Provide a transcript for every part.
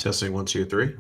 Testing 1, 2, 3.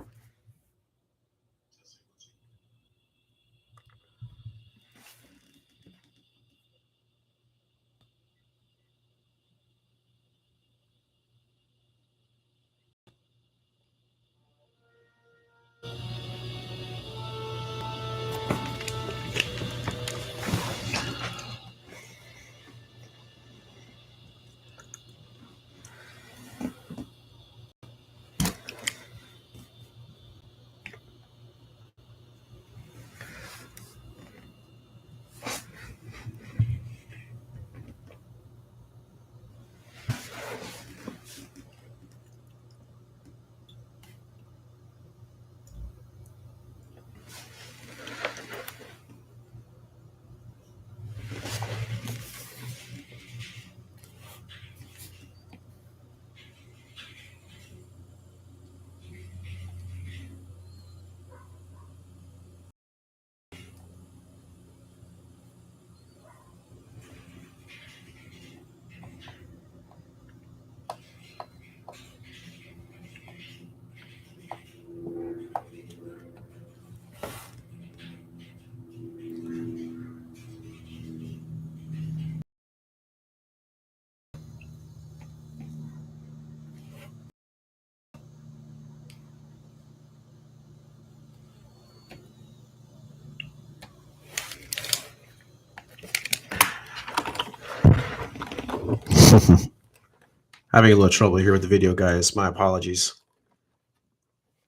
Having a little trouble here with the video, guys. My apologies.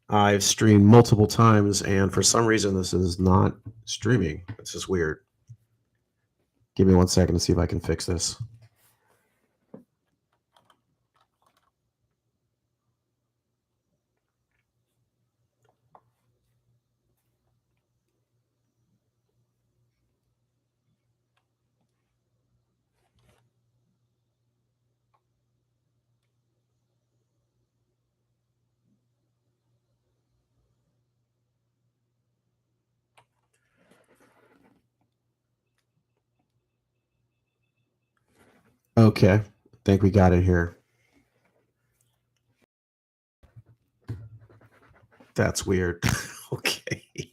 I've streamed multiple times, and for some reason, this is not streaming. This is weird. Give me 1 second to see if I can fix this. Okay, I think we got it here. That's weird. Okay.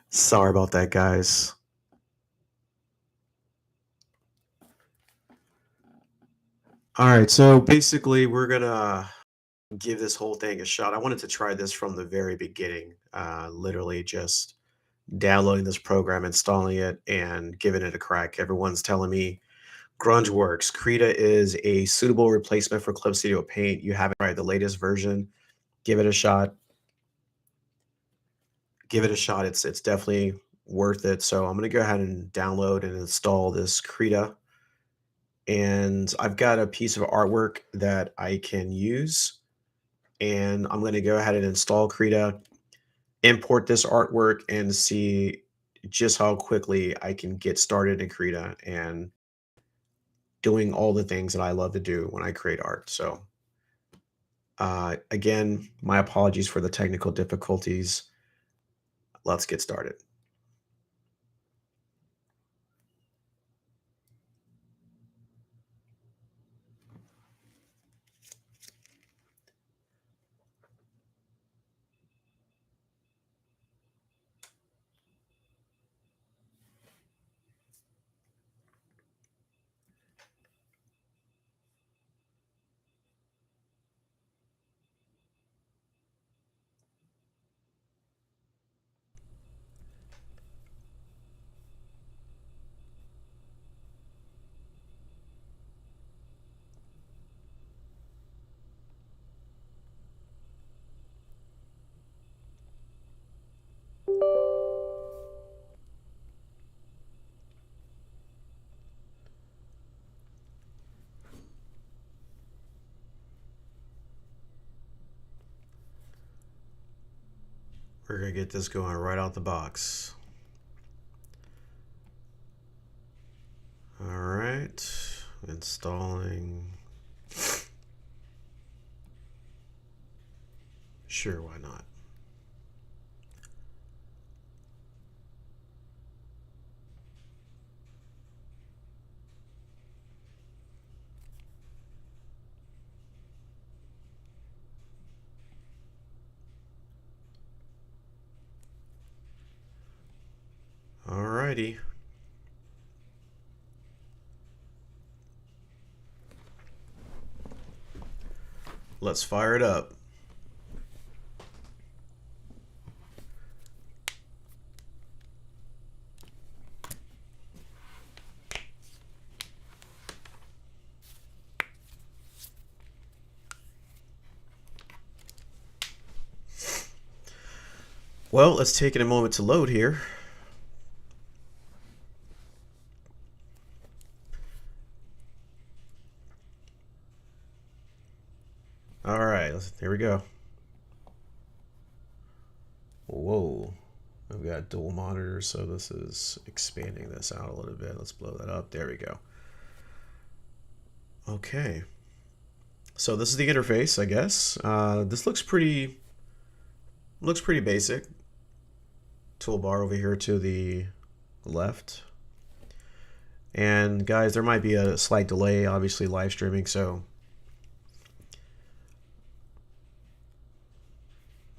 Sorry about that, guys. All right, so basically, we're gonna give this whole thing a shot. I wanted to try this from the very beginning, literally just downloading this program, installing it, and giving it a crack. Everyone's telling me Grunge works. Krita is a suitable replacement for Clip Studio Paint. You haven't tried the latest version. Give it a shot. Give it a shot. It's definitely worth it. So I'm gonna go ahead and download and install this Krita. And I've got a piece of artwork that I can use. And I'm going to go ahead and install Krita, import this artwork, and see just how quickly I can get started in Krita and doing all the things that I love to do when I create art. So again, my apologies for the technical difficulties. Let's get started. We're going to get this going right out the box. All right, installing. Sure, why not? Alrighty. Let's fire it up. Well, let's take it a moment to load here. All right, here we go. Whoa, I've got dual monitors, so this is expanding this out a little bit. Let's blow that up. There we go. Okay. So this is the interface, I guess. This looks pretty basic. Toolbar over here to the left. And guys, there might be a slight delay, obviously live streaming, so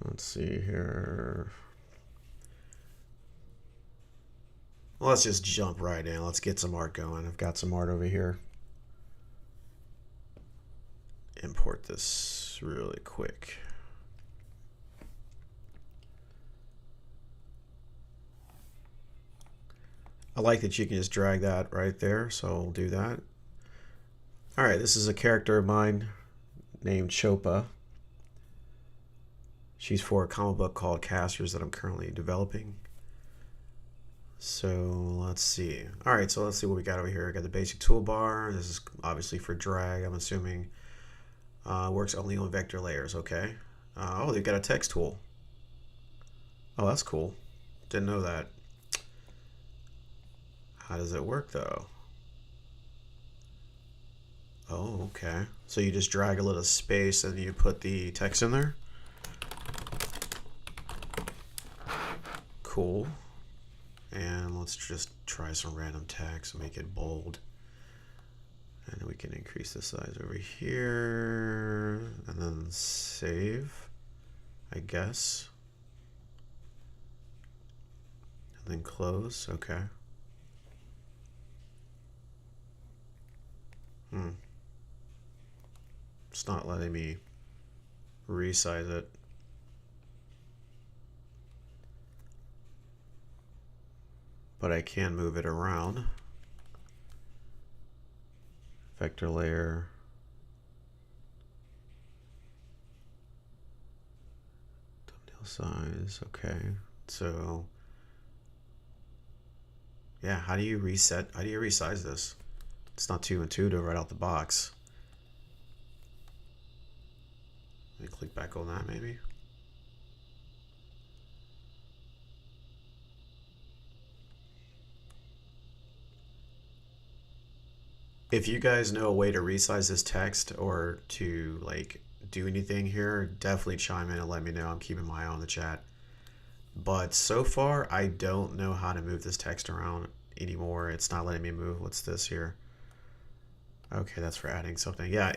let's see here. Well, let's just jump right in. Let's get some art going. I've got some art over here. Import this really quick. I like that you can just drag that right there, so I'll do that. All right, this is a character of mine named Chopa. She's for a comic book called Casters that I'm currently developing. So let's see. All right, so let's see what we got over here. I got the basic toolbar. This is obviously for drag, I'm assuming. Works only on vector layers, okay. Oh, they've got a text tool. Oh, that's cool. Didn't know that. How does it work though? Oh, okay. So you just drag a little space and you put the text in there? Cool. And let's just try some random text, make it bold. And we can increase the size over here and then save, I guess. And then close, okay. It's not letting me resize it. But I can move it around. Vector layer. Thumbnail size, okay. So, yeah, how do you resize this? It's not too intuitive right out the box. Let me click back on that maybe. If you guys know a way to resize this text or to like do anything here, definitely chime in and let me know. I'm keeping my eye on the chat. But so far, I don't know how to move this text around anymore. It's not letting me move. What's this here? Okay, that's for adding something. Yeah,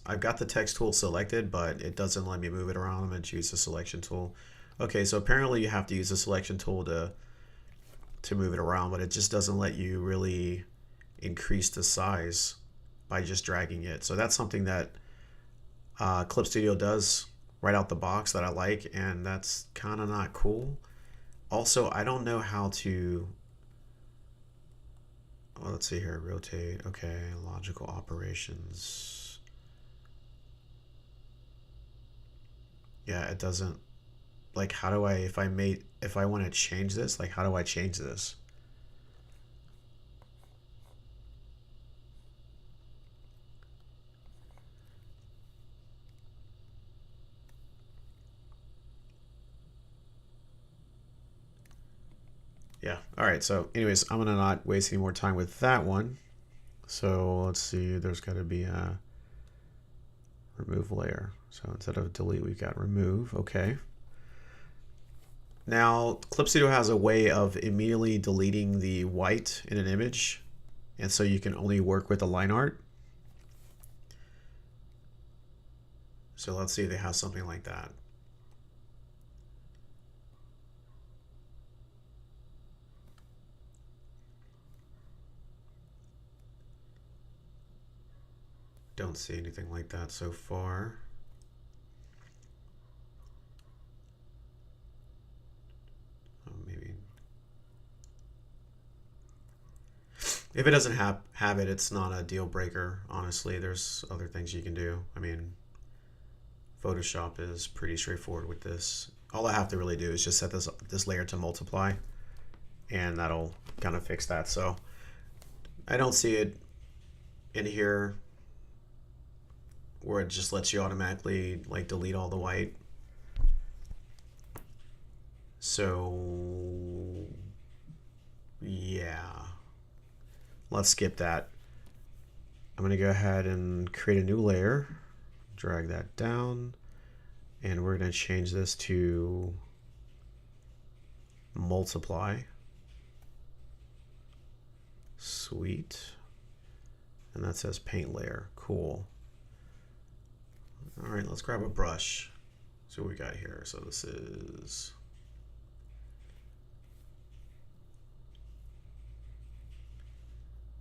I've got the text tool selected, but it doesn't let me move it around. I'm going to choose the selection tool. Okay, so apparently you have to use the selection tool to move it around, but it just doesn't let you really increase the size by just dragging it. So that's something that Clip Studio does right out the box that I like, and that's kind of not cool. Also, I don't know how to, well, let's see here, rotate, okay, logical operations. Yeah, it doesn't, like, how do I, if I want to change this, like, how do I change this? Yeah, all right, so anyways, I'm gonna not waste any more time with that one. So let's see, there's gotta be a remove layer. So instead of delete, we've got remove, okay. Now, Clip Studio has a way of immediately deleting the white in an image, and so you can only work with the line art. So let's see if they have something like that. don't see anything like that so far. Oh, maybe. If it doesn't have it, it's not a deal breaker, honestly. There's other things you can do. I mean, Photoshop is pretty straightforward with this. All I have to really do is just set this layer to multiply, and that'll kind of fix that. So I don't see it in here where it just lets you automatically like delete all the white. So yeah, let's skip that. I'm gonna go ahead and create a new layer, drag that down, and we're gonna change this to multiply. Sweet. And that says paint layer. Cool. All right, let's grab a brush. See what we got here. So this is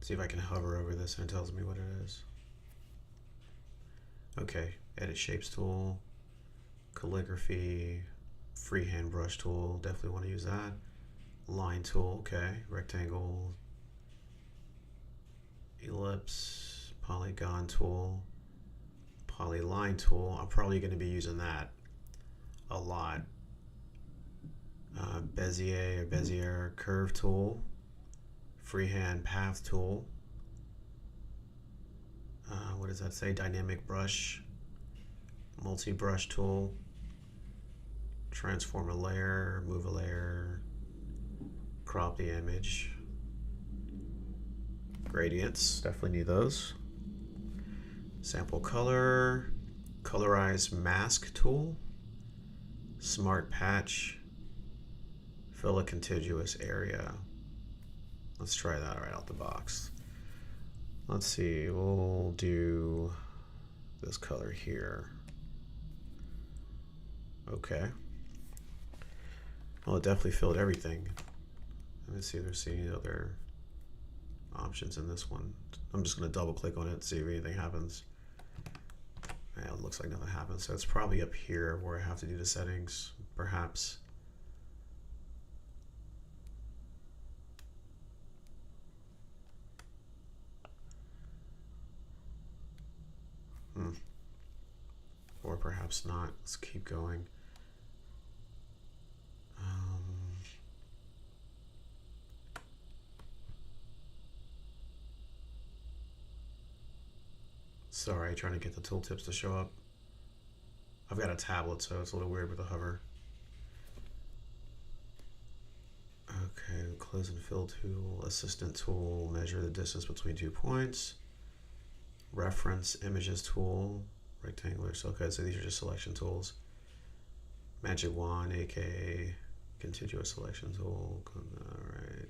see if I can hover over this and it tells me what it is. Okay, edit shapes tool, calligraphy, freehand brush tool, definitely want to use that. Line tool, okay, rectangle, ellipse, polygon tool, polyline tool. I'm probably going to be using that a lot. Bezier curve tool, freehand path tool. What does that say? Dynamic brush, multi-brush tool, transform a layer, move a layer, crop the image. Gradients, definitely need those. Sample color, colorize mask tool, smart patch, fill a contiguous area. Let's try that right out the box. Let's see, we'll do this color here. Okay. Well, it definitely filled everything. Let me see if there's any other options in this one. I'm just going to double click on it and see if anything happens. Yeah, it looks like nothing happens. So it's probably up here where I have to do the settings, perhaps. Or perhaps not. Let's keep going. Sorry, trying to get the tooltips to show up. I've got a tablet, so it's a little weird with the hover. Okay, close and fill tool, assistant tool, measure the distance between 2 points. Reference images tool, rectangular. So, okay, so these are just selection tools. Magic wand, aka contiguous selection tool. All right.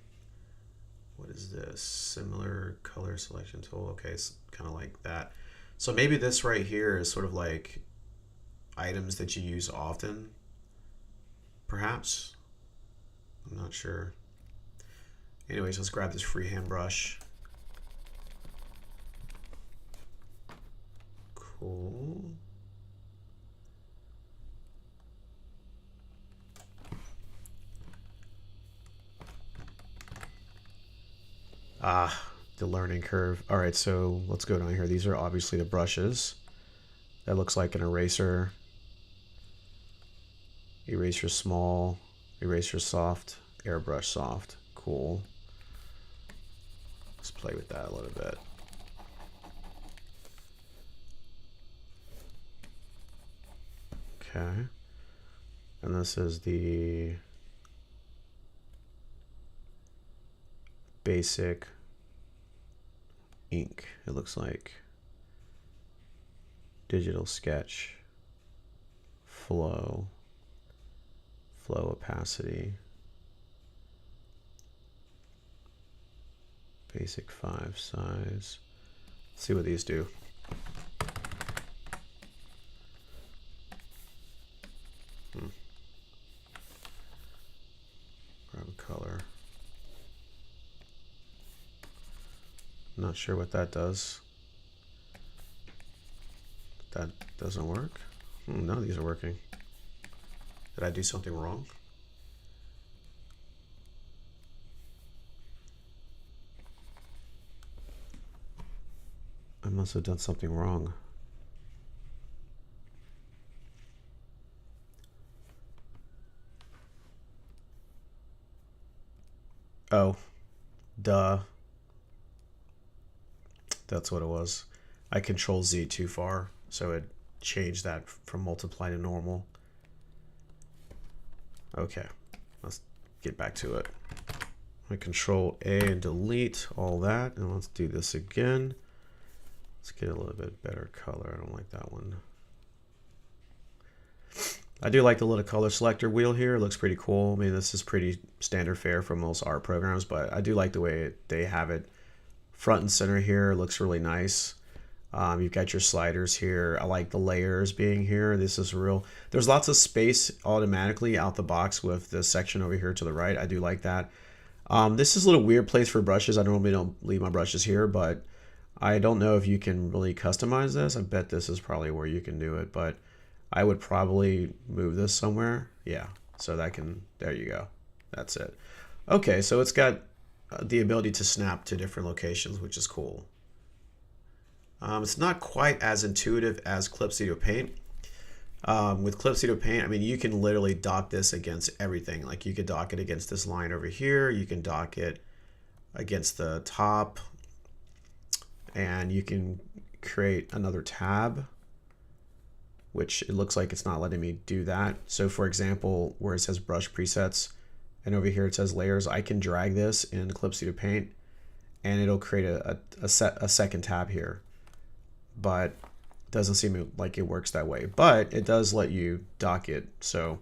What is this? Similar color selection tool. Okay, it's kind of like that. So maybe this right here is sort of like items that you use often, perhaps. I'm not sure. Anyways, let's grab this freehand brush. Cool. The learning curve. All right, so let's go down here. These are obviously the brushes. That looks like an eraser. Eraser small, eraser soft, airbrush soft. Cool. Let's play with that a little bit. Okay. And this is the basic ink, it looks like. Digital sketch, flow opacity, basic 5 size. Let's see what these do. Grab a color. Not sure what that does. That doesn't work. None of these are working. Did I do something wrong? I must have done something wrong. Oh, duh. That's what it was. I control Z too far, so it changed that from multiply to normal. Okay, let's get back to it. I control A and delete all that, and let's do this again. Let's get a little bit better color. I don't like that one. I do like the little color selector wheel here. It looks pretty cool. I mean, this is pretty standard fare for most art programs, but I do like the way they have it front and center here. It looks really nice. You've got your sliders here. I like the layers being here. This is real. There's lots of space automatically out the box with this section over here to the right. I do like that. This is a little weird place for brushes. I normally don't leave my brushes here, but I don't know if you can really customize this. I bet this is probably where you can do it, but I would probably move this somewhere. Yeah, so that can, there you go. That's it. Okay, so it's got the ability to snap to different locations, which is cool. It's not quite as intuitive as Clip Studio Paint. With Clip Studio Paint, I mean, you can literally dock this against everything. Like you could dock it against this line over here. You can dock it against the top, and you can create another tab, which it looks like it's not letting me do that. So for example, where it says brush presets and over here it says layers, I can drag this in Clip Studio Paint and it'll create a second tab here. But it doesn't seem like it works that way. But it does let you dock it. So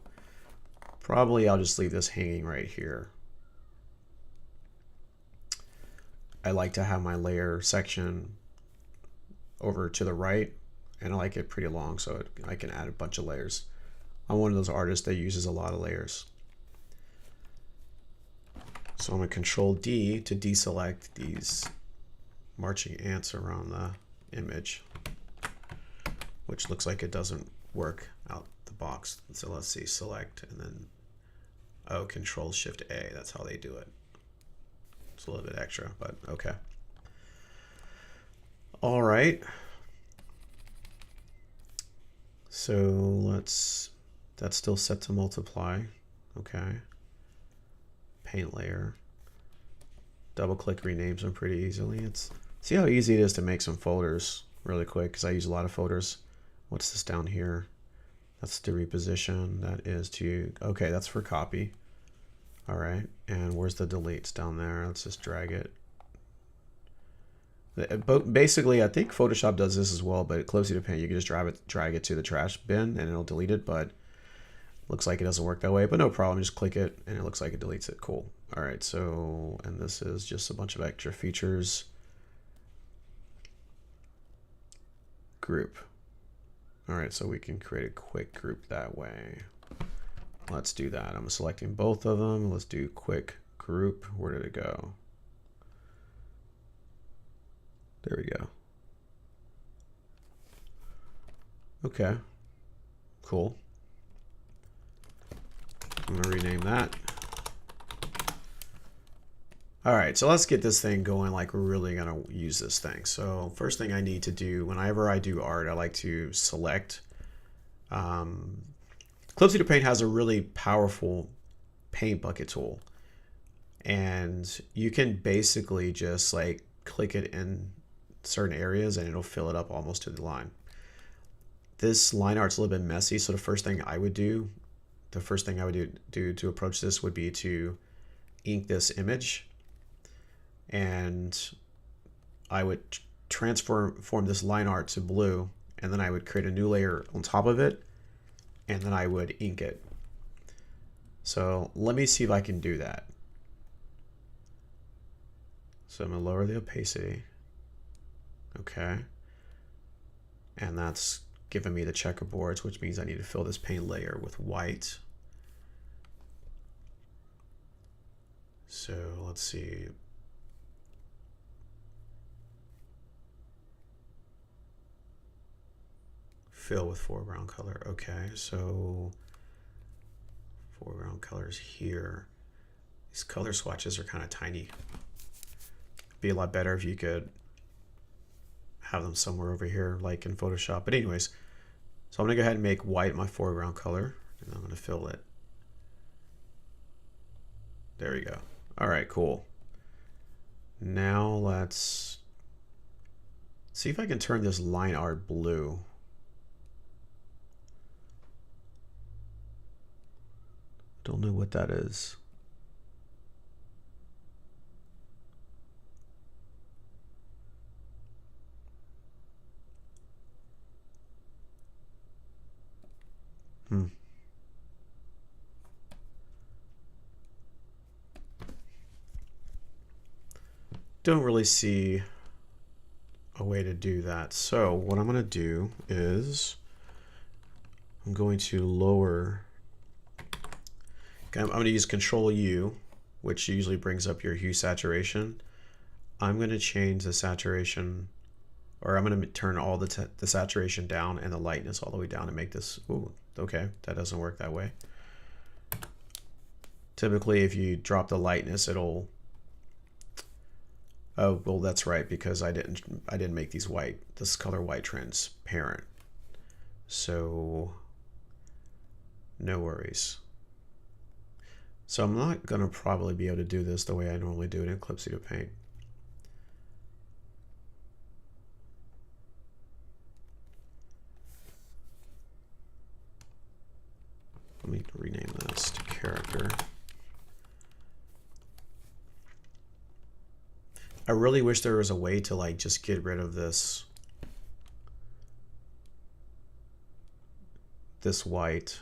probably I'll just leave this hanging right here. I like to have my layer section over to the right, and I like it pretty long so I can add a bunch of layers. I'm one of those artists that uses a lot of layers. So I'm going to Control D to deselect these marching ants around the image, which looks like it doesn't work out the box. So let's see, select, and then, oh, Control Shift A. That's how they do it. It's a little bit extra, but okay. All right. So let's, that's still set to multiply. Okay. Paint layer. Double click renames them pretty easily. It's, see how easy it is to make some folders really quick, because I use a lot of folders. What's this down here? That's to reposition. That is to, okay, that's for copy. All right, and where's the deletes down there? Let's just drag it. But basically, I think Photoshop does this as well, but Clip Studio Paint, you can just drag it to the trash bin and it'll delete it, but looks like it doesn't work that way, but no problem. Just click it and it looks like it deletes it. Cool. All right, so, and this is just a bunch of extra features. Group. All right, so we can create a quick group that way. Let's do that. I'm selecting both of them. Let's do quick group. Where did it go? There we go. Okay, cool. I'm gonna rename that. All right, so let's get this thing going like we're really gonna use this thing. So first thing I need to do, whenever I do art, I like to select. Clip Studio Paint has a really powerful paint bucket tool. And you can basically just like click it in certain areas and it'll fill it up almost to the line. This line art's a little bit messy, so the first thing I would do to approach this would be to ink this image, and I would transform this line art to blue, and then I would create a new layer on top of it, and then I would ink it. So let me see if I can do that. So I'm gonna lower the opacity. Okay. And that's giving me the checkerboards, which means I need to fill this paint layer with white. So let's see. fill with foreground color. Okay, so foreground colors here. These color swatches are kind of tiny. It'd be a lot better if you could have them somewhere over here, like in Photoshop. But anyways, so I'm gonna go ahead and make white my foreground color, and I'm gonna fill it. There we go. All right, cool. Now let's see if I can turn this line art blue. Don't know what that is. Don't really see a way to do that. So what I'm going to do is I'm going to lower. I'm going to use Control U, which usually brings up your hue saturation. I'm going to change the saturation, or I'm going to turn all the saturation down and the lightness all the way down to make this. Ooh, okay, that doesn't work that way. Typically, if you drop the lightness, it'll. Oh, well, that's right, because I didn't make these white, this color white transparent. So no worries. So I'm not going to probably be able to do this the way I normally do it in Clipsy Paint. Let me rename this to character. I really wish there was a way to like just get rid of this white.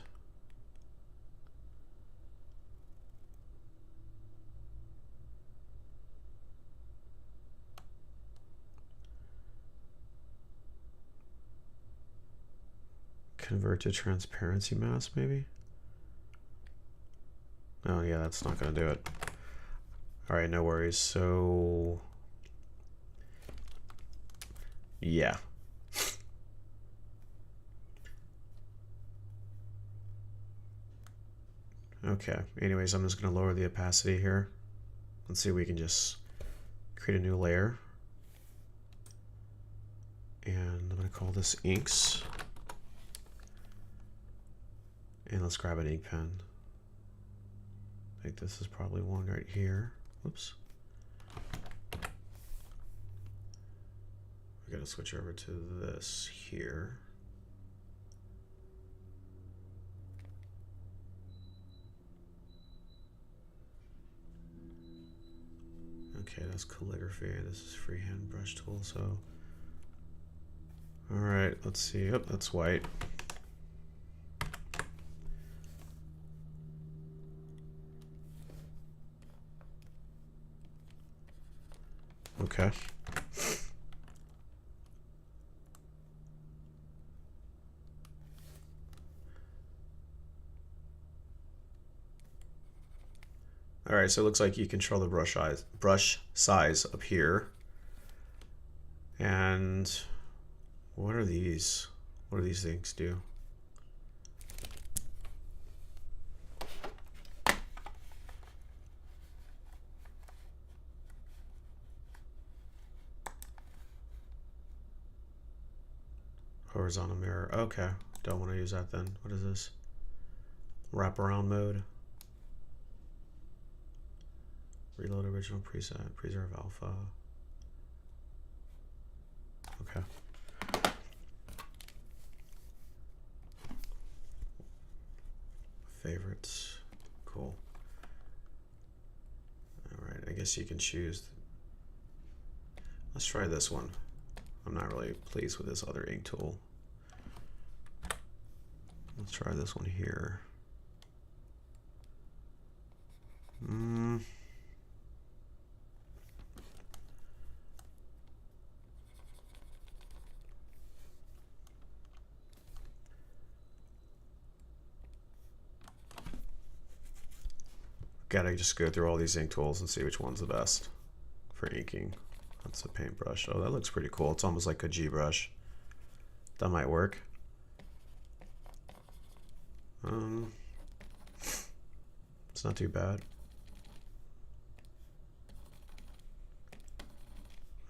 Convert to transparency mask, maybe? Oh yeah, that's not gonna do it. All right, no worries. So yeah. Okay, anyways, I'm just gonna lower the opacity here. Let's see if we can just create a new layer. And I'm gonna call this inks. And let's grab an ink pen. I think this is probably one right here. Whoops. We gotta switch over to this here. Okay, that's calligraphy. This is freehand brush tool, so. All right, let's see. Oh, that's white. Okay. All right, so it looks like you control the brush size up here. And what are these? What do these things do? Horizontal mirror. Okay, don't want to use that then. What is this? Wraparound mode. Reload original preset. Preserve alpha. Okay. Favorites. Cool. All right, I guess you can choose. Let's try this one. I'm not really pleased with this other ink tool. Let's try this one here. Gotta just go through all these ink tools and see which one's the best for inking. That's a paintbrush. Oh, that looks pretty cool. It's almost like a G brush. That might work. It's not too bad.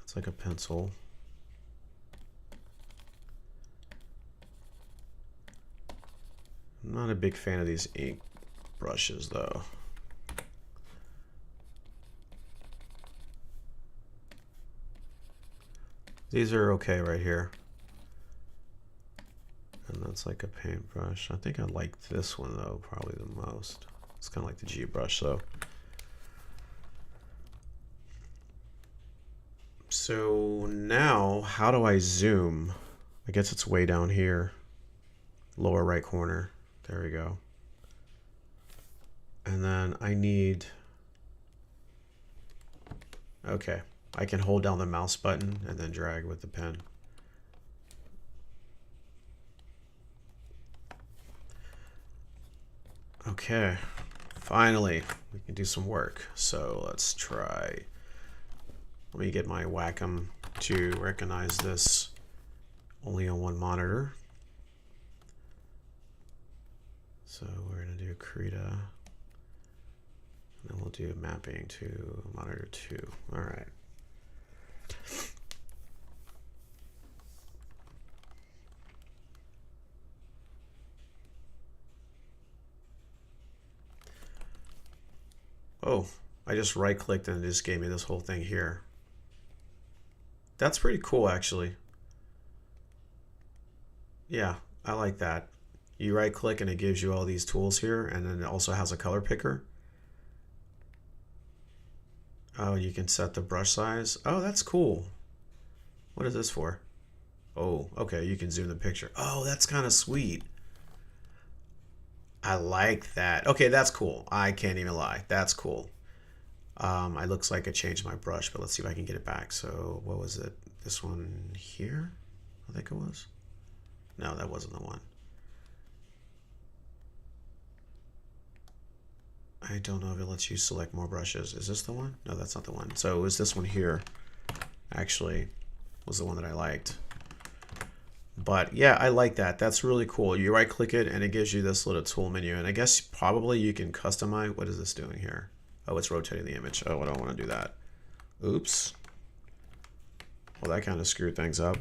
It's like a pencil. I'm not a big fan of these ink brushes though. These are okay right here. And that's like a paintbrush. I think I like this one though, probably the most. It's kind of like the G brush though. So now, how do I zoom? I guess it's way down here. Lower right corner. There we go. And then I need... Okay, I can hold down the mouse button and then drag with the pen. Okay, finally, we can do some work. So let's try. Let me get my Wacom to recognize this only on one monitor. So we're going to do Krita. And then we'll do mapping to monitor 2. All right. Oh, I just right-clicked and it just gave me this whole thing here. That's pretty cool, actually. Yeah, I like that. You right-click and it gives you all these tools here, and then it also has a color picker. Oh, you can set the brush size. Oh, that's cool. What is this for? Oh, okay, you can zoom the picture. Oh, that's kind of sweet. I like that. Okay, that's cool. I can't even lie. That's cool. It looks like I changed my brush, but let's see if I can get it back. So what was it? This one here? I think it was. No, that wasn't the one. I don't know if it lets you select more brushes. Is this the one? No, that's not the one. So it was this one here, actually, was the one that I liked. But yeah, I like that. That's really cool. You right click it and it gives you this little tool menu. And I guess probably you can customize. What is this doing here? Oh, it's rotating the image. Oh, I don't want to do that. Oops. Well, that kind of screwed things up.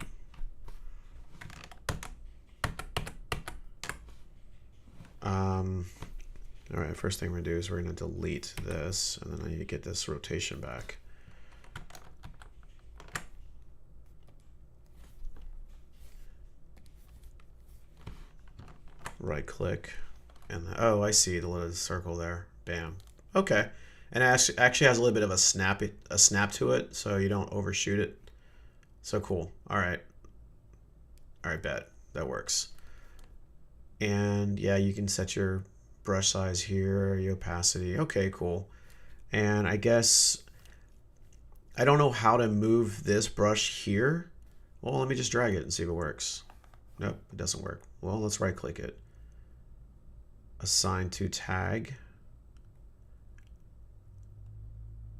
All right, first thing we're gonna do is we're gonna delete this, and then I need to get this rotation back. Right click, and oh, I see the little circle there. Bam. Okay, and it actually has a little bit of a snap to it, so you don't overshoot it. So cool. All right, bet that works. And yeah, you can set your brush size here, your opacity. Okay, cool. And I guess I don't know how to move this brush here. Well, let me just drag it and see if it works. Nope, it doesn't work. Well, let's right click it. Assign to tag.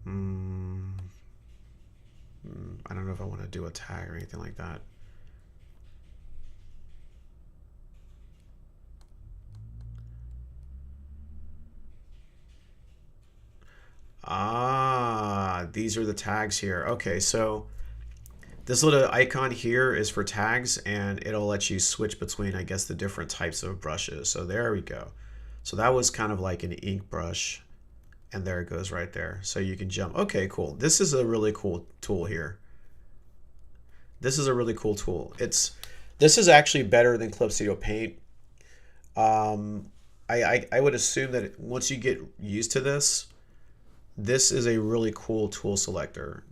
I don't know if I want to do a tag or anything like that. Ah, these are the tags here. Okay, so this little icon here is for tags, and it'll let you switch between, I guess, the different types of brushes. So there we go. So that was kind of like an ink brush, and there it goes right there. So you can jump. Okay, cool. This is a really cool tool here. This is a really cool tool. This is actually better than Clip Studio Paint. I would assume that once you get used to this, this is a really cool tool selector.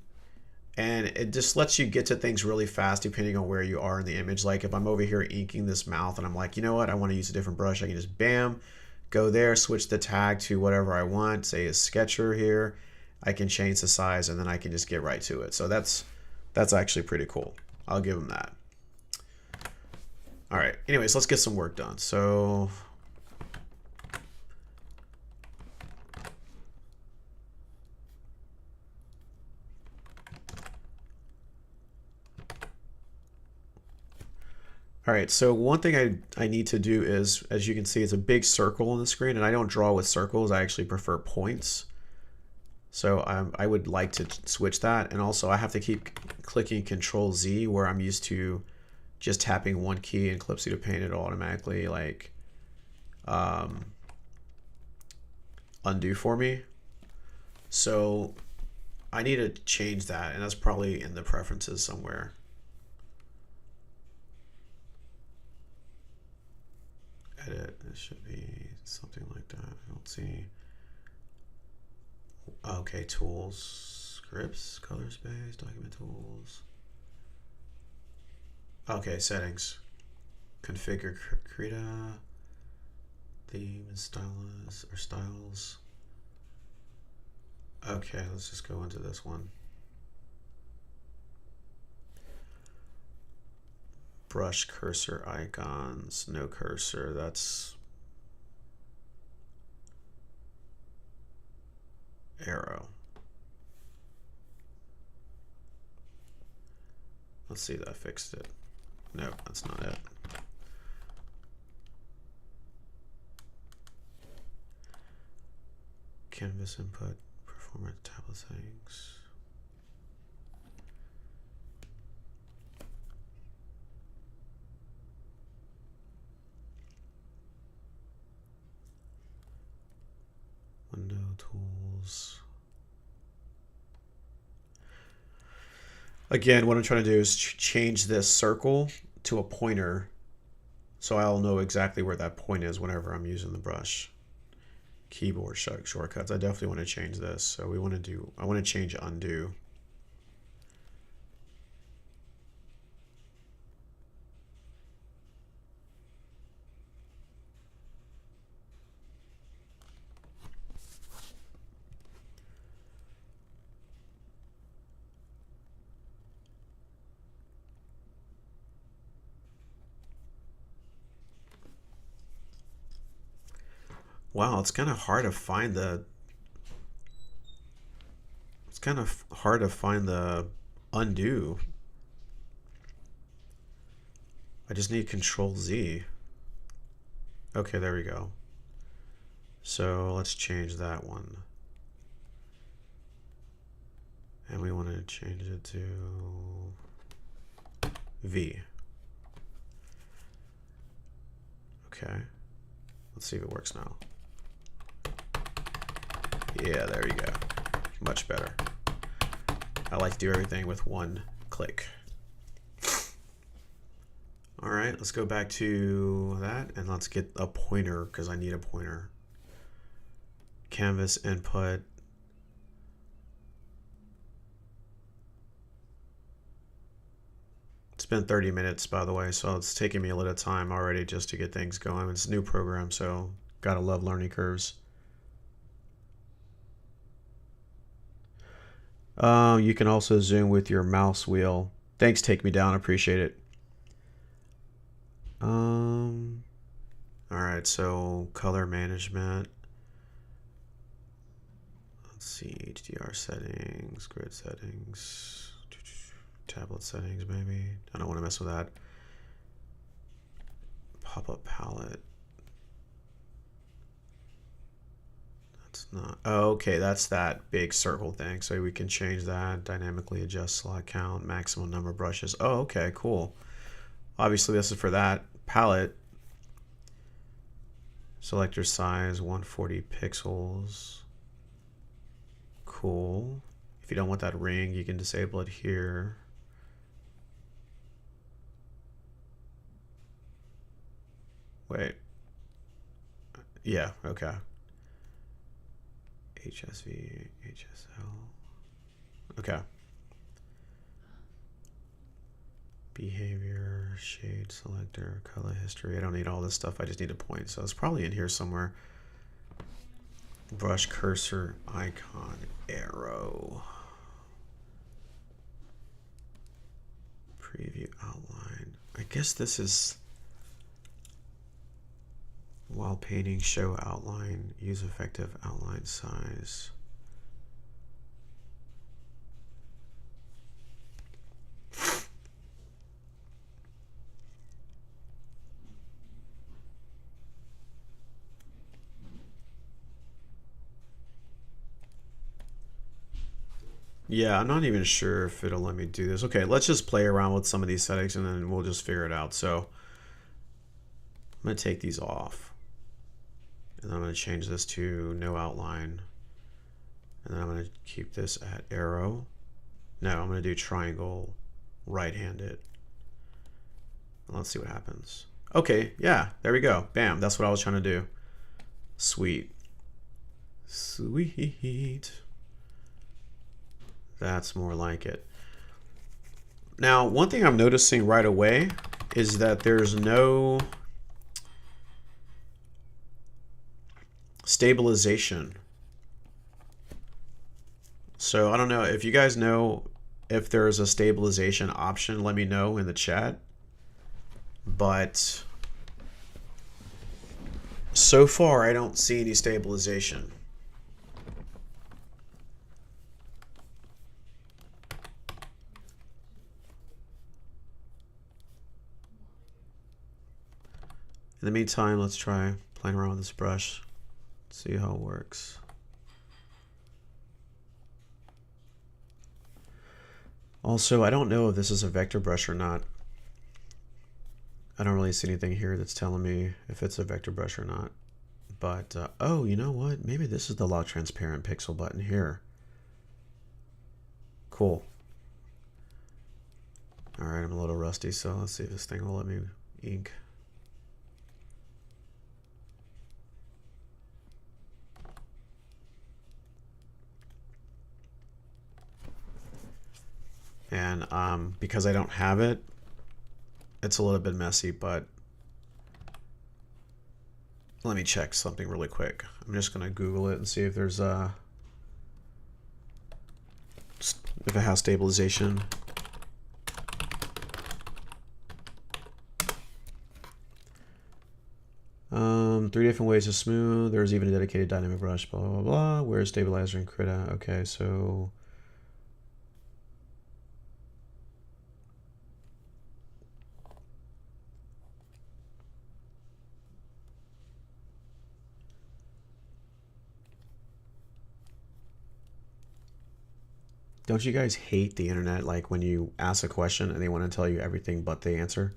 And it just lets you get to things really fast depending on where you are in the image. Like if I'm over here inking this mouth and I'm like, you know what, I want to use a different brush, I can just bam, go there, switch the tag to whatever I want, say a sketcher here. I can change the size and then I can just get right to it. So that's actually pretty cool. I'll give them that. All right, anyways, let's get some work done. So All right, so one thing I need to do is, as you can see, it's a big circle on the screen, and I don't draw with circles. I actually prefer points. So I would like to switch that. And also I have to keep clicking Control Z where I'm used to just tapping one key and Clip to paint it automatically like undo for me. So I need to change that, and that's probably in the preferences somewhere. Edit, it should be something like that. I don't see. Okay, tools, scripts, color space, document tools. Okay, settings. Configure Krita, theme and styles. Okay, let's just go into this one. Brush cursor icons, no cursor, that's arrow. Let's see if that fixed it. No, that's not it. Canvas input, performance tablet settings. Window tools. Again, what I'm trying to do is change this circle to a pointer so I'll know exactly where that point is whenever I'm using the brush. Keyboard shortcuts. I definitely want to change this. So I want to change undo. Wow, it's kind of hard to find the undo. I just need Control Z. Okay, there we go. So let's change that one. And we want to change it to V. Okay. Let's see if it works now. Yeah, there you go. Much better. I like to do everything with one click. All right, let's go back to that and let's get a pointer because I need a pointer. Canvas input. It's been 30 minutes, by the way, so it's taking me a little time already just to get things going. It's a new program, so gotta love learning curves. You can also zoom with your mouse wheel. Thanks, Take Me Down. Appreciate it. All right, so color management. Let's see, HDR settings, grid settings, tablet settings, maybe. I don't want to mess with that. Pop-up palette. That's not, oh, okay, that's that big circle thing. So we can change that, dynamically adjust slot count, maximum number of brushes. Oh, okay, cool. Obviously this is for that palette. Selector size 140 pixels. Cool. If you don't want that ring, you can disable it here. Wait. Yeah, okay. HSV, HSL. Okay. Behavior, shade selector, color history. I don't need all this stuff. I just need a point. So it's probably in here somewhere. Brush cursor icon arrow. Preview outline. I guess this is while painting, show outline, use effective outline size. Yeah, I'm not even sure if it'll let me do this. Okay, let's just play around with some of these settings and then we'll just figure it out. So I'm going to take these off. And then I'm going to change this to no outline. And then I'm going to keep this at arrow. No, I'm going to do triangle right-handed. Let's see what happens. Okay, yeah, there we go. Bam, that's what I was trying to do. Sweet. Sweet. That's more like it. Now, one thing I'm noticing right away is that there's no stabilization. So I don't know if you guys know if there's a stabilization option, let me know in the chat. But so far, I don't see any stabilization. In the meantime, let's try playing around with this brush, see how it works. Also, I don't know if this is a vector brush or not. I don't really see anything here that's telling me if it's a vector brush or not. But, oh, you know what? Maybe this is the lock transparent pixel button here. Cool. All right, I'm a little rusty, so let's see if this thing will let me ink. And because I don't have it, it's a little bit messy, but let me check something really quick. I'm just going to Google it and see if there's if it has stabilization. Three different ways to smooth. There's even a dedicated dynamic brush, blah, blah, blah. Where's stabilizer and Krita? Okay, so don't you guys hate the internet, like when you ask a question and they want to tell you everything but the answer?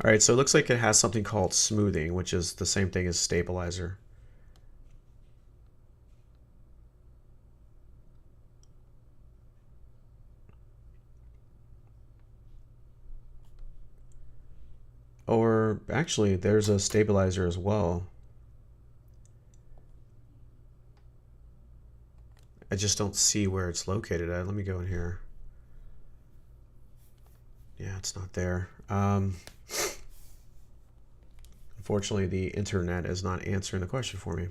All right, so it looks like it has something called smoothing, which is the same thing as stabilizer. Or actually, there's a stabilizer as well. I just don't see where it's located at. Let me go in here. Yeah, it's not there. Unfortunately, the internet is not answering the question for me.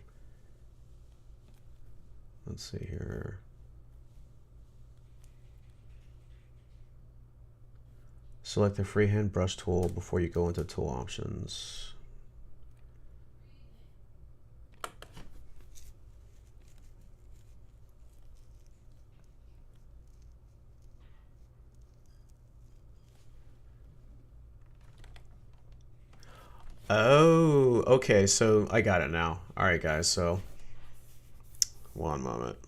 Let's see here. Select the freehand brush tool before you go into tool options. Oh, okay, so I got it now. All right, guys, so one moment.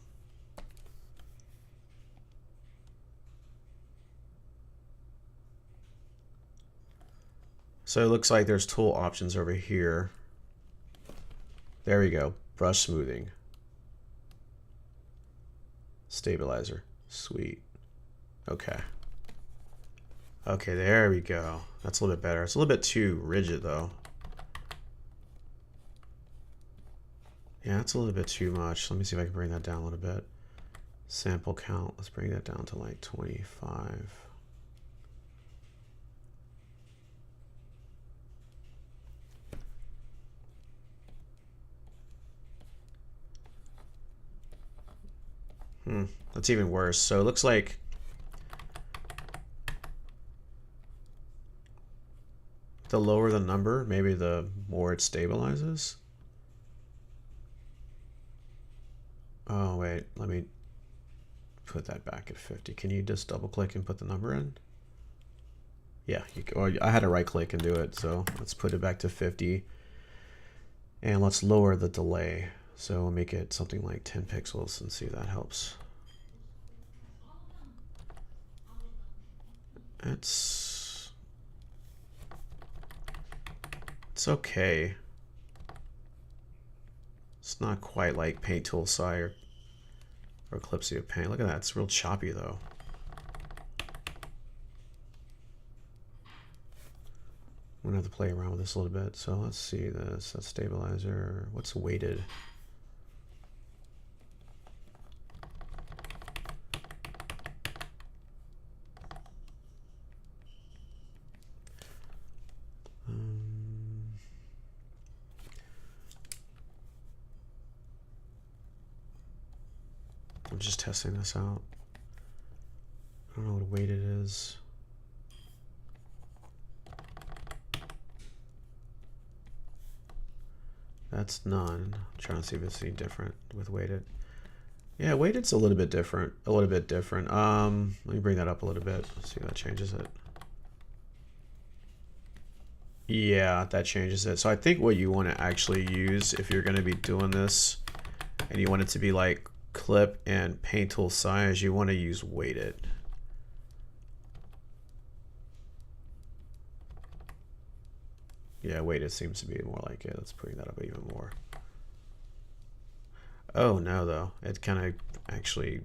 So it looks like there's tool options over here. There we go. Brush smoothing. Stabilizer. Sweet. Okay. Okay, there we go. That's a little bit better. It's a little bit too rigid, though. Yeah, that's a little bit too much. Let me see if I can bring that down a little bit. Sample count. Let's bring that down to like 25. That's even worse. So it looks like the lower the number, maybe the more it stabilizes. Oh, wait, let me put that back at 50. Can you just double click and put the number in? Yeah, or I had to right click and do it. So let's put it back to 50 and let's lower the delay. So we'll make it something like 10 pixels and see if that helps. It's okay. It's not quite like Paint Tool Psi or Eclipse of Paint. Look at that, it's real choppy though. I'm gonna have to play around with this a little bit. So let's see this. That's stabilizer. What's weighted? I'm just testing this out. I don't know what weighted is. That's none. I'm trying to see if it's any different with weighted. Yeah, weighted's a little bit different. Let me bring that up a little bit. See if that changes it. Yeah, that changes it. So I think what you want to actually use if you're going to be doing this and you want it to be like clip and paint tool size, you want to use weighted. Yeah, weighted seems to be more like it. Let's bring that up even more. Oh no, though. It kind of actually...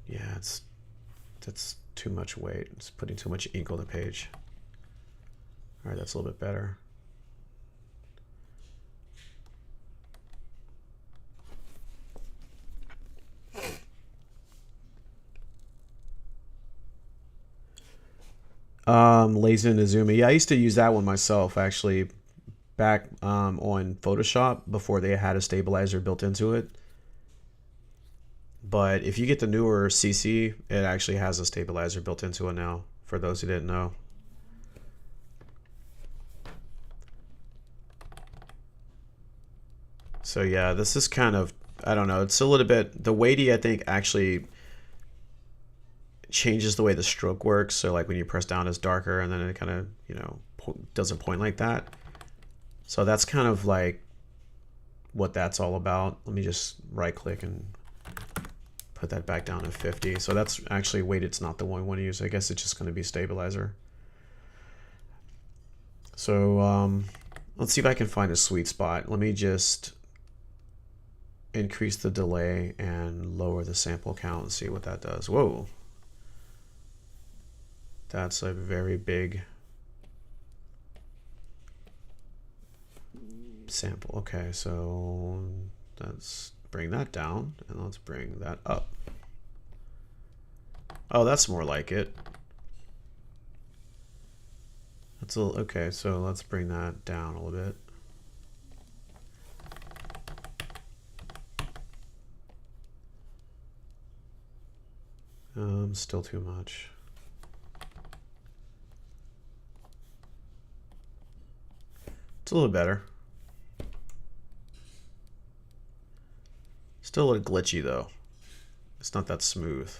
Yeah, that's too much weight. It's putting too much ink on the page. All right, that's a little bit better. Lazy and Izumi. Yeah, I used to use that one myself actually back on Photoshop before they had a stabilizer built into it. But if you get the newer CC, it actually has a stabilizer built into it now, for those who didn't know. So yeah, this is kind of, I don't know, it's a little bit, the weighty I think actually changes the way the stroke works. So like when you press down, it's darker, and then it kind of, you know, doesn't point like that. So that's kind of like what that's all about. Let me just right click and put that back down to 50. So that's actually weighted. It's not the one we want to use. I guess it's just going to be stabilizer. So let's see if I can find a sweet spot. Let me just increase the delay and lower the sample count and see what that does. Whoa. That's a very big sample. Okay, so let's bring that down and let's bring that up. Oh, that's more like it. That's a little, okay, so let's bring that down a little bit. Still too much. It's a little better. Still a little glitchy though. It's not that smooth.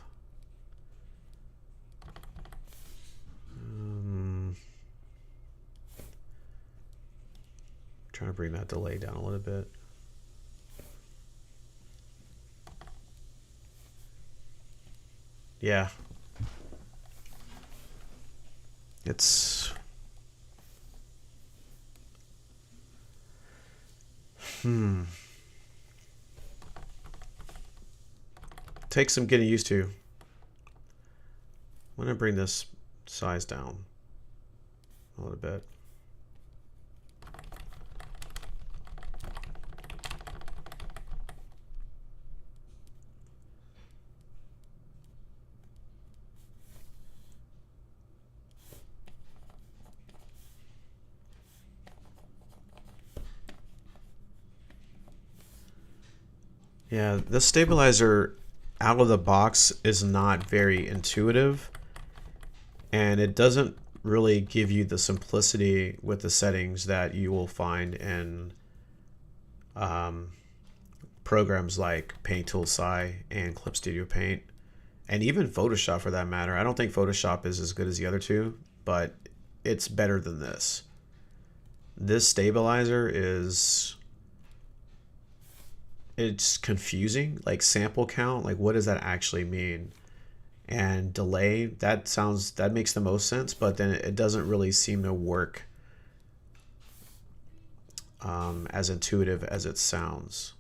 Trying to bring that delay down a little bit. Yeah. It's... Takes some getting used to. I'm gonna bring this size down a little bit. Yeah, the stabilizer out of the box is not very intuitive, and it doesn't really give you the simplicity with the settings that you will find in um, programs like Paint Tool SI and Clip Studio Paint, and even Photoshop for that matter. I don't think Photoshop is as good as the other two, but it's better than this. This stabilizer is, it's confusing. Like sample count, like what does that actually mean? And delay, that makes the most sense, but then it doesn't really seem to work as intuitive as it sounds.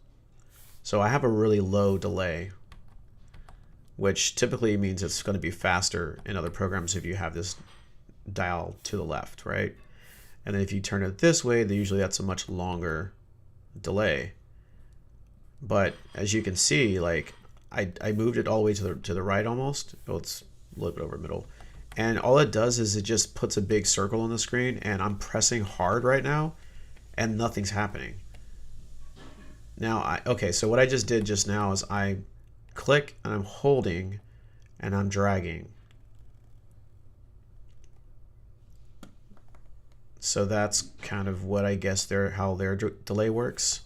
So I have a really low delay, which typically means it's going to be faster in other programs if you have this dial to the left, right? And then if you turn it this way, then usually that's a much longer delay. But as you can see, like I moved it all the way to the right almost. Oh, it's a little bit over middle. And all it does is it just puts a big circle on the screen, and I'm pressing hard right now and nothing's happening. Now, okay, so what I just did just now is I click and I'm holding and I'm dragging. So that's kind of what I guess how their delay works.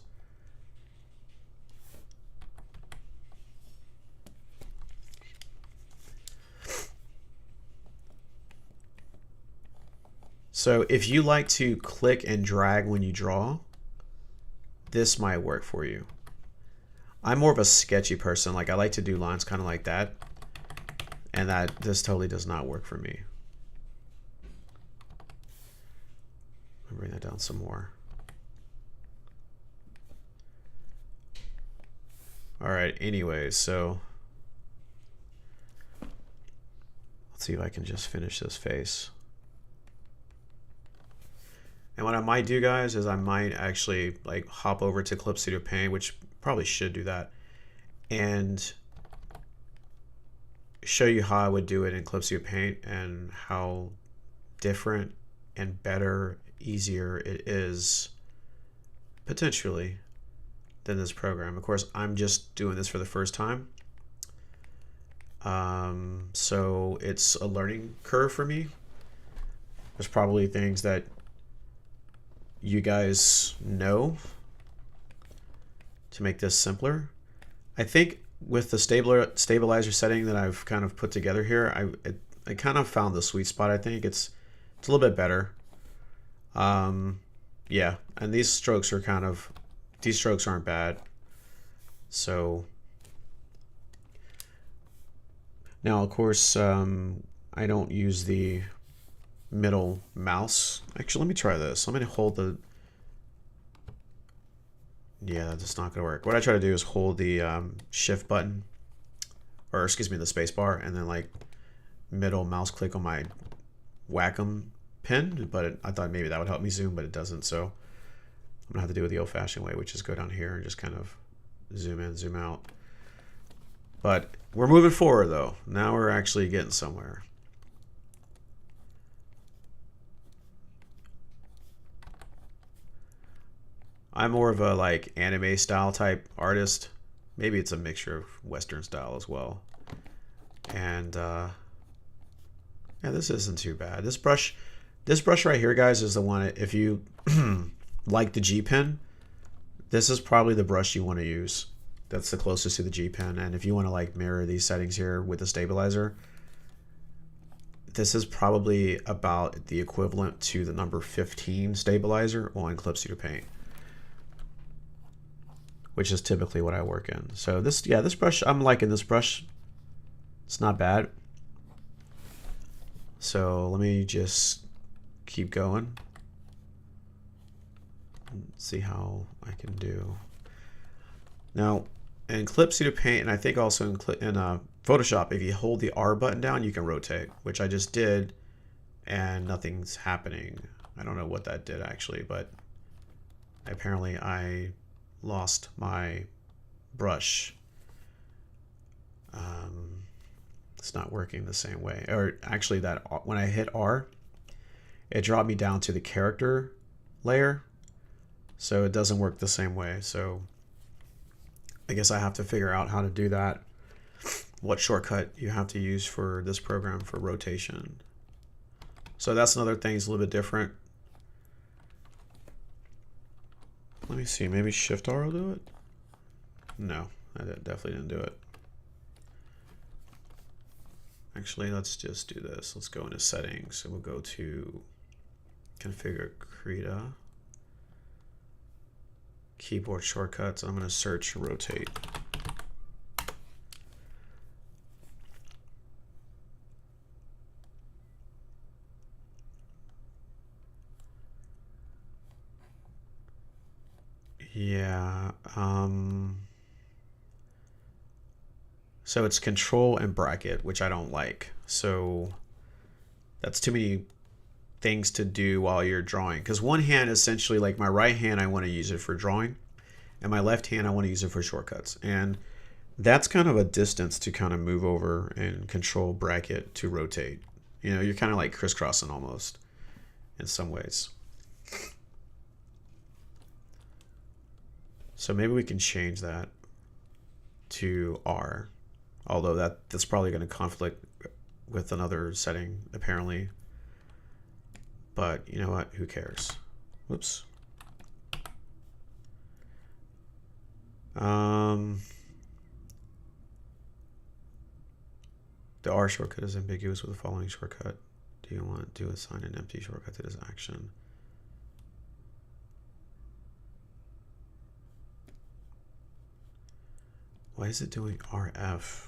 So if you like to click and drag when you draw, this might work for you. I'm more of a sketchy person. Like I like to do lines kind of like that. And this totally does not work for me. I'll bring that down some more. All right, anyways, so let's see if I can just finish this face. And what I might do, guys, is I might actually like hop over to Clip Studio Paint, which probably should do that, and show you how I would do it in Clip Studio Paint and how different and better, easier it is potentially than this program. Of course, I'm just doing this for the first time. So it's a learning curve for me. There's probably things that you guys know to make this simpler. I think with the stabilizer setting that I've kind of put together here, I kind of found the sweet spot. I think it's a little bit better. Yeah, and these strokes aren't bad. So now, of course, I don't use the middle mouse. Actually, let me try this. I'm going to hold the... Yeah, that's not going to work. What I try to do is hold the shift button, or excuse me, the space bar, and then like middle mouse click on my Wacom pen, but I thought maybe that would help me zoom, but it doesn't. So I'm gonna have to do it the old-fashioned way, which is go down here and just kind of zoom in, zoom out. But we're moving forward though. Now we're actually getting somewhere. I'm more of a like anime style type artist. Maybe it's a mixture of Western style as well. And yeah, this isn't too bad. This brush right here, guys, is the one, if you like the G pen, this is probably the brush you want to use. That's the closest to the G pen. And if you want to like mirror these settings here with the stabilizer, this is probably about the equivalent to the number 15 stabilizer on Clip Studio Paint, which is typically what I work in. So this brush, I'm liking this brush. It's not bad. So let me just keep going and see how I can do. Now, in Clip Studio Paint, and I think also in Photoshop, if you hold the R button down, you can rotate, which I just did, and nothing's happening. I don't know what that did actually, but apparently I lost my brush. It's not working the same way. Or actually, that when I hit R, it dropped me down to the character layer, so it doesn't work the same way. So I guess I have to figure out how to do that. What shortcut you have to use for this program for rotation. So that's another thing, is a little bit different. Let me see, maybe Shift R will do it? No, I definitely didn't do it. Actually, let's just do this. Let's go into settings and we'll go to configure Krita. Keyboard shortcuts. I'm going to search rotate. Yeah. So it's control and bracket, which I don't like. So that's too many things to do while you're drawing. Because one hand, essentially, like my right hand, I want to use it for drawing. And my left hand, I want to use it for shortcuts. And that's kind of a distance to kind of move over and control bracket to rotate. You know, you're kind of like crisscrossing almost in some ways. So maybe we can change that to R. Although that's probably going to conflict with another setting, apparently. But you know what? Who cares? Whoops. The R shortcut is ambiguous with the following shortcut. Do you want to assign an empty shortcut to this action? Why is it doing RF?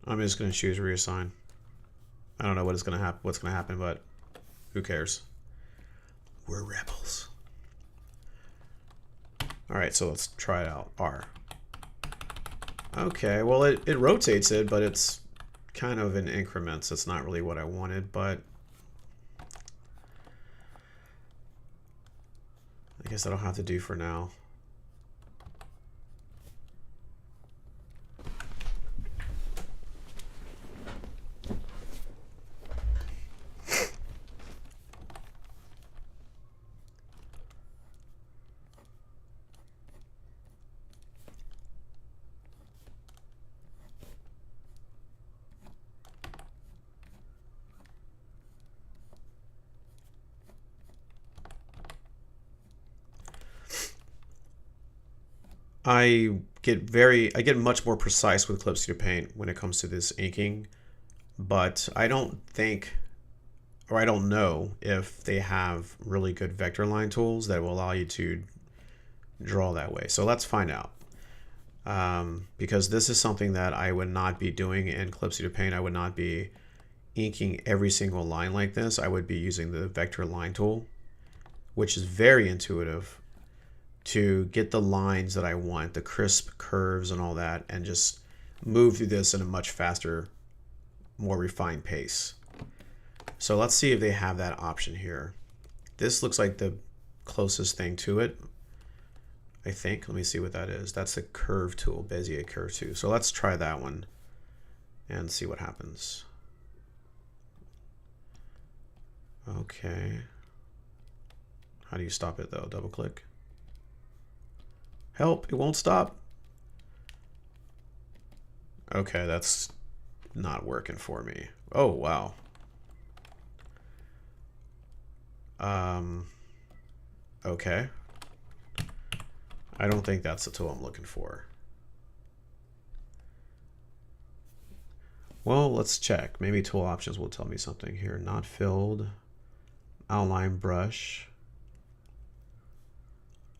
I'm just going to choose reassign. I don't know what's going to happen, but who cares? We're rebels. All right, so let's try it out. R. Okay, well, it rotates it, but it's kind of in increments. It's not really what I wanted, but I guess that'll have to do for now. I get much more precise with Clip Studio Paint when it comes to this inking, but I don't think, or I don't know if they have really good vector line tools that will allow you to draw that way. So let's find out. Because this is something that I would not be doing in Clip Studio Paint. I would not be inking every single line like this. I would be using the vector line tool, which is very intuitive, to get the lines that I want, the crisp curves and all that, and just move through this in a much faster, more refined pace. So let's see if they have that option here. This looks like the closest thing to it, I think. Let me see what that is. That's the curve tool, Bezier curve tool. So let's try that one and see what happens. Okay. How do you stop it though? Double click. Help, it won't stop. Okay, that's not working for me. Oh, wow. Okay. I don't think that's the tool I'm looking for. Well, let's check. Maybe tool options will tell me something here. Not filled. Outline brush.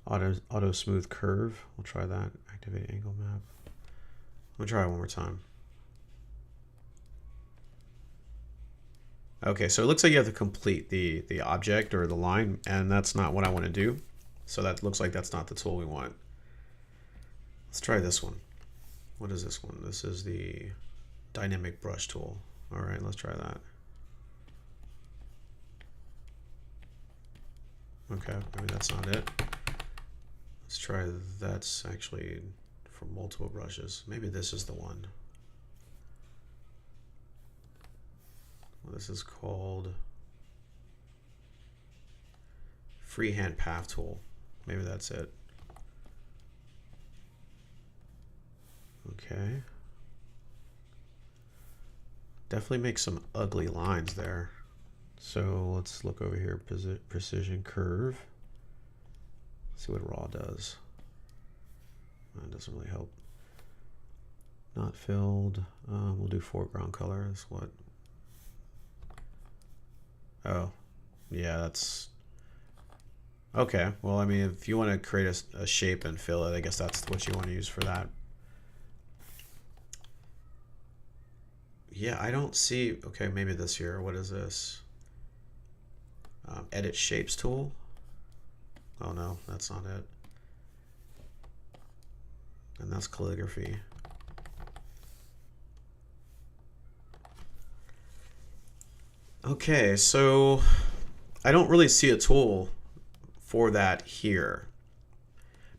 Auto smooth curve. We'll try that. Activate angle map. We'll try it one more time. Okay, so it looks like you have to complete the object or the line, and that's not what I want to do. So that looks like that's not the tool we want. Let's try this one. What is this one? This is the dynamic brush tool. All right, let's try that. Okay, maybe that's not it. Let's try, that's actually for multiple brushes. Maybe this is the one. Well, this is called Freehand path tool. Maybe that's it. Okay. Definitely make some ugly lines there. So let's look over here, precision curve. See what raw does. That doesn't really help. Not filled. We'll do foreground color. That's what. Oh, yeah, that's okay. Well, I mean, if you want to create a shape and fill it, I guess that's what you want to use for that. Yeah, I don't see. Okay, maybe this here. What is this? Edit shapes tool. Oh no, that's not it. And that's calligraphy. Okay, so I don't really see a tool for that here.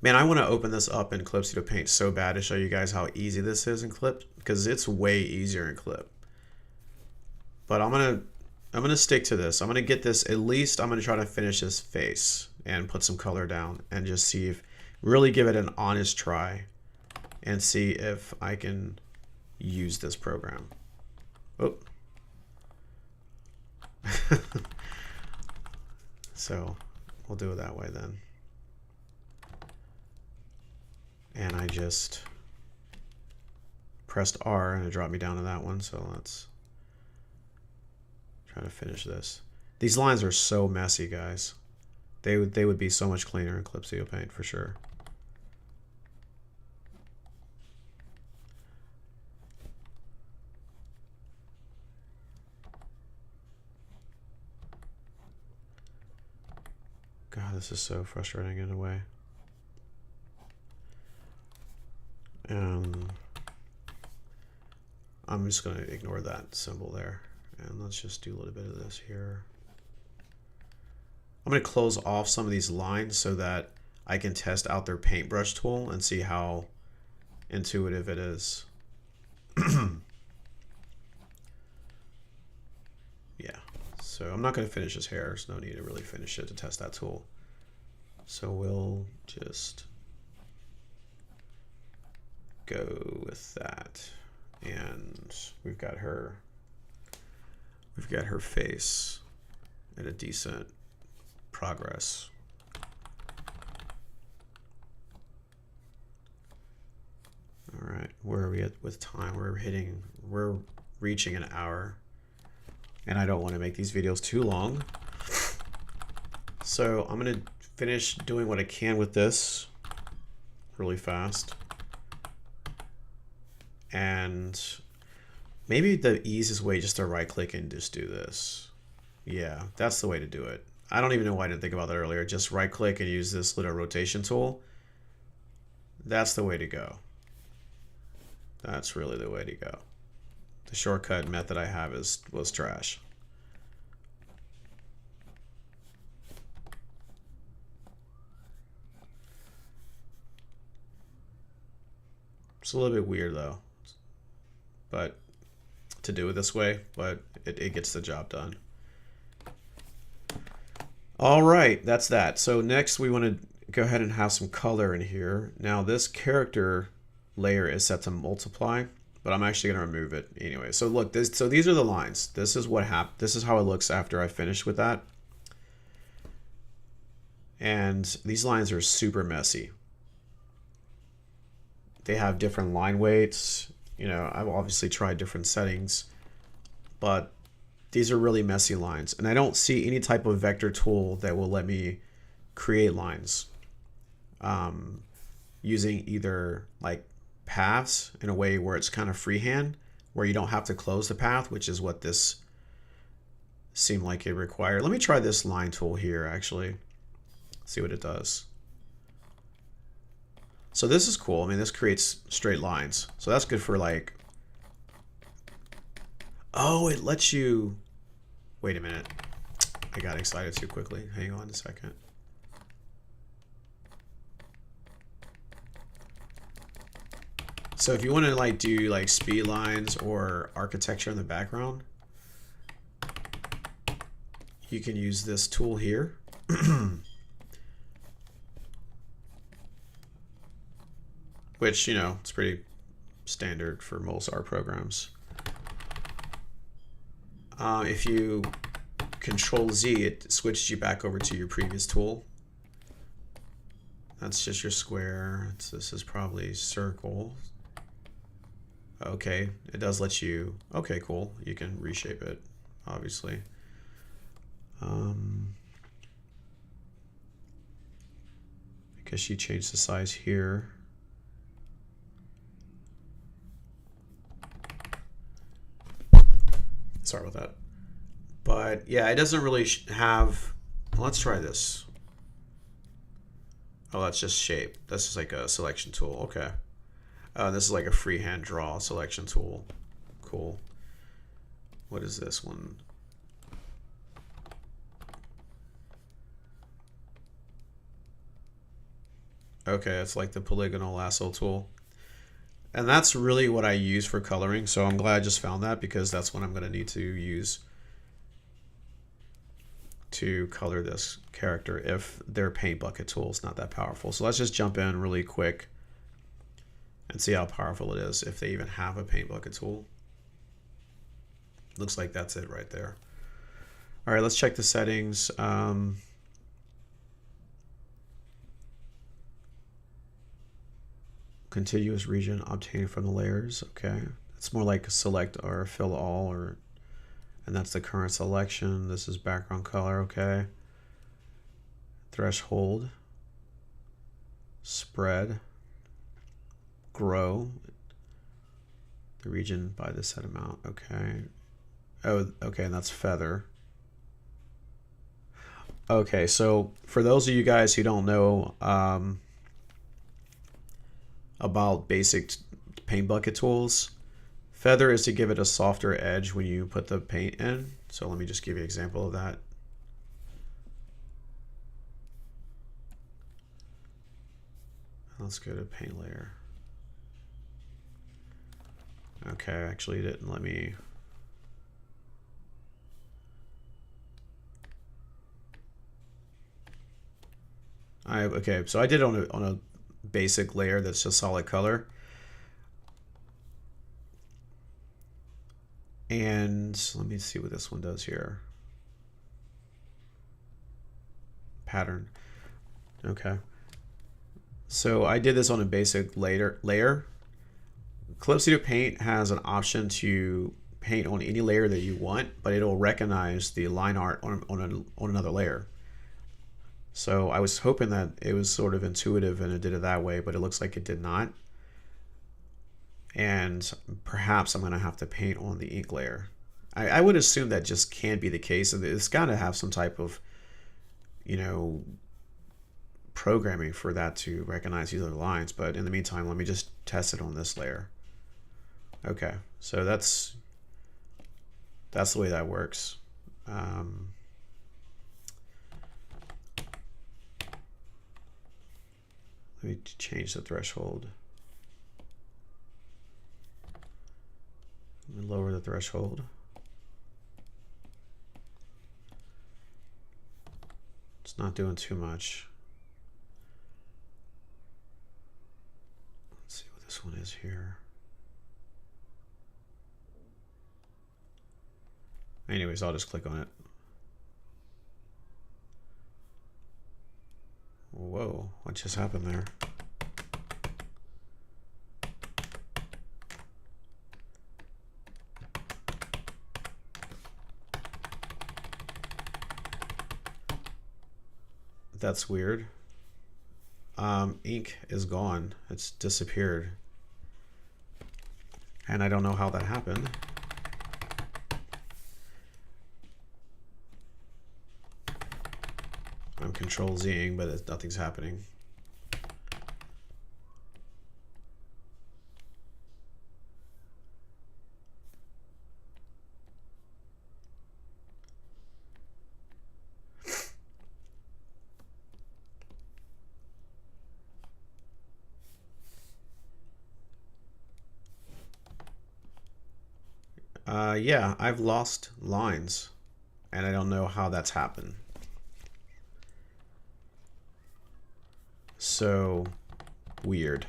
Man, I want to open this up in Clip Studio Paint so bad to show you guys how easy this is in Clip, because it's way easier in Clip. But I'm gonna stick to this. I'm gonna get this, at least I'm gonna try to finish this face and put some color down and just see if, really give it an honest try and see if I can use this program. Oh. So we'll do it that way then. And I just pressed R and it dropped me down to that one. So let's try to finish this. These lines are so messy, guys. They would be so much cleaner in Clip Studio Paint for sure. God, this is so frustrating in a way. I'm just going to ignore that symbol there. And let's just do a little bit of this here. I'm going to close off some of these lines so that I can test out their paintbrush tool and see how intuitive it is. Yeah, so I'm not going to finish his hair. There's no need to really finish it to test that tool. So we'll just go with that. And we've got her face at a decent progress. All right, where are we at with time? We're reaching an hour, and I don't want to make these videos too long. So I'm gonna finish doing what I can with this really fast. And maybe the easiest way just to right click and just do this. Yeah, that's the way to do it. I don't even know why I didn't think about that earlier. Just right click and use this little rotation tool. That's the way to go. That's really the way to go. The shortcut method I have was trash. It's a little bit weird though, but to do it this way, but it gets the job done. All right, that's that. So next we want to go ahead and have some color in here. Now this character layer is set to multiply, but I'm actually going to remove it anyway. So look, so these are the lines. This is what happened. This is how it looks after I finish with that. And these lines are super messy. They have different line weights. You know, I've obviously tried different settings, but these are really messy lines. And I don't see any type of vector tool that will let me create lines using either like paths in a way where it's kind of freehand, where you don't have to close the path, which is what this seemed like it required. Let me try this line tool here, actually. See what it does. So this is cool. I mean, this creates straight lines. So that's good for like, oh, it lets you, wait a minute. I got excited too quickly. Hang on a second. So if you want to like do like speed lines or architecture in the background, you can use this tool here. which, you know, it's pretty standard for most art programs. If you Control Z, it switches you back over to your previous tool. That's just your square. This is probably circle. Okay, it does let you, okay, cool. You can reshape it, obviously. I guess you change the size here. Sorry about that. But yeah, it doesn't really have, let's try this. Oh, that's just shape. This is like a selection tool. Okay. This is like a freehand draw selection tool. Cool. What is this one? Okay, it's like the polygonal lasso tool. And that's really what I use for coloring. So I'm glad I just found that, because that's what I'm going to need to use to color this character if their paint bucket tool is not that powerful. So let's just jump in really quick and see how powerful it is if they even have a paint bucket tool. Looks like that's it right there. All right, let's check the settings. Contiguous region obtained from the layers. Okay, it's more like select or fill all, or, and that's the current selection. This is background color. Okay, threshold, spread, grow the region by the set amount. Okay. Oh, okay, and that's feather. Okay, so for those of you guys who don't know about basic paint bucket tools, feather is to give it a softer edge when you put the paint in. So let me just give you an example of that. Let's go to paint layer. Okay, actually it didn't let me. Okay, so I did it on a basic layer that's just solid color. And let me see what this one does here. Pattern. Okay. So I did this on a basic layer. Clip Studio Paint has an option to paint on any layer that you want, but it'll recognize the line art on another layer. So I was hoping that it was sort of intuitive and it did it that way, but it looks like it did not. And perhaps I'm going to have to paint on the ink layer. I would assume that just can't be the case. It's got to have some type of, you know, programming for that to recognize these other lines. But in the meantime, let me just test it on this layer. Okay, so that's the way that works. Let me change the threshold. Let me lower the threshold. It's not doing too much. Let's see what this one is here. Anyways, I'll just click on it. Whoa, what just happened there? That's weird. Ink is gone. It's disappeared. And I don't know how that happened. I'm Control Zing, but nothing's happening. Yeah, I've lost lines, and I don't know how that's happened. So weird.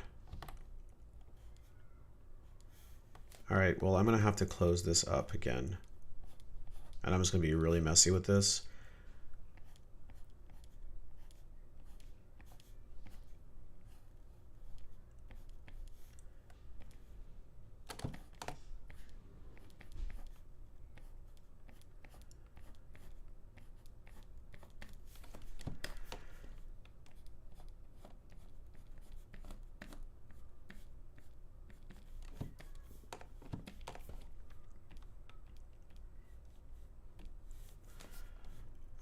All right, well, I'm gonna have to close this up again. And I'm just gonna be really messy with this.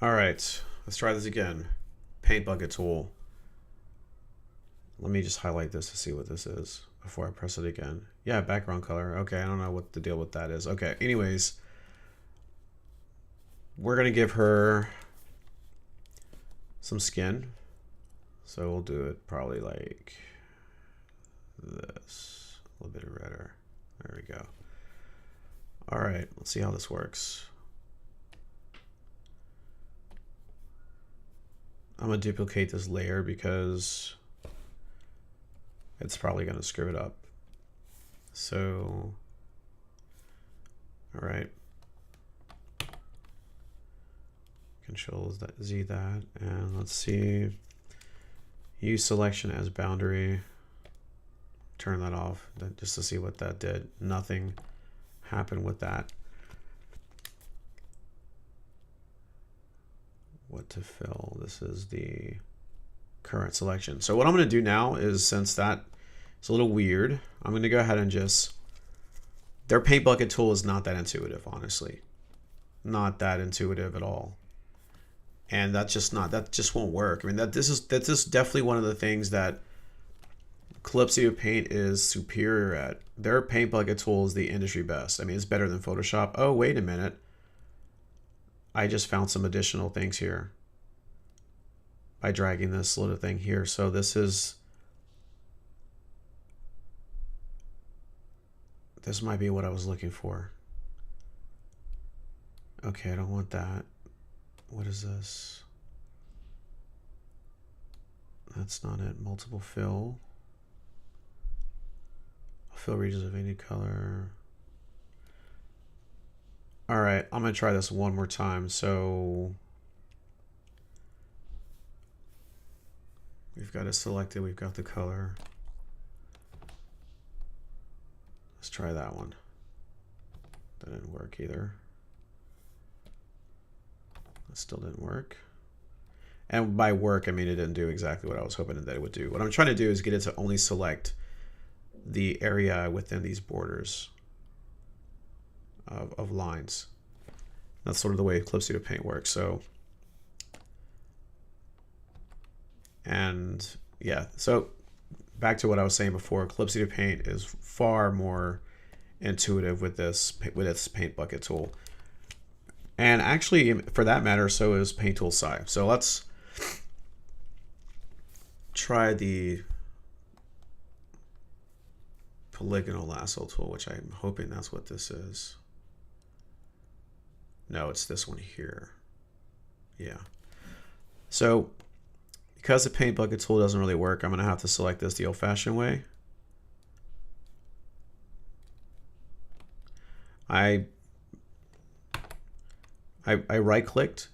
All right, let's try this again. Paint bucket tool. Let me just highlight this to see what this is before I press it again. Yeah, background color. Okay, I don't know what the deal with that is. Okay, anyways, we're gonna give her some skin. So we'll do it probably like this, a little bit redder. There we go. All right, let's see how this works. I'm gonna duplicate this layer because it's probably gonna screw it up. So, all right. Control Z that, and let's see. Use selection as boundary. Turn that off just to see what that did. Nothing happened with that. What to fill? This is the current selection. So what I'm going to do now is, since that is a little weird, I'm going to go ahead and just, their paint bucket tool is not that intuitive, honestly. Not that intuitive at all. And that just won't work. I mean, this is definitely one of the things that Calypso Paint is superior at. Their paint bucket tool is the industry best. I mean, it's better than Photoshop. Oh, wait a minute. I just found some additional things here by dragging this little thing here. So this might be what I was looking for. Okay, I don't want that. What is this? That's not it. Multiple fill. Fill regions of any color. All right, I'm gonna try this one more time. So we've got it selected, we've got the color. Let's try that one. That didn't work either. That still didn't work. And by work, I mean it didn't do exactly what I was hoping that it would do. What I'm trying to do is get it to only select the area within these borders of lines. That's sort of the way Calypso Paint works. So, and yeah, so back to what I was saying before, Calypso Paint is far more intuitive with its paint bucket tool. And actually, for that matter, so is Paint Tool Psi. So let's try the polygonal lasso tool, which I'm hoping that's what this is. No, it's this one here. Yeah. So because the paint bucket tool doesn't really work, I'm going to have to select this the old-fashioned way. I right-clicked.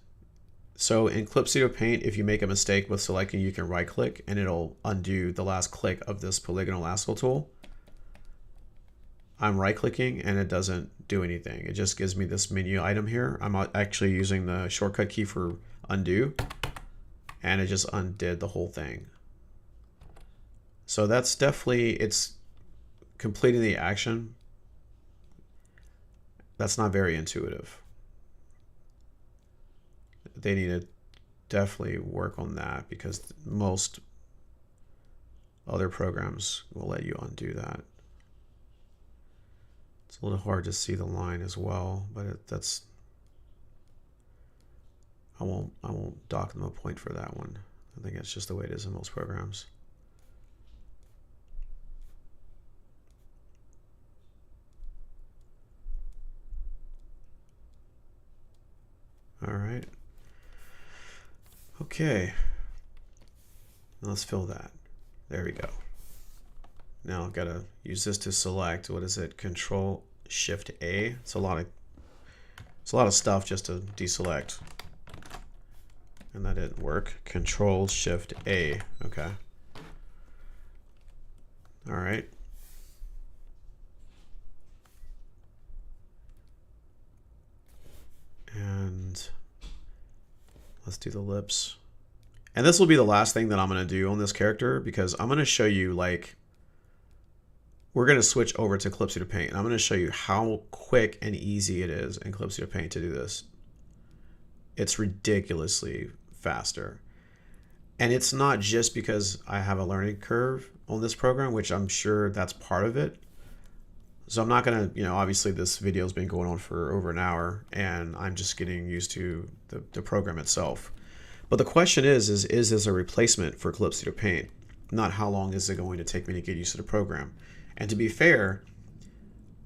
So in Calypso Paint, if you make a mistake with selecting, you can right-click and it'll undo the last click of this polygonal lasso tool. I'm right-clicking and it doesn't do anything. It just gives me this menu item here. I'm actually using the shortcut key for undo, and it just undid the whole thing. So that's definitely, it's completing the action. That's not very intuitive. They need to definitely work on that, because most other programs will let you undo that. It's a little hard to see the line as well, but I won't dock them a point for that one. I think that's just the way it is in most programs. All right. Okay. Now let's fill that. There we go. Now I've got to use this to select. What is it? Control Shift A. It's a lot of stuff just to deselect. And that didn't work. Control Shift A. Okay. All right. And let's do the lips. And this will be the last thing that I'm going to do on this character, because I'm going to show you, like, we're going to switch over to Clip Studio Paint. And I'm going to show you how quick and easy it is in Clip Studio Paint to do this. It's ridiculously faster. And it's not just because I have a learning curve on this program, which I'm sure that's part of it. So I'm not going to, obviously this video has been going on for over an hour and I'm just getting used to the program itself. But the question is this a replacement for Clip Studio Paint? Not how long is it going to take me to get used to the program? And to be fair,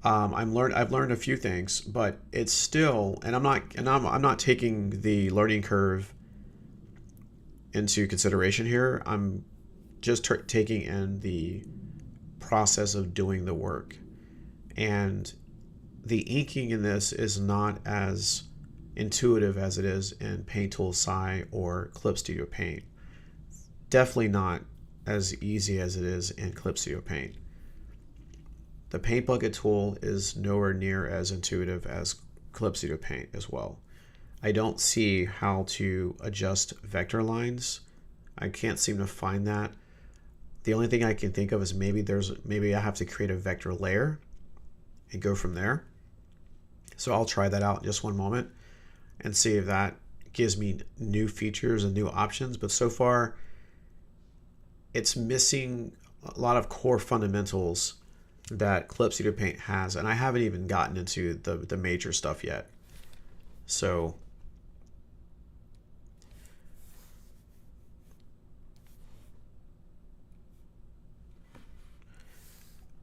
I've learned a few things, but it's still, and I'm not taking the learning curve into consideration here. I'm just taking in the process of doing the work. And the inking in this is not as intuitive as it is in Paint Tool SI or Clip Studio Paint. Definitely not as easy as it is in Clip Studio Paint. The Paint Bucket tool is nowhere near as intuitive as Clip Studio Paint as well. I don't see how to adjust vector lines. I can't seem to find that. The only thing I can think of is maybe I have to create a vector layer and go from there. So I'll try that out in just one moment and see if that gives me new features and new options. But so far, it's missing a lot of core fundamentals that Clip Studio Paint has, and I haven't even gotten into the major stuff yet. So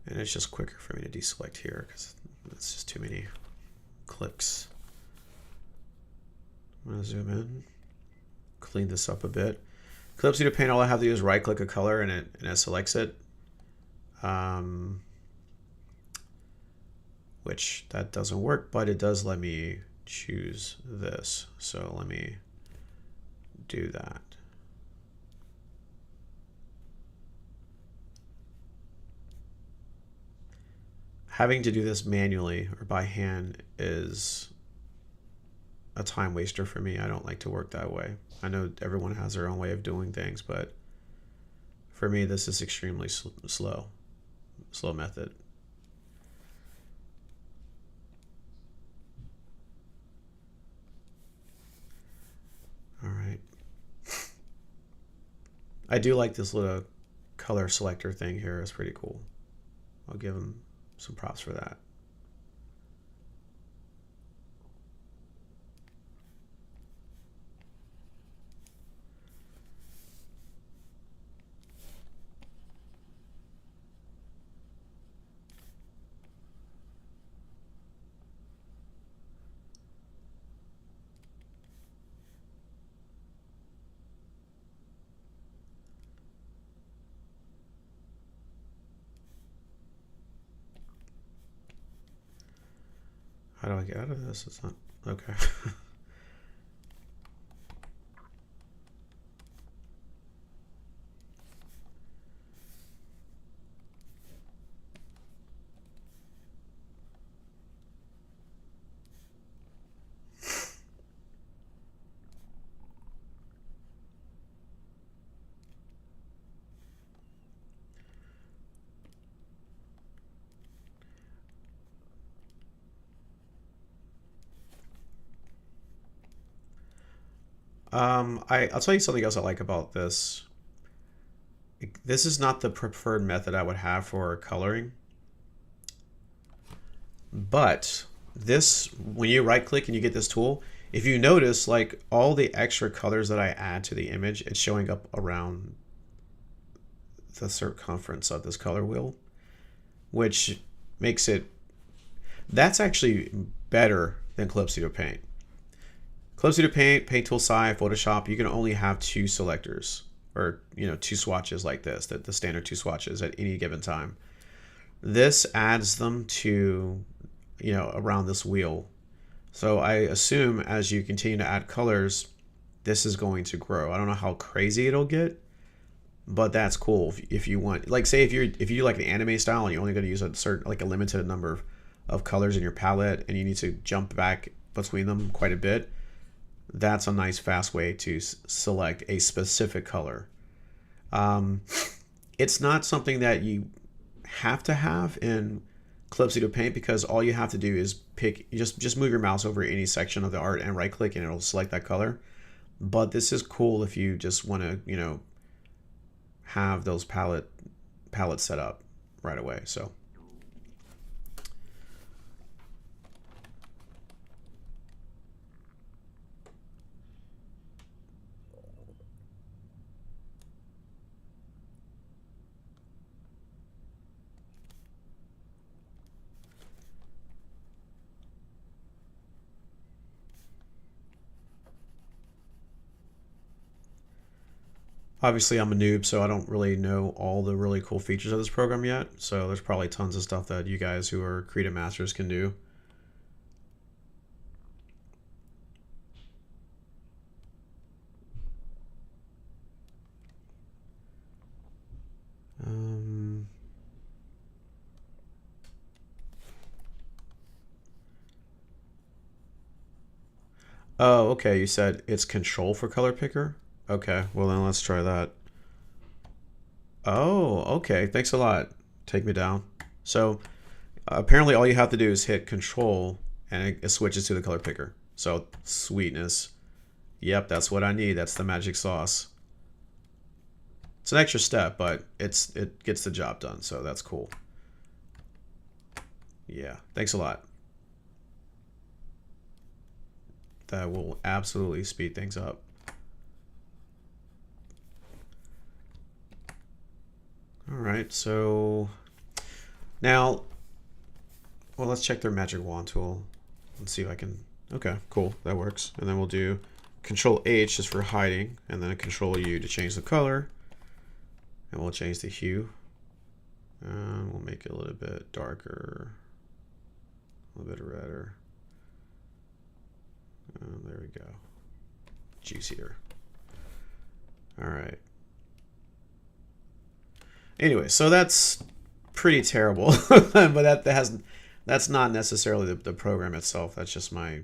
and it's just quicker for me to deselect here because it's just too many clicks. I'm going to zoom in, clean this up a bit. Clip Studio Paint, all I have to do is right click a color and it selects it. Which that doesn't work, but it does let me choose this. So let me do that. Having to do this manually or by hand is a time waster for me. I don't like to work that way. I know everyone has their own way of doing things, but for me, this is extremely slow method. All right. I do like this little color selector thing here. It's pretty cool. I'll give them some props for that. How do I get out of this? It's not okay. I'll tell you something else I like about this. This is not the preferred method I would have for coloring. But this, when you right click and you get this tool, if you notice, like all the extra colors that I add to the image, it's showing up around the circumference of this color wheel, which makes it, that's actually better than Clip Studio Paint. Clip Studio Paint, Paint Tool SI, Photoshop, you can only have 2 selectors or two swatches like this, the standard two swatches at any given time. This adds them to around this wheel. So I assume as you continue to add colors, this is going to grow. I don't know how crazy it'll get, but that's cool if you want. Like, say if you do like the anime style and you're only going to use a certain, like a limited number of colors in your palette, and you need to jump back between them quite a bit, that's a nice fast way to select a specific color. It's not something that you have to have in Clip Studio Paint, because all you have to do is pick, just move your mouse over any section of the art and right click and it'll select that color. But this is cool if you just want to have those palettes set up right away. So obviously I'm a noob, so I don't really know all the really cool features of this program yet. So there's probably tons of stuff that you guys who are Krita masters can do. Oh, okay. You said it's control for color picker? Okay, well then let's try that. Oh, okay. Thanks a lot. Take me down. So apparently all you have to do is hit control and it switches to the color picker. So sweetness. Yep, that's what I need. That's the magic sauce. It's an extra step, but it gets the job done, so that's cool. Yeah, thanks a lot. That will absolutely speed things up. All right, so now, well, let's check their magic wand tool. Let's see if I can, okay, cool, that works. And then we'll do Control H just for hiding, and then Control U to change the color. And we'll change the hue. We'll make it a little bit darker, a little bit redder. There we go. Juicier. All right. Anyway, so that's pretty terrible, but that's not necessarily the program itself. That's just my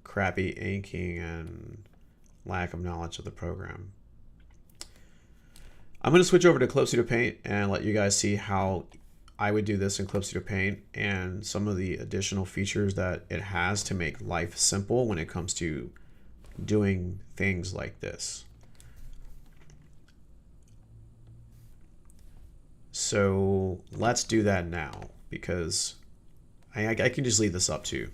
crappy inking and lack of knowledge of the program. I'm going to switch over to Clip Studio Paint and let you guys see how I would do this in Clip Studio Paint and some of the additional features that it has to make life simple when it comes to doing things like this. So let's do that now, because I can just leave this up too.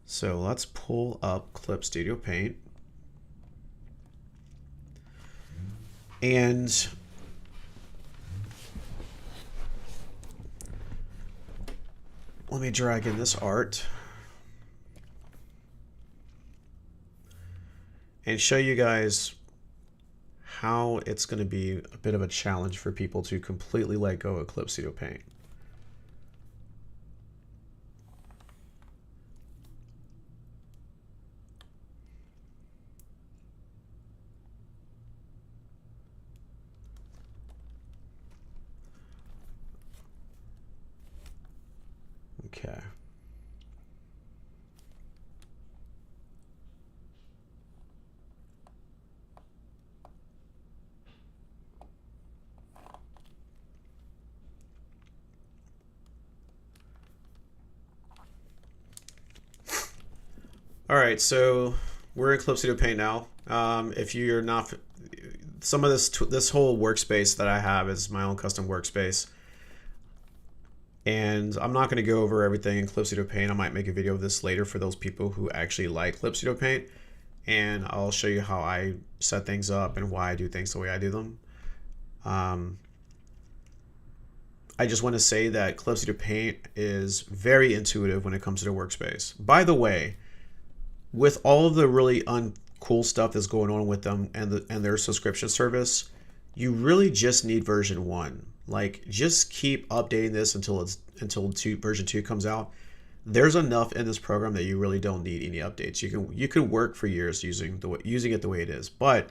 So let's pull up Clip Studio Paint. And let me drag in this art and show you guys how it's going to be a bit of a challenge for people to completely let go of Clip Studio Paint. Okay. All right, so we're in Clip Studio Paint now. If you're not, some of this whole workspace that I have is my own custom workspace. And I'm not going to go over everything in Clip Studio Paint. I might make a video of this later for those people who actually like Clip Studio Paint. And I'll show you how I set things up and why I do things the way I do them. I just want to say that Clip Studio Paint is very intuitive when it comes to the workspace. By the way, with all of the really cool stuff that's going on with them and their subscription service, you really just need version 1. Like, just keep updating this until version 2 comes out. There's enough in this program that you really don't need any updates. You can work for years using it the way it is. But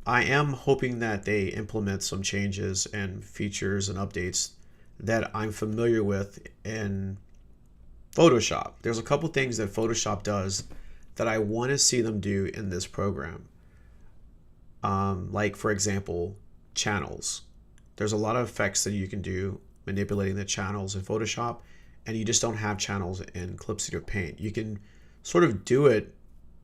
I am hoping that they implement some changes and features and updates that I'm familiar with in Photoshop. There's a couple things that Photoshop does that I want to see them do in this program. Like, for example, channels. There's a lot of effects that you can do manipulating the channels in Photoshop, and you just don't have channels in Clip Studio Paint. You can sort of do it.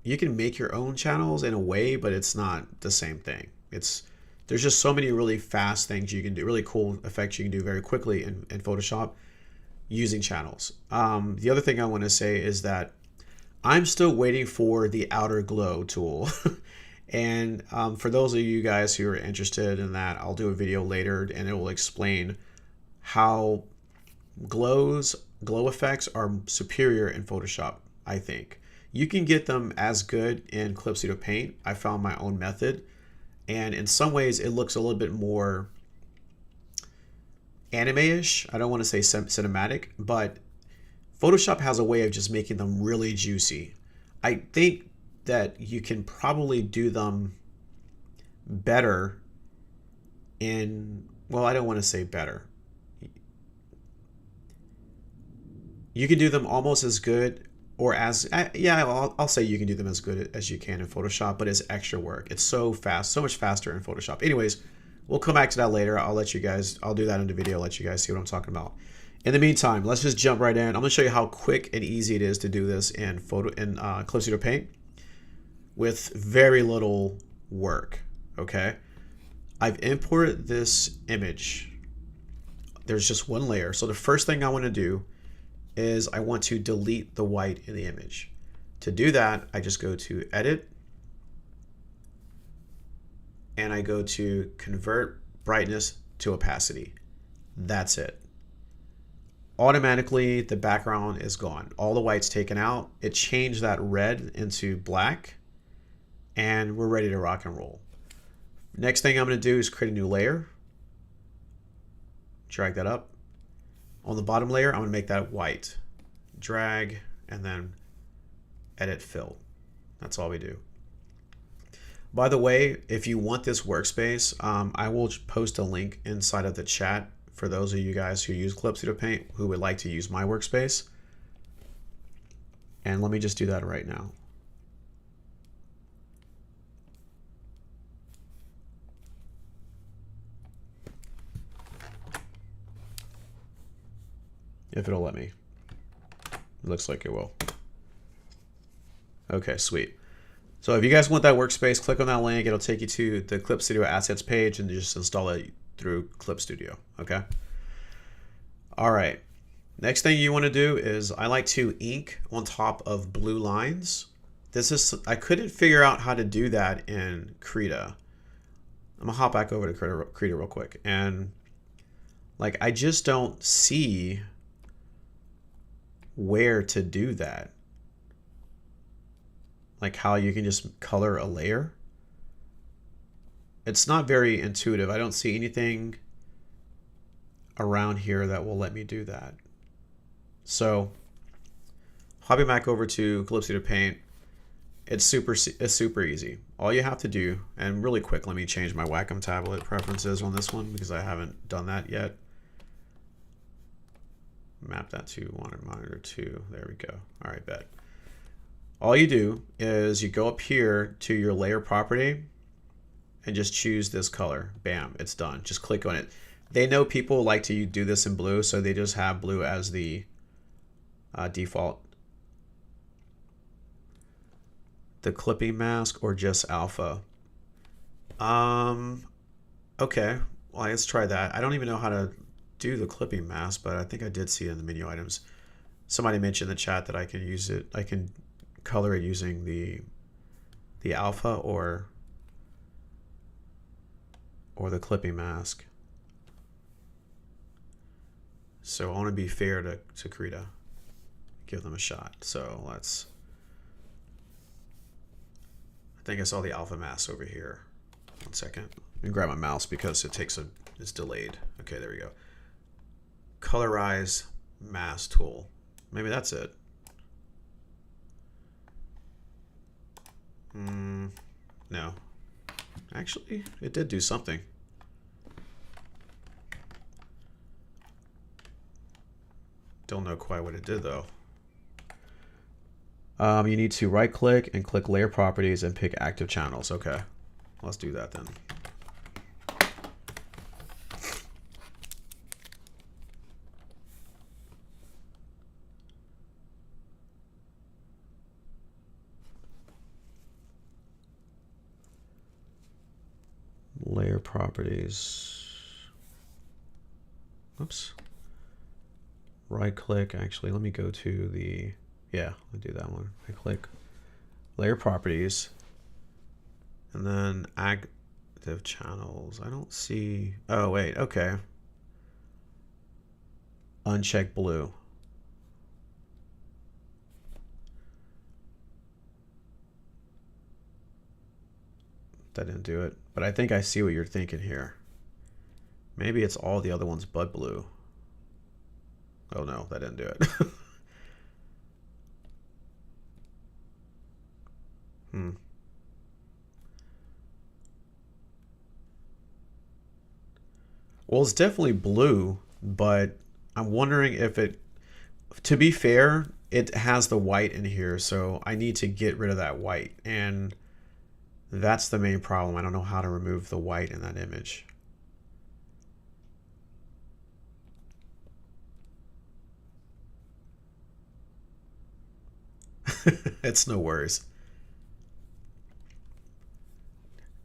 You can make your own channels in a way, but it's not the same thing. There's just so many really fast things you can do, really cool effects you can do very quickly in Photoshop using channels. The other thing I want to say is that I'm still waiting for the outer glow tool. And for those of you guys who are interested in that, I'll do a video later and it will explain how glow effects are superior in Photoshop, I think. You can get them as good in Clip Studio Paint. I found my own method, and in some ways it looks a little bit more anime-ish. I don't want to say cinematic, but Photoshop has a way of just making them really juicy. I think that you can probably do them better in, well, I don't want to say better. You can do them almost as good, or as, yeah, I'll say you can do them as good as you can in Photoshop, but it's extra work. It's so fast, so much faster in Photoshop. Anyways, we'll come back to that later. I'll do that in the video, let you guys see what I'm talking about. In the meantime, let's just jump right in. I'm gonna show you how quick and easy it is to do this in Clip Studio Paint with very little work, okay? I've imported this image. There's just one layer. So the first thing I wanna do is I want to delete the white in the image. To do that, I just go to Edit, and I go to Convert Brightness to Opacity. That's it. Automatically, the background is gone. All the white's taken out. It changed that red into black, and we're ready to rock and roll. Next thing I'm gonna do is create a new layer. Drag that up. On the bottom layer, I'm gonna make that white. Drag, and then edit fill. That's all we do. By the way, if you want this workspace, I will post a link inside of the chat for those of you guys who use Clip Studio Paint who would like to use my workspace. And let me just do that right now. If it'll let me. It looks like it will. Okay, sweet. So if you guys want that workspace, click on that link. It'll take you to the Clip Studio Assets page and just install it through Clip Studio, okay? All right. Next thing you want to do is I like to ink on top of blue lines. I couldn't figure out how to do that in Krita. I'm gonna hop back over to Krita real quick. And like, I just don't see where to do that. Like how you can just color a layer. It's not very intuitive. I don't see anything around here that will let me do that. So hopping back over to Clip Studio Paint, it's super easy. All you have to do, and really quick, let me change my Wacom tablet preferences on this one because I haven't done that yet. Map that to monitor 2. There we go. All right, bet. All you do is you go up here to your layer property and just choose this color. Bam, it's done. Just click on it. They know people like to do this in blue, so they just have blue as the default. The clipping mask or just alpha? Okay, well, let's try that. I don't even know how to do the clipping mask, but I think I did see it in the menu items. Somebody mentioned in the chat that I can use it. I can color it using the alpha or the clipping mask. So I want to be fair to Krita. Give them a shot. So let's think I saw the alpha mask over here. 1 second. Let me grab my mouse because it's delayed. Okay, there we go. Colorize mask tool. Maybe that's it. No. Actually, it did do something. Don't know quite what it did though. You need to right click and click layer properties and pick active channels. Okay, let's do that then. Layer properties. Oops. Right click. Actually, let me go to the, yeah, I'll do that one. I click layer properties and then active channels. I don't see, oh wait, okay. Uncheck blue. That didn't do it, but I think I see what you're thinking here. Maybe it's all the other ones but blue. Oh no, that didn't do it. Well, it's definitely blue, but I'm wondering if it, to be fair, it has the white in here, so I need to get rid of that white, and that's the main problem. I don't know how to remove the white in that image. It's no worries.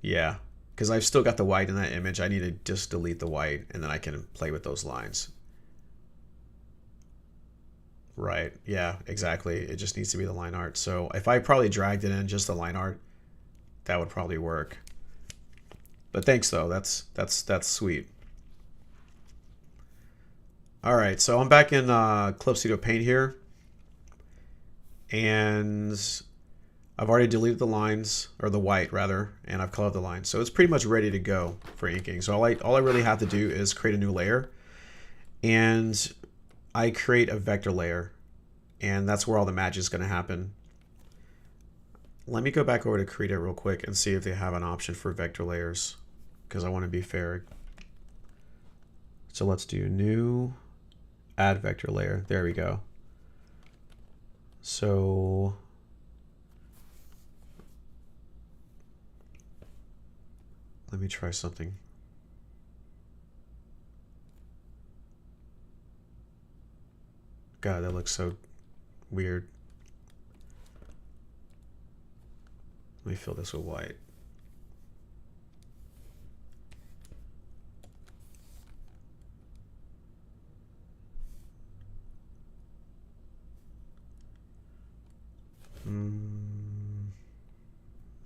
Yeah, because I've still got the white in that image. I need to just delete the white, and then I can play with those lines. Right, yeah, exactly. It just needs to be the line art. So if I probably dragged it in just the line art, that would probably work. But thanks though, that's sweet. All right, so I'm back in Clip Studio Paint here, and I've already deleted the lines, or the white rather, and I've colored the lines. So it's pretty much ready to go for inking. So all I really have to do is create a new layer, and I create a vector layer, and that's where all the magic is going to happen. Let me go back over to Krita real quick and see if they have an option for vector layers, because I want to be fair. So let's do new, add vector layer. There we go. So let me try something. God, that looks so weird. Let me fill this with white.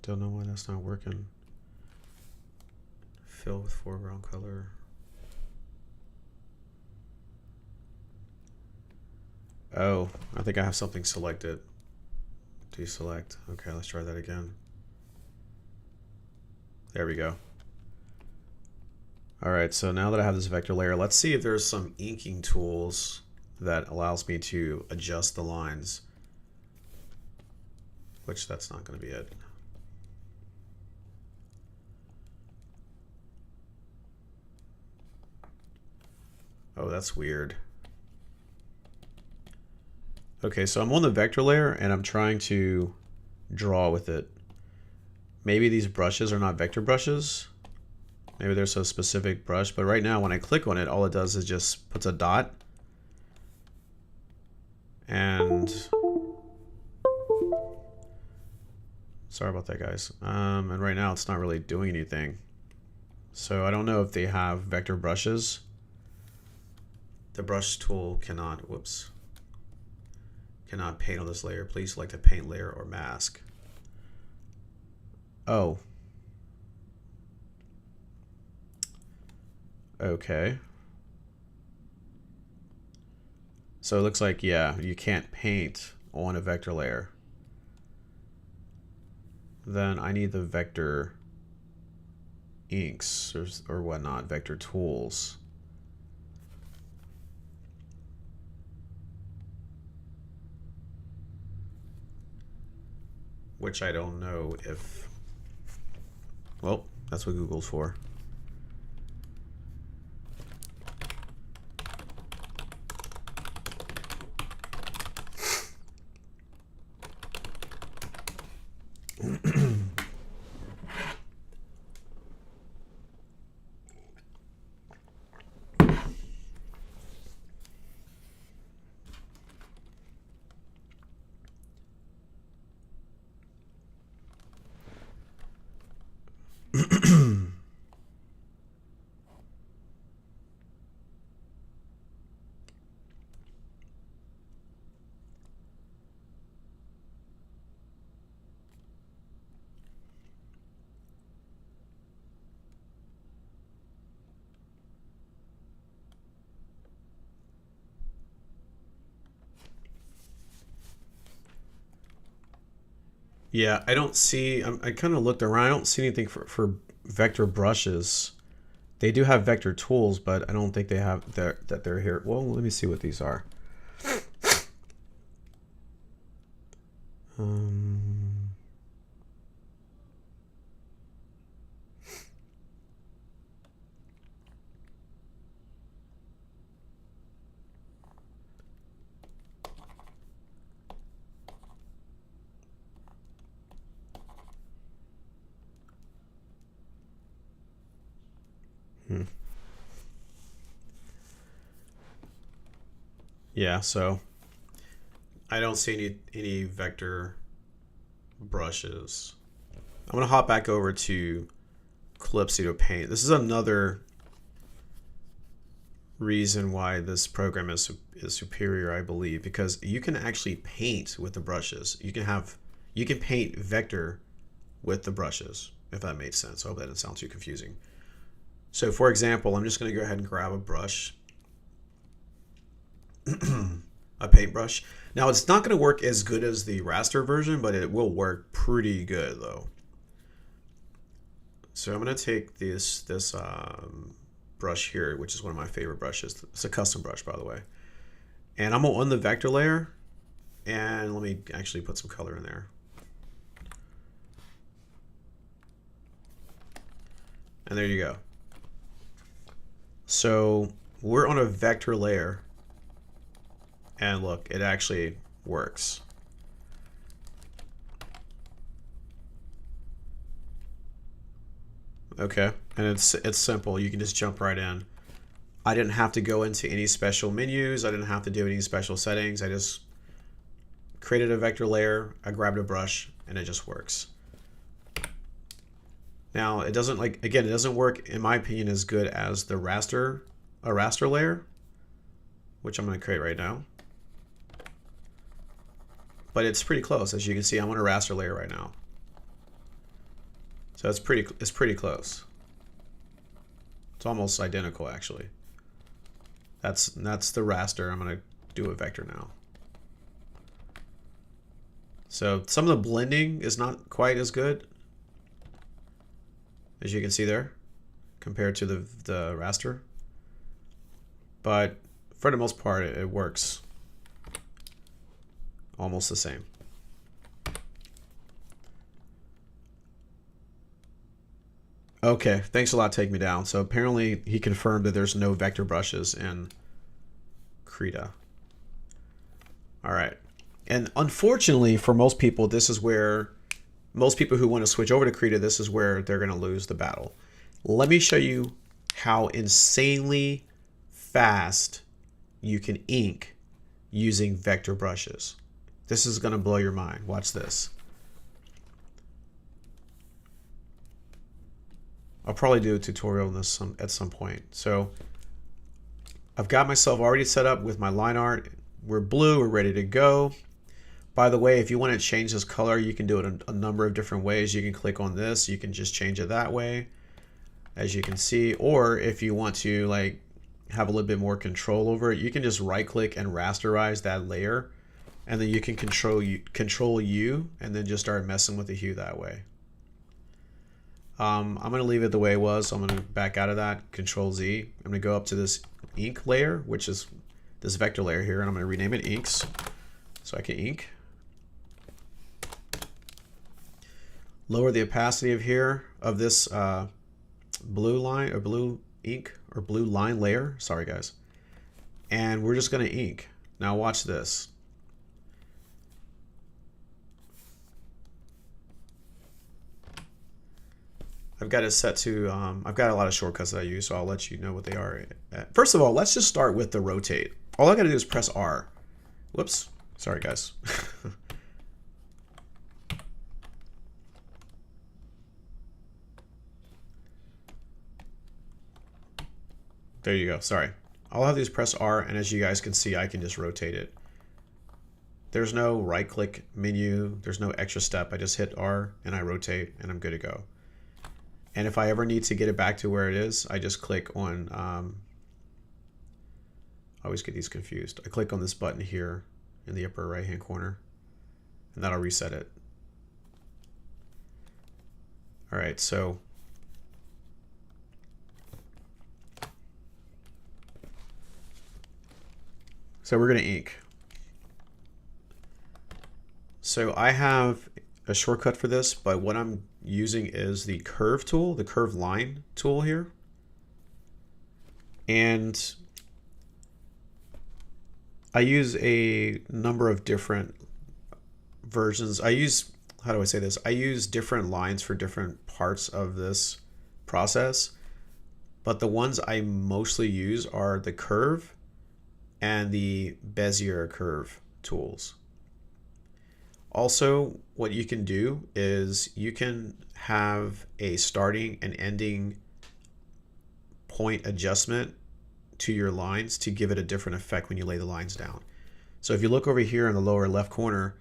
Don't know why that's not working. Fill with foreground color. Oh, I think I have something selected. Deselect. Okay, let's try that again. There we go. All right, so now that I have this vector layer, let's see if there's some inking tools that allows me to adjust the lines, which that's not going to be it. Oh, that's weird. Okay, so I'm on the vector layer and I'm trying to draw with it. Maybe these brushes are not vector brushes. Maybe there's a specific brush, but right now when I click on it, all it does is just puts a dot. And sorry about that, guys. And right now it's not really doing anything. So I don't know if they have vector brushes. The brush tool cannot, whoops, cannot paint on this layer. Please select a paint layer or mask. Oh. Okay. So it looks like, yeah, you can't paint on a vector layer. then I need the vector inks or whatnot, vector tools. Which I don't know if, well, that's what Google's for. Yeah, I don't see, I kind of looked around. I don't see anything for vector brushes. They do have vector tools, but I don't think they have that they're here. Well, let me see what these are. Um, hmm. Yeah, so I don't see any vector brushes. I'm gonna hop back over to Calypso to paint. This is another reason why this program is superior, I believe, because you can actually paint with the brushes. You can paint vector with the brushes, if that made sense. I hope that didn't sound too confusing. So for example, I'm just going to go ahead and grab a brush, a paintbrush. Now it's not going to work as good as the raster version, but it will work pretty good though. So I'm going to take this brush here, which is one of my favorite brushes. It's a custom brush, by the way. And I'm on the vector layer, and let me actually put some color in there. And there you go. So we're on a vector layer, and look, it actually works. Okay, and it's simple. You can just jump right in. I didn't have to go into any special menus. I didn't have to do any special settings. I just created a vector layer. I grabbed a brush, and it just works. Now it doesn't, like, again, it doesn't work in my opinion as good as the raster layer, which I'm going to create right now. But it's pretty close. As you can see, I'm on a raster layer right now. So it's pretty close. It's almost identical actually. That's the raster. I'm going to do a vector now. So some of the blending is not quite as good, as you can see there, compared to the raster. But for the most part, it works almost the same. Okay, thanks a lot, Take Me Down. So apparently he confirmed that there's no vector brushes in Krita. All right. And unfortunately for most people, this is where most people who want to switch over to Krita, this is where they're going to lose the battle. Let me show you how insanely fast you can ink using vector brushes. This is going to blow your mind. Watch this. I'll probably do a tutorial on this at some point. So I've got myself already set up with my line art. We're blue, we're ready to go. By the way, if you want to change this color, you can do it a number of different ways. You can click on this, you can just change it that way, as you can see. Or if you want to like have a little bit more control over it, you can just right click and rasterize that layer, and then you can control U and then just start messing with the hue that way. I'm going to leave it the way it was. So I'm going to back out of that, Control Z. I'm going to go up to this ink layer, which is this vector layer here, and I'm going to rename it inks so I can ink. Lower the opacity of here of this blue line or blue ink or blue line layer. Sorry guys. And we're just going to ink. Now watch this. I've got it set to, I've got a lot of shortcuts that I use, so I'll let you know what they are. First of all, let's just start with the rotate. All I got to do is press R. Whoops. Sorry, guys. There you go. Sorry. All I have to do is press R, and as you guys can see, I can just rotate it. There's no right-click menu. There's no extra step. I just hit R, and I rotate, and I'm good to go. And if I ever need to get it back to where it is, I just click on, I always get these confused. I click on this button here in the upper right-hand corner, and that'll reset it. All right, so we're gonna ink. So I have a shortcut for this, but what I'm using is the curve tool, the curve line tool here. And I use a number of different versions. I use, how do I say this? I use different lines for different parts of this process, but the ones I mostly use are the curve and the Bezier curve tools. Also, what you can do is you can have a starting and ending point adjustment to your lines to give it a different effect when you lay the lines down. So if you look over here in the lower left corner,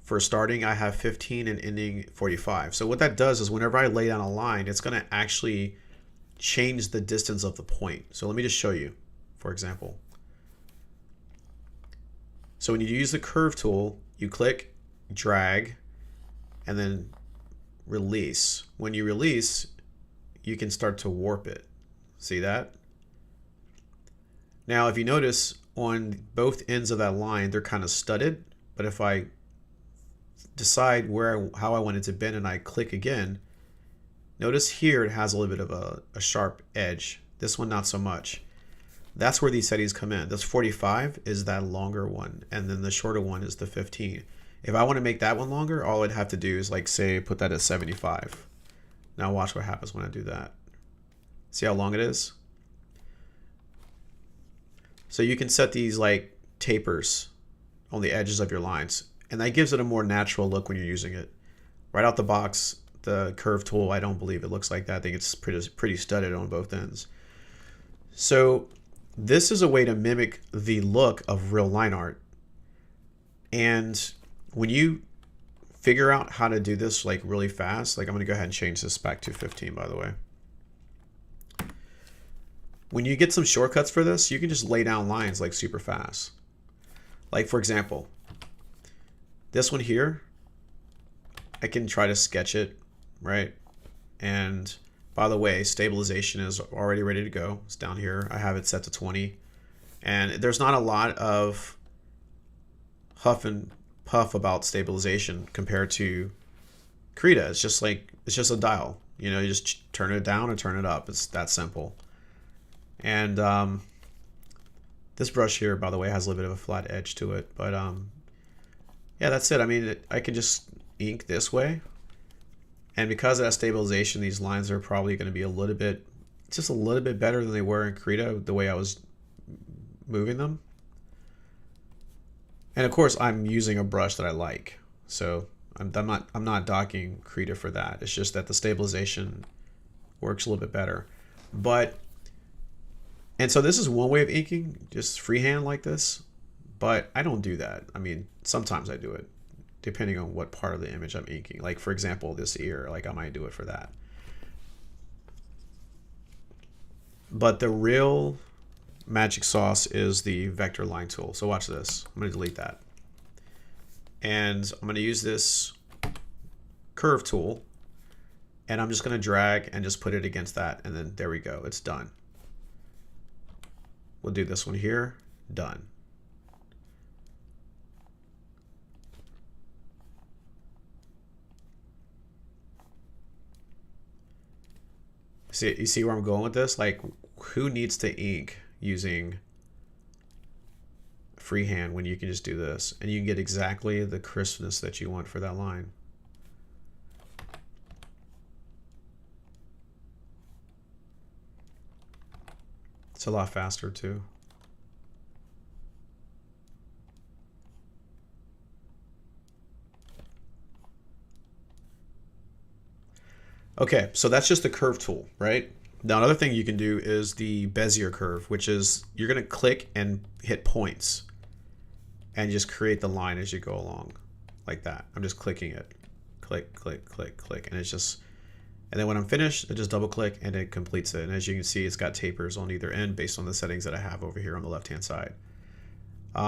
for starting I have 15 and ending 45. So what that does is whenever I lay down a line, it's going to actually change the distance of the point. So let me just show you, for example. So when you use the curve tool, you click, drag, and then release. When you release, you can start to warp it. See that? Now, if you notice on both ends of that line, they're kind of studded, but if I decide how I want it to bend and I click again, notice here it has a little bit of a sharp edge. This one, not so much. That's where these settings come in. This 45 is that longer one, and then the shorter one is the 15. If I want to make that one longer, all I'd have to do is, like, say, put that at 75. Now watch what happens when I do that. See how long it is? So you can set these like tapers on the edges of your lines, and that gives it a more natural look when you're using it. Right out the box, the curve tool, I don't believe it looks like that. I think it's pretty studded on both ends. So this is a way to mimic the look of real line art. And when you figure out how to do this like really fast, like I'm going to go ahead and change this back to 15, by the way. When you get some shortcuts for this, you can just lay down lines like super fast. Like for example, this one here, I can try to sketch it, right? And by the way, stabilization is already ready to go. It's down here. I have it set to 20. And there's not a lot of huff and puff about stabilization compared to Krita. It's just a dial. You know, you just turn it down and turn it up. It's that simple. And this brush here, by the way, has a little bit of a flat edge to it. But yeah, that's it. I mean, I can just ink this way. And because of that stabilization, these lines are probably going to be just a little bit better than they were in Krita, the way I was moving them. And of course, I'm using a brush that I like. So I'm not docking Krita for that. It's just that the stabilization works a little bit better. And so this is one way of inking, just freehand like this. But I don't do that. I mean, sometimes I do it, depending on what part of the image I'm inking. Like for example, this ear, like I might do it for that. But the real magic sauce is the vector line tool. So watch this. I'm going to delete that. And I'm going to use this curve tool. And I'm just going to drag and just put it against that. And then there we go. It's done. We'll do this one here. Done. See, you see where I'm going with this? Like, who needs to ink using freehand when you can just do this? And you can get exactly the crispness that you want for that line. It's a lot faster too. Okay, so that's just the curve tool, right? Now another thing you can do is the Bezier curve, which is you're gonna click and hit points and just create the line as you go along like that. I'm just clicking it. Click, click, click, click, and it's just, and then when I'm finished, I just double click and it completes it. And as you can see, it's got tapers on either end based on the settings that I have over here on the left-hand side.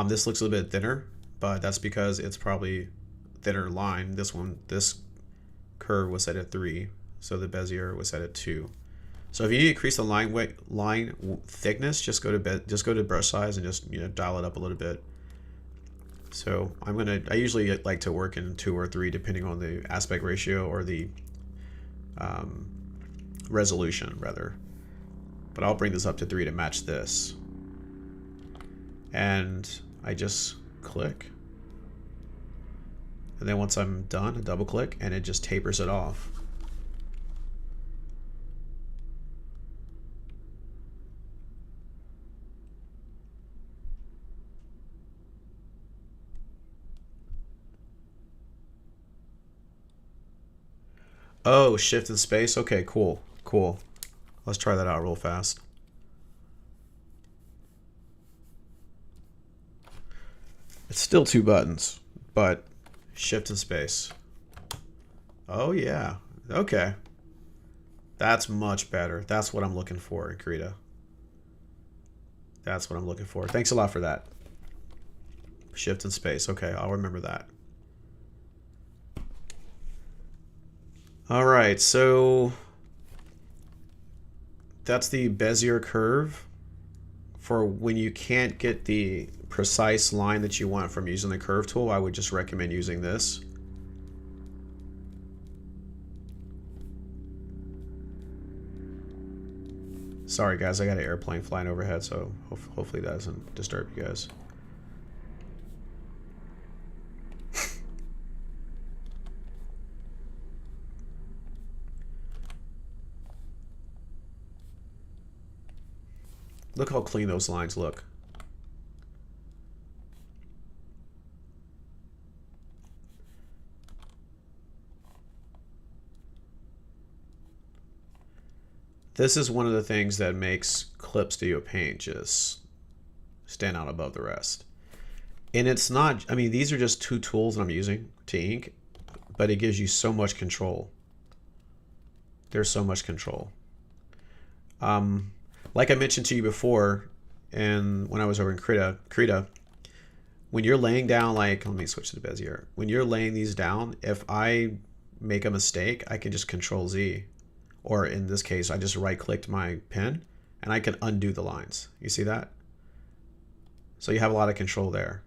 This looks a little bit thinner, but that's because it's probably thinner line. This curve was set at 3, so the Bezier was set at 2. So if you need to increase the line thickness, just go to brush size and just dial it up a little bit. So I usually like to work in 2 or 3 depending on the aspect ratio or the resolution rather. But I'll bring this up to 3 to match this. And I just click. And then once I'm done, I double click and it just tapers it off. Oh, shift and space. Okay, cool. Cool. Let's try that out real fast. It's still 2 buttons, but shift and space. Oh yeah. Okay. That's much better. That's what I'm looking for in Krita. That's what I'm looking for. Thanks a lot for that. Shift and space. Okay, I'll remember that. All right, so that's the Bezier curve for when you can't get the precise line that you want from using the curve tool. I would just recommend using this. Sorry guys, I got an airplane flying overhead, so hopefully that doesn't disturb you guys. Look how clean those lines look. This is one of the things that makes Clip Studio Paint just stand out above the rest. And it's not, I mean, these are just 2 tools that I'm using to ink, but it gives you so much control. There's so much control. Like I mentioned to you before, and when I was over in Krita, when you're laying down, like, let me switch to the Bezier. When you're laying these down, if I make a mistake, I can just Control Z. Or in this case, I just right-clicked my pen, and I can undo the lines. You see that? So you have a lot of control there.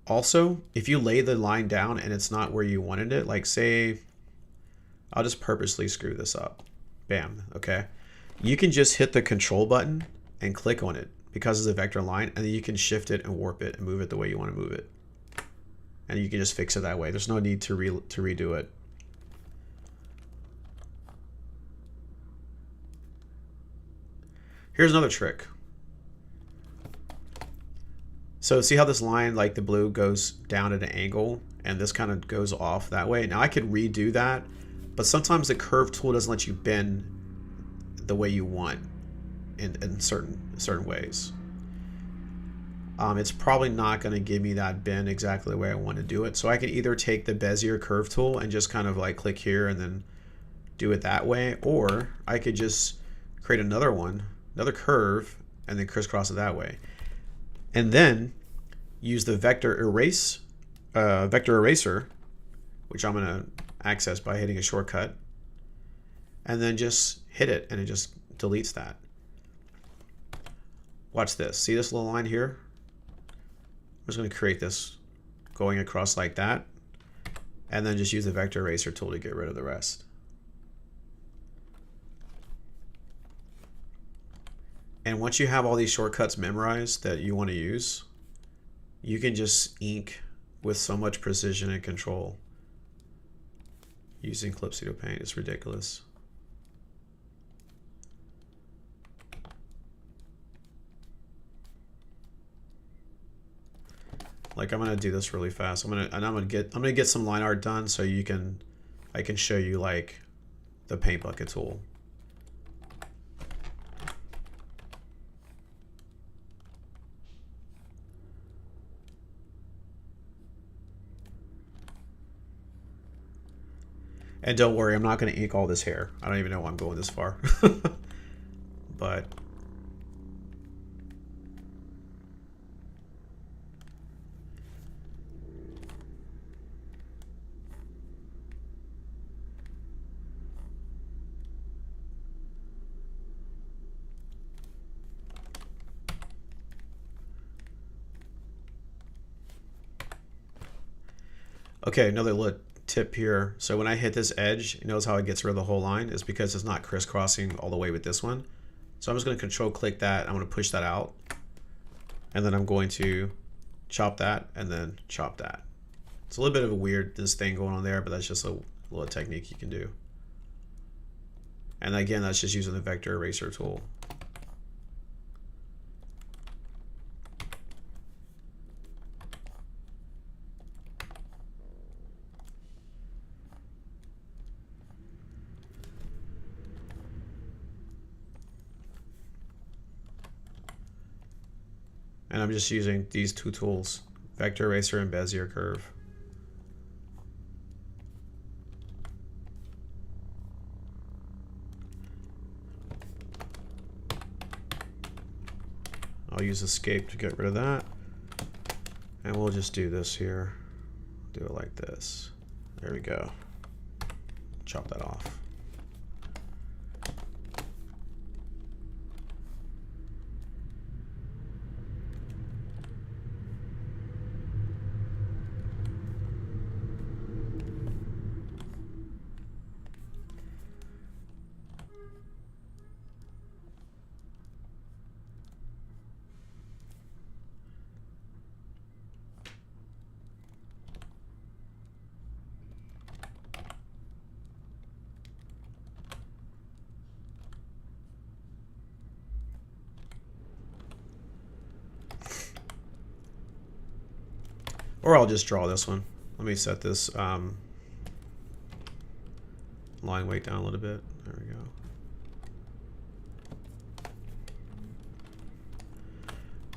Also, if you lay the line down and it's not where you wanted it, like say, I'll just purposely screw this up. Bam, okay? You can just hit the Control button and click on it because it's a vector line, and then you can shift it and warp it and move it the way you want to move it. And you can just fix it that way. There's no need to redo it. Here's another trick. So see how this line, like the blue, goes down at an angle and this kind of goes off that way? Now I could redo that, but sometimes the curve tool doesn't let you bend the way you want in certain ways. It's probably not going to give me that bend exactly the way I want to do it. So I can either take the Bezier curve tool and just kind of like click here and then do it that way, or I could just create another one, another curve, and then crisscross it that way. And then use the vector eraser, which I'm going to access by hitting a shortcut, and then just hit it and it just deletes that. Watch this. See this little line here? I'm just going to create this going across like that, and then just use the vector eraser tool to get rid of the rest. And once you have all these shortcuts memorized that you want to use, you can just ink with so much precision and control using Clip Pseudo Paint. It's ridiculous. Like, I'm gonna do this really fast. I'm gonna get some line art done so I can show you like the paint bucket tool. And don't worry, I'm not going to ink all this hair. I don't even know why I'm going this far. But okay, another little tip here. So when I hit this edge, notice how it gets rid of the whole line is because it's not crisscrossing all the way with this one. So I'm just going to control click that. I'm going to push that out. And then I'm going to chop that and then chop that. It's a little bit of a weird thing going on there, but that's just a little technique you can do. And again, that's just using the vector eraser tool. And I'm just using these two tools, vector eraser and Bezier curve. I'll use escape to get rid of that. And we'll just do this here. Do it like this. There we go. Chop that off. Or I'll just draw this one. Let me set this line weight down a little bit. There we go.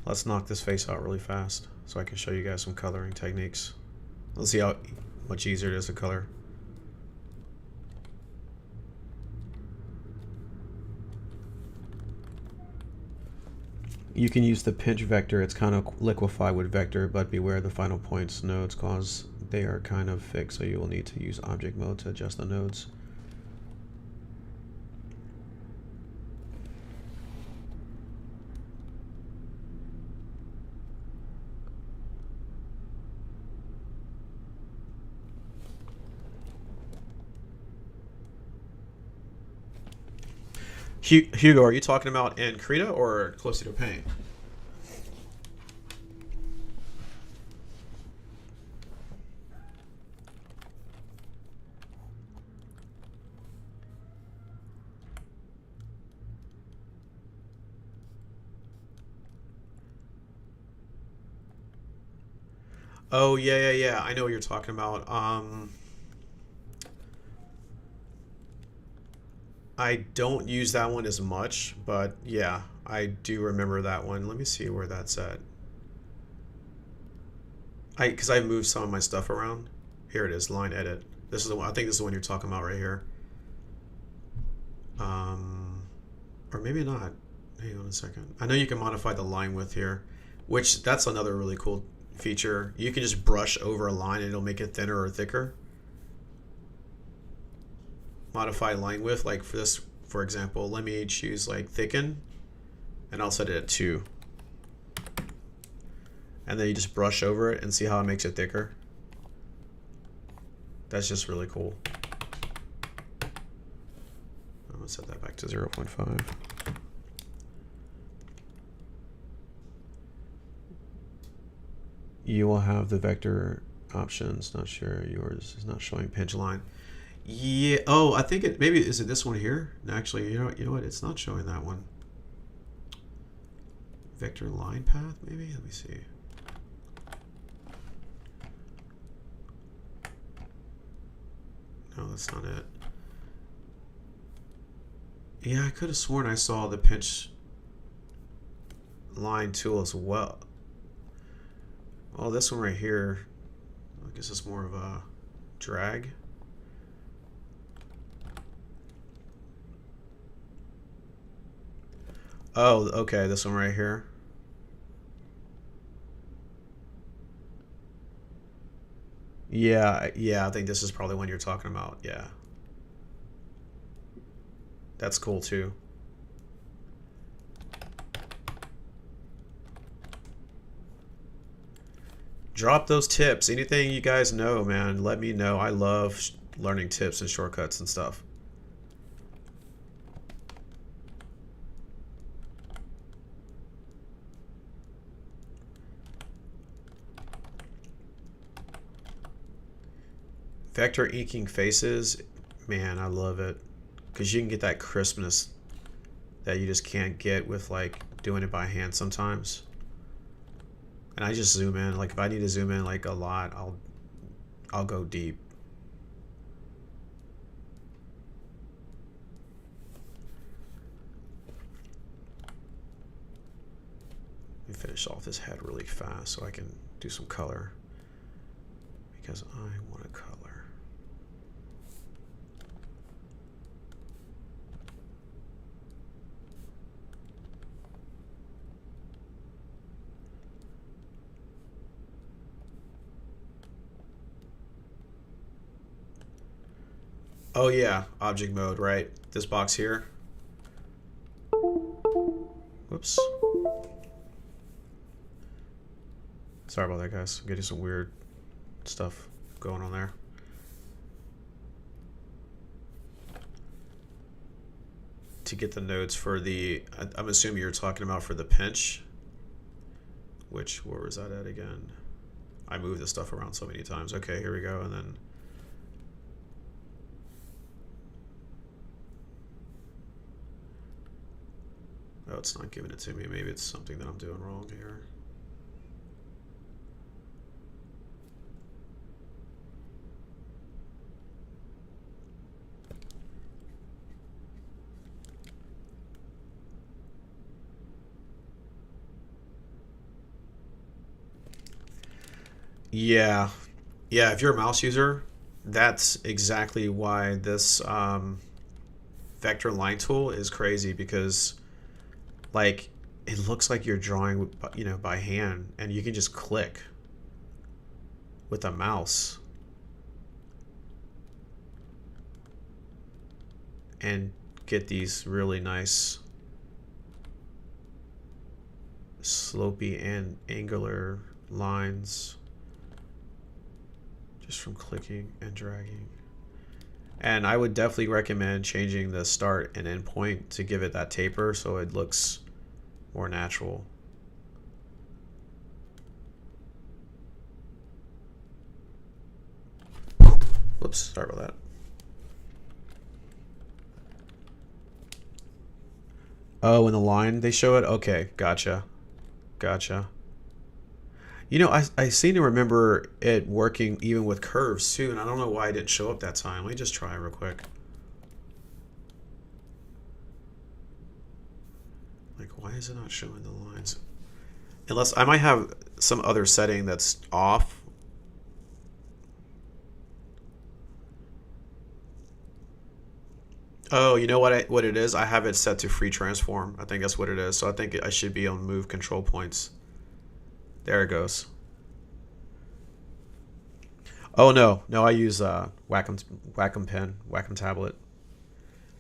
Let's knock this face out really fast so I can show you guys some coloring techniques. Let's see how much easier it is to color. You can use the pinch vector. It's kind of liquefied with vector, but beware the final points nodes cause they are kind of fixed, so you will need to use object mode to adjust the nodes. Hugo, are you talking about in Krita or closer to Paint? Oh, yeah. I know what you're talking about. I don't use that one as much, but yeah, I do remember that one. Let me see where that's at. Because I moved some of my stuff around. Here it is, line edit. This is the one. I think this is the one you're talking about right here. Or maybe not. Hang on a second. I know you can modify the line width here, which that's another really cool feature. You can just brush over a line and it'll make it thinner or thicker. modify line width. Like for this, for example, let me choose like thicken, and I'll set it at 2. And then you just brush over it and see how it makes it thicker. That's just really cool. I'm gonna set that back to 0.5. You will have the vector options. Not sure yours is not showing pinch line. Yeah. Oh, I think it maybe is it this one here? No, actually, you know what? It's not showing that one. Vector line path, maybe. Let me see. No, that's not it. Yeah, I could have sworn I saw the pinch line tool as well. Oh, this one right here, I guess it's more of a drag. Oh, okay, this one right here. Yeah, I think this is probably one you're talking about. Yeah. That's cool too. Drop those tips. Anything you guys know, man, let me know. I love learning tips and shortcuts and stuff. Vector inking faces, man, I love it. Because you can get that crispness that you just can't get with like doing it by hand sometimes. And I just zoom in. Like if I need to zoom in like a lot, I'll go deep. Let me finish off this head really fast so I can do some color. Because I want to color. Oh yeah, object mode, right? This box here. Whoops. Sorry about that, guys. I'm getting some weird stuff going on there. To get the nodes for the, I'm assuming you're talking about for the pinch. Which, where was that at again? I moved this stuff around so many times. Okay, here we go, and then oh, it's not giving it to me. Maybe it's something that I'm doing wrong here. Yeah, if you're a mouse user, that's exactly why this vector line tool is crazy, because like it looks like you're drawing, you know, by hand, and you can just click with a mouse and get these really nice slopey and angular lines just from clicking and dragging. And I would definitely recommend changing the start and end point to give it that taper so it looks more natural. Whoops, sorry about that. Oh, in the line they show it? Okay, gotcha. You know, I seem to remember it working even with curves too, and I don't know why it didn't show up that time. Let me just try real quick. Like, why is it not showing the lines? Unless I might have some other setting that's off. Oh, you know what it is? I have it set to free transform. I think that's what it is. So I think I should be on move control points. There it goes. Oh no, I use Wacom pen, Wacom tablet.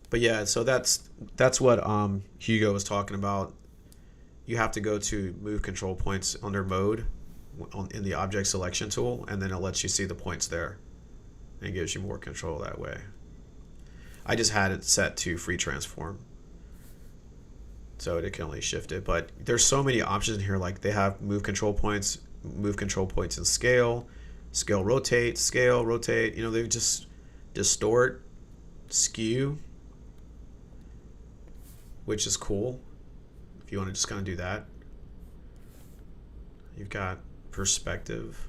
But yeah, so that's what Hugo was talking about. You have to go to move control points under mode in the object selection tool, and then it lets you see the points there and gives you more control that way. I just had it set to free transform, so it can only shift it. But there's so many options in here. Like they have move control points in scale, scale rotate. You know, they just distort, skew, which is cool if you want to just kind of do that. You've got perspective.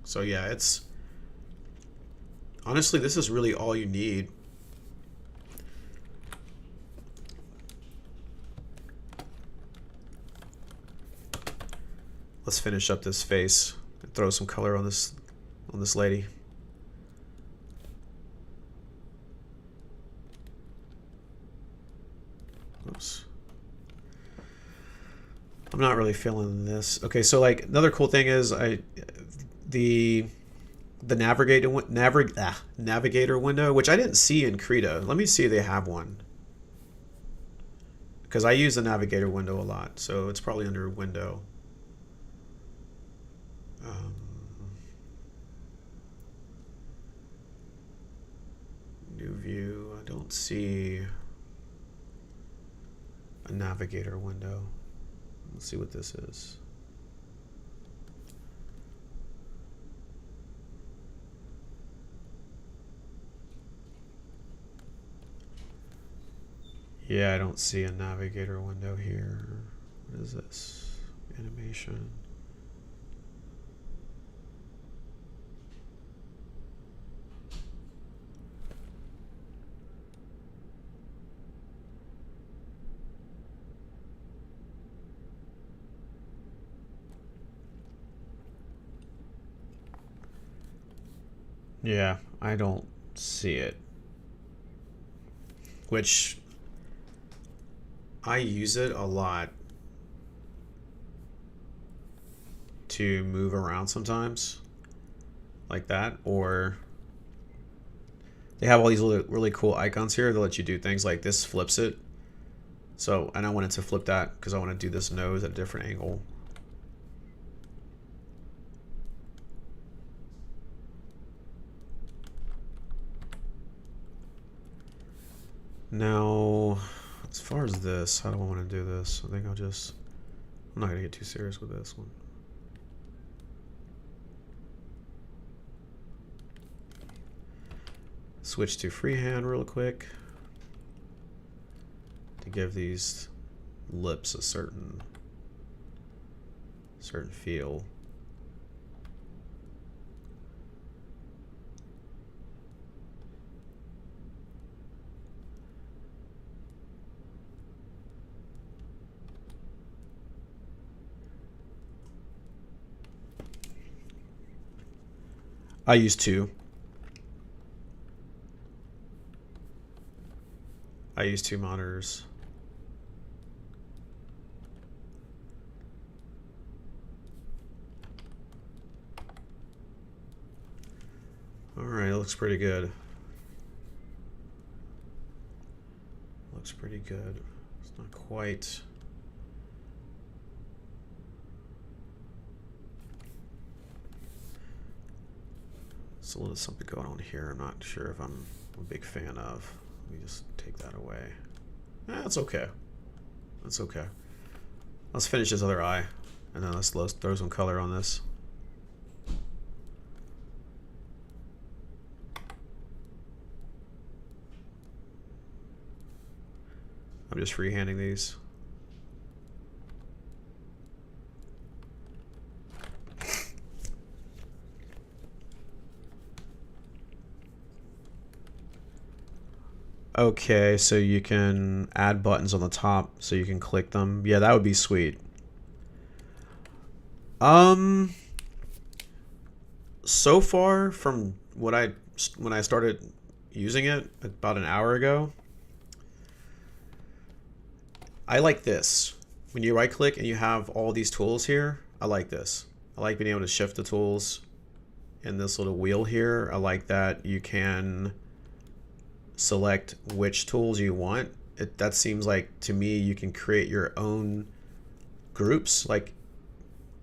So yeah, it's honestly, this is really all you need. Let's finish up this face and throw some color on this lady. Oops. I'm not really feeling this. Okay, so like another cool thing is the navigator window, which I didn't see in Krita. Let me see if they have one, because I use the navigator window a lot, so it's probably under window. New view. I don't see a navigator window. Let's see what this is. Yeah, I don't see a navigator window here. What is this? Animation. Yeah, I don't see it. Which I use it a lot to move around sometimes, like that, or they have all these really cool icons here that let you do things like this flips it. So, and I wanted to flip that because I want to do this nose at a different angle. Now, as far as this, how do I want to do this? I think I'm not going to get too serious with this one. Switch to freehand real quick to give these lips a certain feel. I use two. I use two monitors. All right, looks pretty good. Looks pretty good. It's not quite. There's a little something going on here. I'm not sure if I'm a big fan of. Let me just take that away. That's okay. That's okay. Let's finish this other eye, and then let's throw some color on this. I'm just freehanding these. Okay, so you can add buttons on the top so you can click them. Yeah, that would be sweet. So far from when I started using it about an hour ago, I like this. When you right click and you have all these tools here, I like this. I like being able to shift the tools in this little wheel here. I like that you can select which tools you want. That seems like, to me, you can create your own groups, like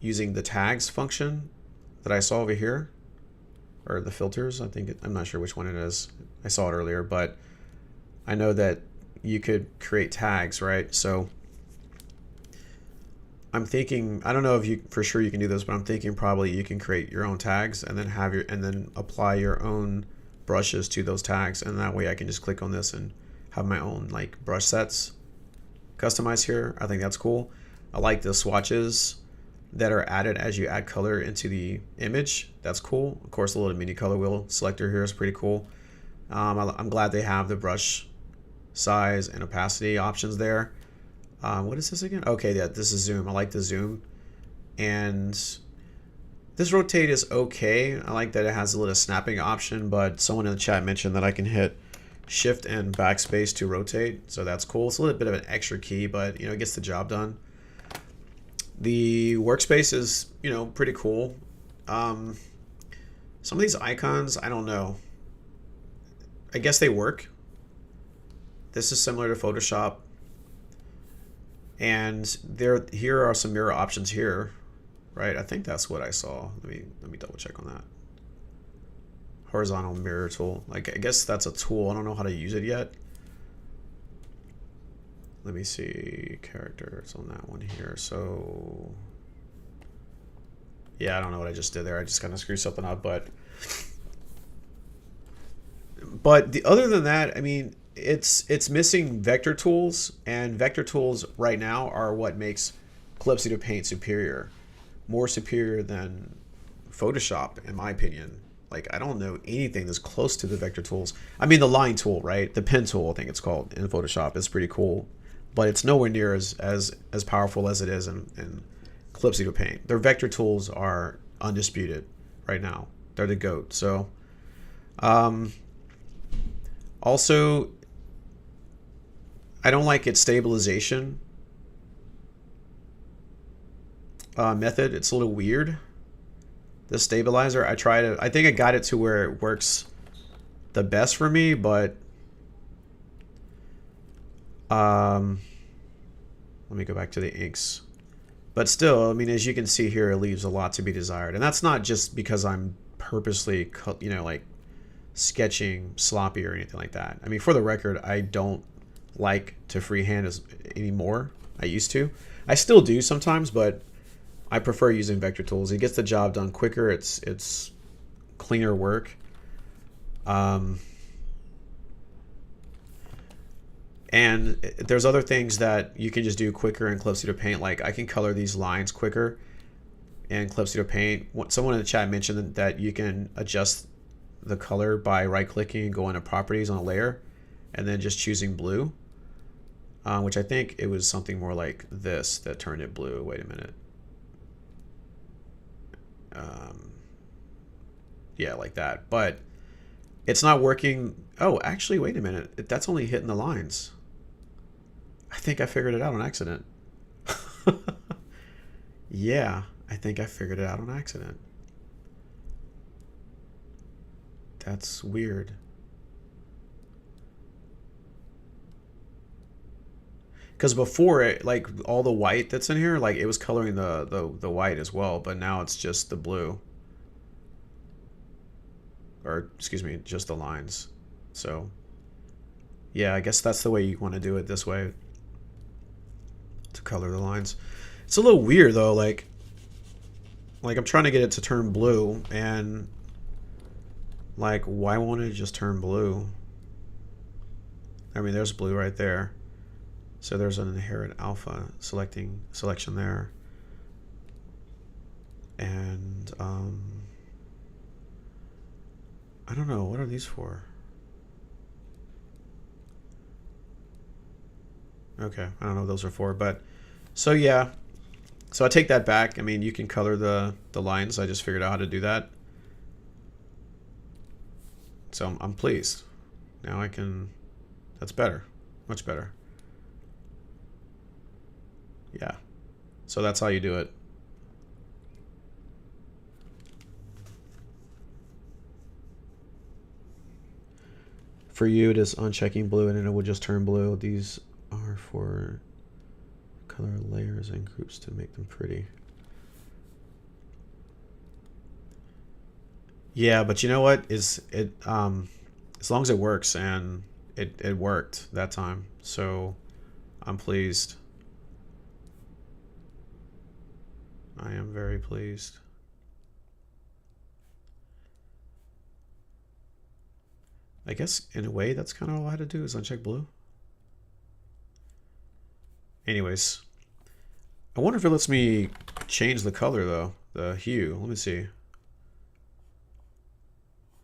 using the tags function that I saw over here, or the filters. I'm not sure which one it is. I saw it earlier, but I know that you could create tags, right? So I'm thinking, I don't know if you for sure you can do this, but I'm thinking probably you can create your own tags and then apply your own brushes to those tags, and that way I can just click on this and have my own like brush sets customized here. I think that's cool. I like the swatches that are added as you add color into the image. That's cool. Of course, the little mini color wheel selector here is pretty cool. I'm glad they have the brush size and opacity options there. What is this again? Okay, yeah, this is zoom. I like the zoom. And this rotate is okay. I like that it has a little snapping option, but someone in the chat mentioned that I can hit shift and backspace to rotate, so that's cool. It's a little bit of an extra key, but it gets the job done. The workspace is, pretty cool. Some of these icons, I don't know. I guess they work. This is similar to Photoshop. And here are some mirror options here, right? I think that's what I saw. Let me double check on that. Horizontal mirror tool. Like, I guess that's a tool. I don't know how to use it yet. Let me see characters on that one here. So yeah, I don't know what I just did there. I just kind of screwed something up, but other than that, I mean, it's missing vector tools, and vector tools right now are what makes Clip Studio Paint superior, more superior than Photoshop, in my opinion. Like, I don't know anything that's close to the vector tools. I mean, the line tool, right? The pen tool, I think it's called in Photoshop, is pretty cool, but it's nowhere near as powerful as it is in Clip Studio Paint. Their vector tools are undisputed right now. They're the GOAT. So, also, I don't like its stabilization method. It's a little weird. The stabilizer, I think I got it to where it works the best for me, but let me go back to the inks. But still, I mean, as you can see here, it leaves a lot to be desired. And that's not just because I'm purposely, like sketching sloppy or anything like that. I mean, for the record, I don't like to freehand anymore. I used to. I still do sometimes, but I prefer using vector tools. It gets the job done quicker. It's cleaner work. And there's other things that you can just do quicker in Clip Studio Paint. Like, I can color these lines quicker in Clip Studio Paint. Someone in the chat mentioned that you can adjust the color by right-clicking and going to Properties on a layer, and then just choosing blue, which I think it was something more like this that turned it blue. Wait a minute. Yeah, like that. But it's not working. Oh, actually, wait a minute. That's only hitting the lines. I think I figured it out on accident. Yeah, I think I figured it out on accident. That's weird. Because before it, like, all the white that's in here, like, it was coloring the white as well, but now it's just the blue. Or, excuse me, just the lines. So, yeah, I guess that's the way you want to do it, this way, to color the lines. It's a little weird, though, like I'm trying to get it to turn blue, and, like, why won't it just turn blue? I mean, there's blue right there. So there's an inherent alpha selection there. And I don't know, what are these for? Okay, I don't know what those are for, but so yeah. So I take that back. I mean, you can color the lines. I just figured out how to do that. So I'm pleased. Now I can, that's better, much better. Yeah, so that's how you do it. For you, it is unchecking blue, and then it will just turn blue. These are for color layers and groups to make them pretty. Yeah, but you know what? Is it as long as it works, and it worked that time, so I'm pleased. I am very pleased. I guess in a way that's kind of all I had to do is uncheck blue. Anyways, I wonder if it lets me change the color though, the hue. Let me see.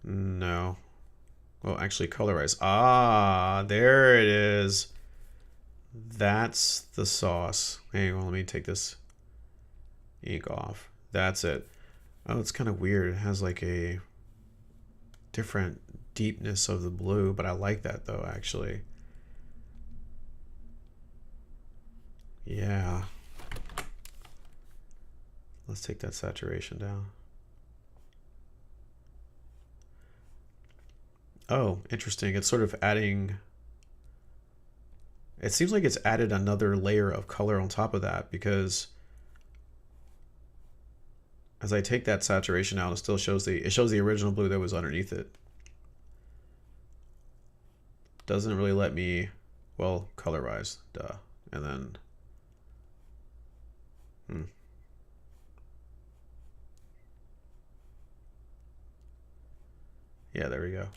No. Well, actually colorize. Ah, there it is. That's the sauce. Hang on, let me take this ink off. That's it. Oh, it's kind of weird. It has like a different deepness of the blue, but I like that though, actually. Yeah. Let's take that saturation down. Oh, interesting. It's sort of adding... It seems like it's added another layer of color on top of that, because as I take that saturation out, it still shows the original blue that was underneath it. Doesn't really let me, well, colorize, duh. And then yeah, there we go.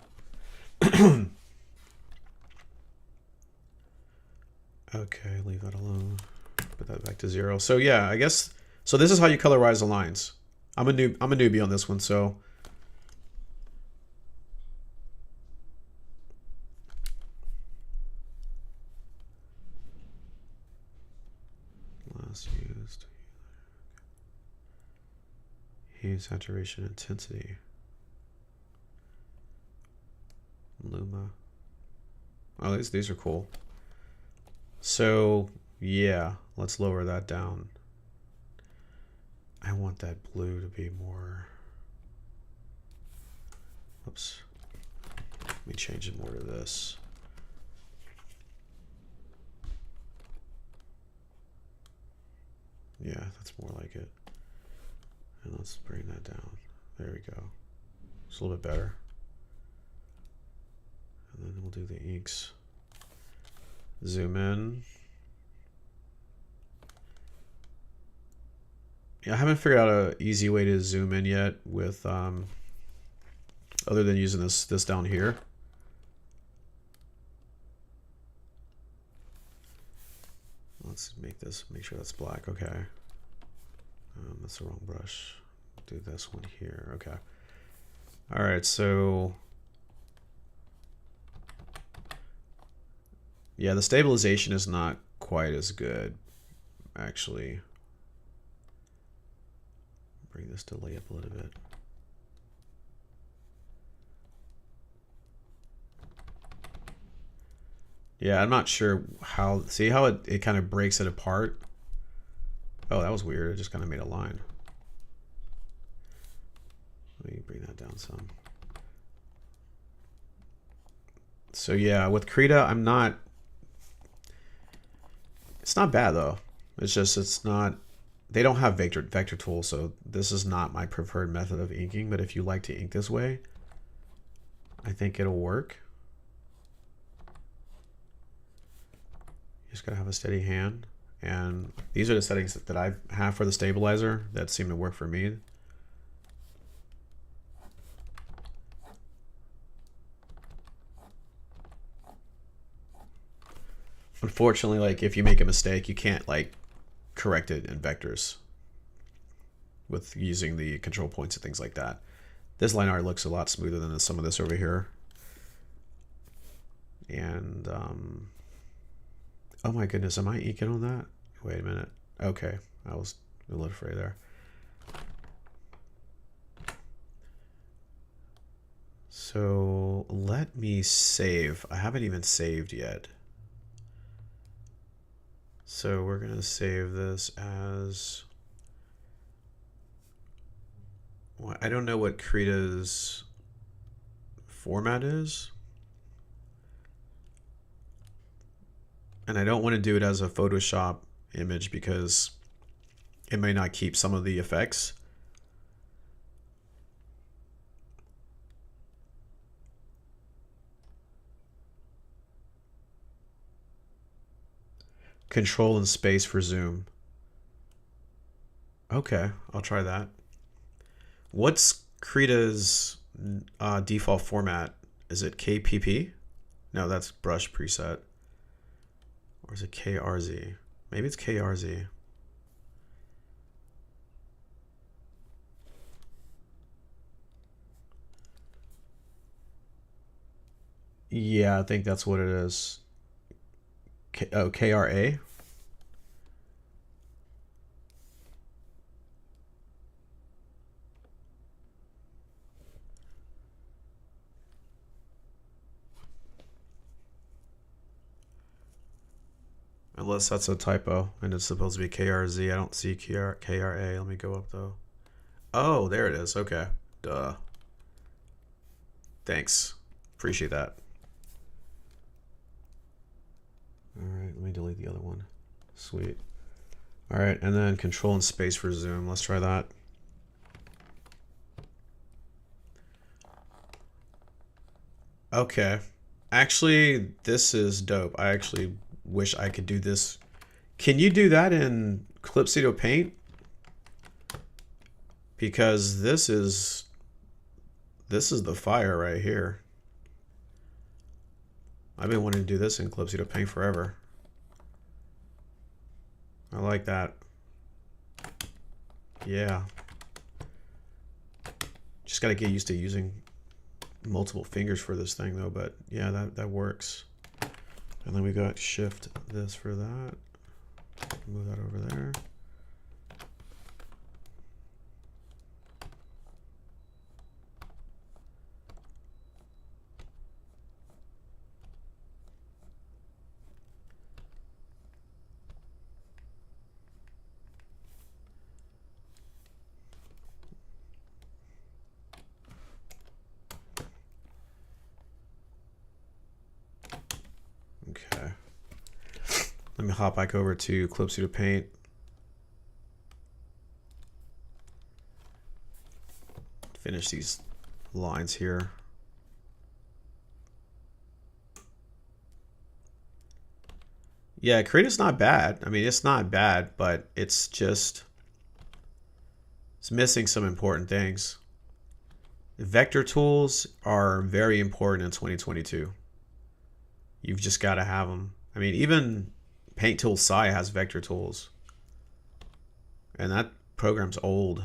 Okay, leave that alone. Put that back to 0. So yeah, I guess so. This is how you colorize the lines. I'm a newbie on this one, so last used hue, saturation, intensity, luma. Oh, these are cool. So yeah, let's lower that down. I want that blue to be more... Oops. Let me change it more to this. Yeah, that's more like it. And let's bring that down. There we go. It's a little bit better. And then we'll do the inks. Zoom in. Yeah, I haven't figured out an easy way to zoom in yet with other than using this down here. Let's make sure that's black. Okay. That's the wrong brush. Do this one here. Okay. All right, so yeah, the stabilization is not quite as good, actually. Bring this delay up a little bit. Yeah, I'm not sure how, see how it kind of breaks it apart? Oh, that was weird. It just kind of made a line. Let me bring that down some. So yeah, with Krita, I'm not, it's not bad though. It's just, it's not, they don't have vector tools, so this is not my preferred method of inking, but if you like to ink this way, I think it'll work. You just gotta have a steady hand. And these are the settings that I have for the stabilizer that seem to work for me. Unfortunately, like if you make a mistake, you can't like correct it in vectors with using the control points and things like that. This line art looks a lot smoother than some of this over here. And oh my goodness, am I inking on that? Wait a minute. Okay, I was a little afraid there. So let me save. I haven't even saved yet. So we're gonna save this as, well, I don't know what Krita's format is. And I don't want to do it as a Photoshop image because it may not keep some of the effects. Control and space for zoom. Okay, I'll try that. What's Krita's default format? Is it KPP? No, that's brush preset. Or is it KRZ? Maybe it's KRZ. Yeah, I think that's what it is. KRA? Unless that's a typo and it's supposed to be KRZ. I don't see KRA. Let me go up though. Oh, there it is. Okay. Duh. Thanks. Appreciate that. All right, let me delete the other one. Sweet. All right, and then control and space for zoom. Let's try that. Okay. Actually, this is dope. I actually wish I could do this. Can you do that in Clip Studio Paint? Because this is the fire right here. I've been wanting to do this in Clip Studio Paint forever. I like that. Yeah. Just got to get used to using multiple fingers for this thing though, but yeah, that works. And then we got shift this for that. Move that over there. Okay. Let me hop back over to Clip Studio Paint. Finish these lines here. Yeah, Krita's not bad. I mean, it's not bad, but it's missing some important things. Vector tools are very important in 2022. You've just got to have them. I mean, even Paint Tool Sci has vector tools. And that program's old.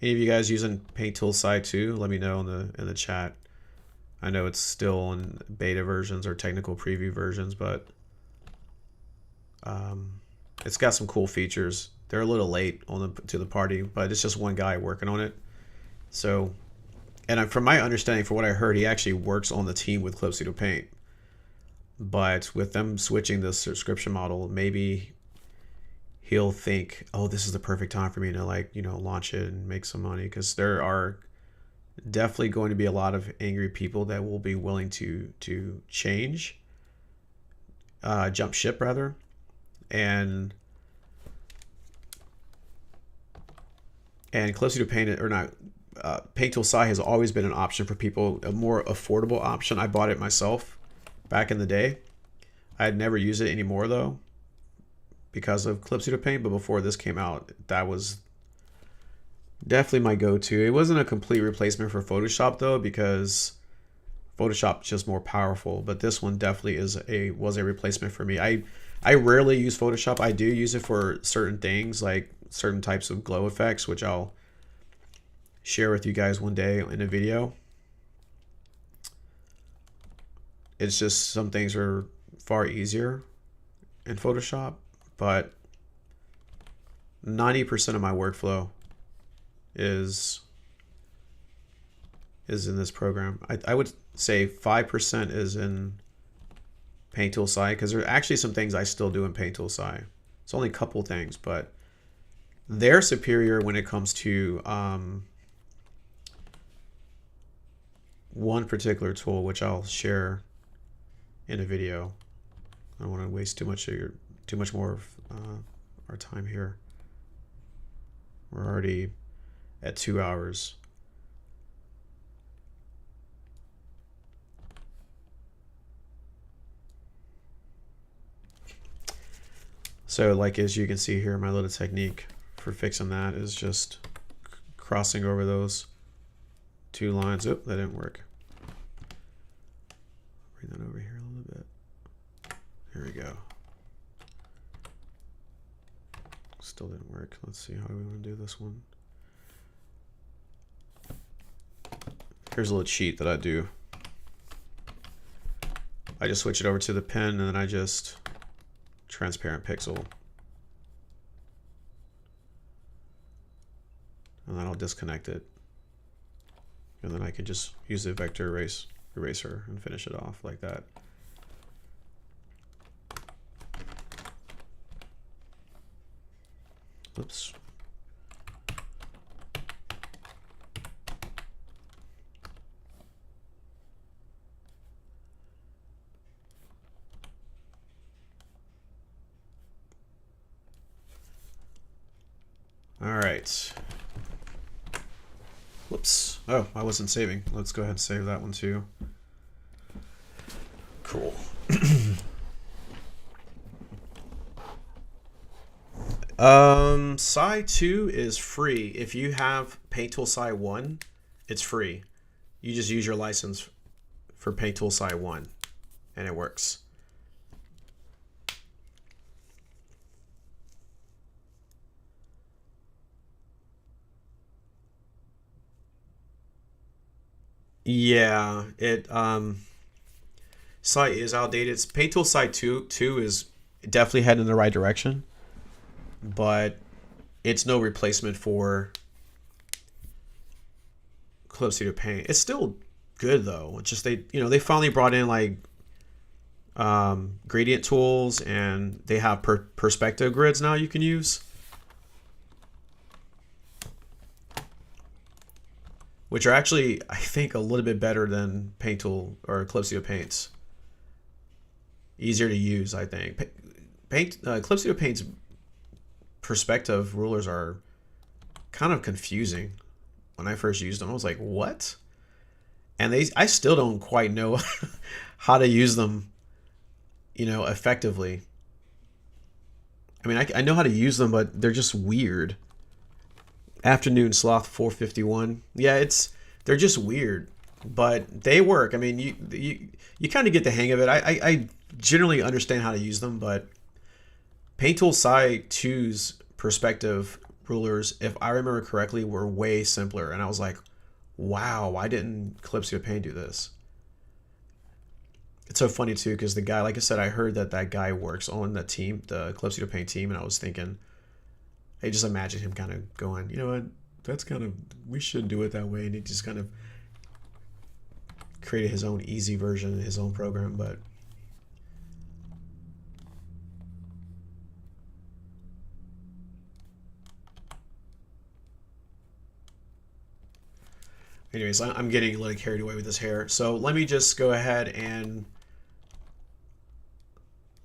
Any of you guys using Paint Tool Sci too? Let me know in the chat. I know it's still in beta versions or technical preview versions, but it's got some cool features. They're a little late to the party, but it's just one guy working on it. So, and from my understanding, for what I heard, he actually works on the team with Clip Studio Paint. But with them switching the subscription model, maybe he'll think, oh, this is the perfect time for me to launch it and make some money, because there are definitely going to be a lot of angry people that will be willing to change, jump ship rather, and Clip Studio Paint or not. Paint Tool Sci has always been an option for people, a more affordable option. I bought it myself back in the day. I had never used it anymore though because of Clip Studio Paint, but before this came out, that was definitely my go-to. It wasn't a complete replacement for Photoshop though, because Photoshop's just more powerful, but this one definitely was a replacement for me. I rarely use Photoshop. I do use it for certain things, like certain types of glow effects, which I'll share with you guys one day in a video. It's just some things are far easier in Photoshop, but 90% of my workflow is in this program. I would say 5% is in Paint Tool Sci, because there are actually some things I still do in Paint Tool Sci. It's only a couple things, but they're superior when it comes to one particular tool, which I'll share in a video. I don't want to waste too much more of our time here. We're already at 2 hours. So like as you can see here, my little technique for fixing that is just crossing over those 2 lines. Oop, that didn't work. Bring that over here a little bit. Here we go. Still didn't work. Let's see how we want to do this one. Here's a little cheat that I do. I just switch it over to the pen and then I just transparent pixel. And then I'll disconnect it. And then I can just use the vector eraser and finish it off like that. Oops. All right. Whoops. Oh, I wasn't saving. Let's go ahead and save that one too. Cool. Psi 2 is free. If you have Paint Tool Psi 1, it's free. You just use your license for Paint Tool Psi 1 and it works. Yeah, Psi is outdated. Paint Tool Psi 2 is definitely heading in the right direction, but it's no replacement for Clip Studio Paint. It's still good though. It's just they finally brought in like gradient tools and they have perspective grids now you can use, which are actually I think a little bit better than Paint Tool or Clip Studio Paint's. Easier to use, I think. Clip Studio Paint's perspective rulers are kind of confusing. When I first used them, I was like, what? And I still don't quite know how to use them, effectively. I mean, I know how to use them, but they're just weird. Afternoon Sloth 451. Yeah, they're just weird, but they work. I mean, you kind of get the hang of it. I generally understand how to use them, but Paint Tool Psi 2's perspective rulers, if I remember correctly, were way simpler. And I was like, wow, why didn't Clip Studio Paint do this? It's so funny too, because the guy, like I said, I heard that guy works on the team, the Clip Studio Paint team, and I was thinking, I just imagine him kind of going, you know what, we should do it that way. And he just kind of created his own easy version, his own program, but anyways, I'm getting a little carried away with this hair. So let me just go ahead and,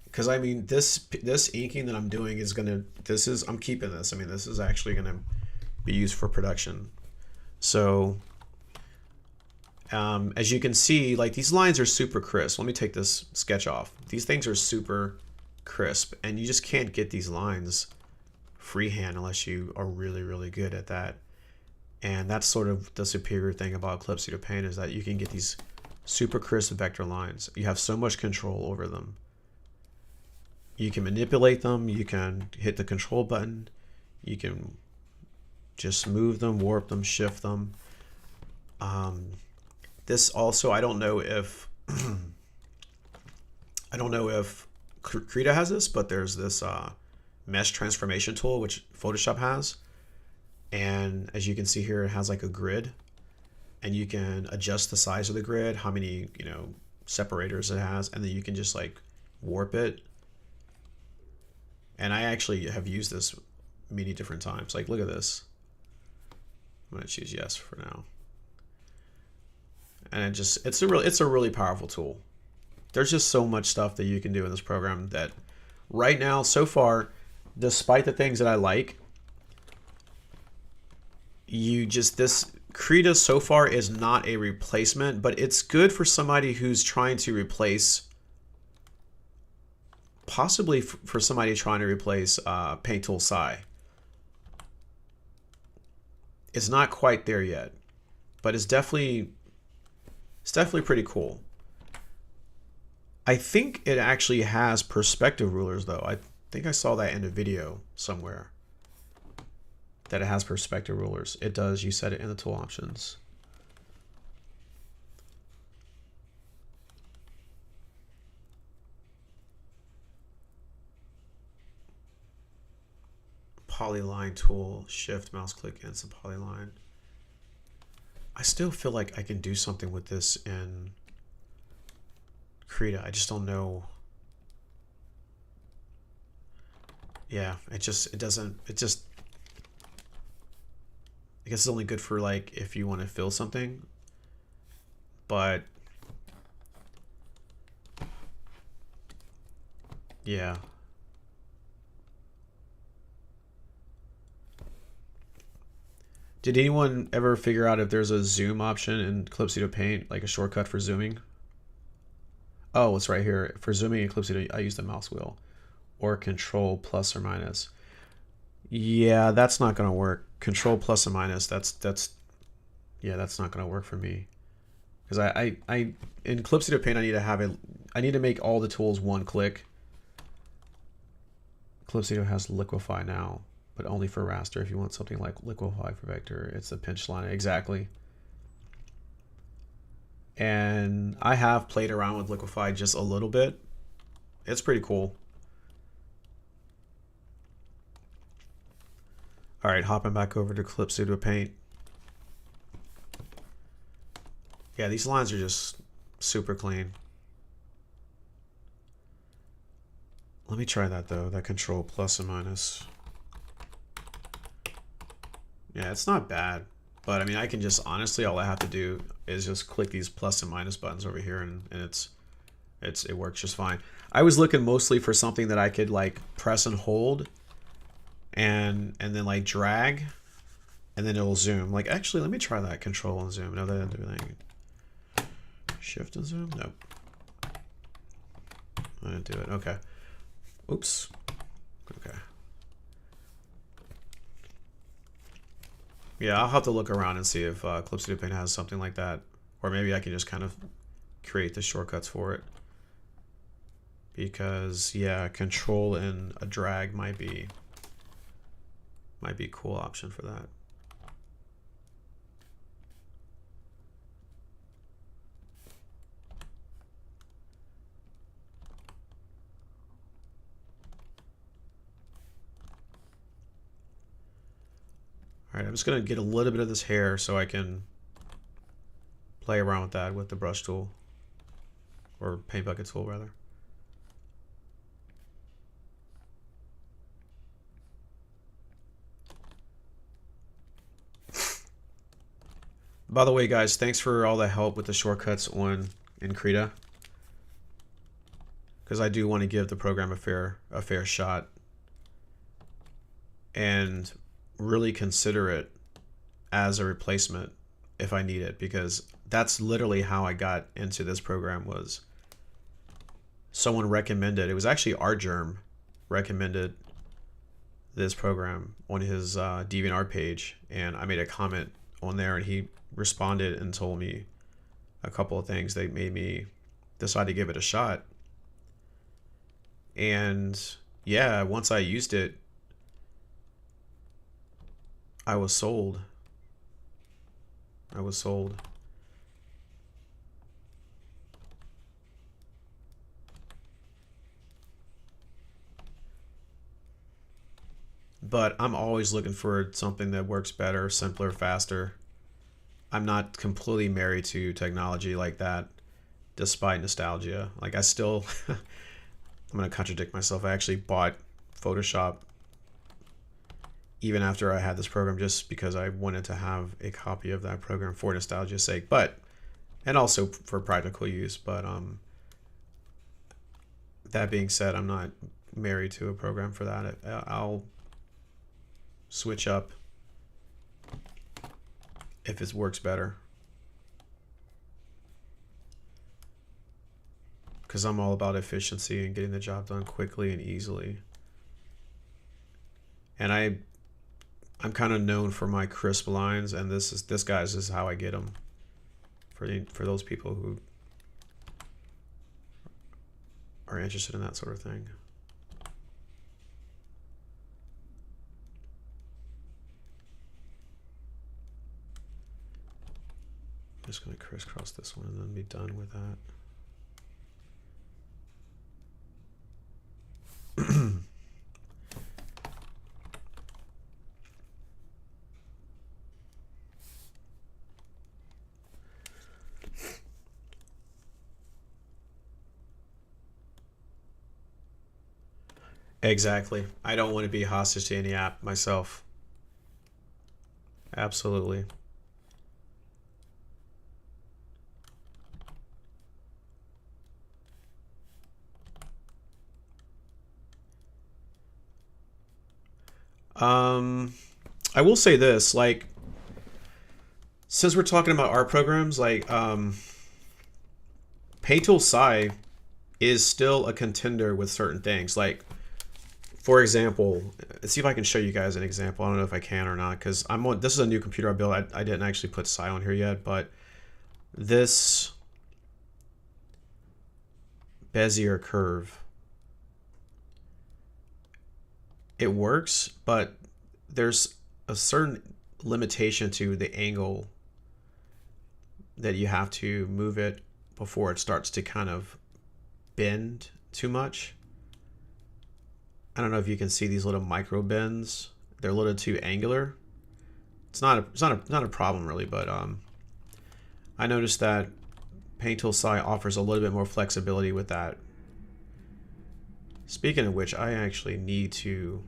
because I mean, this inking that I'm doing is I'm keeping this. I mean, this is actually gonna be used for production. So as you can see, like these lines are super crisp. Let me take this sketch off. These things are super crisp and you just can't get these lines freehand unless you are really, really good at that. And that's sort of the superior thing about Clip Studio Paint, is that you can get these super crisp vector lines. You have so much control over them. You can manipulate them. You can hit the control button. You can just move them, warp them, shift them. This also, I don't know if Krita has this, but there's this mesh transformation tool which Photoshop has. And as you can see here, it has like a grid, and you can adjust the size of the grid, how many, separators it has, and then you can just like warp it. And I actually have used this many different times. Like, look at this. I'm gonna choose yes for now. And it's a really powerful tool. There's just so much stuff that you can do in this program that right now, so far, despite the things that I like, this Krita so far is not a replacement, but it's good for somebody who's trying to replace, possibly for somebody trying to replace Paint Tool Psi. It's not quite there yet, but it's definitely pretty cool. I think it actually has perspective rulers though. I think I saw that in a video somewhere, that it has perspective rulers. It does. You set it in the tool options. Polyline tool, shift mouse click instant polyline. I still feel like I can do something with this in Krita. I just don't know. Yeah, I guess it's only good for like if you want to fill something, but yeah. Did anyone ever figure out if there's a zoom option in Clip Studio Paint, like a shortcut for zooming? Oh, it's right here. For zooming in Clip Studio, I use the mouse wheel or control plus or minus. Yeah, that's not gonna work. Control plus or minus, that's not gonna work for me. Because I in Clip Studio Paint I need to make all the tools one click. Clip Studio has liquefy now, but only for raster. If you want something like liquefy for vector, it's a pinch line. Exactly. And I have played around with liquefy just a little bit. It's pretty cool. All right, hopping back over to Clip Studio Paint. Yeah, these lines are just super clean. Let me try that though, that control plus and minus. Yeah, it's not bad, but I mean, I can just honestly, all I have to do is just click these plus and minus buttons over here, and it works just fine. I was looking mostly for something that I could like press and hold, and then like drag, and then it'll zoom. Like actually, let me try that control and zoom. No, that didn't do anything. Shift and zoom. Nope. I didn't do it. Okay. Oops. Okay. Yeah, I'll have to look around and see if Clip Studio Paint has something like that. Or maybe I can just kind of create the shortcuts for it. Because, yeah, control and a drag might be a cool option for that. All right, I'm just gonna get a little bit of this hair so I can play around with that with the brush tool, or paint bucket tool rather. By the way, guys, thanks for all the help with the shortcuts in Krita, because I do want to give the program a fair shot and really consider it as a replacement if I need it, because that's literally how I got into this program. Was someone recommended, it was actually Artgerm recommended this program on his DeviantArt page, and I made a comment on there, and he responded and told me a couple of things that made me decide to give it a shot. And yeah, once I used it, I was sold. I was sold. But I'm always looking for something that works better, simpler, faster. I'm not completely married to technology like that, despite nostalgia. Like I still, I'm gonna contradict myself. I actually bought Photoshop even after I had this program, just because I wanted to have a copy of that program for nostalgia's sake, and also for practical use. But That being said, I'm not married to a program for that. I'll switch up if it works better. Because I'm all about efficiency and getting the job done quickly and easily. And I'm kind of known for my crisp lines, and this guy's is how I get them for those people who are interested in that sort of thing. I'm just going to crisscross this one and then be done with that. Exactly. I don't want to be hostage to any app myself. Absolutely. I will say this, like, since we're talking about art programs, like, Paytool Sci is still a contender with certain things. Like, for example, let's see if I can show you guys an example. I don't know if I can or not, because this is a new computer I built. I didn't actually put Sci on here yet, but this Bezier curve, it works, but there's a certain limitation to the angle that you have to move it before it starts to kind of bend too much. I don't know if you can see these little micro bends. They're a little too angular. It's not a problem really, but I noticed that Paytool Sci offers a little bit more flexibility with that. Speaking of which, I actually need to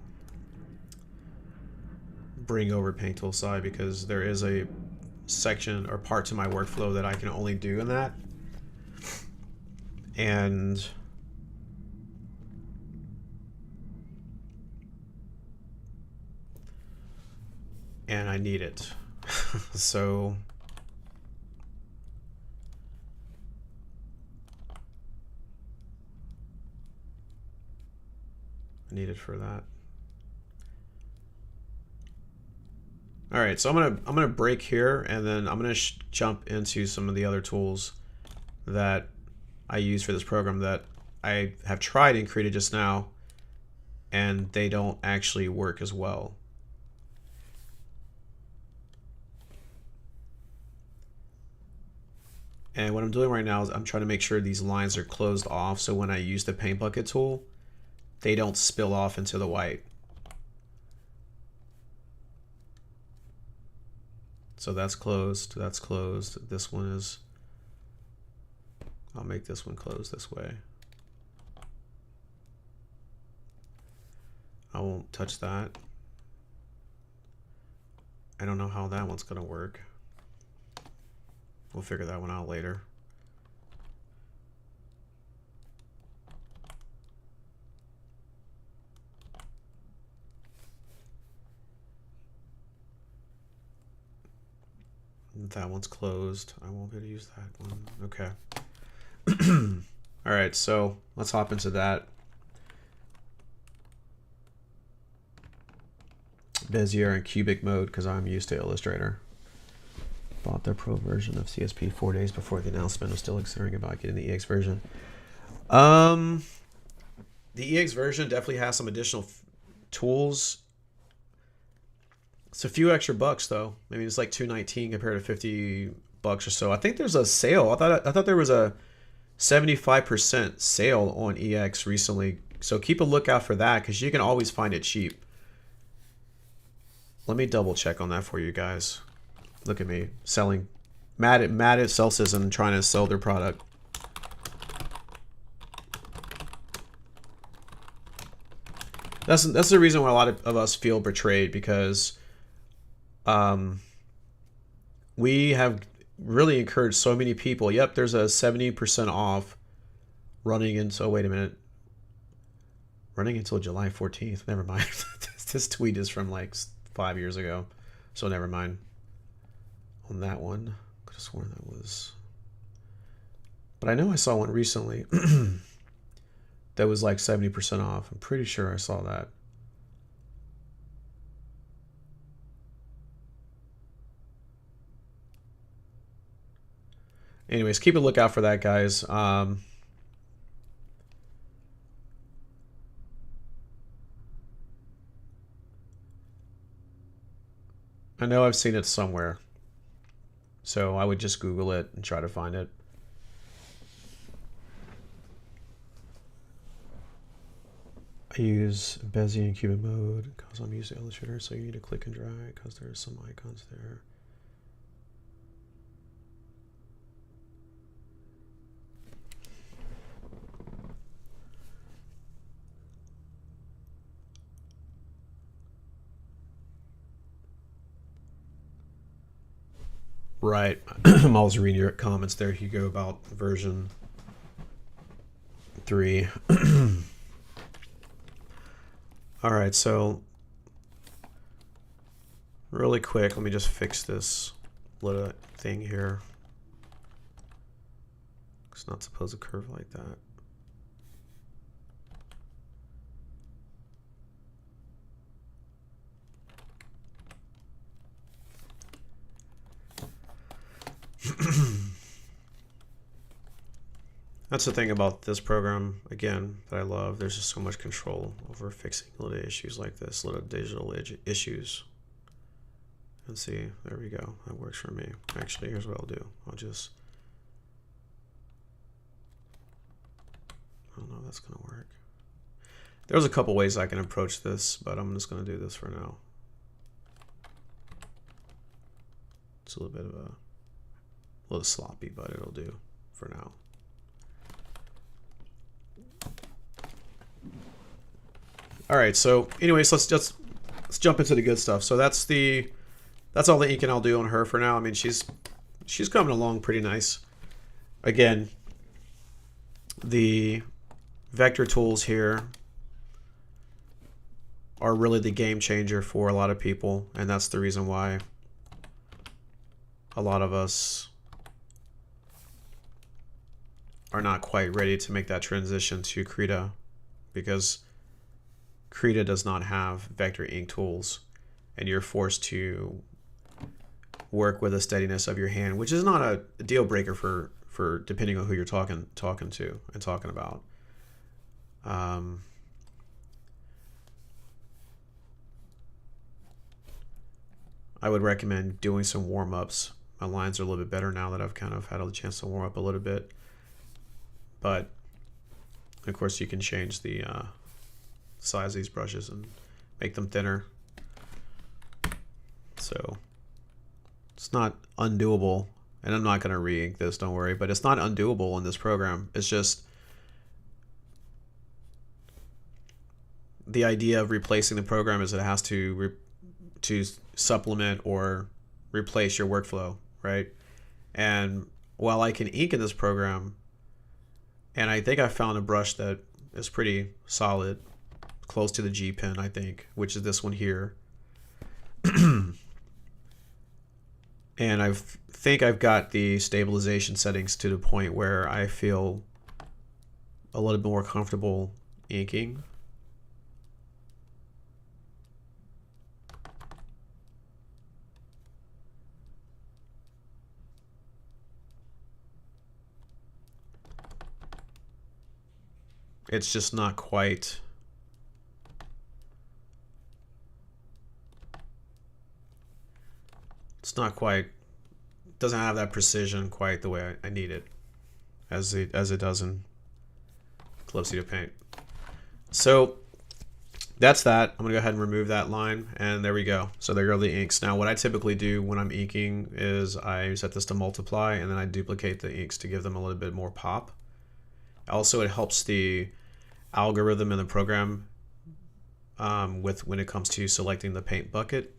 bring over Paytool Sci because there is a section or part to my workflow that I can only do in that. And I need it. So I need it for that. All right, so I'm gonna break here, and then I'm gonna jump into some of the other tools that I use for this program that I have tried in Krita just now, and they don't actually work as well. And what I'm doing right now is I'm trying to make sure these lines are closed off, so when I use the paint bucket tool, they don't spill off into the white. So that's closed, that's closed. This one is, I'll make this one closed this way. I won't touch that. I don't know how that one's gonna work. We'll figure that one out later. That one's closed. I won't be able to use that one. Okay. All right, so let's hop into that. Bezier in cubic mode because I'm used to Illustrator. Bought the Pro version of CSP 4 days before the announcement. I'm still considering about getting the EX version. The EX version definitely has some additional tools. It's a few extra bucks though. Maybe it's like $219 compared to $50 or so. I think there's a sale. I thought there was a 75% sale on EX recently. So keep a lookout for that because you can always find it cheap. Let me double check on that for you guys. Look at me selling, mad at Celsius and trying to sell their product. That's the reason why a lot of us feel betrayed because we have really encouraged so many people. Yep, there's a 70% off running into. Oh, wait a minute. Running until July 14th. Never mind. This tweet is from like 5 years ago. So never mind. On that one. Could have sworn that was... But I know I saw one recently that was like 70% off. I'm pretty sure I saw that. Anyways, keep a lookout for that, guys. I know I've seen it somewhere, so I would just Google it and try to find it. I use Bezier in Cuban mode because I'm using Illustrator, so you need to click and drag because there's some icons there. Right. I'm always reading your comments there, Hugo, about version 3. All right, so really quick, let me just fix this little thing here. It's not supposed to curve like that. That's the thing about this program, again, that I love. There's just so much control over fixing little issues like this, little digital issues. And see, there we go. That works for me. Actually, here's what I'll do. I'll just... I don't know if that's going to work. There's a couple ways I can approach this, but I'm just going to do this for now. It's a little bit of a little sloppy, but it'll do for now. All right, so anyways, let's jump into the good stuff. So that's all the inking I'll do on her for now. I mean, she's coming along pretty nice. Again, the vector tools here are really the game changer for a lot of people, and that's the reason why a lot of us are not quite ready to make that transition to Krita, because Krita does not have vector ink tools, and you're forced to work with the steadiness of your hand, which is not a deal breaker for depending on who you're talking to and talking about. I would recommend doing some warm-ups. My lines are a little bit better now that I've kind of had a chance to warm up a little bit, but of course you can change the size of these brushes and make them thinner. So it's not undoable, and I'm not going to re-ink this, don't worry, but it's not undoable in this program. It's just the idea of replacing the program is that it has to supplement or replace your workflow, right? And while I can ink in this program, and I think I found a brush that is pretty solid, close to the G pen, I think, which is this one here. And I think I've got the stabilization settings to the point where I feel a little bit more comfortable inking. It's just not quite. It's not quite. Doesn't have that precision quite the way I need it, as it does in Club Cedar Paint. So that's that. I'm gonna go ahead and remove that line, and there we go. So there go the inks. Now, what I typically do when I'm inking is I set this to multiply, and then I duplicate the inks to give them a little bit more pop. Also, it helps the algorithm in the program when it comes to selecting the paint bucket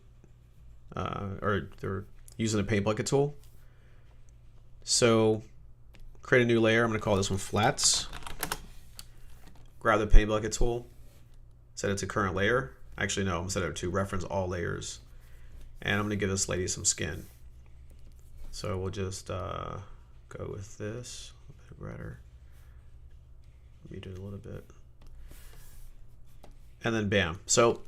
or they're using the paint bucket tool. So create a new layer. I'm going to call this one flats. Grab the paint bucket tool, set it to current layer. Actually, no, I'm gonna set it to reference all layers. And I'm gonna give this lady some skin. So we'll just go with this, a bit redder. Mute it a little bit. And then bam. So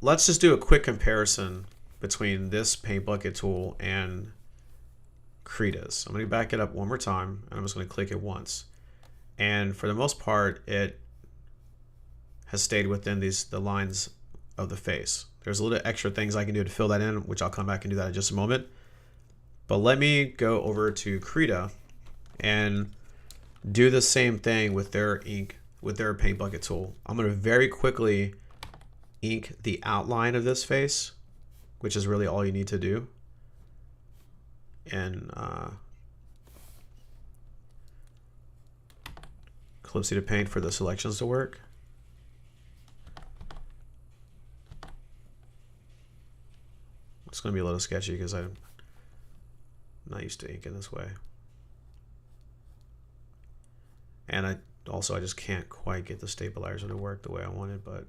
let's just do a quick comparison between this paint bucket tool and Krita's. I'm going to back it up one more time, and I'm just going to click it once. And for the most part, it has stayed within the lines of the face. There's a little extra things I can do to fill that in, which I'll come back and do that in just a moment. But let me go over to Krita and do the same thing with their ink, with their paint bucket tool. I'm going to very quickly ink the outline of this face, which is really all you need to do. And Calypso to paint for the selections to work. It's going to be a little sketchy because I'm not used to inking this way. And I just can't quite get the stabilizer to work the way I wanted, but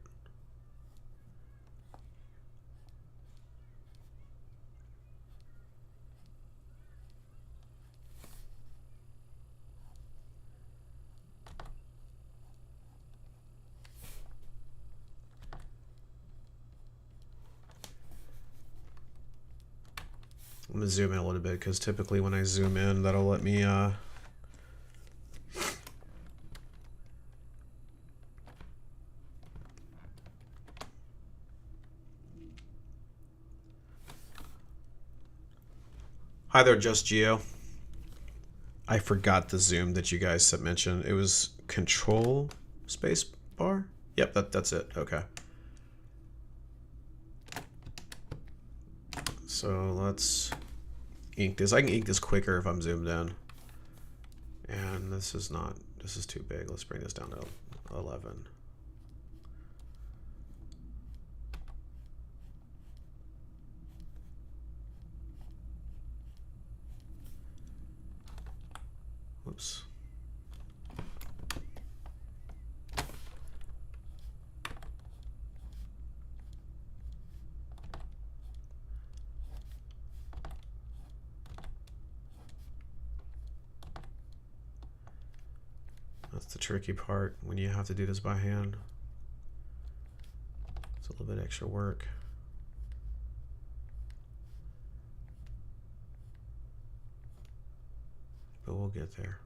I'm gonna zoom in a little bit because typically when I zoom in, that'll let me Hi there, Just Geo. I forgot the zoom that you guys mentioned. It was Control space bar? Yep, that's it. Okay. So let's ink this. I can ink this quicker if I'm zoomed in. And this is too big. Let's bring this down to 11. Whoops. That's the tricky part when you have to do this by hand. It's a little bit extra work. But we'll get there.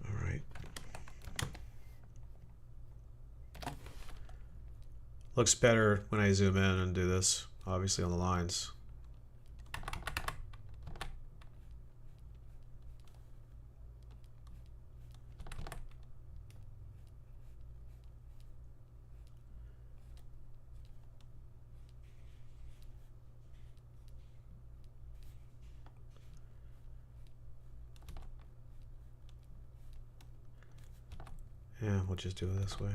All right. Looks better when I zoom in and do this, obviously on the lines. Yeah, we'll just do it this way.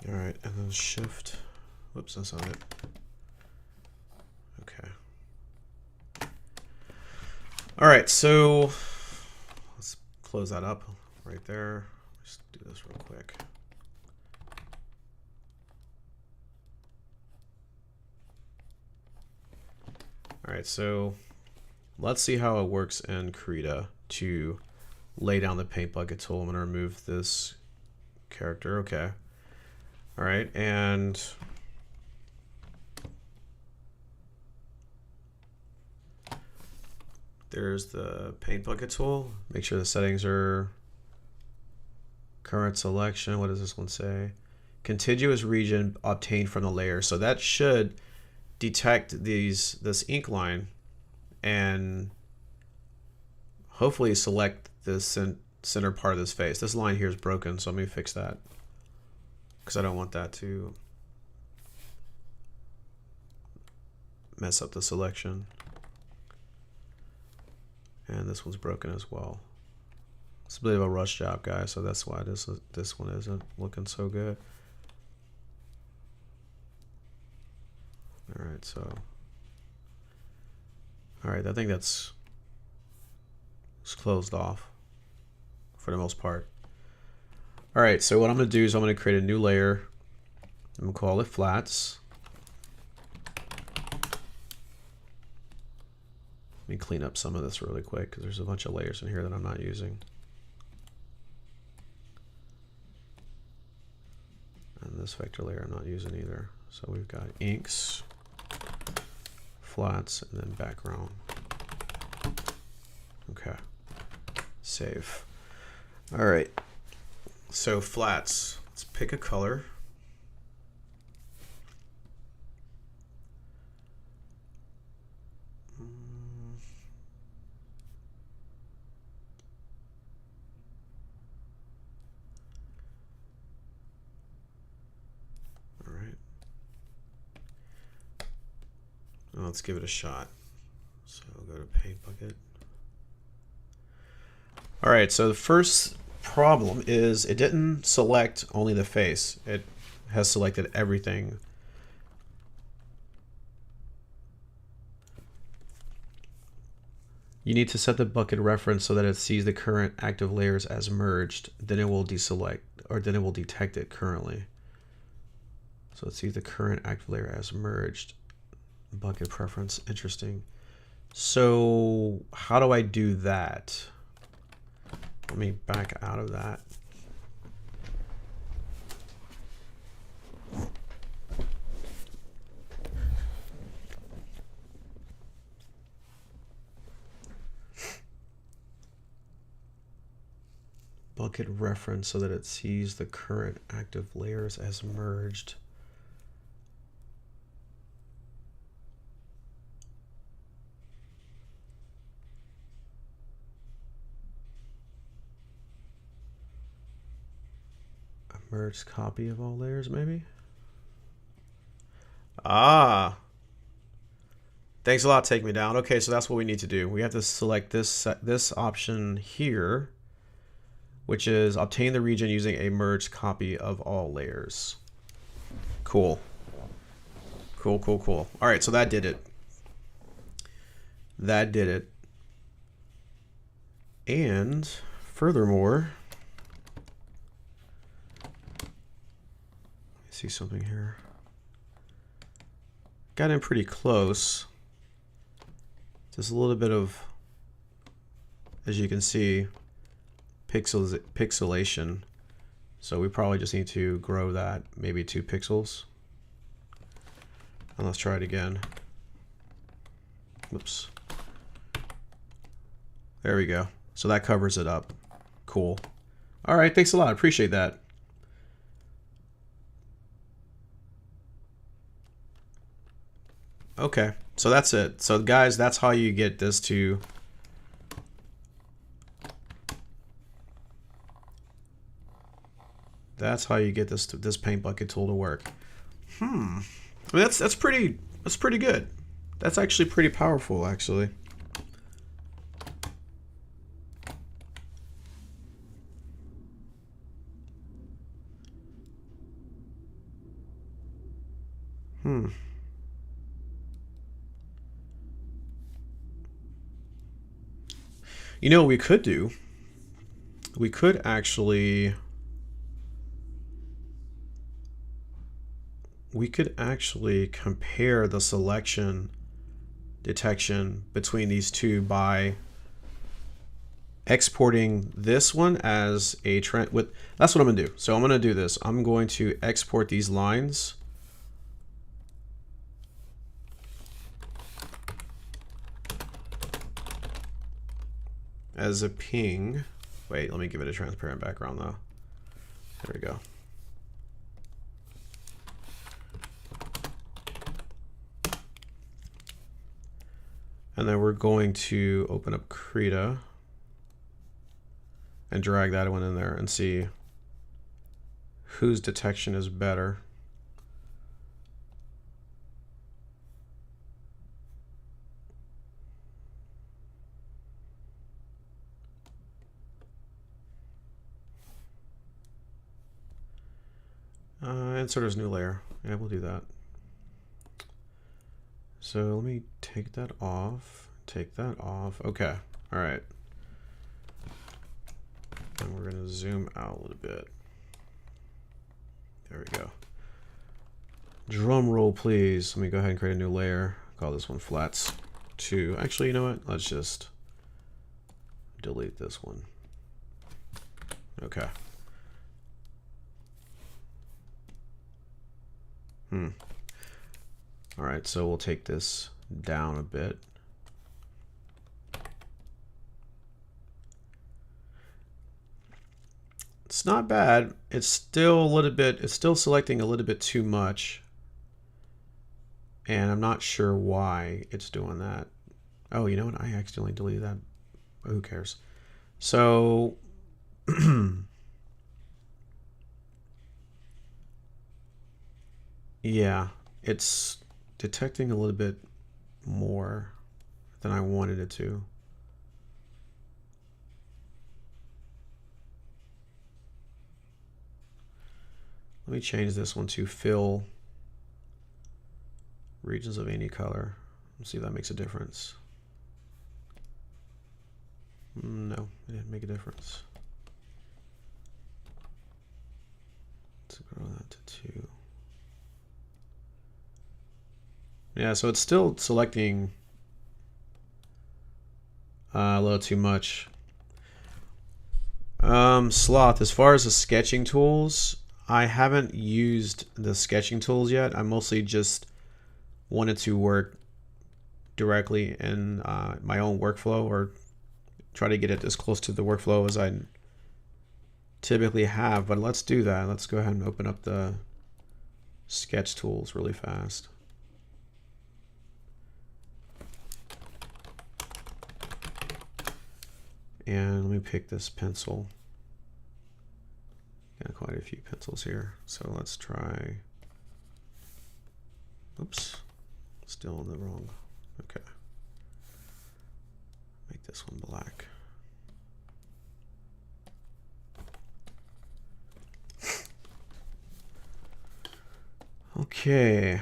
All right, and then shift. Whoops, that's not it. Okay. All right, so let's close that up right there. Just do this real quick. All right, so let's see how it works in Krita to lay down the paint bucket tool. I'm going to remove this character. Okay. All right, and there's the paint bucket tool. Make sure the settings are current selection. What does this one say? Contiguous region obtained from the layer. So that should detect this ink line and hopefully select the center part of this face. This line here is broken, so let me fix that because I don't want that to mess up the selection. And this one's broken as well. It's a bit of a rush job, guys, so that's why this one isn't looking so good. All right, so all right, I think it's closed off for the most part. All right, so what I'm going to do is I'm going to create a new layer. I'm going to call it flats. Let me clean up some of this really quick because there's a bunch of layers in here that I'm not using. And this vector layer I'm not using either. So we've got inks, flats, and then background. Okay, save. All right, so flats, let's pick a color. All right, well, let's give it a shot. So I'll go to paint bucket. All right, so the first problem is it didn't select only the face. It has selected everything. You need to set the bucket reference so that it sees the current active layers as merged. Then it will deselect, or then it will detect it currently. So it sees the current active layer as merged. Bucket preference, interesting. So how do I do that? Let me back out of that. Bucket reference so that it sees the current active layers as merged. A merged copy of all layers, maybe? Ah, thanks a lot, Take Me Down. Okay, so that's what we need to do. We have to select this option here, which is obtain the region using a merged copy of all layers. Cool. Cool, cool, cool. All right, so that did it. That did it. And furthermore, let me see something here. Got in pretty close. Just a little bit of, as you can see, pixelation. So we probably just need to grow that maybe 2 pixels. And let's try it again. Whoops. There we go. So that covers it up. Cool. All right, thanks a lot. I appreciate that. Okay, so that's it. So guys, that's how you get this to this paint bucket tool to work. I mean, that's pretty good. That's actually pretty powerful, actually. You know what we could do? We could actually compare the selection detection between these two by exporting this one as a trend with. That's what I'm gonna do. So I'm gonna do this. I'm going to export these lines as a ping. Wait, let me give it a transparent background though. There we go. And then we're going to open up Krita and drag that one in there and see whose detection is better. Insert as new layer. Yeah, we'll do that. So let me take that off. Take that off. Okay. All right. And we're going to zoom out a little bit. There we go. Drum roll, please. Let me go ahead and create a new layer. Call this one flats 2. Actually, you know what? Let's just delete this one. Okay. All right, so we'll take this down a bit. It's not bad. It's still a little bit, it's still selecting a little bit too much. And I'm not sure why it's doing that. Oh, you know what? I accidentally deleted that. Who cares? So yeah, it's detecting a little bit more than I wanted it to. Let me change this one to fill regions of any color. Let's see if that makes a difference. No, it didn't make a difference. Let's grow that to 2. Yeah, so it's still selecting a little too much. Sloth, as far as the sketching tools, I haven't used the sketching tools yet. I mostly just wanted to work directly in my own workflow, or try to get it as close to the workflow as I typically have. But let's do that. Let's go ahead and open up the sketch tools really fast. And let me pick this pencil. Got quite a few pencils here. So let's try, oops, still in the wrong, okay. Make this one black. Okay.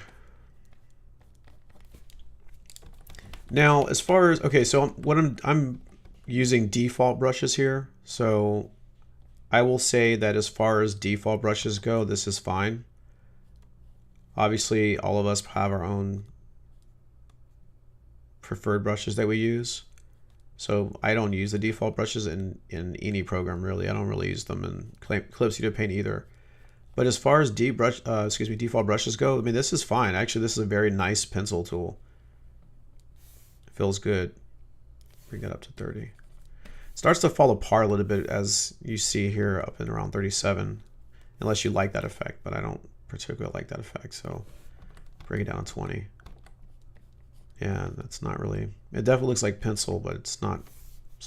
Now, as far as, okay, so what I'm using default brushes here. So I will say that as far as default brushes go, this is fine. Obviously, all of us have our own preferred brushes that we use. So I don't use the default brushes in any program, really. I don't really use them in Clip Studio Paint either. But as far as default brushes go, I mean, this is fine. Actually, this is a very nice pencil tool. It feels good. Bring that up to 30. It starts to fall apart a little bit, as you see here, up in around 37, unless you like that effect, but I don't particularly like that effect, so bring it down to 20. Yeah, that's not really, it definitely looks like pencil, but it's not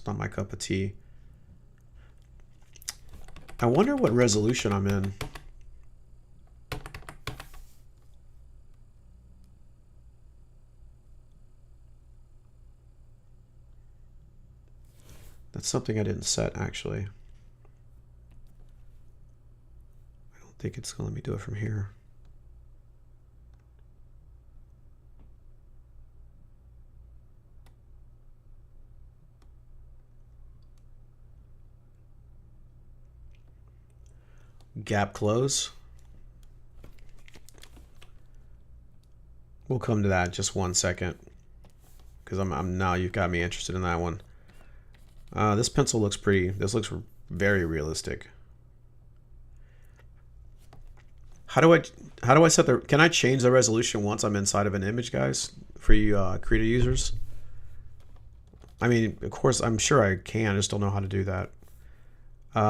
my cup of tea. I wonder what resolution I'm in. That's something I didn't set, actually. I don't think it's going to let me do it from here. Gap close. We'll come to that in just 1 second, because I'm now you've got me interested in that one. This pencil looks pretty. This looks very realistic. How do I set the? Can I change the resolution once I'm inside of an image, guys? For you Krita users. I mean, of course, I'm sure I can. I just don't know how to do that.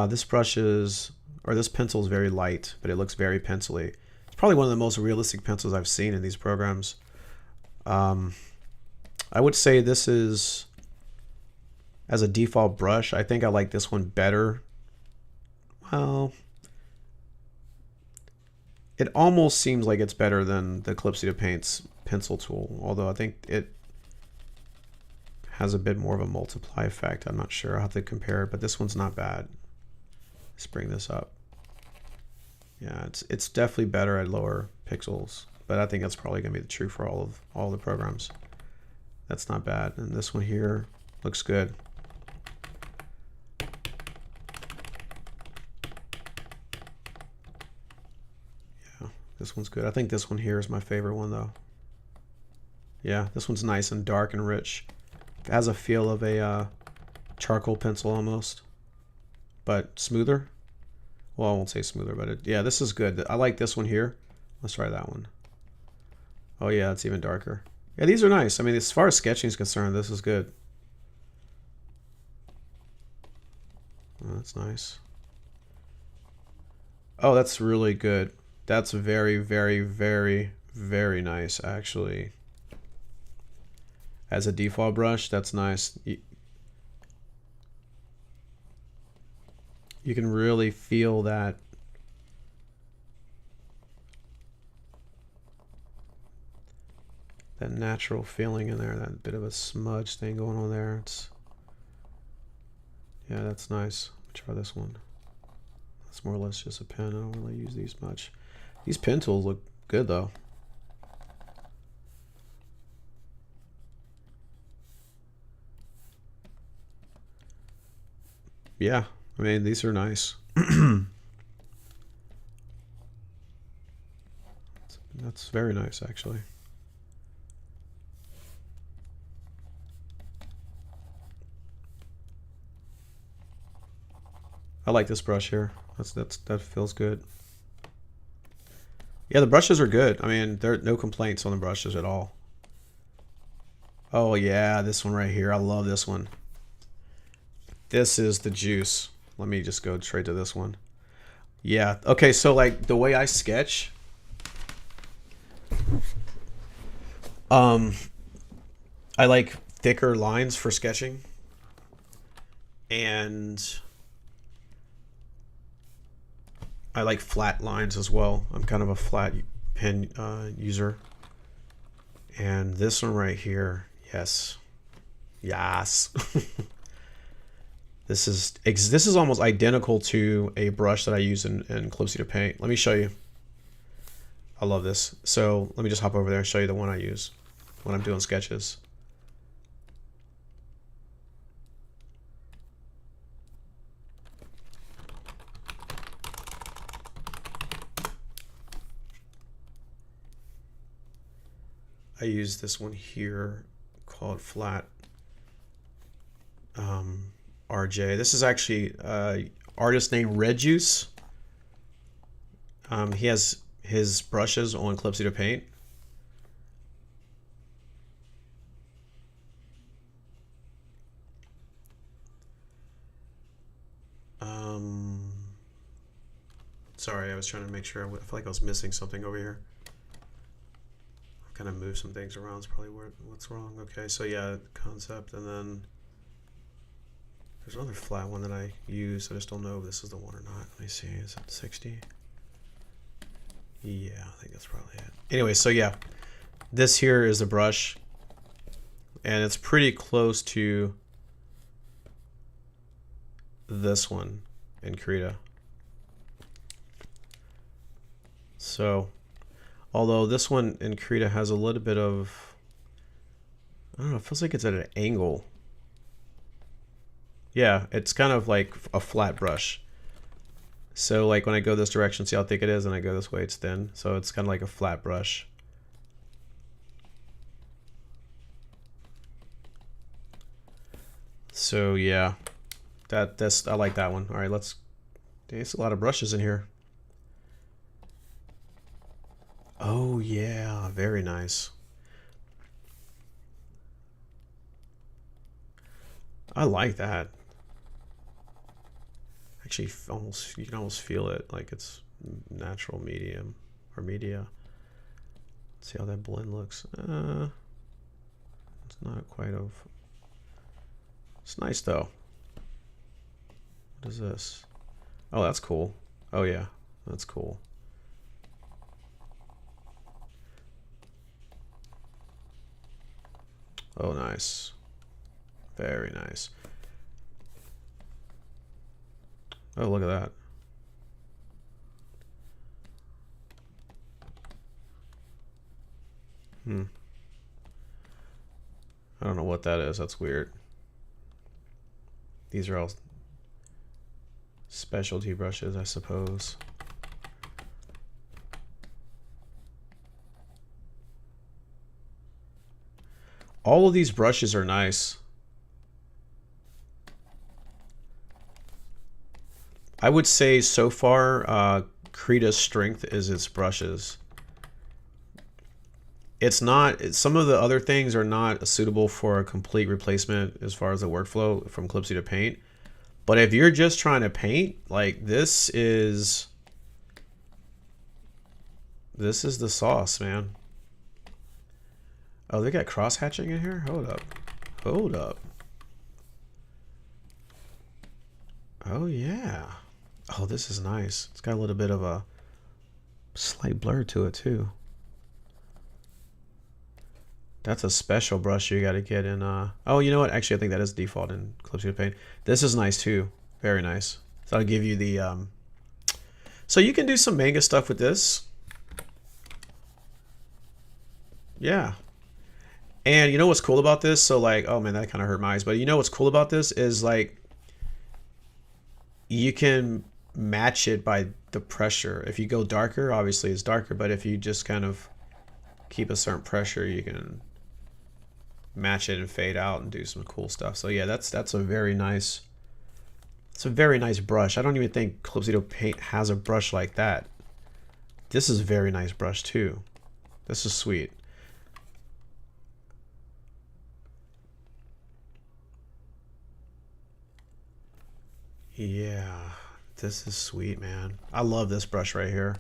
This brush is, or this pencil is very light, but it looks very pencil-y. It's probably one of the most realistic pencils I've seen in these programs. I would say this is, as a default brush, I think I like this one better. Well, it almost seems like it's better than the Clip Studio Paint's pencil tool, although I think it has a bit more of a multiply effect. I'm not sure. I'll have to compare it, but this one's not bad. Let's bring this up. Yeah, it's definitely better at lower pixels, but I think that's probably gonna be the true for all the programs. That's not bad. And this one here looks good. Yeah, this one's good. I think this one here is my favorite one though. Yeah, this one's nice and dark and rich. It has a feel of a charcoal pencil almost, but smoother. Well, I won't say smoother, but yeah, this is good. I like this one here. Let's try that one. Oh yeah, it's even darker. Yeah, these are nice. I mean, as far as sketching is concerned, this is good. Oh, that's nice. Oh, that's really good. That's very, very, very, very nice, actually. As a default brush, that's nice. You can really feel that. That natural feeling in there, that bit of a smudge thing going on there. Yeah, that's nice. Let me try this one. That's more or less just a pen. I don't really use these much. These pen tools look good though. Yeah, I mean, these are nice. That's very nice, actually. I like this brush here. That feels good. Yeah, the brushes are good. I mean, there are no complaints on the brushes at all. Oh yeah, this one right here. I love this one. This is the juice. Let me just go straight to this one. Yeah. Okay, so like the way I sketch, I like thicker lines for sketching, and I like flat lines as well. I'm kind of a flat pen user. And this one right here, yes, yes. This is almost identical to a brush that I use in Close to Paint. Let me show you. I love this. So let me just hop over there and show you the one I use when I'm doing sketches. I use this one here called Flat RJ. This is actually artist named Red Juice. He has his brushes on Clip to Paint. Sorry, I was trying to make sure. I feel like I was missing something over here. I've kind of moved some things around. It's probably what's wrong. Okay, so yeah, concept, and then there's another flat one that I use. I just don't know if this is the one or not. Let me see. Is it 60? Yeah, I think that's probably it. Anyway, so yeah, this here is a brush, and it's pretty close to this one in Krita. So, although this one in Krita has a little bit of, I don't know, it feels like it's at an angle. Yeah, it's kind of like a flat brush. So like when I go this direction, see how thick it is, and I go this way, it's thin. So it's kind of like a flat brush. So yeah, that's I like that one. All right, there's a lot of brushes in here. Oh yeah, very nice. I like that. Actually, you can almost feel it, like it's natural medium or media. Let's see how that blend looks. It's not quite of. It's nice though. What is this? Oh, that's cool. Oh yeah, that's cool. Oh, nice. Very nice. Oh, look at that. I don't know what that is. That's weird. These are all specialty brushes, I suppose. All of these brushes are nice. I would say so far, Krita's strength is its brushes. It's not, some of the other things are not suitable for a complete replacement as far as the workflow from Clipsy to paint. But if you're just trying to paint, like this is the sauce, man. Oh, they got cross hatching in here? Hold up. Hold up. Oh yeah. Oh, this is nice. It's got a little bit of a slight blur to it too. That's a special brush you got to get in. Oh, you know what? Actually, I think that is default in Clipsy to paint. This is nice too. Very nice. So I'll give you the. So you can do some manga stuff with this. Yeah. And you know what's cool about this? So like, oh man, that kind of hurt my eyes. But you know what's cool about this is like, you can match it by the pressure. If you go darker, obviously it's darker. But if you just kind of keep a certain pressure, you can match it and fade out and do some cool stuff. So yeah, that's a very nice. It's a very nice brush. I don't even think Clipsy to paint has a brush like that. This is a very nice brush too. This is sweet. Yeah, this is sweet, man. I love this brush right here.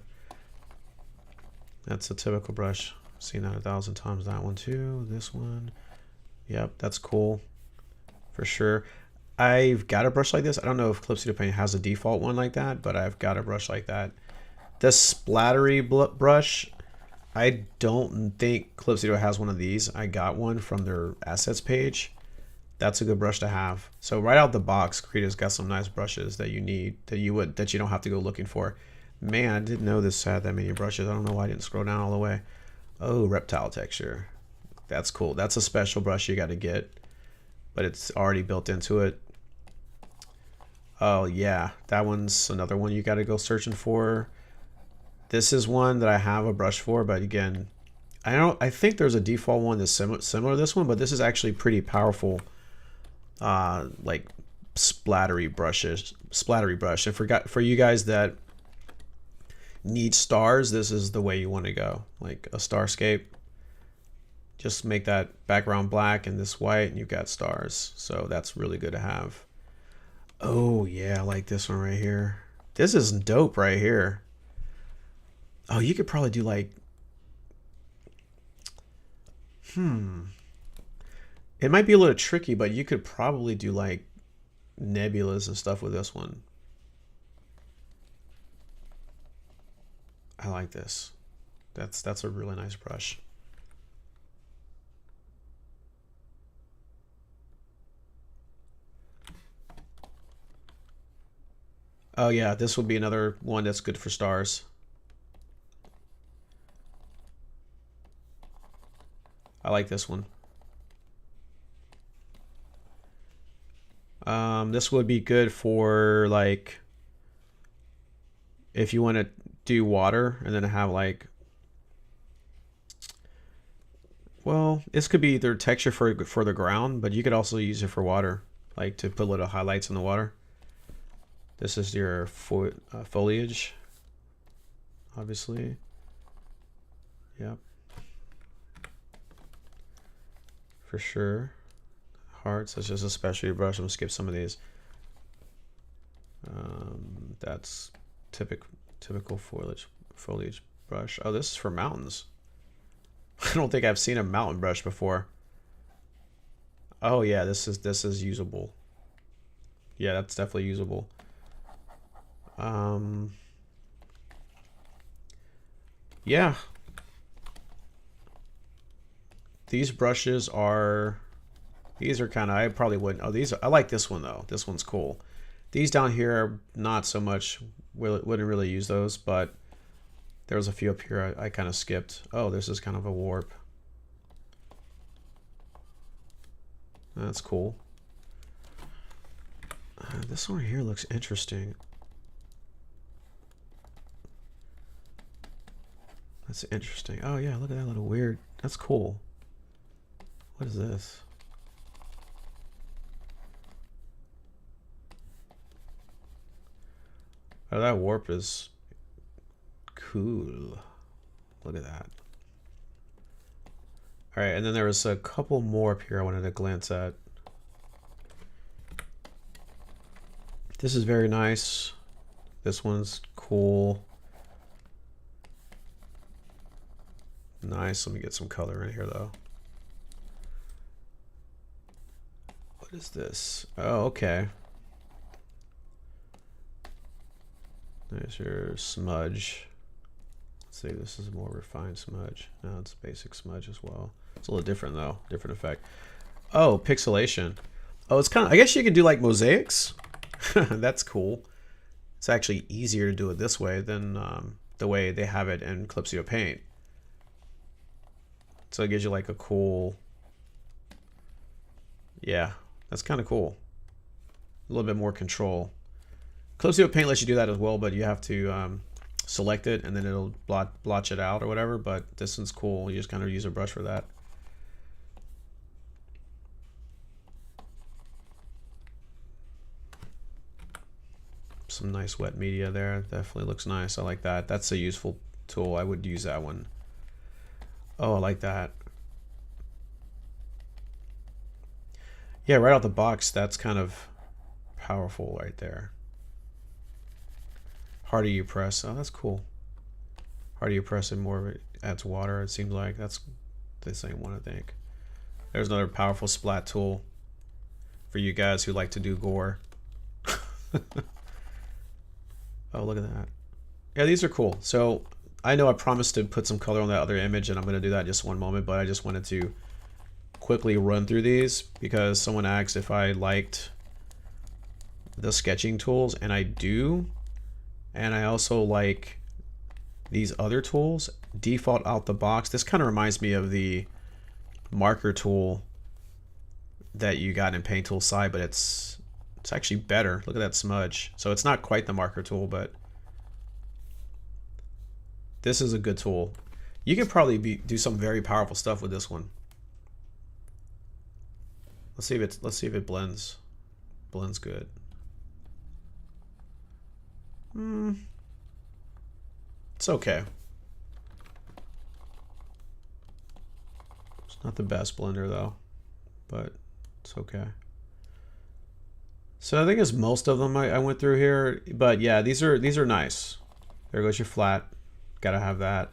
That's a typical brush. I've seen that 1,000 times. That one too. This one. Yep, that's cool. For sure. I've got a brush like this. I don't know if Clipsy to paint has a default one like that, but I've got a brush like that. This splattery brush, I don't think Clipsy has one of these. I got one from their assets page. That's a good brush to have. So right out the box, Krita's got some nice brushes that you need, that you don't have to go looking for. Man, I didn't know this had that many brushes. I don't know why I didn't scroll down all the way. Oh, reptile texture. That's cool. That's a special brush you got to get, but it's already built into it. Oh yeah, that one's another one you got to go searching for. This is one that I have a brush for, but again, I think there's a default one that's similar to this one, but this is actually pretty powerful. Like splattery brush. And for you guys that need stars, this is the way you want to go. Like a starscape. Just make that background black and this white, and you've got stars. So that's really good to have. Oh yeah, I like this one right here. This is dope right here. Oh, you could probably do like, it might be a little tricky, but you could probably do like nebulas and stuff with this one. I like this. That's a really nice brush. Oh yeah, this would be another one that's good for stars. I like this one. This would be good for like if you want to do water and then have like, well, this could be either texture for the ground, but you could also use it for water, like to put little highlights in the water. This is your foliage, obviously. Yep. For sure. Hearts, that's just a specialty brush. I'm gonna skip some of these. That's typical foliage brush. Oh, this is for mountains. I don't think I've seen a mountain brush before. Oh yeah, this is usable. Yeah, that's definitely usable. Yeah. These brushes are, these are kind of, I probably wouldn't, oh, these, I like this one though. This one's cool. These down here are not so much, wouldn't really use those, but there was a few up here I kind of skipped. Oh, this is kind of a warp. That's cool. This one here looks interesting. That's interesting. Oh yeah, look at that little weird. That's cool. What is this? Oh, that warp is cool. Look at that. All right, and then there was a couple more up here I wanted to glance at. This is very nice. This one's cool. Nice. Let me get some color in here though. What is this? Oh, okay. There's your smudge. Let's see, this is a more refined smudge. No, it's basic smudge as well. It's a little different though, different effect. Oh, pixelation. Oh, it's kind of, I guess you could do like mosaics. That's cool. It's actually easier to do it this way than the way they have it in Clipsio Paint. So it gives you like a cool, yeah, that's kind of cool. A little bit more control. Clipsio Paint lets you do that as well, but you have to select it and then it'll blotch it out or whatever, but this one's cool. You just kind of use a brush for that. Some nice wet media there. Definitely looks nice. I like that. That's a useful tool. I would use that one. Oh, I like that. Yeah, right out the box, that's kind of powerful right there. Harder you press. Oh, that's cool. Harder you press it, more it adds water, it seems like. That's the same one, I think. There's another powerful splat tool for you guys who like to do gore. Oh, look at that. Yeah, these are cool. So I know I promised to put some color on that other image, and I'm going to do that in just one moment, but I just wanted to quickly run through these because someone asked if I liked the sketching tools, and I do. And I also like these other tools. Default out the box. This kind of reminds me of the marker tool that you got in Paint Tool side, but it's actually better. Look at that smudge. So it's not quite the marker tool, but this is a good tool. You could probably do some very powerful stuff with this one. Let's see if it blends. Blends good. It's okay. It's not the best blender though, but it's okay. So I think it's most of them I went through here, but yeah, these are nice. There goes your flat. Gotta have that.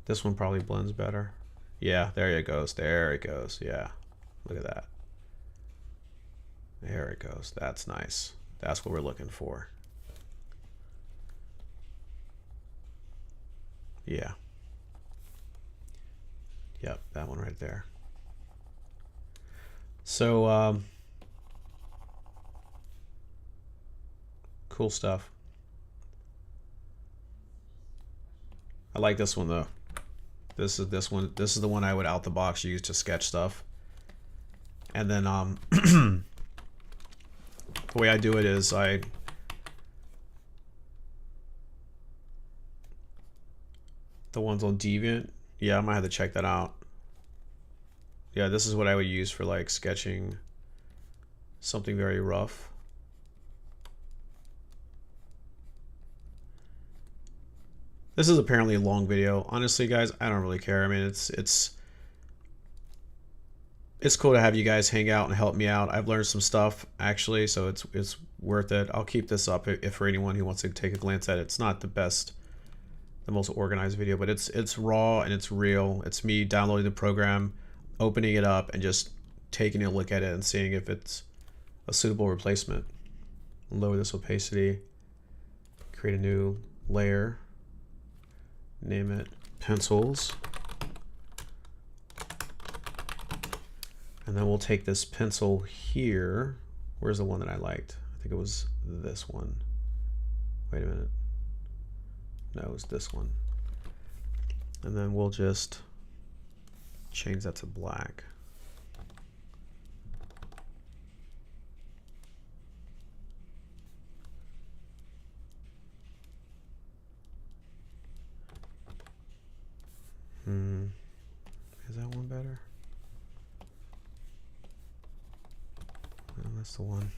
This one probably blends better. Yeah, there it goes. There it goes. Yeah, look at that. There it goes. That's nice. That's what we're looking for. Yeah. Yep, that one right there. So, cool stuff. I like this one though. This is the one I would out the box use to sketch stuff. And then the way I do it is the ones on Deviant, yeah, I might have to check that out. Yeah, this is what I would use for like sketching something very rough. This is apparently a long video. Honestly, guys, I don't really care. I mean, it's cool to have you guys hang out and help me out. I've learned some stuff actually, so it's worth it. I'll keep this up if for anyone who wants to take a glance at it. It's not the best, the most organized video, but it's raw and it's real. It's me downloading the program, opening it up, and just taking a look at it and seeing if it's a suitable replacement. Lower this opacity, create a new layer, name it pencils, and then we'll take this pencil here. Where's the one that I liked? I think it was this one. Wait a minute. No, it was this one. And then we'll just change that to black. that's the one.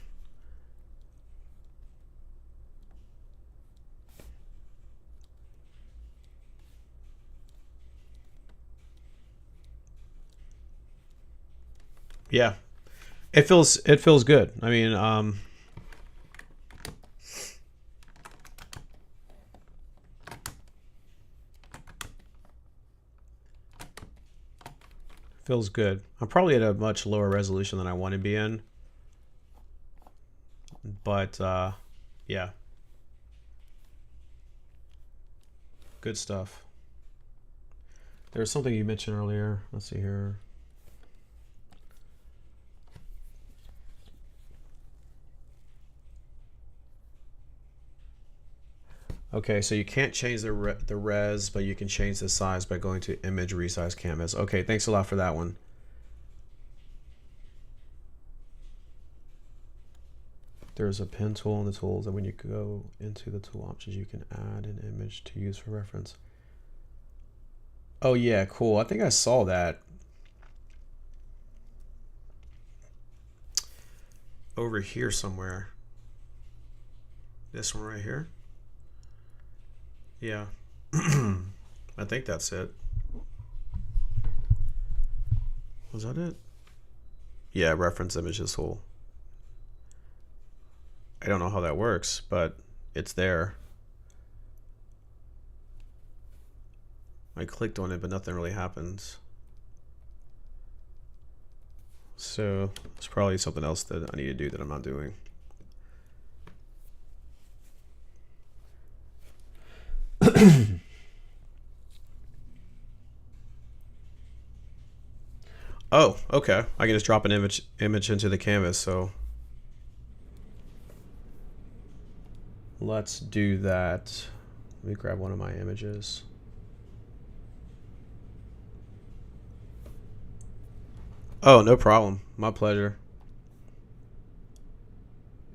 Yeah, it feels good. I mean, feels good. I'm probably at a much lower resolution than I want to be in, but yeah, good stuff. There's something you mentioned earlier. Let's see here. Okay, so you can't change the res, but you can change the size by going to image resize canvas. Okay, thanks a lot for that one. There's a pen tool in the tools, and when you go into the tool options, you can add an image to use for reference. Oh yeah, cool. I think I saw that over here somewhere. This one right here. Yeah. I think that's it. Was that it? Yeah, reference images tool. I don't know how that works, but it's there. I clicked on it, but nothing really happens. So it's probably something else that I need to do that I'm not doing. Oh, okay. I can just drop an image into the canvas. So let's do that. Let me grab one of my images. Oh, no problem. My pleasure.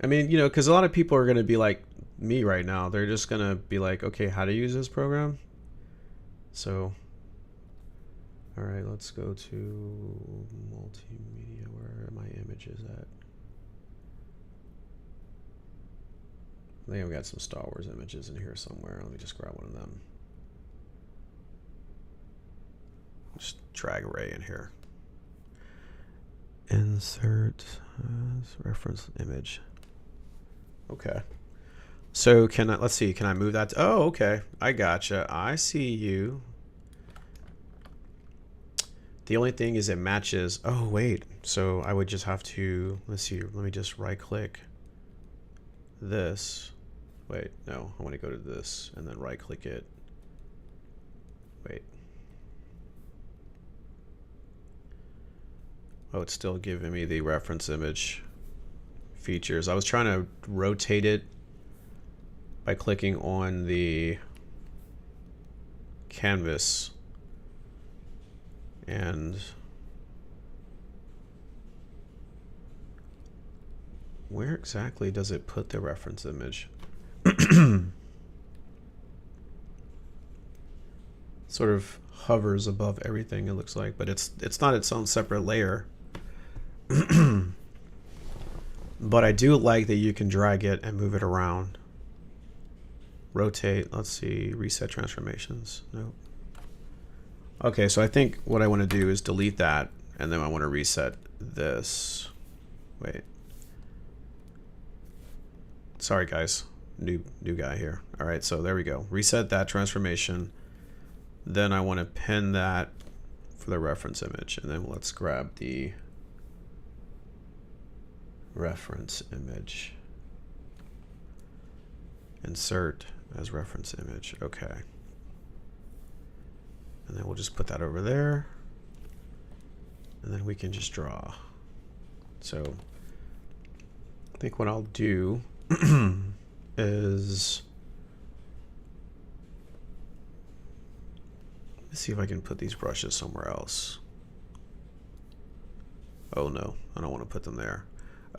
I mean, you know, because a lot of people are going to be like me right now. They're just going to be like, okay, how to use this program? So, all right, let's go to multimedia. Where are my images at? I think I've got some Star Wars images in here somewhere. Let me just grab one of them. Just drag array in here. Insert as reference image. Okay. So can I, let's see, can I move that? Oh, okay. I gotcha. I see you. The only thing is it matches. Oh, wait. So I would just have to, let's see, let me just right click this. Wait, no, I want to go to this and then right click it. Wait. Oh, it's still giving me the reference image features. I was trying to rotate it by clicking on the canvas, and where exactly does it put the reference image? Sort of hovers above everything, it looks like, but it's not its own separate layer. But I do like that you can drag it and move it around. Rotate, let's see, reset transformations. Nope. Okay, so I think what I want to do is delete that, and then I want to reset this. Wait. Sorry guys, new guy here. All right, so there we go. Reset that transformation. Then I want to pin that for the reference image, and then let's grab the reference image. Insert as reference image. Okay. And then we'll just put that over there. And then we can just draw. So I think what I'll do is, let's see if I can put these brushes somewhere else. Oh no, I don't want to put them there.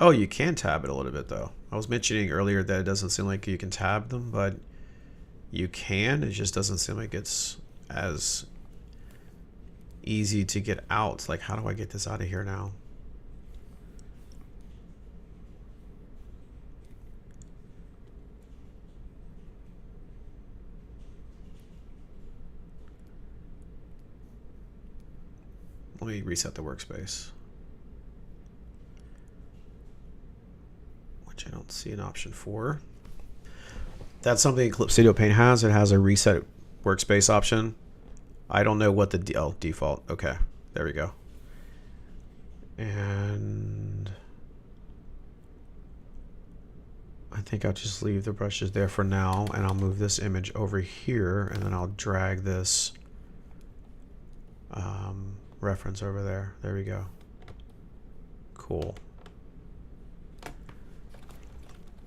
Oh, you can tab it a little bit though. I was mentioning earlier that it doesn't seem like you can tab them, but you can. It just doesn't seem like it's as easy to get out. Like, how do I get this out of here now? let me reset the workspace, which I don't see an option for. That's something Eclipse Studio Paint has. It has a reset workspace option. I don't know what the default. Okay, there we go. And I think I'll just leave the brushes there for now, and I'll move this image over here, and then I'll drag this reference over there. There we go. Cool.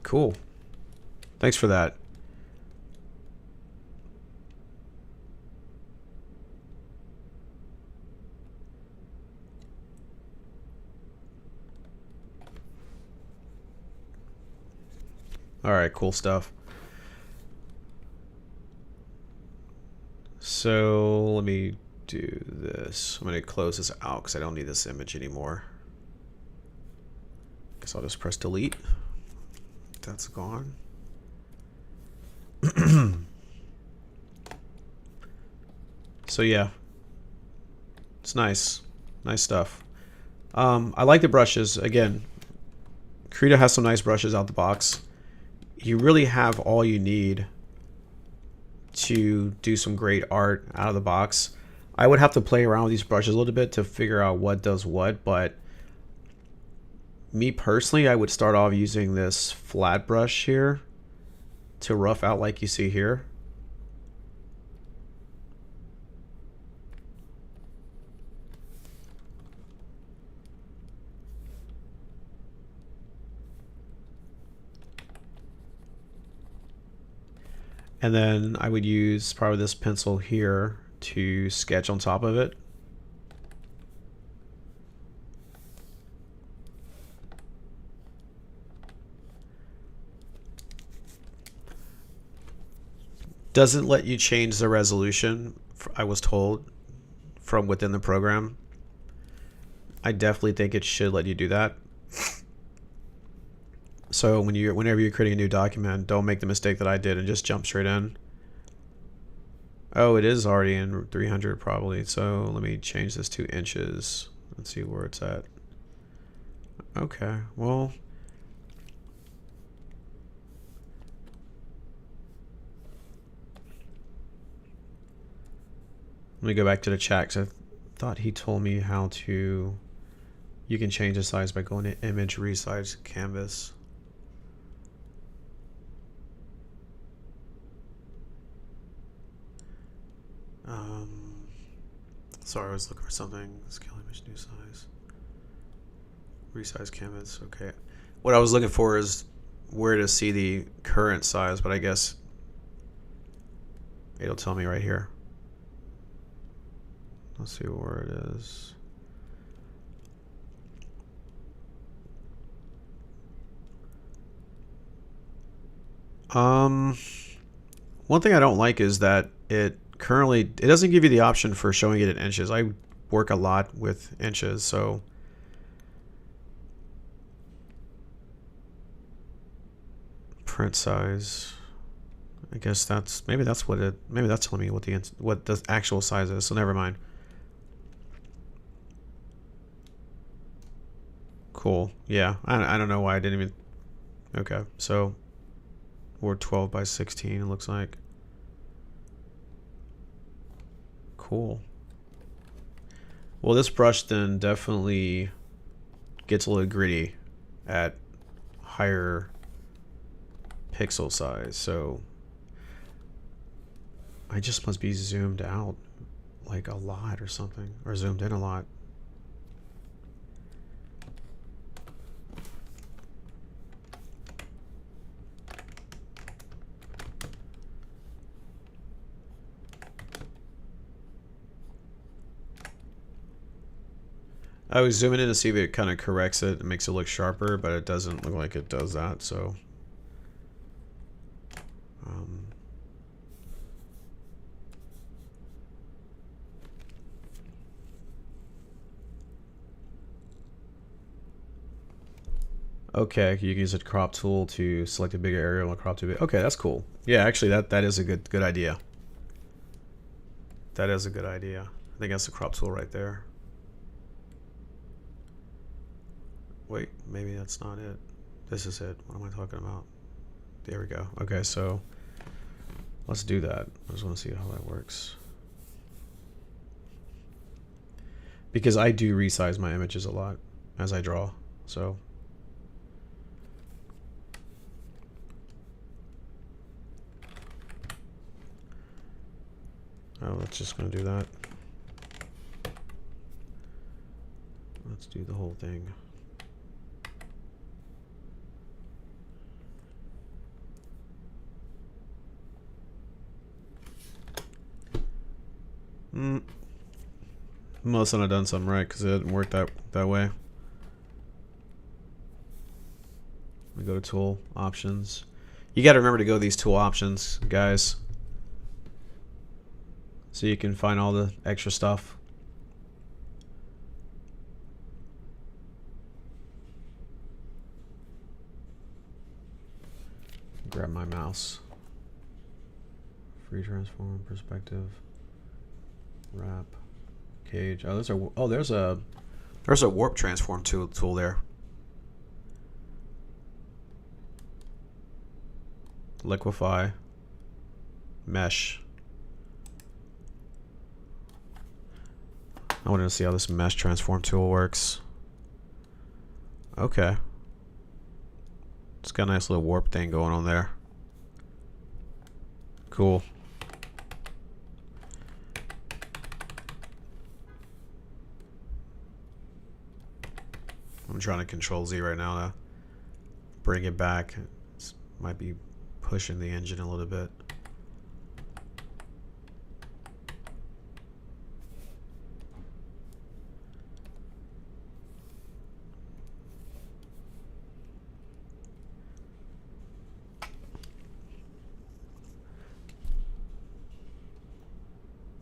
Cool. Thanks for that. All right, cool stuff. So let me do this. I'm going to close this out because I don't need this image anymore. Guess I'll just press delete. That's gone. So yeah, it's nice. Nice stuff. I like the brushes. Again, Krita has some nice brushes out the box. You really have all you need to do some great art out of the box. I would have to play around with these brushes a little bit to figure out what does what, but me personally, I would start off using this flat brush here to rough out like you see here. And then I would use probably this pencil here to sketch on top of it. Doesn't let you change the resolution, I was told, from within the program. I definitely think it should let you do that. So whenever you're creating a new document, don't make the mistake that I did and just jump straight in. Oh, it is already in 300 probably. So let me change this to inches. Let's see where it's at. Okay, well. Let me go back to the chat because I thought he told me how to. You can change the size by going to image, resize canvas. Sorry, I was looking for something. Scale image, new size. Resize canvas. Okay. What I was looking for is where to see the current size, but I guess it'll tell me right here. Let's see where it is. One thing I don't like is that it doesn't give you the option for showing it in inches. I work a lot with inches, so print size. I guess maybe that's telling me what the actual size is. So never mind. Cool. Yeah, I don't know why I didn't even. Okay, so we're 12 by 16. It looks like. Cool. Well, this brush then definitely gets a little gritty at higher pixel size, so I just must be zoomed out like a lot or something, or zoomed in a lot. I was zooming in to see if it kind of corrects it and makes it look sharper, but it doesn't look like it does that, so. Okay, you can use the crop tool to select a bigger area and crop to big. Okay, that's cool. Yeah, actually, that is a good idea. That is a good idea. I think that's the crop tool right there. Wait, maybe that's not it. This is it. What am I talking about? There we go. Okay, so let's do that. I just want to see how that works. Because I do resize my images a lot as I draw, so. Oh, that's just gonna do that. Let's do the whole thing. Must have done something right because it didn't work that way. We go to tool options. You got to remember to go to these tool options, guys, so you can find all the extra stuff. Grab my mouse. Free transform, perspective, wrap, cage. Oh, there's a warp transform tool there. Liquefy, mesh. I wanted to see how this mesh transform tool works. Okay. It's got a nice little warp thing going on there. Cool. I'm trying to control Z right now to bring it back. It might be pushing the engine a little bit.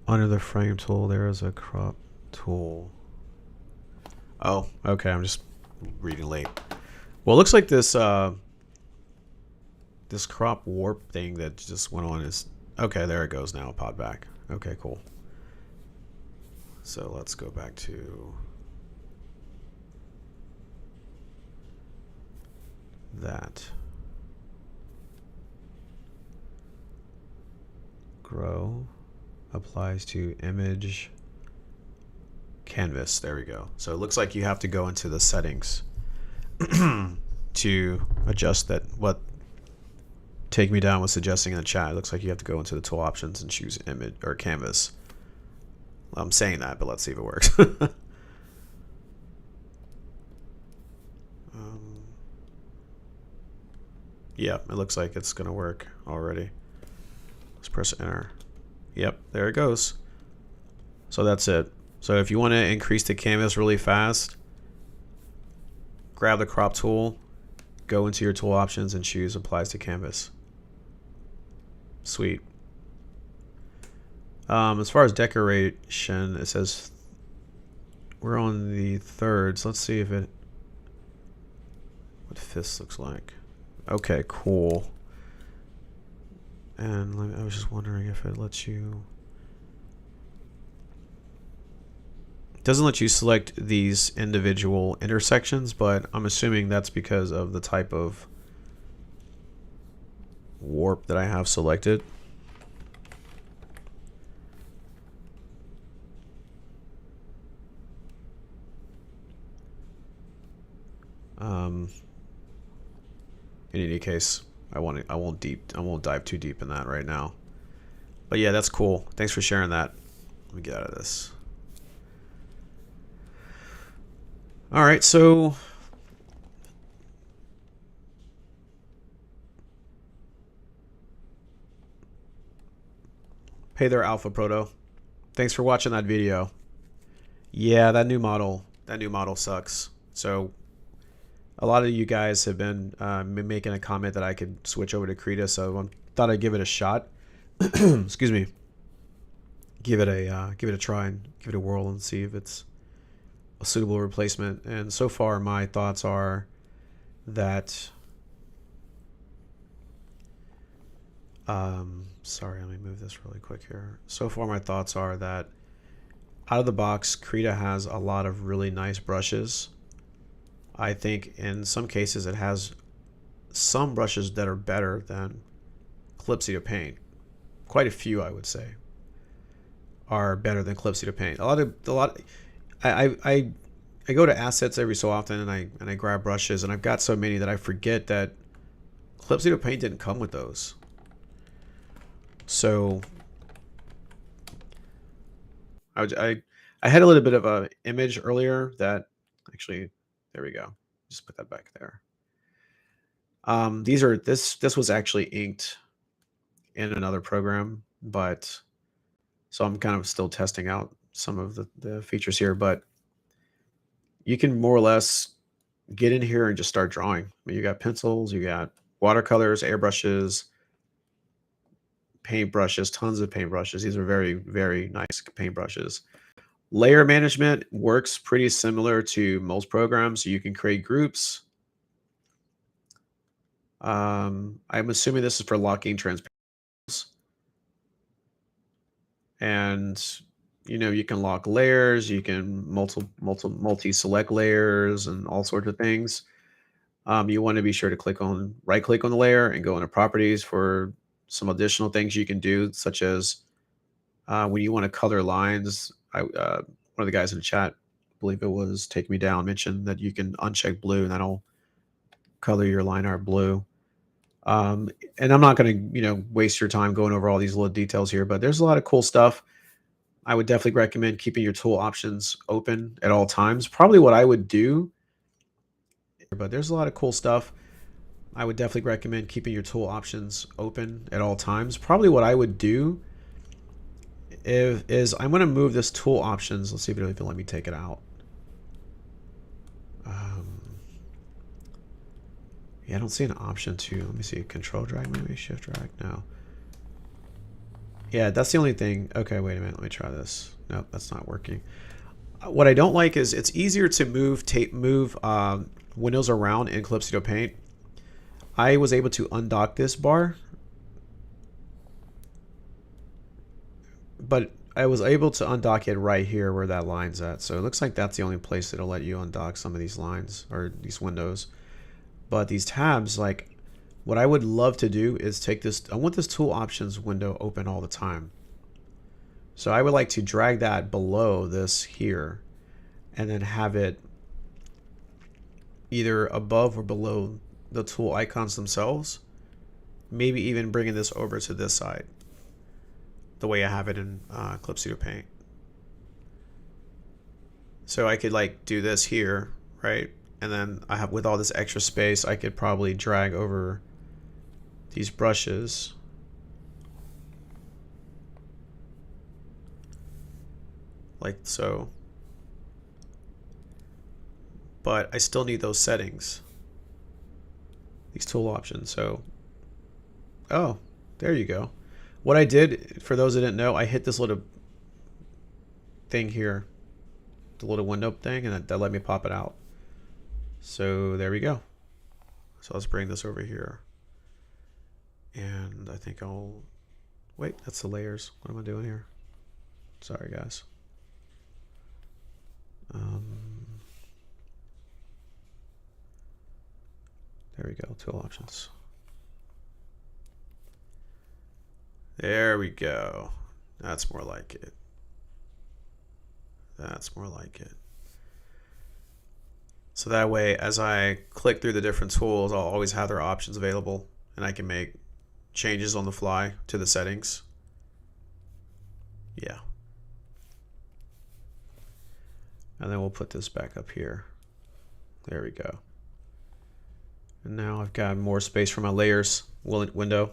Under the frame tool, there is a crop tool. Oh, okay. I'm just reading late. Well, it looks like this this crop warp thing that just went on is okay. There it goes now. Pod back. Okay, cool. So let's go back to that. Grow applies to image canvas. There we go. So it looks like you have to go into the settings to adjust that. What Take Me Down was suggesting in the chat. It looks like you have to go into the tool options and choose image or canvas. Well, I'm saying that, but let's see if it works. Yeah, it looks like it's gonna work already. Let's press enter. Yep, there it goes. So that's it. So if you want to increase the canvas really fast, grab the crop tool, go into your tool options and choose applies to canvas. Sweet. As far as decoration, it says we're on the 3rd. So let's see if what 5th looks like. Okay, cool. And I was just wondering if it lets you. It doesn't let you select these individual intersections, but I'm assuming that's because of the type of warp that I have selected. In any case, I won't dive too deep in that right now. But yeah, that's cool. Thanks for sharing that. Let me get out of this. All right, so hey there, Alpha Proto. Thanks for watching that video. Yeah, that new model sucks. So a lot of you guys have been making a comment that I could switch over to Krita, so I thought I'd give it a shot. Excuse me. Give it a try and give it a whirl and see if it's a suitable replacement. And so far, my thoughts are that. Sorry, let me move this really quick here. So far, my thoughts are that out of the box, Krita has a lot of really nice brushes I think in some cases it has some brushes that are better than Calypso Paint. Quite a few, I would say, are better than Calypso Paint. I go to assets every so often and I grab brushes, and I've got so many that I forget that Calypso Paint didn't come with those. So I had a little bit of a image earlier that actually, there we go. Just put that back there. This was actually inked in another program, but so I'm kind of still testing out some of the features here, but you can more or less get in here and just start drawing. I mean, you got pencils, you got watercolors, airbrushes, paintbrushes, tons of paintbrushes. These are very, very nice paintbrushes. Layer management works pretty similar to most programs. You can create groups. I'm assuming this is for locking transparencies. And you can lock layers, you can multi-select layers and all sorts of things. You want to be sure to right click on the layer and go into properties for some additional things you can do, such as when you want to color lines. One of the guys in the chat, I believe it was Take Me Down, mentioned that you can uncheck blue and that'll color your line art blue. And I'm not going to waste your time going over all these little details here, but there's a lot of cool stuff. I would definitely recommend keeping your tool options open at all times. Probably what I would do, but there's a lot of cool stuff. I would definitely recommend keeping your tool options open at all times. Probably what I would do is I'm going to move this tool options. Let's see if it'll even let me take it out. Yeah, I don't see an option to. Let me see. Control drag, maybe shift drag. No. Yeah, that's the only thing. Okay, wait a minute. Let me try this. Nope, that's not working. What I don't like is it's easier to move windows around in Calypso Paint. I was able to undock this bar, but I was able to undock it right here where that line's at. So it looks like that's the only place that'll let you undock some of these lines or these windows. But these tabs, like, what I would love to do is take this. I want this tool options window open all the time. So I would like to drag that below this here and then have it either above or below the tool icons themselves. Maybe even bringing this over to this side, the way I have it in Calypso Paint. So I could like do this here, right? And then I have, with all this extra space, I could probably drag over these brushes. Like so. But I still need those settings. These tool options. So, oh, there you go. What I did, for those that didn't know, I hit this little thing here, the little window thing, and that let me pop it out. So there we go. So let's bring this over here. And I think I'll, wait, that's the layers. What am I doing here? Sorry, guys. There we go, tool options. There we go. That's more like it. That's more like it. So that way, as I click through the different tools, I'll always have their options available, and I can make changes on the fly to the settings. Yeah. And then we'll put this back up here. There we go. And now I've got more space for my layers window.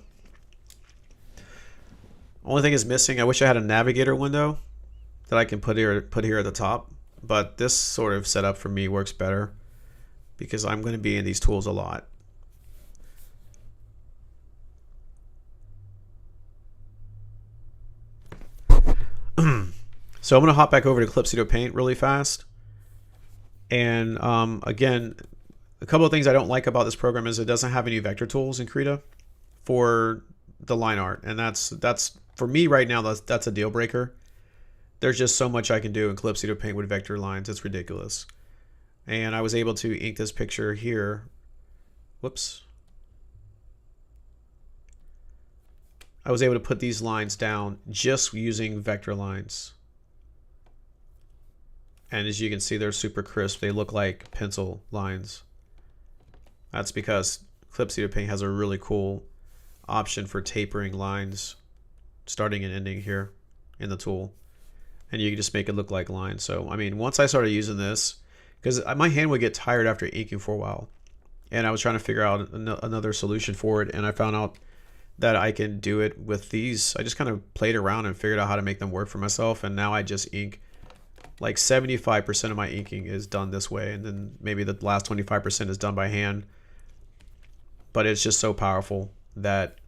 Only thing is missing, I wish I had a navigator window that I can put here at the top. But this sort of setup for me works better because I'm going to be in these tools a lot. So I'm going to hop back over to Calypso Paint really fast. And again, a couple of things I don't like about this program is it doesn't have any vector tools in Krita for the line art. And that's for me right now, that's a deal breaker. There's just so much I can do in Calypso Paint with vector lines. It's ridiculous. And I was able to ink this picture here. Whoops. I was able to put these lines down just using vector lines. And as you can see, they're super crisp. They look like pencil lines. That's because Clip Studio Paint has a really cool option for tapering lines, starting and ending here in the tool. And you can just make it look like lines. So, I mean, once I started using this, because my hand would get tired after inking for a while. And I was trying to figure out another solution for it. And I found out that I can do it with these. I just kind of played around and figured out how to make them work for myself. And now I just ink. Like 75% of my inking is done this way. And then maybe the last 25% is done by hand. But it's just so powerful that,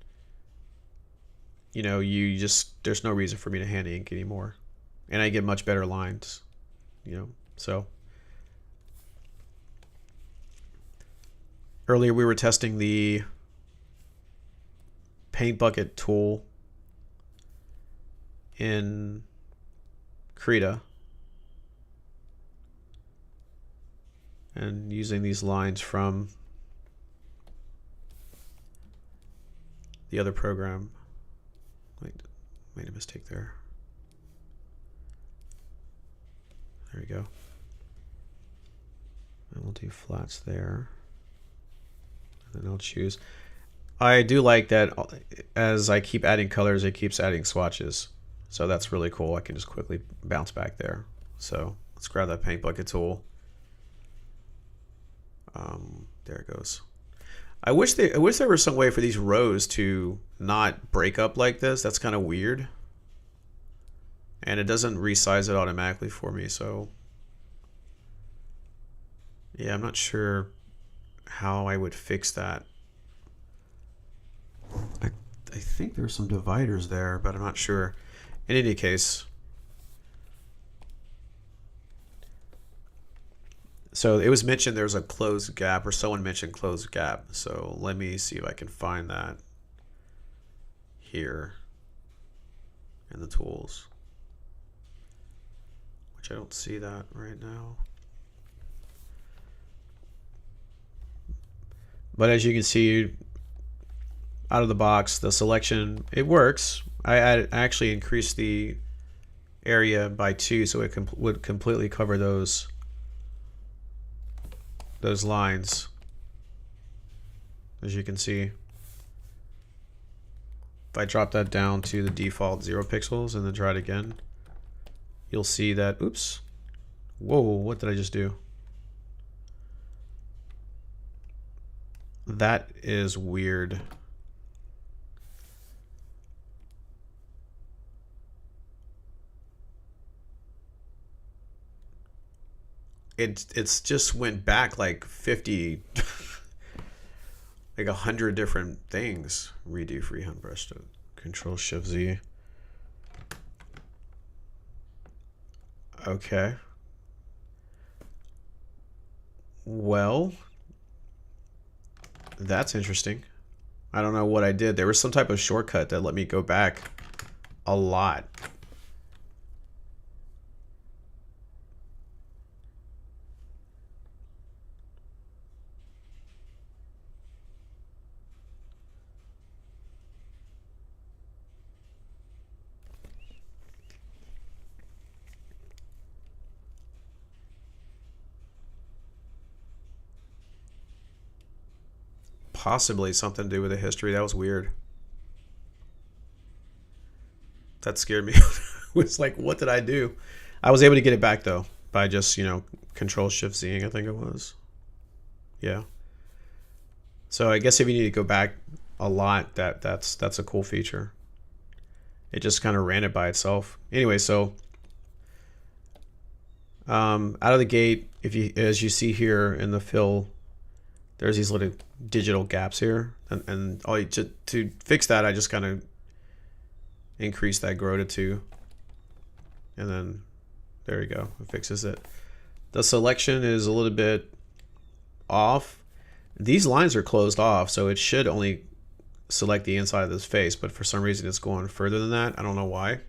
you know, there's no reason for me to hand ink anymore. And I get much better lines, you know, so. Earlier we were testing the paint bucket tool in Krita. And using these lines from the other program. Wait, made a mistake there. There we go. And we'll do flats there. And then I'll choose. I do like that as I keep adding colors, it keeps adding swatches. So that's really cool. I can just quickly bounce back there. So let's grab that paint bucket tool. There it goes. I wish there was some way for these rows to not break up like this. That's kind of weird. And it doesn't resize it automatically for me, so yeah, I'm not sure how I would fix that. I think there's some dividers there, but I'm not sure. In any case, so it was mentioned there's a closed gap, or someone mentioned closed gap. So let me see if I can find that here in the tools, which I don't see that right now. But as you can see, out of the box, the selection, it works. I actually increased the area by 2, so it would completely cover those lines, as you can see. If I drop that down to the default 0 pixels and then try it again, you'll see that, oops, whoa, what did I just do? That is weird. It's just went back like 50, like 100 different things. Redo freehand brush stroke. Control Shift Z. Okay. Well, that's interesting. I don't know what I did. There was some type of shortcut that let me go back a lot. Possibly something to do with the history. That was weird. That scared me. It was like, what did I do? I was able to get it back though by just, you know, Control Shift Zing, I think it was. Yeah. So I guess if you need to go back a lot, that's a cool feature. It just kind of ran it by itself. Anyway, so out of the gate, as you see here in the fill, there's these little digital gaps here, and to fix that, I just kind of increase that grow to 2, and then there you go, it fixes it. The selection is a little bit off. These lines are closed off, so it should only select the inside of this face, but for some reason it's going further than that. I don't know why.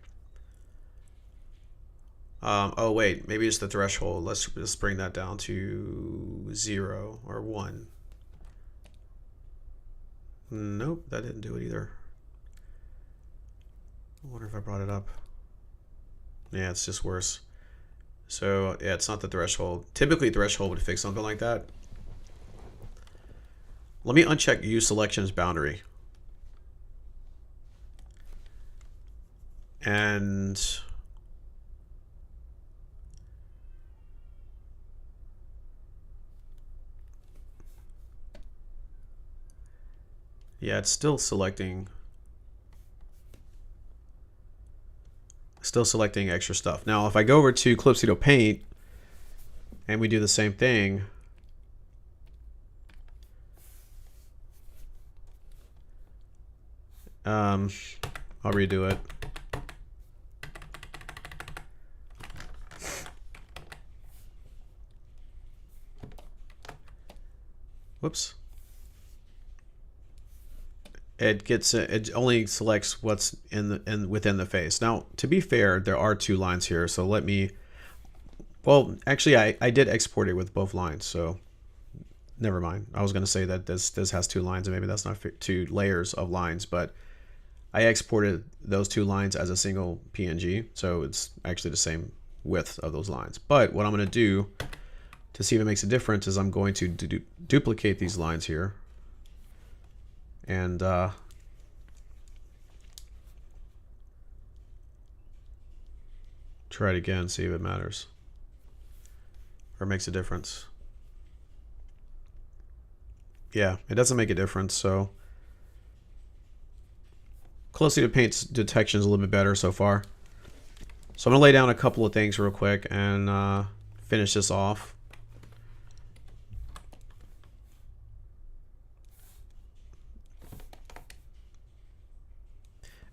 Oh wait, maybe it's the threshold. Let's just bring that down to 0 or 1. Nope, that didn't do it either. I wonder if I brought it up. Yeah, it's just worse. So yeah, it's not the threshold. Typically threshold would fix something like that. Let me uncheck use selections boundary. And yeah, it's still selecting extra stuff. Now, if I go over to Calypso Paint and we do the same thing, I'll redo it. Whoops. It only selects what's within the face. Now, to be fair, there are 2 lines here, so let me. Well, actually, I did export it with both lines, so never mind. I was going to say that this has 2 lines, and maybe that's not 2 layers of lines, but I exported those 2 lines as a single PNG, so it's actually the same width of those lines. But what I'm going to do to see if it makes a difference is I'm going to duplicate these lines here. And try it again, see if it matters or makes a difference. Yeah, it doesn't make a difference. So closely to paint's detection is a little bit better so far. So I'm gonna lay down a couple of things real quick and finish this off.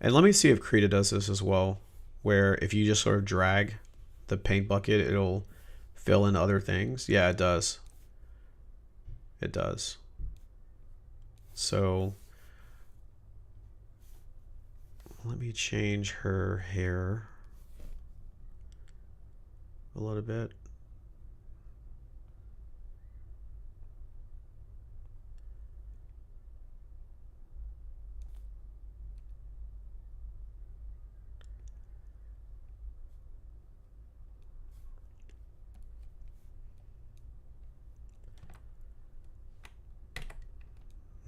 And let me see if Krita does this as well, where if you just sort of drag the paint bucket, it'll fill in other things. Yeah, it does. It does. So let me change her hair a little bit.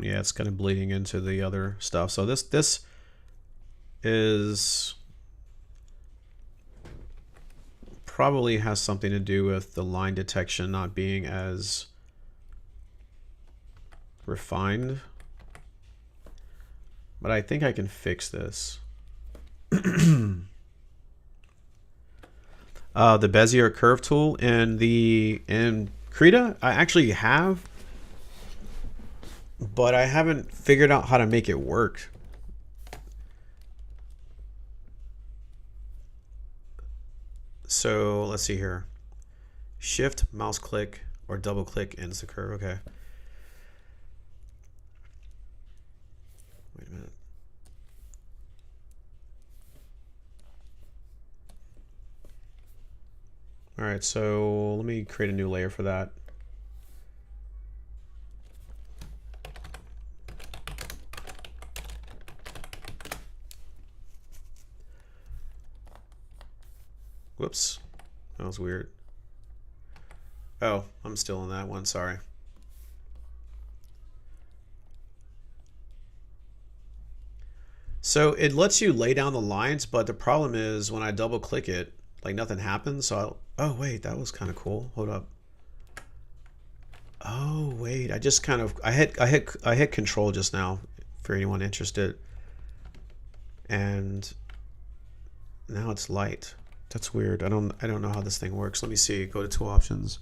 Yeah, it's kind of bleeding into the other stuff. So this is probably has something to do with the line detection not being as refined. But I think I can fix this. The Bezier curve tool in Krita I actually have, but I haven't figured out how to make it work. So let's see here. Shift, mouse click, or double click ends the curve. Okay. Wait a minute. All right, so let me create a new layer for that. Whoops, that was weird. Oh, I'm still in that one, sorry. So it lets you lay down the lines, but the problem is when I double click it, like nothing happens. So oh wait, that was kind of cool. Hold up. Oh wait, I just kind of I hit control just now for anyone interested. And now it's light. That's weird. I don't know how this thing works. Let me see. Go to tool options.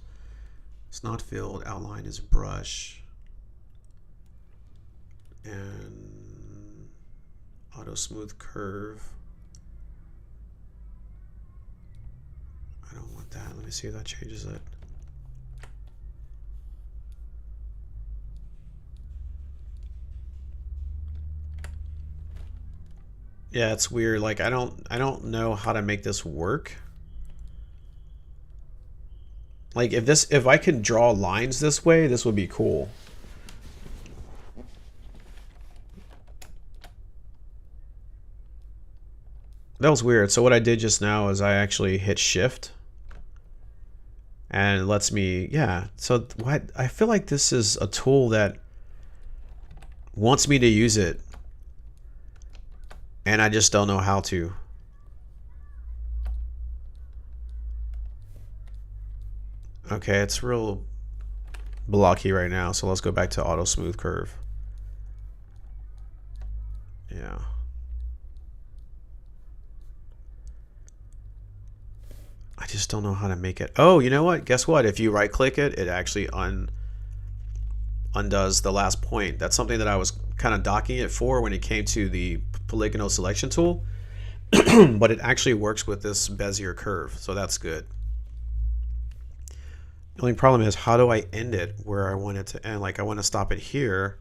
It's not filled. Outline is brush. And auto smooth curve. I don't want that. Let me see if that changes it. Yeah, it's weird. Like I don't know how to make this work. Like if I could draw lines this way, this would be cool. That was weird. So what I did just now is I actually hit shift and it lets me, yeah. So what, I feel like this is a tool that wants me to use it and I just don't know how to. Okay, it's real blocky right now. So let's go back to auto smooth curve. Yeah. I just don't know how to make it. Oh, you know what? Guess what? If you right click it, it actually undoes the last point. That's something that I was kind of docking it for when it came to the polygonal selection tool. But it actually works with this Bezier curve, so that's good. The only problem is, how do I end it where I want it to end? Like, I want to stop it here.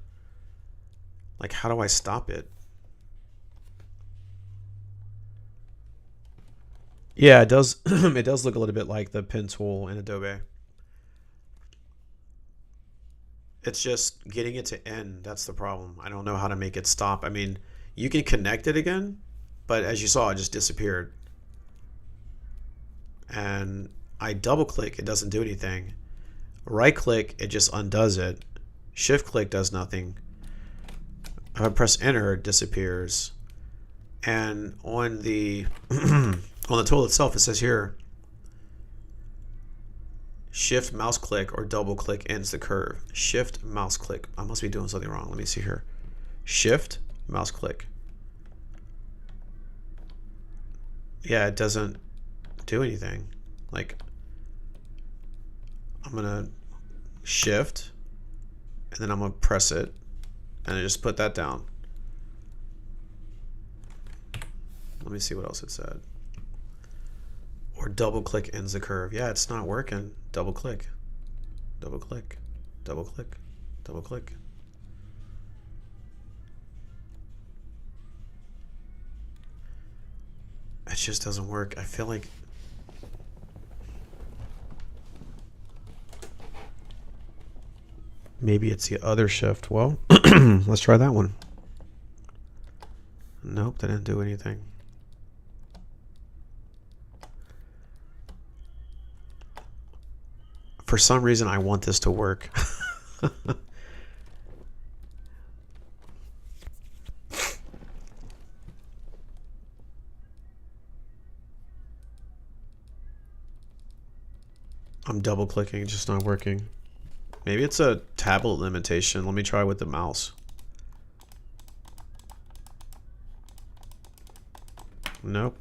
Like, how do I stop it? Yeah, it does. It does look a little bit like the pen tool in Adobe. It's just getting it to end. That's the problem. I don't know how to make it stop. I mean, you can connect it again, but as you saw, it just disappeared. And I double click, it doesn't do anything. Right click, it just undoes it. Shift click does nothing. If I press enter, it disappears. And on the on the tool itself, it says here, shift mouse click or double click ends the curve. Shift mouse click. I must be doing something wrong. Let me see here. Shift mouse click. Yeah, it doesn't do anything. Like, I'm gonna shift and then I'm gonna press it and I just put that down. Let me see what else it said. Or double click ends the curve. Yeah, it's not working. Double click, double click, double click, double click. It just doesn't work. I feel like maybe it's the other shift. Well, let's try that one. Nope, that didn't do anything. For some reason, I want this to work. I'm double clicking, it's just not working. Maybe it's a tablet limitation. Let me try with the mouse. Nope.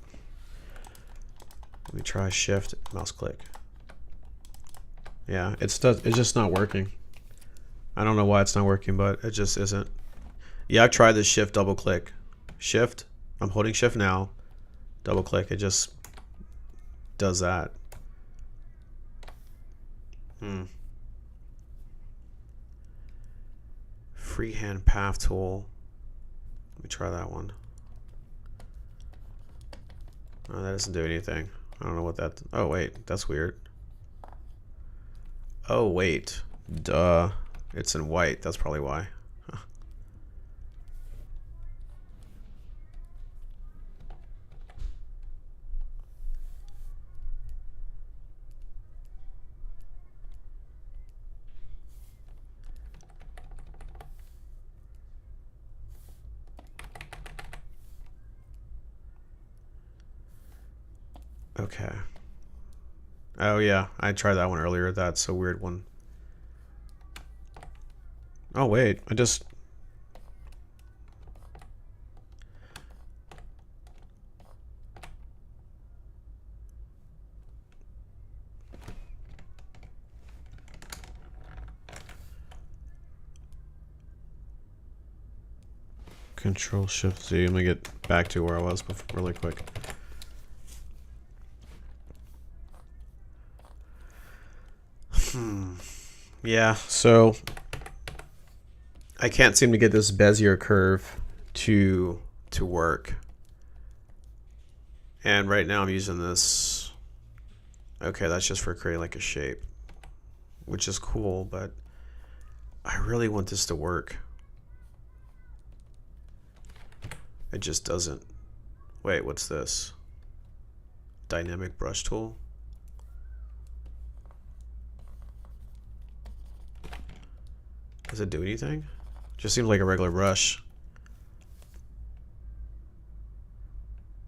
Let me try shift mouse click. Yeah, it's just not working. I don't know why it's not working, but it just isn't. Yeah, I've tried this shift double click. Shift, I'm holding shift now. Double click, it just does that. Freehand path tool. Let me try that one. Oh, that doesn't do anything. I don't know what that. Oh wait, that's weird. Oh wait, duh. It's in white. That's probably why. Huh. Okay. Oh yeah, I tried that one earlier. That's a weird one. Oh wait, I just... Control Shift Z. Let me get back to where I was before, really quick. Yeah, so I can't seem to get this Bezier curve to work. And right now I'm using this. Okay, that's just for creating like a shape. which is cool, but I really want this to work. It just doesn't. Wait, what's this? Dynamic brush tool? Does it do anything? Just seems like a regular brush.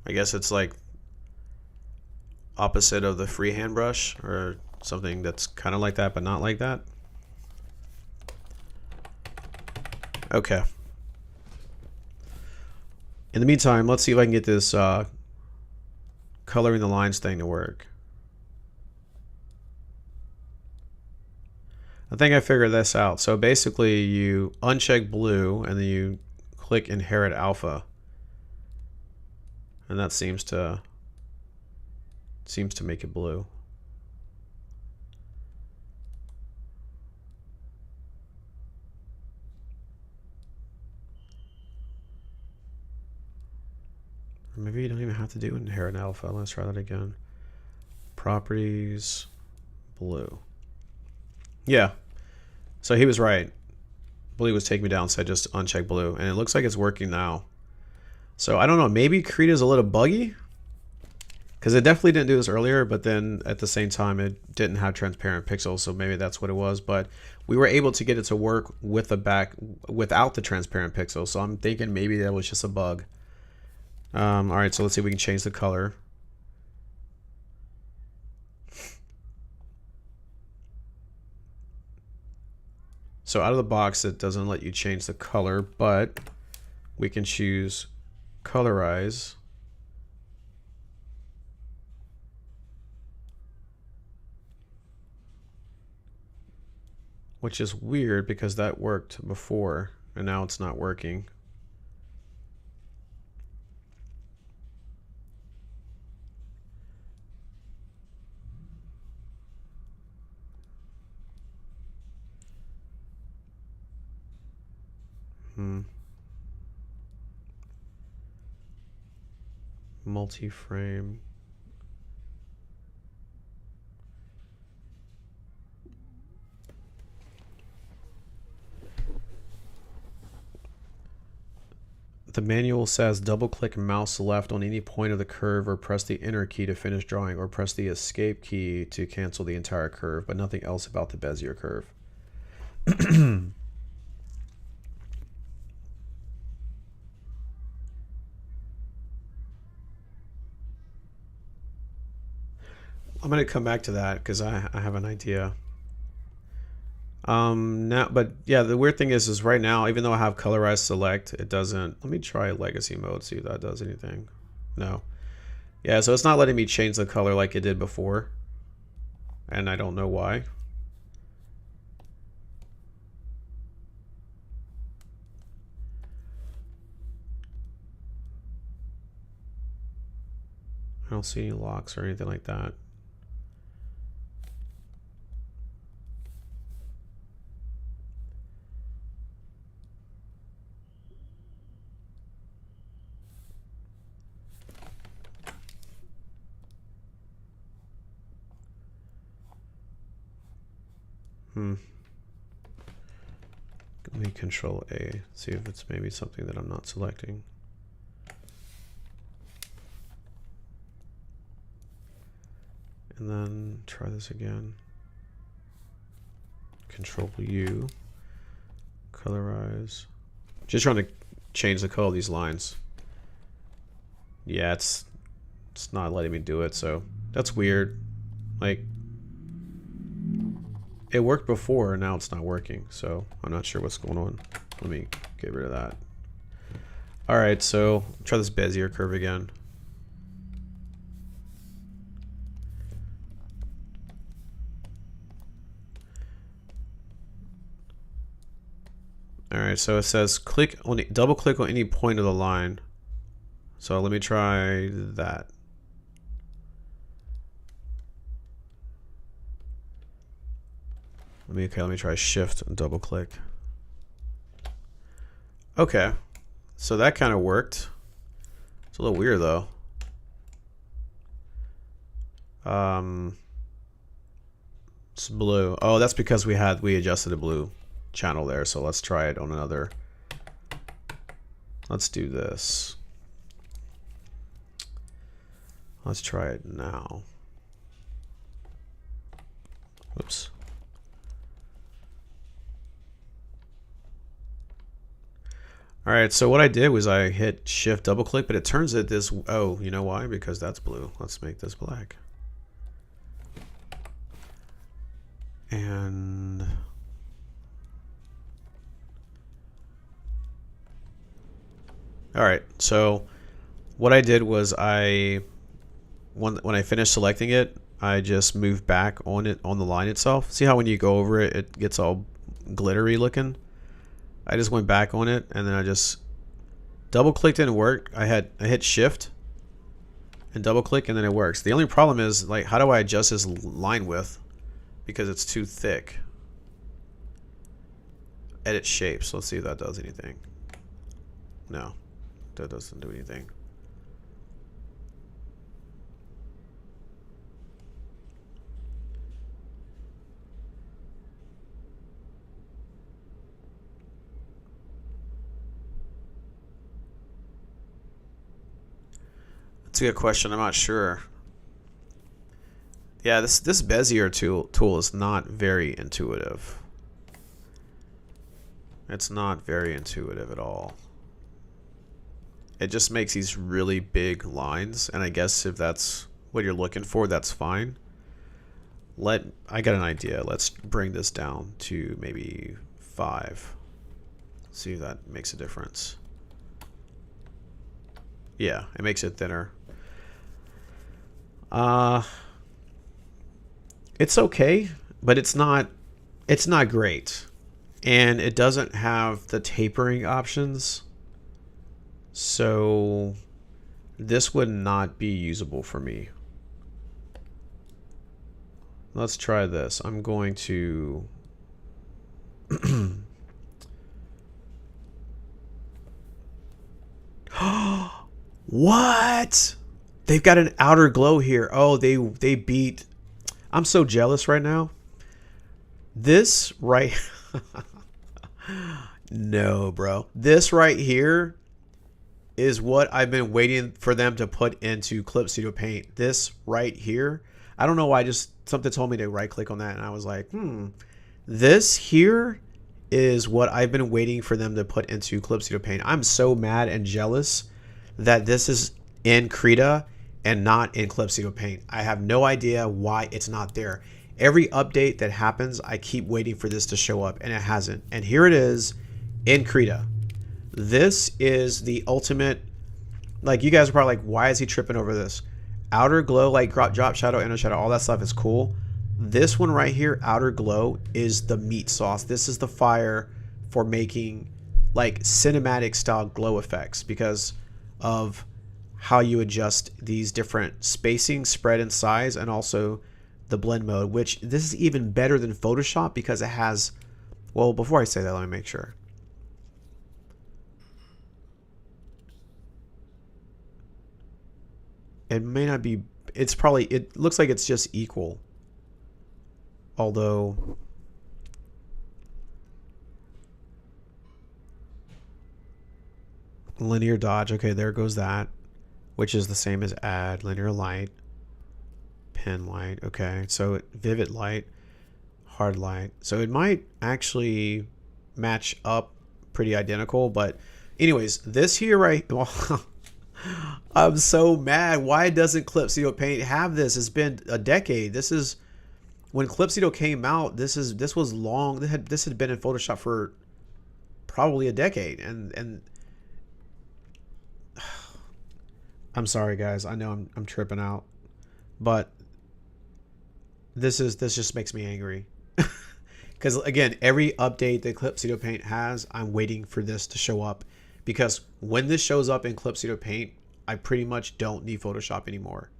I guess it's like opposite of the freehand brush, or something that's kind of like that but not like that. Okay. In the meantime, let's see if I can get this coloring the lines thing to work. I think I figured this out. So basically you uncheck blue and then you click inherit alpha. And that seems to make it blue. Or maybe you don't even have to do inherit alpha. Let's try that again. Properties, blue. Yeah. So he was right. Blue was taking me down, so I just uncheck blue. And it looks like it's working now. So I don't know, maybe Krita is a little buggy. Because it definitely didn't do this earlier, but then at the same time it didn't have transparent pixels, so maybe that's what it was. But we were able to get it to work with the back without the transparent pixels, so I'm thinking maybe that was just a bug. Alright, so let's see if we can change the color. So out of the box it doesn't let you change the color, but we can choose colorize. Which is weird because that worked before and now it's not working. Multi-frame. The manual says double-click mouse left on any point of the curve or press the enter key to finish drawing or press the escape key to cancel the entire curve, but nothing else about the Bezier curve. I'm going to come back to that because I have an idea. Now, but yeah, the weird thing is right now, even though I have colorize select, it doesn't. Let me try legacy mode, see if that does anything. No. Yeah, so it's not letting me change the color like it did before. And I don't know why. I don't see any locks or anything like that. Let me control A, see if it's maybe something that I'm not selecting. And then try this again. Control U, colorize. Just trying to change the color of these lines. Yeah, it's not letting me do it, so that's weird. Like, it worked before and now it's not working, so I'm not sure what's going on. Let me get rid of that. Alright, so try this Bezier curve again. Alright, so it says double click on any point of the line. So let me try that. Let me try shift and double click. Okay, so that kind of worked. It's a little weird though. It's blue. Oh, that's because we adjusted the blue channel there. So let's try it on another. Let's do this. Let's try it now. Oops. All right, so what I did was I hit shift double click, but it turns it this, oh, you know why? Because that's blue. Let's make this black. And all right, so what I did was when I finished selecting it, I just moved back on it on the line itself. See how when you go over it, it gets all glittery looking? I just went back on it and then I just double clicked and it worked. I hit shift and double click and then it works. The only problem is, like, how do I adjust this line width? Because it's too thick. Edit shapes. Let's see if that does anything. No, that doesn't do anything. That's a good question. I'm not sure. Yeah, this Bezier tool is not very intuitive. It's not very intuitive at all. It just makes these really big lines, and I guess if that's what you're looking for, that's fine. I got an idea. Let's bring this down to maybe 5. See if that makes a difference. Yeah, it makes it thinner. It's okay, but it's not great. And it doesn't have the tapering options. So this would not be usable for me. Let's try this. I'm going to what? They've got an outer glow here. Oh, they beat. I'm so jealous right now. This right no, bro. This right here is what I've been waiting for them to put into Clip Studio Paint. This right here. I don't know why, something told me to right click on that and I was like, this here is what I've been waiting for them to put into Clip Studio Paint. I'm so mad and jealous that this is in Krita and not in Clip Studio Paint. I have no idea why it's not there. Every update that happens, I keep waiting for this to show up and it hasn't. And here it is in Krita. This is the ultimate, like, you guys are probably like, why is he tripping over this? Outer glow, like drop shadow, inner shadow, all that stuff is cool. This one right here, outer glow, is the meat sauce. This is the fire for making like cinematic style glow effects because of how you adjust these different spacing, spread, and size, and also the blend mode, which this is even better than Photoshop because it has, well, before I say that, let me make sure. It may not be, it's probably, it looks like it's just equal. Although, linear dodge, okay, there goes that, which is the same as add, linear light, pen light, okay, so vivid light, hard light. So it might actually match up pretty identical, but anyways, this here, right, well, I'm so mad. Why doesn't Clip Studio Paint have this? It's been a decade. This is when Clip Studio came out. This was long. This had been in Photoshop for probably a decade. And I'm sorry, guys. I know I'm tripping out, but this just makes me angry. Because again, every update that Clip Studio Paint has, I'm waiting for this to show up. Because when this shows up in Clip Studio Paint, I pretty much don't need Photoshop anymore.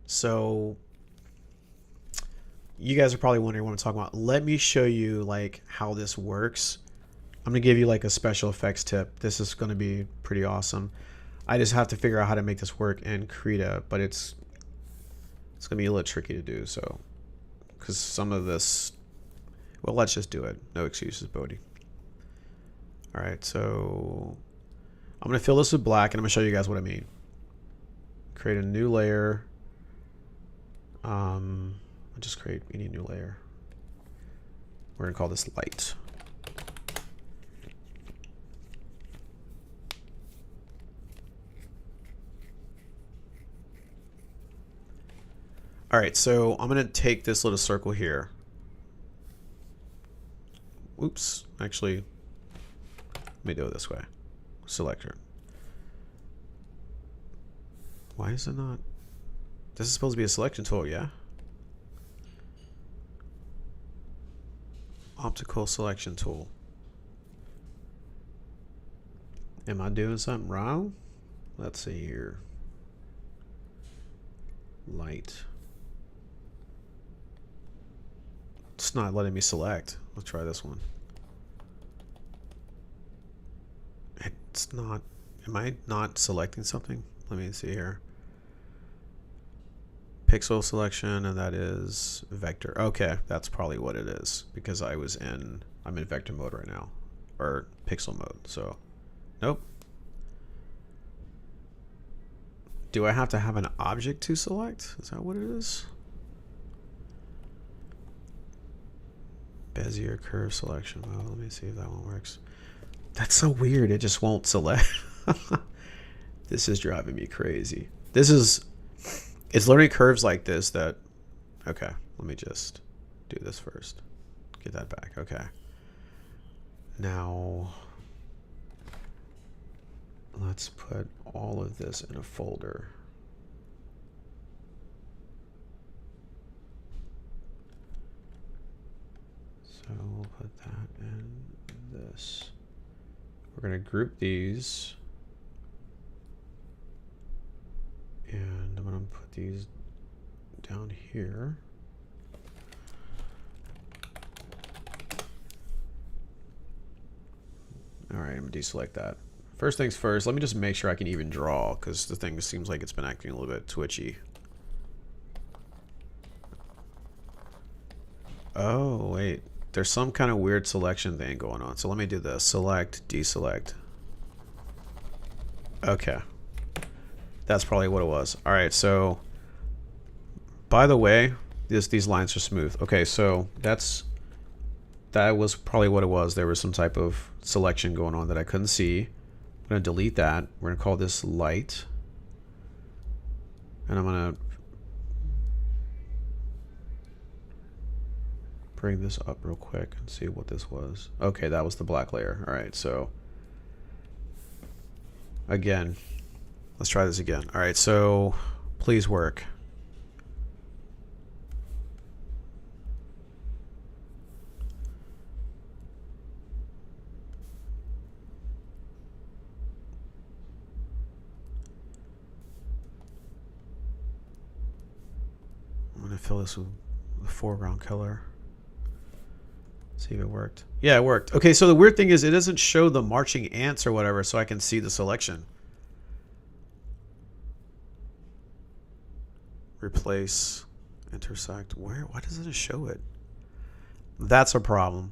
So you guys are probably wondering what I'm talking about. Let me show you like how this works. I'm gonna give you like a special effects tip. This is gonna be pretty awesome. I just have to figure out how to make this work in Krita, but it's It's gonna be a little tricky to do, so because some of this, well, let's just do it. No excuses, Bodhi. All right, so I'm gonna fill this with black, and I'm gonna show you guys what I mean. Create a new layer. I'll just create any new layer. We're gonna call this light. All right, so I'm gonna take this little circle here. Oops, actually, let me do it this way. Selector. Why is it not? This is supposed to be a selection tool, yeah? Optical selection tool. Am I doing something wrong? Let's see here. Light. It's not letting me select. Let's try this one. It's not. Am I not selecting something? Let me see here. Pixel selection, and that is vector. Okay, that's probably what it is because I'm in vector mode right now, or pixel mode. So, nope. Do I have to have an object to select? Is that what it is? Bezier curve selection. Well, let me see if that one works. That's so weird. It just won't select. This is driving me crazy. It's learning curves like this that, okay, let me just do this first. Get that back, okay. Now, let's put all of this in a folder. So we'll put that in this. We're gonna group these. And I'm gonna put these down here. All right, I'm gonna deselect that. First things first, let me just make sure I can even draw because the thing seems like it's been acting a little bit twitchy. Oh, wait. There's some kind of weird selection thing going on. So let me do this. Select, deselect. Okay. That's probably what it was. All right, so by the way, these lines are smooth. Okay, so that was probably what it was. There was some type of selection going on that I couldn't see. I'm gonna delete that. We're gonna call this light. And I'm gonna bring this up real quick and see what this was. Okay, that was the black layer. All right, so again, let's try this again. All right, so please work. I'm gonna fill this with the foreground color. See if it worked. Yeah, it worked. Okay, so the weird thing is it doesn't show the marching ants or whatever, so I can see the selection. Replace, intersect. Why doesn't it show it? That's a problem.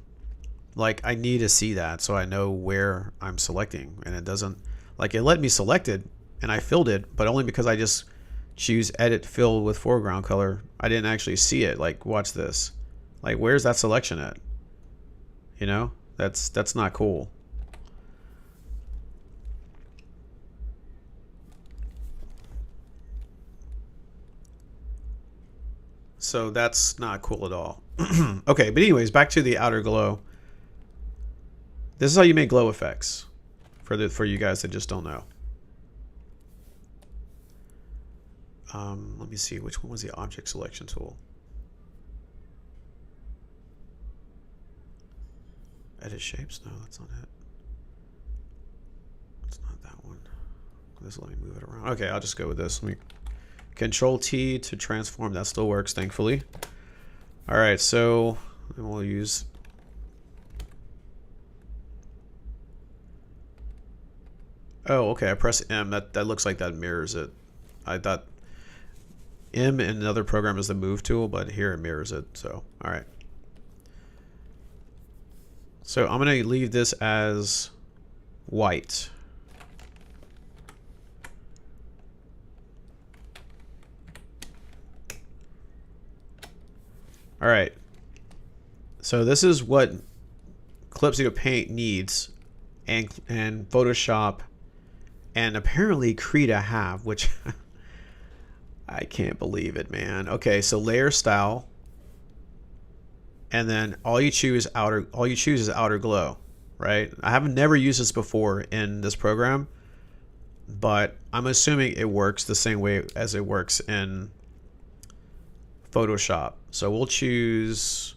Like, I need to see that so I know where I'm selecting, and it doesn't. Like, it let me select it and I filled it, but only because I just choose edit fill with foreground color. I didn't actually see it. Like, watch this. Like, where's that selection at? You know, that's not cool. So that's not cool at all. Okay, but anyways, back to the outer glow. This is how you make glow effects for you guys that just don't know. Let me see, which one was the object selection tool? Edit shapes? No, that's not it. It's not that one. Just let me move it around. Okay, I'll just go with this. Let me Control T to transform. That still works, thankfully. All right, so we'll use. Oh, okay. I press M. That looks like that mirrors it. I thought. M in another program is the move tool, but here it mirrors it. So, all right. So I'm going to leave this as white. All right. So this is what Clip Studio Paint needs, and Photoshop and apparently Krita have, which I can't believe it, man. Okay, so layer style, and then all you choose is outer glow, right? I have never used this before in this program, but I'm assuming it works the same way as it works in Photoshop. So we'll choose,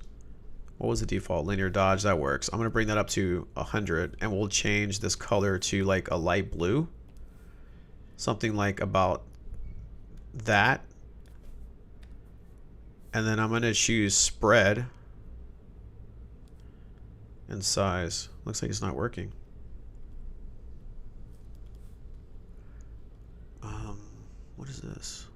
what was the default? Linear dodge. That works. I'm going to bring that up to 100, and we'll change this color to like a light blue. Something like about that. And then I'm going to choose spread and size. Looks like it's not working. What is this?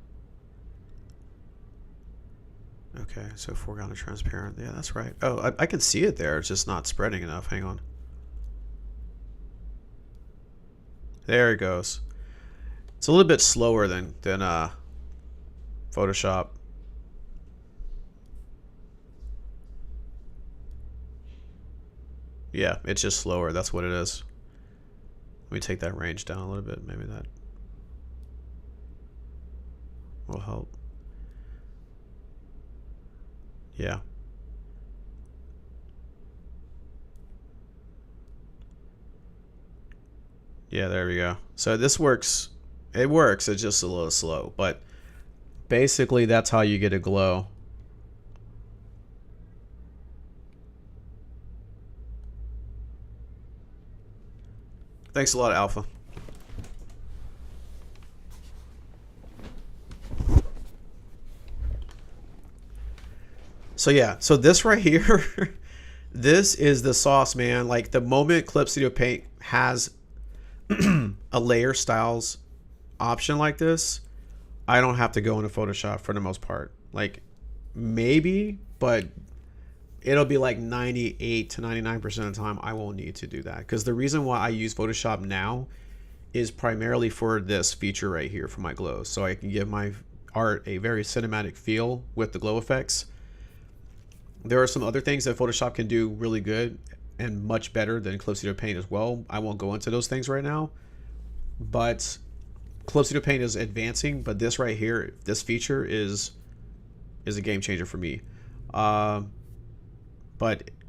Okay, so foreground and transparent. Yeah, that's right. Oh, I can see it there. It's just not spreading enough. Hang on. There it goes. It's a little bit slower than Photoshop. Yeah, it's just slower. That's what it is. Let me take that range down a little bit. Maybe that will help. Yeah. Yeah, there we go. So this works. It works. It's just a little slow, but basically that's how you get a glow. Thanks a lot, Alpha. So yeah, so this right here, this is the sauce, man. Like the moment Clip Studio Paint has a layer styles option like this, I don't have to go into Photoshop for the most part. Like maybe, but it'll be like 98 to 99% of the time I won't need to do that. Because the reason why I use Photoshop now is primarily for this feature right here for my glows. So I can give my art a very cinematic feel with the glow effects. There are some other things that Photoshop can do really good and much better than Clip Studio Paint as well. I won't go into those things right now, but Clip Studio Paint is advancing, but this right here, this feature is a game changer for me. But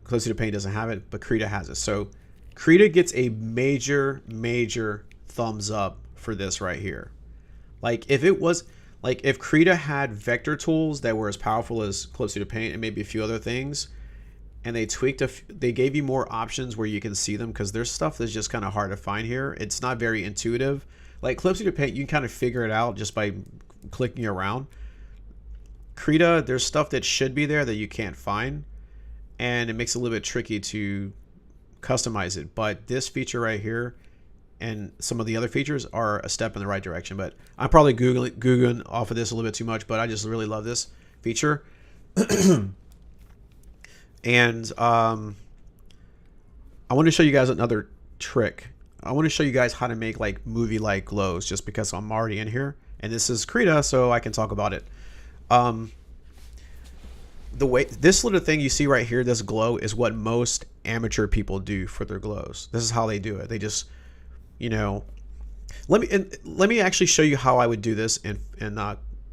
Clip Studio Paint doesn't have it, but Krita has it. So Krita gets a major thumbs up for this right here. Like if it was, like if Krita had vector tools that were as powerful as Clip Studio Paint and maybe a few other things, and they tweaked, they gave you more options where you can see them, because there's stuff that's just kind of hard to find here. It's not very intuitive. Like Clip Studio Paint, you can kind of figure it out just by clicking around. Krita, there's stuff that should be there that you can't find, and it makes it a little bit tricky to customize it. But this feature right here and some of the other features are a step in the right direction. But I'm probably googling off of this a little bit too much, but I just really love this feature. And I want to show you guys another trick. I want to show you guys how to make like movie-like glows, just because I'm already in here, and this is Krita, so I can talk about it. The way this little thing you see right here, this glow, is what most amateur people do for their glows. This is how they do it. They just, you know, let me actually show you how I would do this in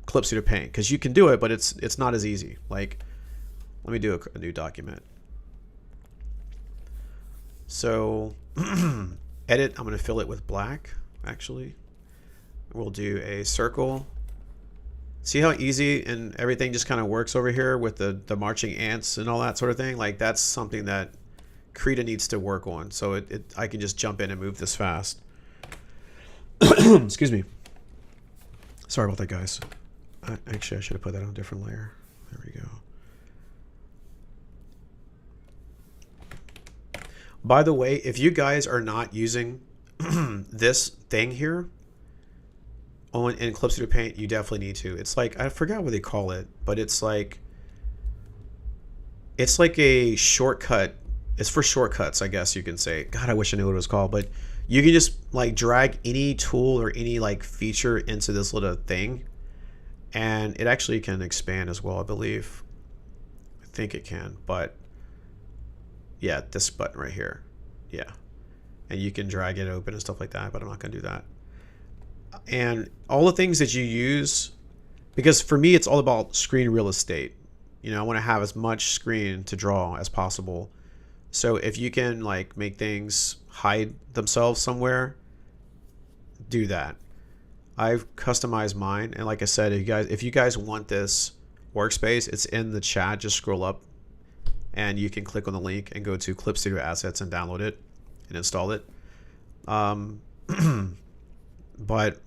Clip Studio Paint, because you can do it, but it's not as easy. Like, let me do a new document. So edit, I'm going to fill it with black. Actually, we'll do a circle. See how easy and everything just kind of works over here with the marching ants and all that sort of thing? Like that's something that Krita needs to work on. So I can just jump in and move this fast. Excuse me. Sorry about that, guys. Actually, I should have put that on a different layer. There we go. By the way, if you guys are not using this thing here, on in Clip Studio Paint, you definitely need to. It's like, I forgot what they call it, but it's like a shortcut. It's for shortcuts, I guess you can say. God, I wish I knew what it was called, but you can just like drag any tool or any like feature into this little thing, and it actually can expand as well, I believe. I think it can, but yeah, this button right here. Yeah. And you can drag it open and stuff like that, but I'm not going to do that. And all the things that you use, because for me, it's all about screen real estate. You know, I want to have as much screen to draw as possible. So if you can like make things hide themselves somewhere, do that. I've customized mine, and like I said, if you guys want this workspace, it's in the chat. Just scroll up and you can click on the link and go to Clip Studio Assets and download it and install it. But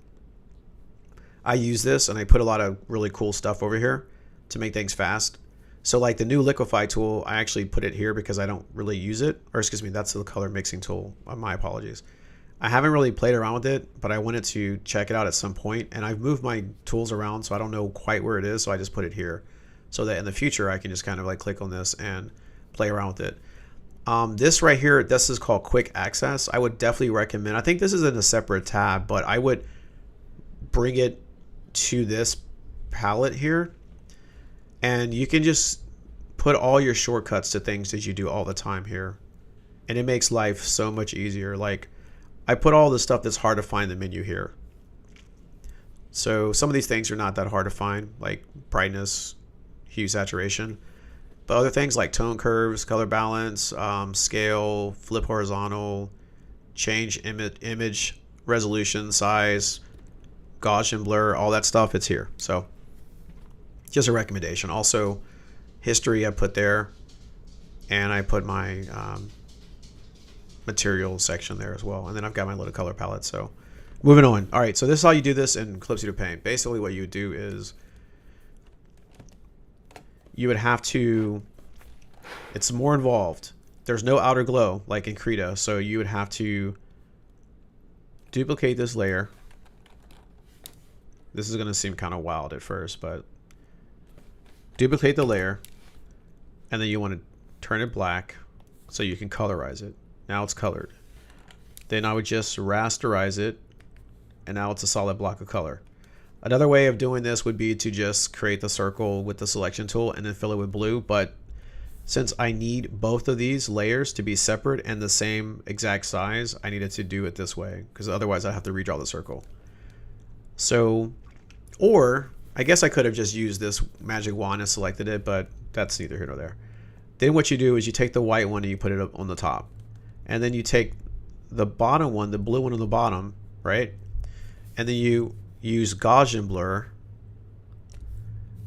I use this and I put a lot of really cool stuff over here to make things fast. So like the new liquify tool, I actually put it here because I don't really use it, or excuse me, that's the color mixing tool. My apologies. I haven't really played around with it, but I wanted to check it out at some point, and I've moved my tools around, so I don't know quite where it is, so I just put it here so that in the future I can just kind of like click on this and play around with it. This right here, this is called quick access. I would definitely recommend, I think this is in a separate tab, but I would bring it to this palette here, and you can just put all your shortcuts to things that you do all the time here, and it makes life so much easier. Like I put all the stuff that's hard to find in the menu here. So some of these things are not that hard to find, like brightness, hue, saturation. But other things like tone curves, color balance, scale, flip horizontal, change image resolution, size, Gaussian blur, all that stuff, it's here. So just a recommendation. Also, history I put there, and I put my material section there as well. And then I've got my little color palette. So moving on. All right, so this is how you do this in Clip Studio Paint. Basically what you would do is you would have to, it's more involved. There's no outer glow like in Krita, so you would have to duplicate this layer. This is going to seem kind of wild at first, but duplicate the layer, and then you want to turn it black so you can colorize it. Now it's colored. Then I would just rasterize it, and now it's a solid block of color. Another way of doing this would be to just create the circle with the selection tool and then fill it with blue, but since I need both of these layers to be separate and the same exact size, I needed to do it this way, because otherwise I'd have to redraw the circle. So, or I guess I could have just used this magic wand and selected it, but that's neither here nor there. Then what you do is you take the white one and you put it up on the top. And then you take the bottom one, the blue one on the bottom, right? And then you use Gaussian blur,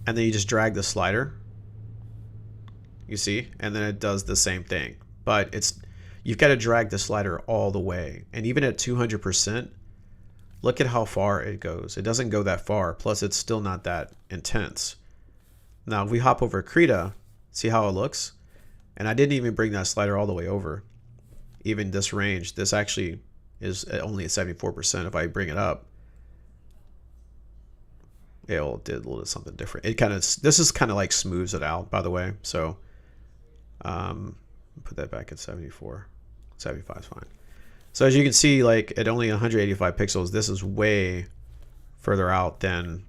and then you just drag the slider, you see, and then it does the same thing. But it's, you've got to drag the slider all the way, and even at 200%, look at how far it goes. It doesn't go that far, plus it's still not that intense. Now if we hop over Krita, see how it looks, and I didn't even bring that slider all the way over. Even this range, this actually is only at 74%. If I bring it up, it did a little something different. It kind of, this is kind of like smooths it out, by the way. So put that back at 74. 75 is fine. So as you can see, like at only 185 pixels, this is way further out than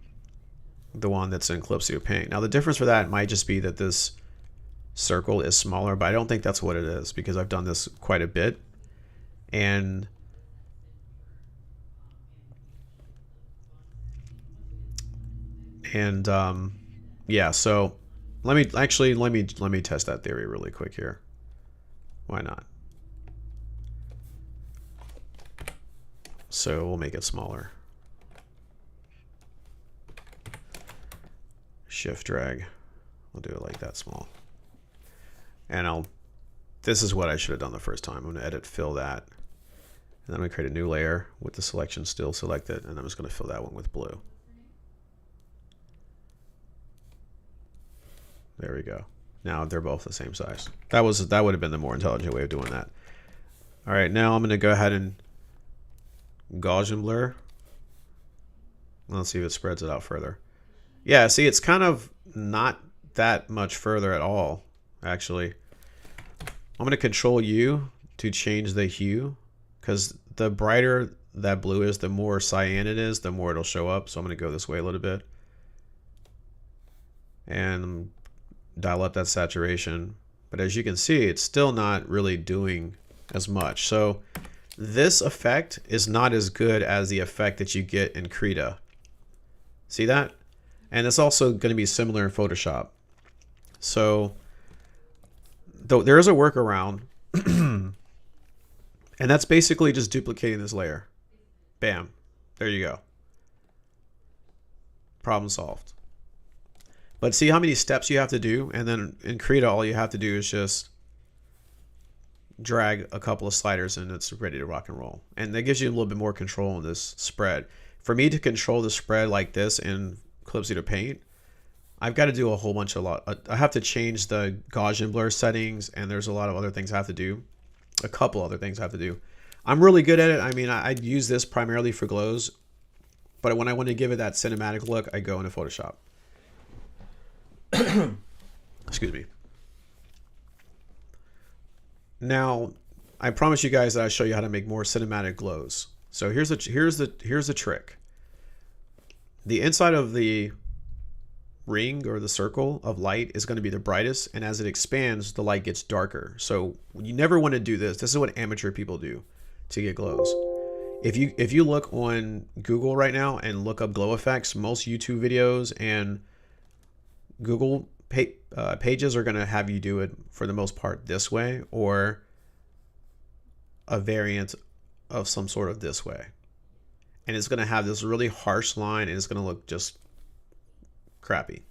the one that's in Clip Studio Paint. Now the difference for that might just be that this circle is smaller, but I don't think that's what it is, because I've done this quite a bit. And yeah, so let me test that theory really quick here. Why not? So we'll make it smaller. Shift drag. We'll do it like that small. And this is what I should have done the first time. I'm going to edit, fill that. And then I'm going to create a new layer with the selection still selected. And I'm just going to fill that one with blue. There we go. Now they're both the same size. That would have been the more intelligent way of doing that. All right, now I'm going to go ahead and Gaussian blur. Let's see if it spreads it out further. Yeah, see, it's kind of not that much further at all, actually. I'm going to control U to change the hue, because the brighter that blue is, the more cyan it is, the more it'll show up. So I'm going to go this way a little bit and dial up that saturation. But as you can see, it's still not really doing as much. So this effect is not as good as the effect that you get in Krita. See that? And it's also going to be similar in Photoshop. So though there is a workaround, and that's basically just duplicating this layer. Bam. There you go. Problem solved. But see how many steps you have to do? And then in Krita, all you have to do is just drag a couple of sliders and it's ready to rock and roll. And that gives you a little bit more control on this spread. For me to control the spread like this in Clipsy Paint, I've got to do a whole bunch I have to change the Gaussian blur settings, and there's a lot of other things I have to do. A couple other things I have to do. I'm really good at it. I mean, I use this primarily for glows, but when I want to give it that cinematic look, I go into Photoshop. Excuse me. Now, I promise you guys that I'll show you how to make more cinematic glows. So here's the trick. The inside of the ring or the circle of light is going to be the brightest, and as it expands, the light gets darker. So you never want to do this. This is what amateur people do to get glows. If you look on Google right now and look up glow effects, most YouTube videos and Google pages are going to have you do it for the most part this way, or a variant of some sort of this way. And it's going to have this really harsh line, and it's going to look just crappy.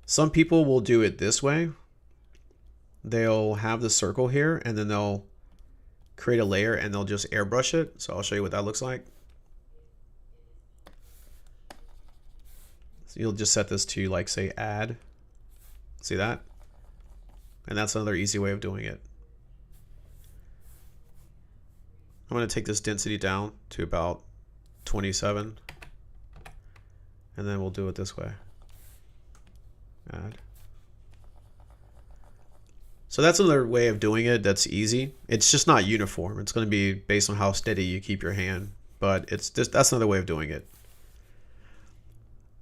Some people will do it this way. They'll have the circle here, and then they'll create a layer and they'll just airbrush it. So I'll show you what that looks like. So you'll just set this to, like, say add. See that? And that's another easy way of doing it. I'm going to take this density down to about 27. And then we'll do it this way. Add. So that's another way of doing it that's easy. It's just not uniform. It's going to be based on how steady you keep your hand. But it's just, that's another way of doing it.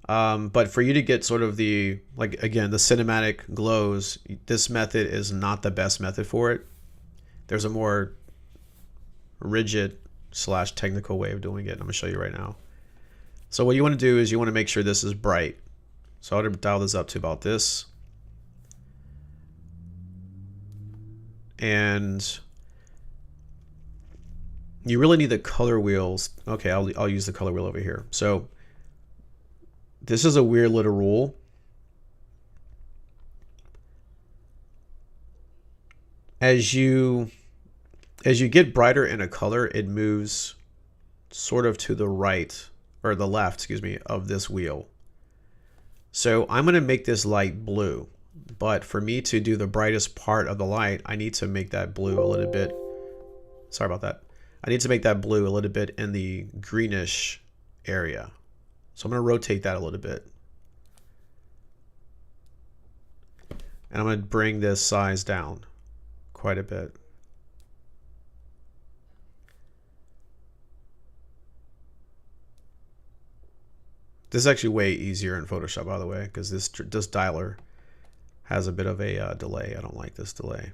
But for you to get sort of the, like, again, the cinematic glows, this method is not the best method for it. There's a more rigid / technical way of doing it. I'm going to show you right now. So what you want to do is you want to make sure this is bright. So I'll dial this up to about this. And you really need the color wheels. Okay, I'll use the color wheel over here. So this is a weird little rule. As you get brighter in a color, it moves sort of to the right, or the left, excuse me, of this wheel. So I'm going to make this light blue, but for me to do the brightest part of the light, I need to make that blue a little bit. Sorry about that. I need to make that blue a little bit in the greenish area. So I'm going to rotate that a little bit. And I'm going to bring this size down quite a bit. This is actually way easier in Photoshop, by the way, because this dialer has a bit of a delay. I don't like this delay.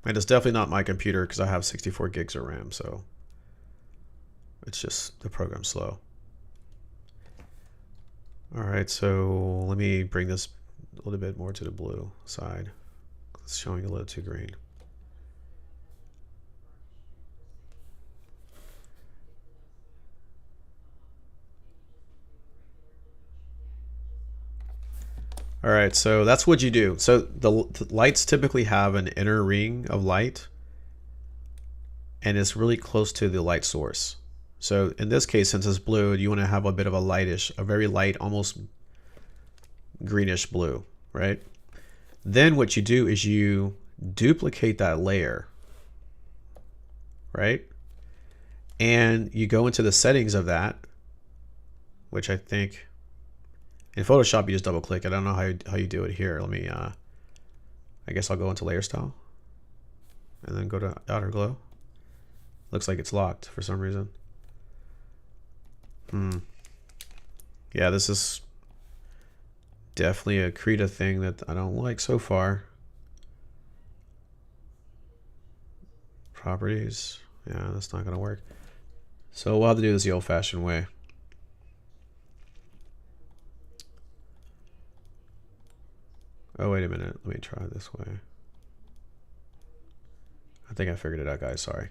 And it's definitely not my computer because I have 64 gigs of RAM, so it's just the program's slow. All right, so let me bring this a little bit more to the blue side. It's showing a little too green. All right, so that's what you do. So the lights typically have an inner ring of light, and it's really close to the light source. So in this case, since it's blue, you want to have a bit of a lightish, a very light, almost greenish blue, right? Then what you do is you duplicate that layer, right? And you go into the settings of that, which I think in Photoshop you just double click it. I don't know how you do it here. Let me, I guess I'll go into layer style and then go to outer glow. Looks like it's locked for some reason. Yeah, this is definitely a Krita thing that I don't like so far. Properties. Yeah, that's not going to work. So we'll have to do this the old-fashioned way. Oh, wait a minute. Let me try this way. I think I figured it out, guys. Sorry.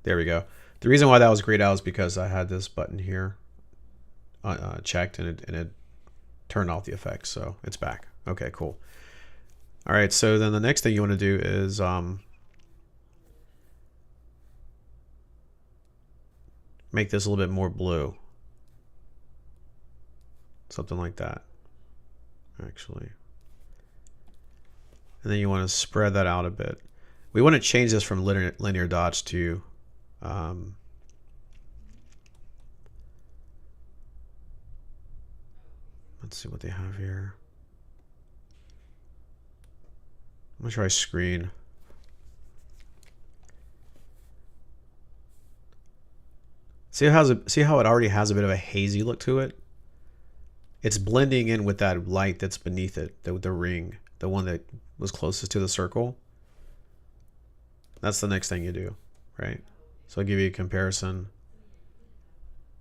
There we go. The reason why that was grayed out is because I had this button here checked and it turned off the effects. So it's back. Okay, cool. All right. So then the next thing you want to do is make this a little bit more blue. Something like that, actually. And then you want to spread that out a bit. We want to change this from linear dots to let's see what they have here. I'm gonna try screen. See how it already has a bit of a hazy look to it? It's blending in with that light that's beneath it, the ring, the one that was closest to the circle. That's the next thing you do, right? So I'll give you a comparison.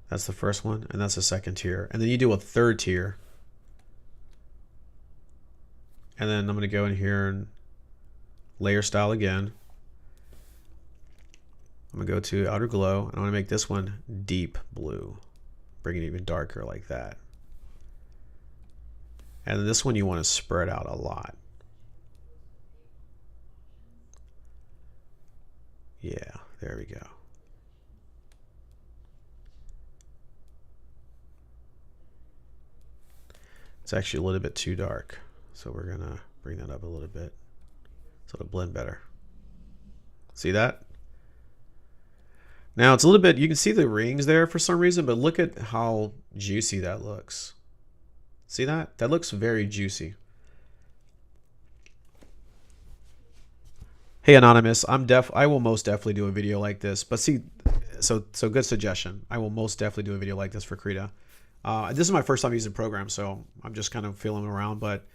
That's the first one, and that's the second tier. And then you do a third tier. And then I'm going to go in here and layer style again. I'm going to go to outer glow, and I want to make this one deep blue. Bring it even darker like that. And then this one you want to spread out a lot. Yeah, there we go. It's actually a little bit too dark. So we're going to bring that up a little bit so it'll blend better. See that? Now it's a little bit, you can see the rings there for some reason, but look at how juicy that looks. See that? That looks very juicy. Hey Anonymous, I will most definitely do a video like this. But see, so good suggestion. I will most definitely do a video like this for Krita. This is my first time using the program, so I'm just kind of feeling around. But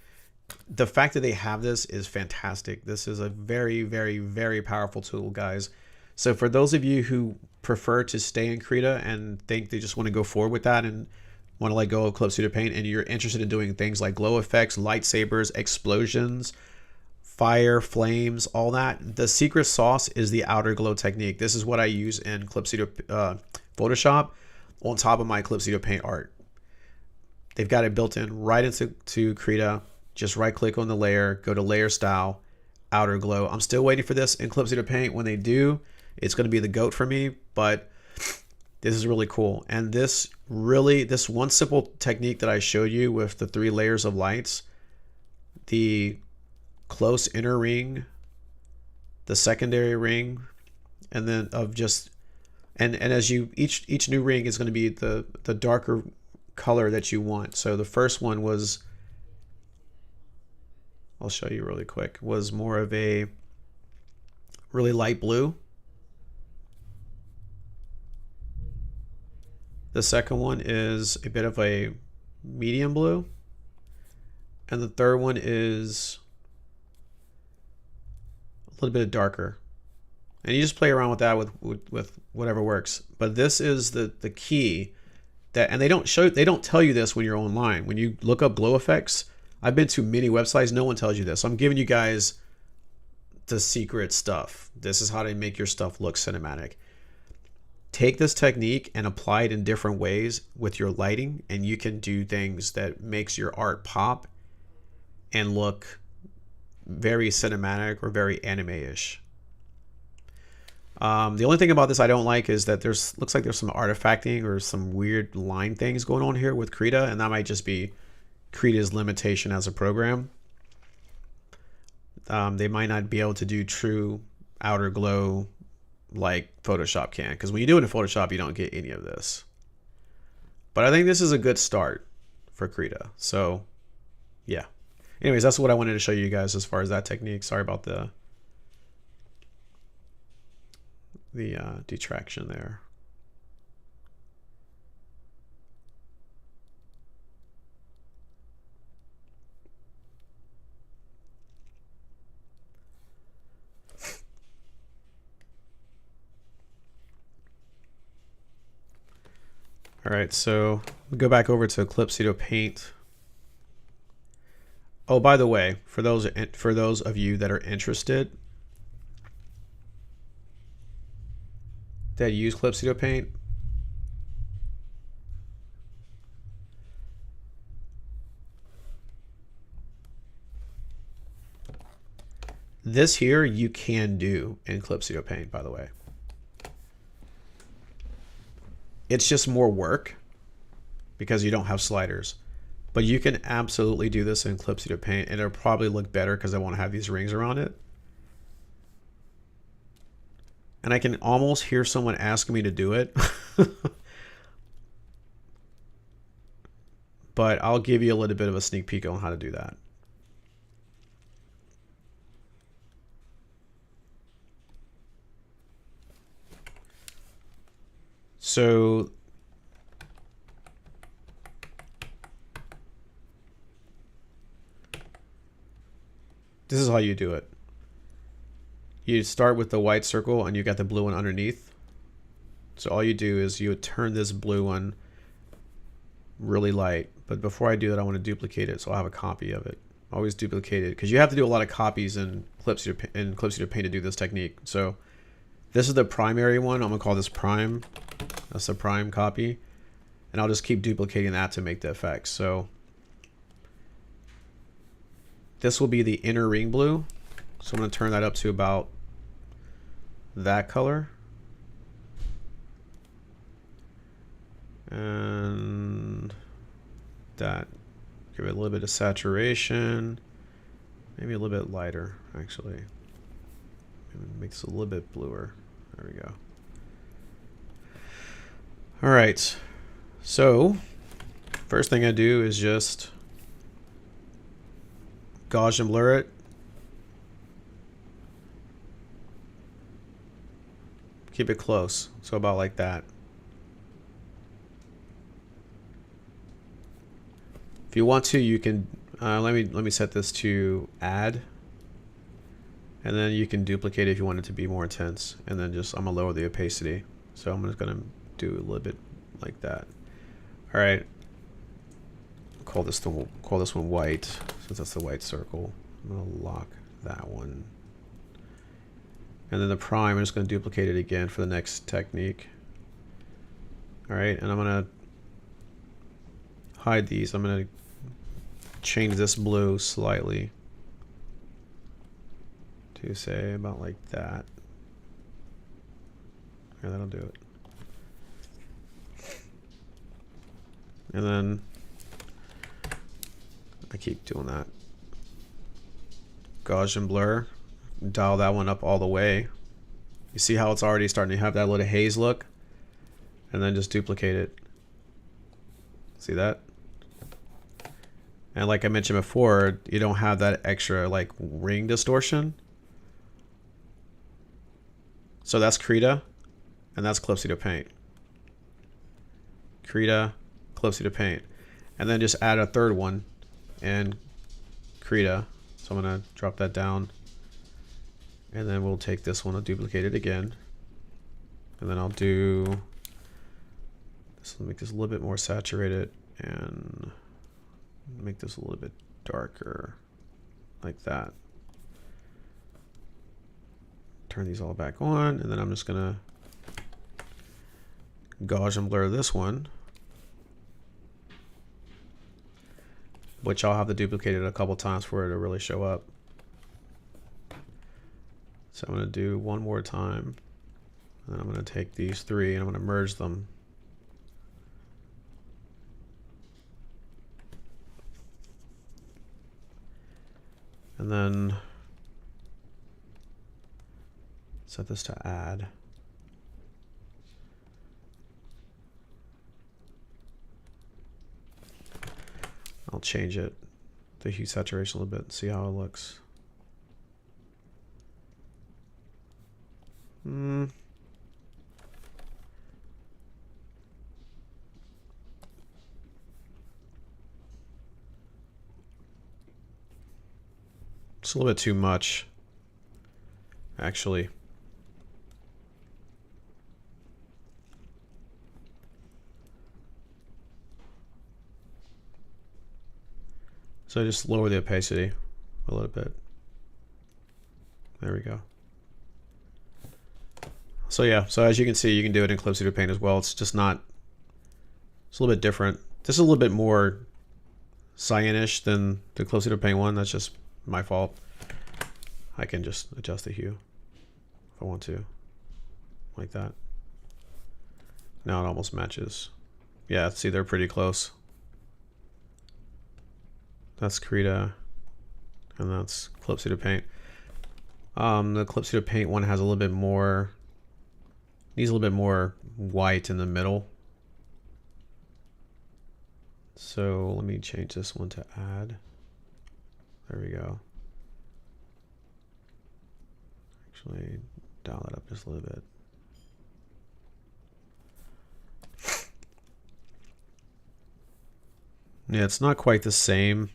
the fact that they have this is fantastic. This is a very, very, very powerful tool, guys. So for those of you who prefer to stay in Krita and think they just want to go forward with that and want to let go of Clip Studio Paint, and you're interested in doing things like glow effects, lightsabers, explosions, fire, flames, all that, the secret sauce is the outer glow technique. This is what I use in Clip Studio Photoshop on top of my Clip Studio Paint art. They've got it built in right into Krita. Just right click on the layer, go to layer style, outer glow. I'm still waiting for this in Clip Studio Paint. When they do, it's going to be the GOAT for me, but this is really cool. And this one simple technique that I showed you with the 3 layers of lights, the close inner ring, the secondary ring, and then of just, and as you, each new ring is going to be the darker color that you want. So the first one was, I'll show you really quick, was more of a really light blue. The second one is a bit of a medium blue. And the third one is a little bit darker. And you just play around with that with whatever works. But this is the key that, and they don't tell you this when you're online. When you look up glow effects, I've been to many websites, no one tells you this. So I'm giving you guys the secret stuff. This is how to make your stuff look cinematic. Take this technique and apply it in different ways with your lighting, and you can do things that makes your art pop and look very cinematic or very anime-ish. The only thing about this I don't like is that looks like there's some artifacting or some weird line things going on here with Krita, and that might just be Krita's limitation as a program. they might not be able to do true outer glow like Photoshop can, because when you do it in Photoshop, you don't get any of this. But I think this is a good start for Krita. So yeah. Anyways, that's what I wanted to show you guys as far as that technique. Sorry about the detraction there. All right, so we'll go back over to Clipsito Paint. Oh, by the way, for those of you that are interested that use Clipsito Paint, this here you can do in Clipsito Paint, by the way. It's just more work because you don't have sliders. But you can absolutely do this in Clipsito Paint, and it'll probably look better because I won't have these rings around it. And I can almost hear someone asking me to do it. But I'll give you a little bit of a sneak peek on how to do that. So this is how you do it. You start with the white circle and you got the blue one underneath. So all you do is you turn this blue one really light. But before I do that, I want to duplicate it so I'll have a copy of it. Always duplicate it because you have to do a lot of copies in Clipsito Paint to do this technique. So this is the primary one. I'm gonna call this prime. That's the prime copy. And I'll just keep duplicating that to make the effects. So this will be the inner ring blue. So I'm gonna turn that up to about that color. And that, give it a little bit of saturation. Maybe a little bit lighter, actually. Make this a little bit bluer. There we go. All right. So first thing I do is just Gaussian blur it. Keep it close. So about like that. If you want to, you can let me set this to add. And then you can duplicate it if you want it to be more intense. And then just, I'm gonna lower the opacity. So I'm just gonna do a little bit like that. All right. Call this one white, since that's the white circle. I'm gonna lock that one. And then the prime, I'm just gonna duplicate it again for the next technique. All right, and I'm gonna hide these. I'm gonna change this blue slightly to say about like that. Yeah, that'll do it. And then I keep doing that. Gaussian blur, dial that one up all the way. You see how it's already starting to have that little haze look? And then just duplicate it. See that? And like I mentioned before, you don't have that extra like ring distortion. So that's Krita, and that's Clipsito Paint. Krita, Clipsito Paint. And then just add a third one and Krita. So I'm gonna drop that down. And then we'll take this one and duplicate it again. And then I'll do this, will make this a little bit more saturated and make this a little bit darker like that. Turn these all back on, and then I'm just gonna Gaussian blur this one, which I'll have to duplicate it a couple times for it to really show up. So I'm gonna do one more time, and then I'm gonna take these three and I'm gonna merge them. And then Set this to add. I'll change it, the hue saturation a little bit, and see how it looks. It's a little bit too much, actually. So just lower the opacity a little bit. There we go. So yeah, so as you can see, you can do it in Clip Studio Paint as well. It's just not, it's a little bit different. This is a little bit more cyanish than the Clip Studio Paint one. That's just my fault. I can just adjust the hue if I want to, like that. Now it almost matches. Yeah, see, they're pretty close. That's Krita, and that's Clip Studio Paint. The Clip Studio Paint one has a little bit more, needs a little bit more white in the middle. So let me change this one to add. There we go. Actually, dial it up just a little bit. Yeah, it's not quite the same.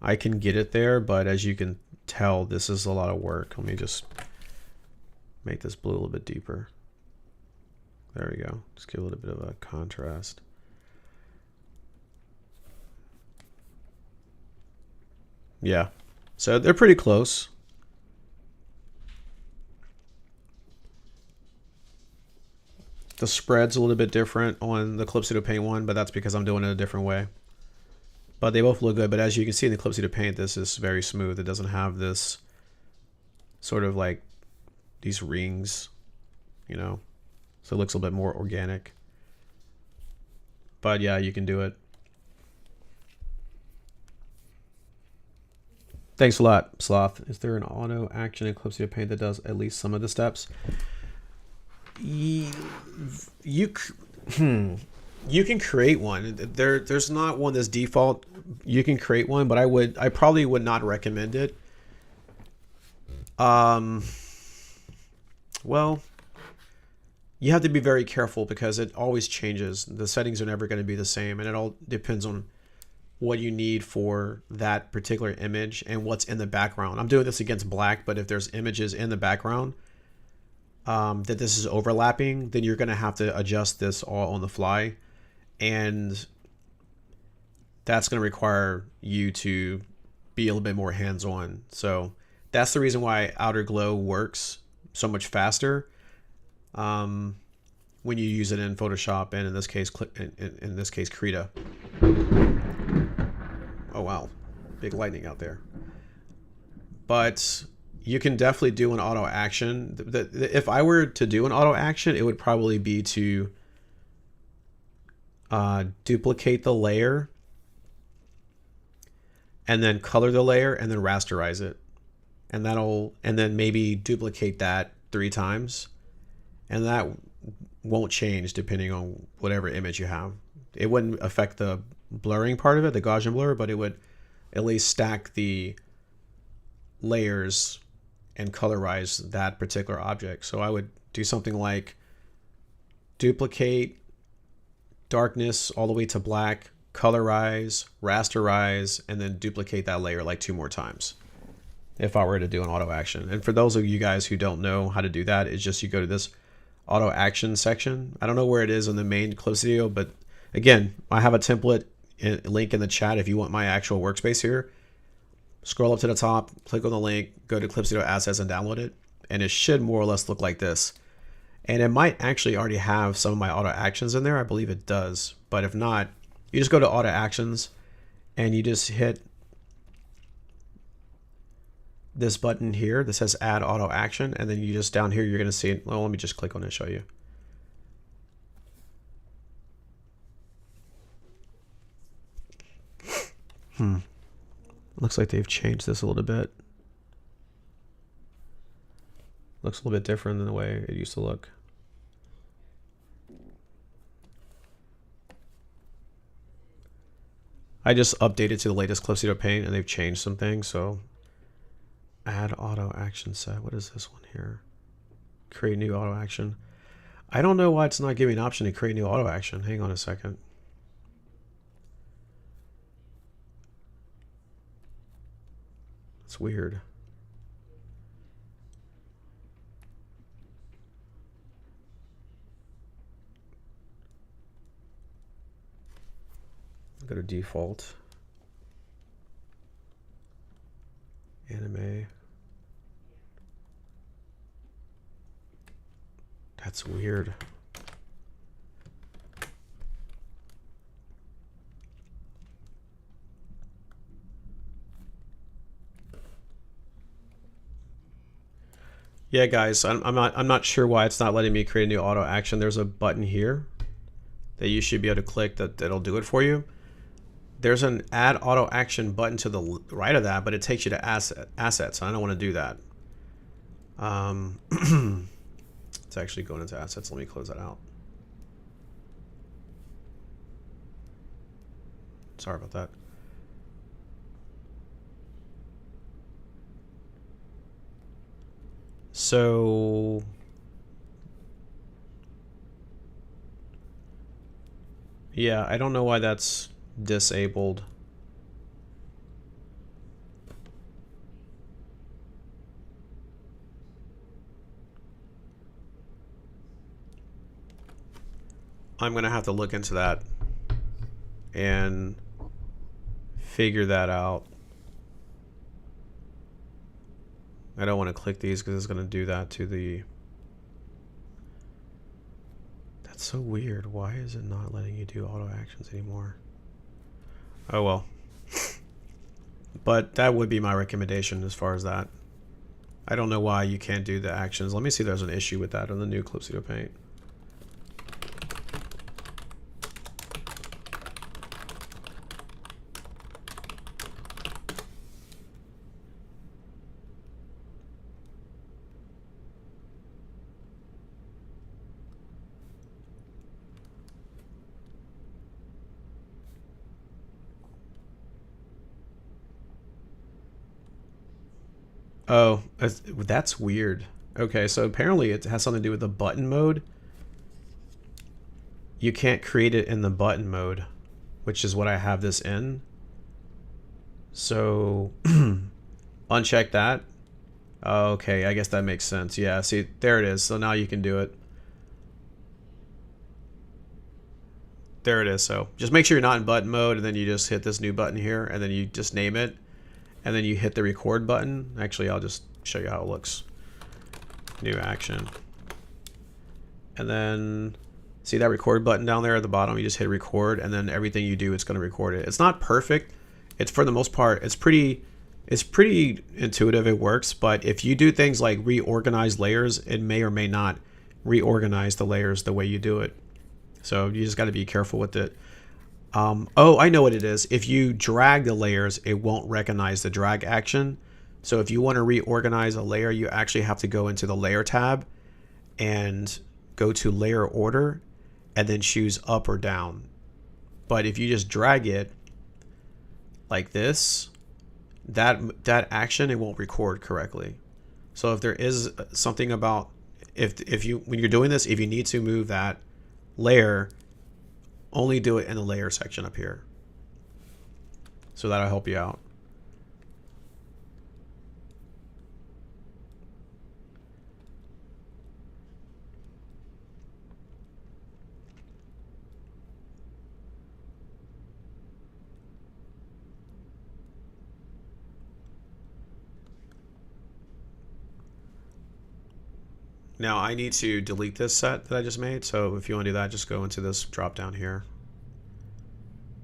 I can get it there, but as you can tell, this is a lot of work. Let me just make this blue a little bit deeper. There we go. Just give a little bit of a contrast. Yeah, so they're pretty close. The spread's a little bit different on the Clip Studio Paint one, but that's because I'm doing it a different way. But they both look good, but as you can see in the Clip Studio Paint, this is very smooth. It doesn't have this sort of like these rings, you know, so it looks a little bit more organic. But yeah, you can do it. Thanks a lot, Sloth. Is there an auto action in Clip Studio Paint that does at least some of the steps? You can create one. There's not one that's default. You can create one, but I probably would not recommend it. Well, you have to be very careful because it always changes. The settings are never going to be the same, and it all depends on what you need for that particular image and what's in the background. I'm doing this against black, but if there's images in the background that this is overlapping, then you're going to have to adjust this all on the fly, and that's going to require you to be a little bit more hands-on. So that's the reason why Outer Glow works so much faster when you use it in Photoshop, and in this case Krita. Oh wow, big lightning out there. But you can definitely do an auto action. If I were to do an auto action, it would probably be to duplicate the layer and then color the layer and then rasterize it, and then maybe duplicate that 3 times, and that won't change depending on whatever image you have. It wouldn't affect the blurring part of it, the Gaussian blur, but it would at least stack the layers and colorize that particular object. So I would do something like duplicate, darkness all the way to black, colorize, rasterize, and then duplicate that layer like 2 more times if I were to do an auto action. And for those of you guys who don't know how to do that, it's just you go to this auto action section. I don't know where it is in the main Clip Studio, but again, I have a template link in the chat if you want my actual workspace here. Scroll up to the top, click on the link, go to Clip Studio Assets and download it, and it should more or less look like this. And it might actually already have some of my auto actions in there. I believe it does, but if not, you just go to auto actions and you just hit this button here that says add auto action, and then you just down here you're going to see it. Well, let me just click on it and show you. Looks like they've changed this a little bit. Looks a little bit different than the way it used to look. I just updated to the latest Clipsedo Paint and they've changed some things. So add auto action set. What is this one here? Create new auto action. I don't know why it's not giving an option to create new auto action. Hang on a second. It's weird. Go to default. Anime. That's weird. Yeah, guys, I'm not sure why it's not letting me create a new auto action. There's a button here that you should be able to click that'll do it for you. There's an add auto action button to the right of that, but it takes you to assets. I don't want to do that. It's actually going into assets. Let me close that out. Sorry about that. So yeah, I don't know why that's disabled. I'm gonna have to look into that and figure that out. I don't want to click these because it's going to do that to the... That's so weird. Why is it not letting you do auto actions anymore? Oh well. But that would be my recommendation as far as that. I don't know why you can't do the actions. Let me see if there's an issue with that on the new Clipsedo Paint. Oh, that's weird. Okay, so apparently it has something to do with the button mode. You can't create it in the button mode, which is what I have this in. So uncheck that. Okay, I guess that makes sense. Yeah, see, there it is. So now you can do it. There it is. So just make sure you're not in button mode, and then you just hit this new button here, and then you just name it, and then you hit the record button. Actually, I'll just show you how it looks. New action. And then see that record button down there at the bottom? You just hit record, and then everything you do, it's going to record it. It's not perfect. It's, for the most part, it's pretty intuitive. It works. But if you do things like reorganize layers, it may or may not reorganize the layers the way you do it. So you just got to be careful with it. Oh, I know what it is. If you drag the layers, it won't recognize the drag action. So if you want to reorganize a layer, you actually have to go into the layer tab and go to layer order and then choose up or down. But if you just drag it like this, that action, it won't record correctly. So if there is something about, if you, when you're doing this, if you need to move that layer, only do it in the layer section up here. So that'll help you out. Now I need to delete this set that I just made. So if you want to do that, just go into this drop down here.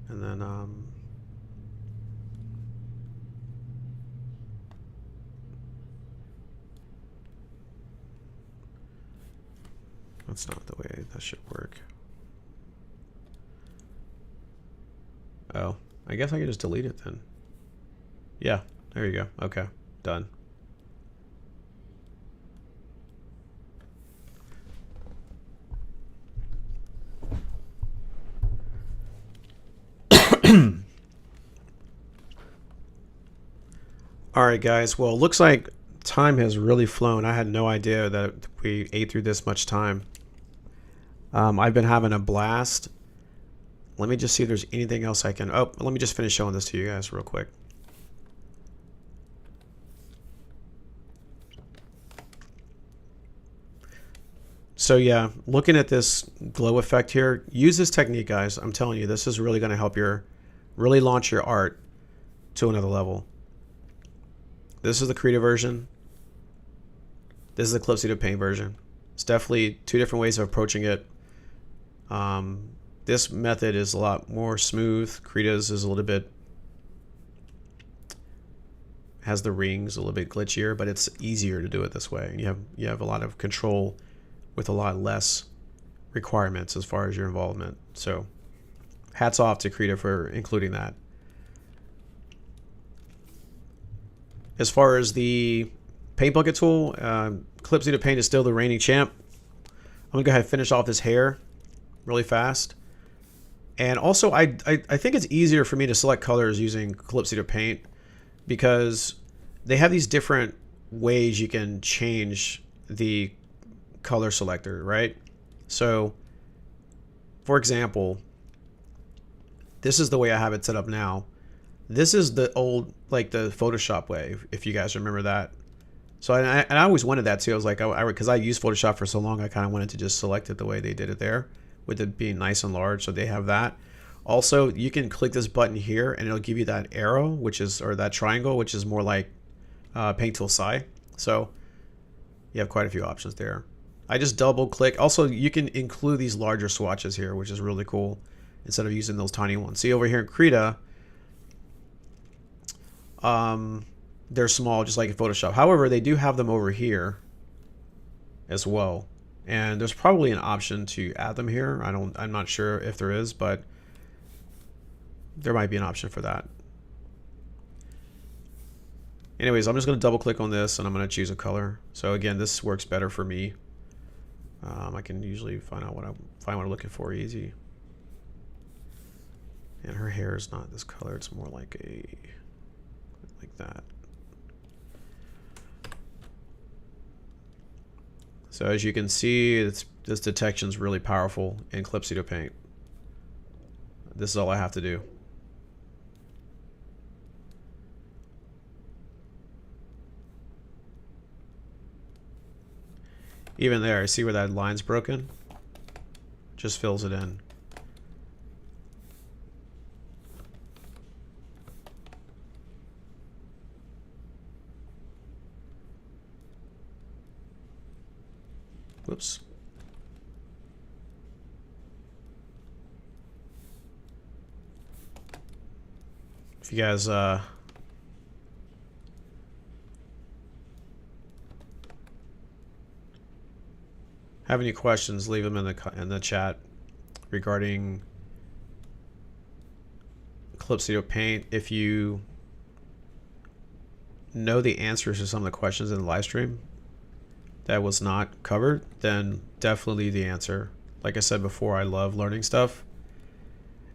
And then that's not the way that should work. Oh, I guess I could just delete it then. Yeah, there you go. Okay, done. All right, guys. Well, it looks like time has really flown. I had no idea that we ate through this much time. I've been having a blast. Let me just see if there's anything else I can... Oh, let me just finish showing this to you guys real quick. So yeah, looking at this glow effect here, use this technique, guys. I'm telling you, this is really going to help really launch your art to another level. This is the Krita version. This is the Clip-Seated Paint version. It's definitely two different ways of approaching it. This method is a lot more smooth. Krita's is a little bit, has the rings a little bit glitchier, but it's easier to do it this way. You have a lot of control with a lot less requirements as far as your involvement. So hats off to Krita for including that. As far as the paint bucket tool, Clip-Seated Paint is still the reigning champ. I'm gonna go ahead and finish off this hair really fast. And also, I think it's easier for me to select colors using Clip-Seated Paint because they have these different ways you can change the color selector, right? So, for example, this is the way I have it set up now. This is the old, like the Photoshop way, if you guys remember that. So, and I always wanted that too. I was like, because I used Photoshop for so long, I kind of wanted to just select it the way they did it there, with it being nice and large. So they have that. Also, you can click this button here and it'll give you that arrow, or that triangle, which is more like Paint Tool Psi. So you have quite a few options there. I just double click. Also, you can include these larger swatches here, which is really cool, instead of using those tiny ones. See over here in Krita, they're small, just like in Photoshop. However, they do have them over here as well. And there's probably an option to add them here. I'm not sure if there is, but there might be an option for that. Anyways, I'm just going to double click on this and I'm going to choose a color. So again, this works better for me. I can usually find what I'm looking for easy. And her hair is not this color. It's more like that. So as you can see, this detection is really powerful in Clip-Seated Paint. This is all I have to do. Even there, I see where that line's broken. Just fills it in. Whoops. If you guys have any questions, leave them in the chat regarding Clip-Seated Paint. If you know the answers to some of the questions in the live stream that was not covered, then definitely the answer. Like I said before, I love learning stuff,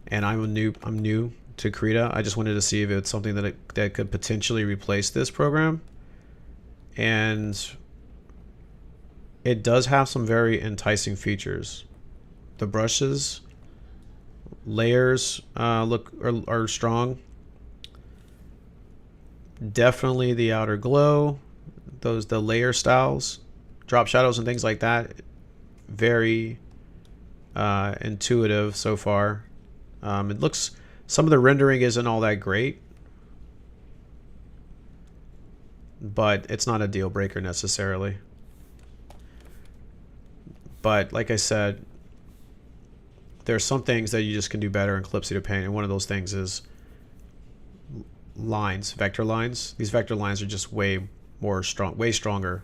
and I'm new to Krita. I just wanted to see if it's something that could potentially replace this program, and it does have some very enticing features. The brushes, layers are strong. Definitely the outer glow, the layer styles, drop shadows and things like that. Very intuitive so far. It looks, some of the rendering isn't all that great, but it's not a deal breaker necessarily. But like I said, there's some things that you just can do better in Clip-Seated Paint, and one of those things is lines, vector lines. These vector lines are just way stronger,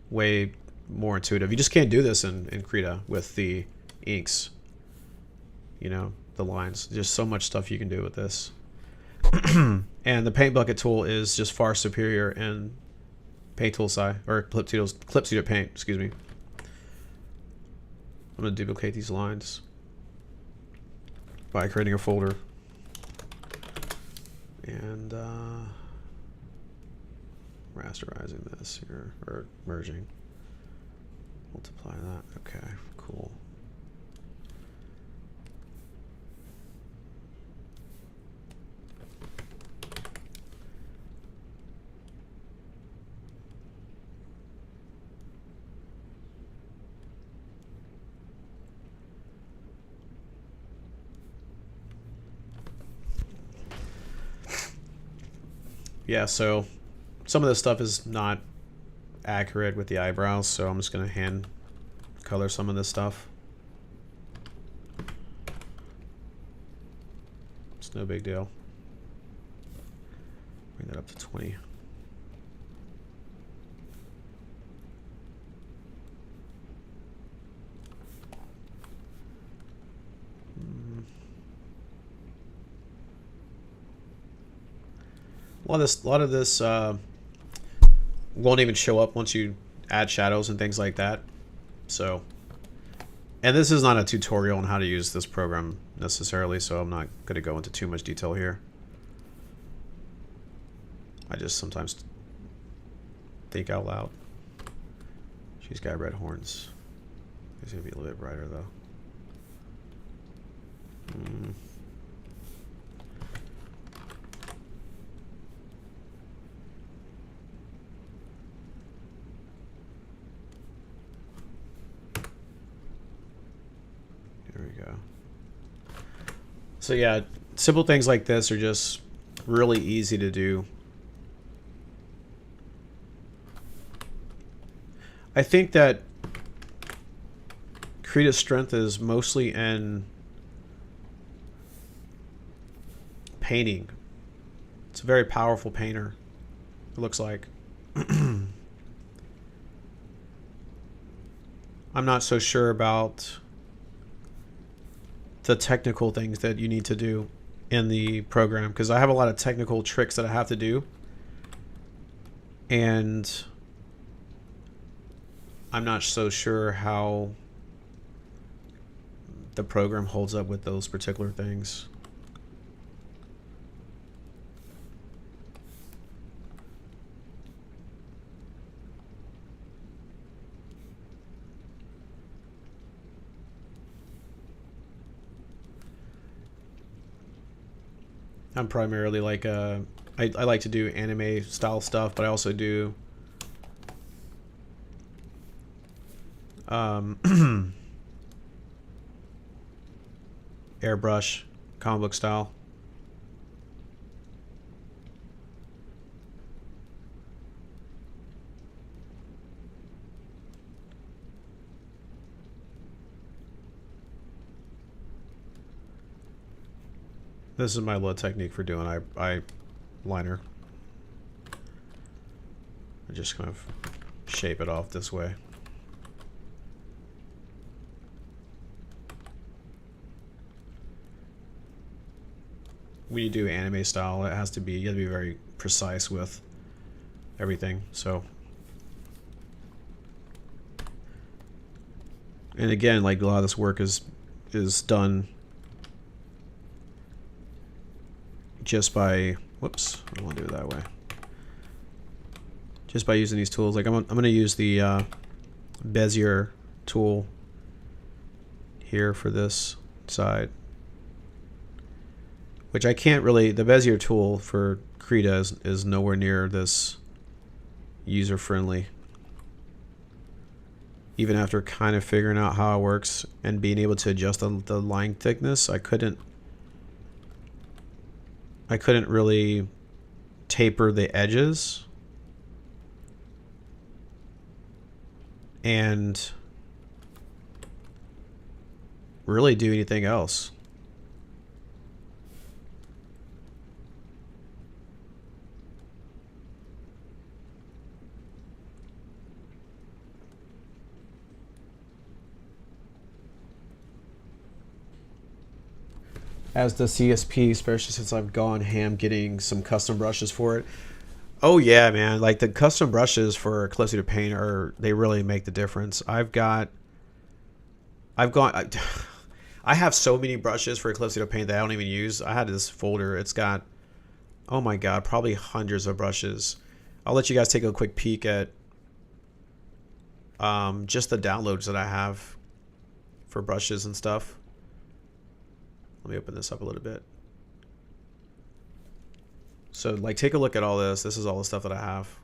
way more intuitive. You just can't do this in Krita with the inks, you know, the lines. There's so much stuff you can do with this. And the paint bucket tool is just far superior in Paint Tool Psi, or Clip-Seated Paint, excuse me. I'm going to duplicate these lines by creating a folder. And rasterizing this here, or merging. Multiply that. Okay, cool. Yeah, so some of this stuff is not accurate with the eyebrows, so I'm just going to hand color some of this stuff. It's no big deal. Bring that up to 20. A lot of this won't even show up once you add shadows and things like that. So, and this is not a tutorial on how to use this program necessarily, so I'm not going to go into too much detail here. I just sometimes think out loud. She's got red horns. It's going to be a little bit brighter though. There we go. So yeah, simple things like this are just really easy to do. I think that Krita's strength is mostly in painting. It's a very powerful painter, it looks like. I'm not so sure about the technical things that you need to do in the program, because I have a lot of technical tricks that I have to do, and I'm not so sure how the program holds up with those particular things. I'm primarily like I like to do anime style stuff, but I also do airbrush, comic book style. This is my little technique for doing eye liner. I just kind of shape it off this way. When you do anime style, it has to be, you have to be very precise with everything. So, and again, like a lot of this work is done just by, whoops, I don't want to do it that way. Just by using these tools. Like I'm going to use the Bezier tool here for this side, which I can't really, the Bezier tool for Krita is nowhere near this user friendly. Even after kind of figuring out how it works and being able to adjust the line thickness, I couldn't really taper the edges and really do anything else. As the CSP, especially since I've gone ham getting some custom brushes for it. Oh yeah, man! Like the custom brushes for Calypso to Paint they really make the difference. I have so many brushes for Calypso to Paint that I don't even use. I had this folder. It's got, oh my god, probably hundreds of brushes. I'll let you guys take a quick peek at just the downloads that I have for brushes and stuff. Let me open this up a little bit. So like, take a look at all this. This is all the stuff that I have.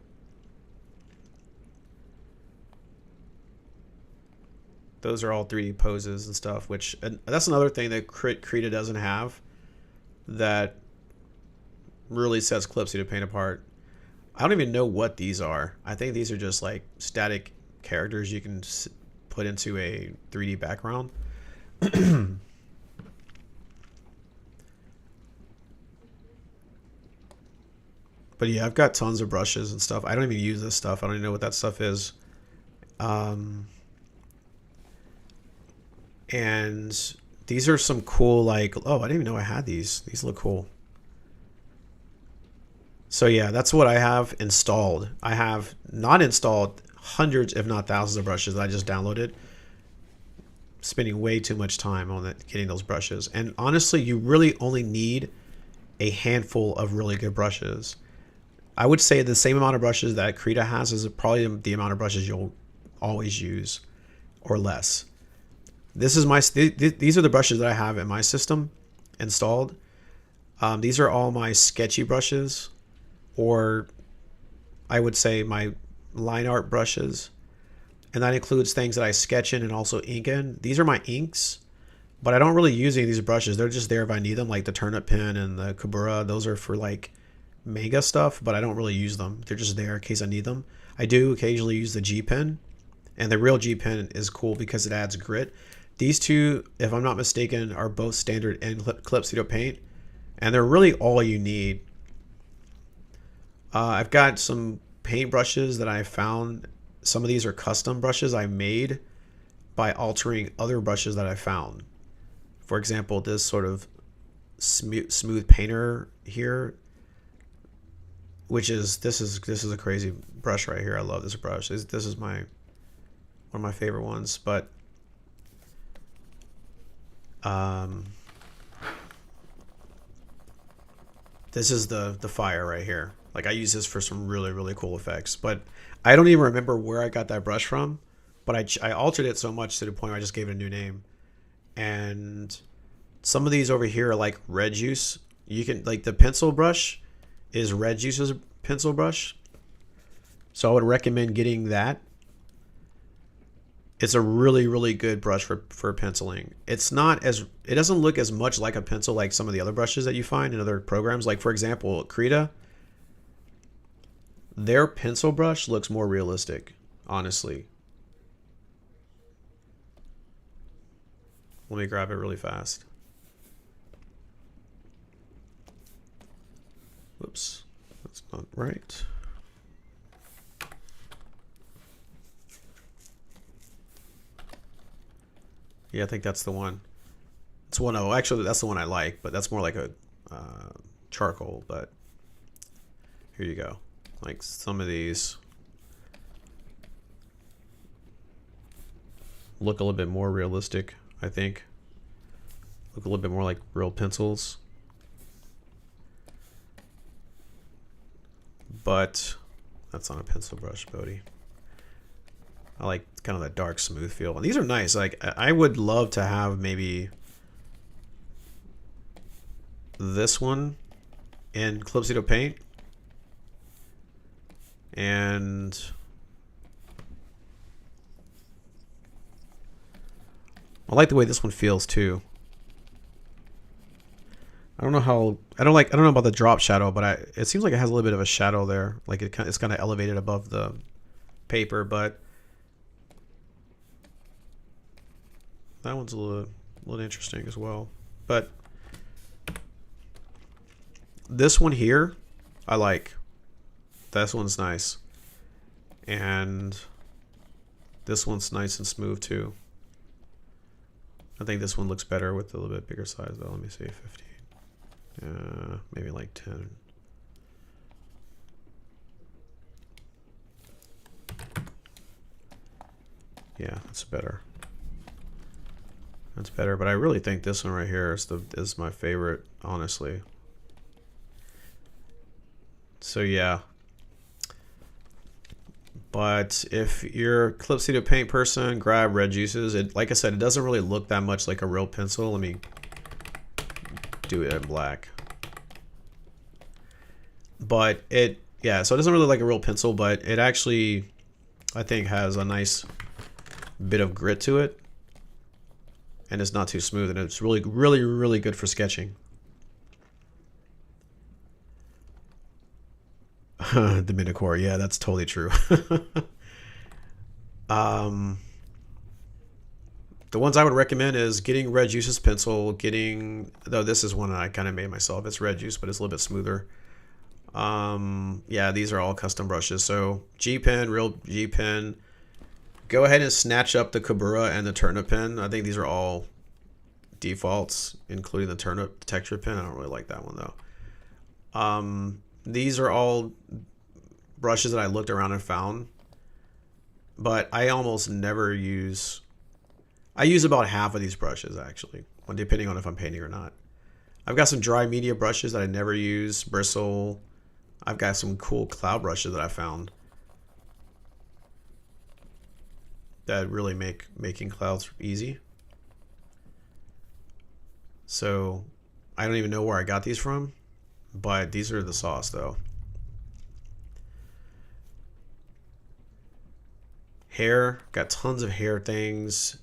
Those are all 3D poses and stuff, which, and that's another thing that Krita doesn't have that really sets Calypso Paint apart. I don't even know what these are. I think these are just like static characters you can put into a 3D background. But yeah, I've got tons of brushes and stuff. I don't even use this stuff. I don't even know what that stuff is. And these are some cool, like, oh, I didn't even know I had these. These look cool. So yeah, that's what I have installed. I have not installed hundreds, if not thousands of brushes that I just downloaded. Spending way too much time on it, getting those brushes. And honestly, you really only need a handful of really good brushes. I would say the same amount of brushes that Krita has is probably the amount of brushes you'll always use, or less. This is these are the brushes that I have in my system installed. These are all my sketchy brushes, or I would say my line art brushes. And that includes things that I sketch in and also ink in. These are my inks, but I don't really use any of these brushes. They're just there if I need them, like the turnip pen and the Kabura. Those are for like manga stuff, but I don't really use them. They're just there in case I need them. I do occasionally use the G pen, and the real G pen is cool because it adds grit. These two, if I'm not mistaken, are both standard in Calypso Paint, and they're really all you need. I've got some paint brushes that I found. Some of these are custom brushes I made by altering other brushes that I found. For example, this sort of smooth painter here, which is this is a crazy brush right here. I love this brush. This is one of my favorite ones. But this is the fire right here. Like, I use this for some really cool effects. But I don't even remember where I got that brush from. But I altered it so much to the point where I just gave it a new name. And some of these over here are like red juice. You can, like, the pencil brush is red juice's pencil brush. So I would recommend getting that. It's a really good brush for penciling. It's not as, it doesn't look as much like a pencil like some of the other brushes that you find in other programs. Like, for example, Krita, their pencil brush looks more realistic, honestly. Let me grab it really fast. Whoops, that's not right. Yeah, I think that's the one. It's one. Oh, actually, that's the one I like, but that's more like a charcoal. But here you go. Like, some of these look a little bit more realistic, I think. Look a little bit more like real pencils. But that's on a pencil brush, Bodhi. I like kind of that dark, smooth feel. And these are nice. Like, I would love to have maybe this one in Calypso Paint. And I like the way this one feels too. I don't know how, I don't know about the drop shadow, but it seems like it has a little bit of a shadow there. Like, it's kind of elevated above the paper, but that one's a little interesting as well. But this one here, I like. This one's nice. And this one's nice and smooth too. I think this one looks better with a little bit bigger size though. Let me see, 15. Maybe like 10. Yeah, that's better. That's better, but I really think this one right here is my favorite, honestly. So yeah, But if you're a Clip Studio Paint person, grab red juices. It, like I said, it doesn't really look that much like a real pencil. Let me do it in black. But it, yeah, so it doesn't really look like a real pencil, but it actually, I think, has a nice bit of grit to it. And it's not too smooth, and it's really, really, really good for sketching. The Minicore, yeah, that's totally true. The ones I would recommend is getting Red Juice's pencil, though this is one I kind of made myself. It's Red Juice, but it's a little bit smoother. Yeah, these are all custom brushes. So G pen, real G pen. Go ahead and snatch up the Kabura and the turnip pen. I think these are all defaults, including the turnip texture pen. I don't really like that one though. These are all brushes that I looked around and found, but I almost never use. I use about half of these brushes actually, depending on if I'm painting or not. I've got some dry media brushes that I never use, bristle. I've got some cool cloud brushes that I found that really make making clouds easy. So I don't even know where I got these from, but these are the sauce though. Hair, got tons of hair things,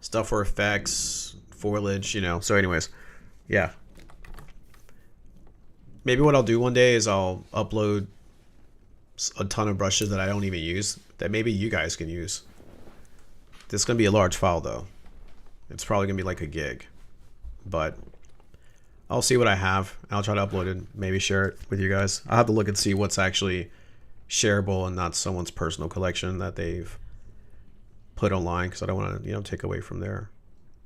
stuff for effects, foliage, you know. So anyways, yeah. Maybe what I'll do one day is I'll upload a ton of brushes that I don't even use that maybe you guys can use. This is going to be a large file though. It's probably going to be like a gig. But I'll see what I have and I'll try to upload it, maybe share it with you guys. I'll have to look and see what's actually shareable and not someone's personal collection that they've put online, because I don't want to, you know, take away from them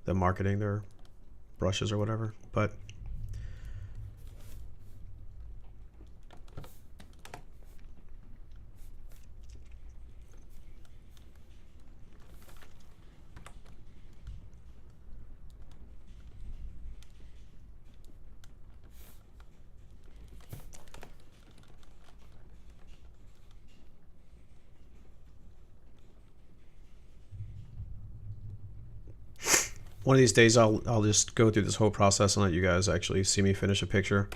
marketing their brushes or whatever. But one of these days I'll just go through this whole process and let you guys actually see me finish a picture.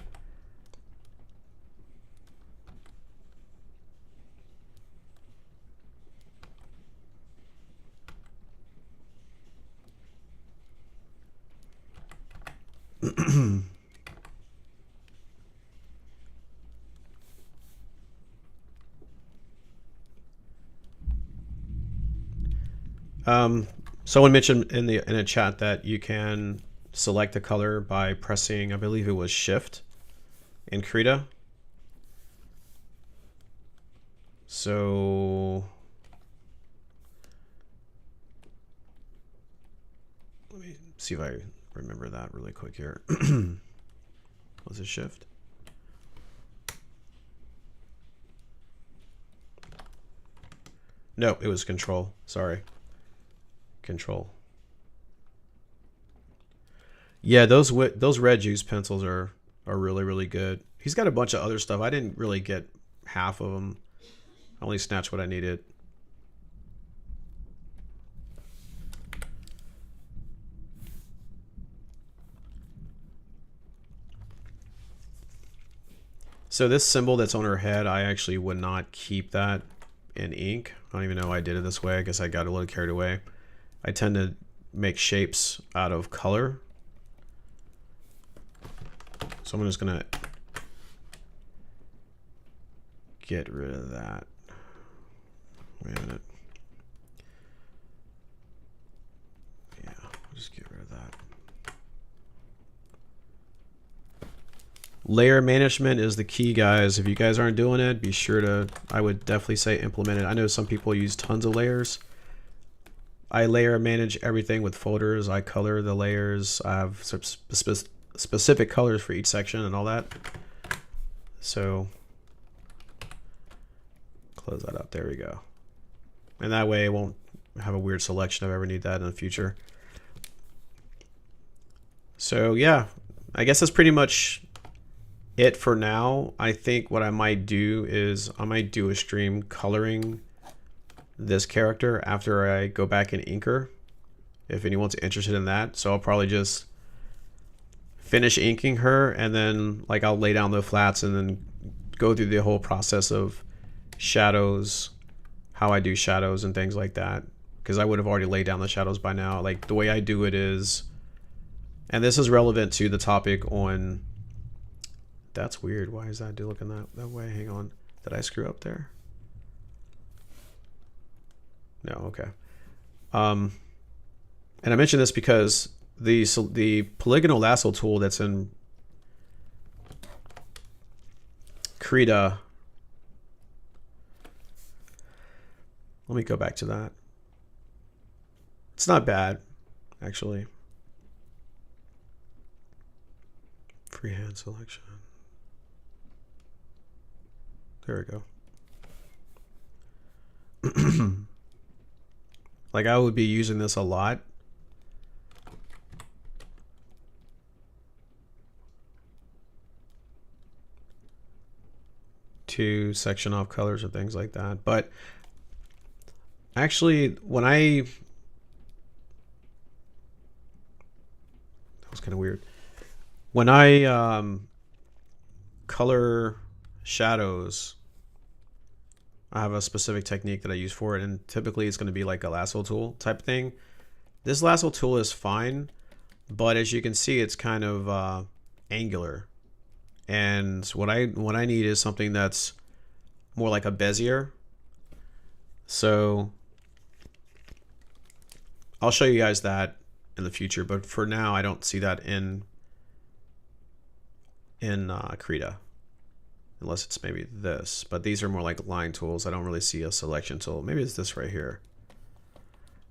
Someone mentioned in a chat that you can select a color by pressing, I believe it was Shift in Krita. So let me see if I remember that really quick here. Was it Shift? No, it was Control. Sorry. Control. Yeah, those red juice pencils are really, really good. He's got a bunch of other stuff. I didn't really get half of them. I only snatched what I needed. So this symbol that's on her head, I actually would not keep that in ink. I don't even know why I did it this way. I guess I got a little carried away. I tend to make shapes out of color. So I'm just gonna get rid of that. Wait a minute. Yeah, I'll just get rid of that. Layer management is the key, guys. If you guys aren't doing it, be sure to, I would definitely say implement it. I know some people use tons of layers. I layer manage everything with folders. I color the layers. I have specific colors for each section and all that. So close that up. There we go. And that way it won't have a weird selection if I ever need that in the future. So yeah, I guess that's pretty much it for now. I think what I might do is I might do a stream coloring this character after I go back and ink her, if anyone's interested in that. So I'll probably just finish inking her, and then like I'll lay down the flats and then go through the whole process of shadows, how I do shadows and things like that, because I would have already laid down the shadows by now. Like the way I do it is, and this is relevant to the topic on, that's weird, why is that dude looking that way? Hang on, did I screw up there? No, okay. And I mention this because the polygonal lasso tool that's in Krita, let me go back to that. It's not bad, actually. Freehand selection. There we go. Like I would be using this a lot. To section off colors and things like that. But actually, when that was kind of weird. When I color shadows, I have a specific technique that I use for it, and typically it's going to be like a lasso tool type thing. This lasso tool is fine, but as you can see, it's kind of angular. And what I need is something that's more like a Bezier. So I'll show you guys that in the future, but for now I don't see that in Krita, unless it's maybe this. But these are more like line tools. I don't really see a selection tool. Maybe it's this right here.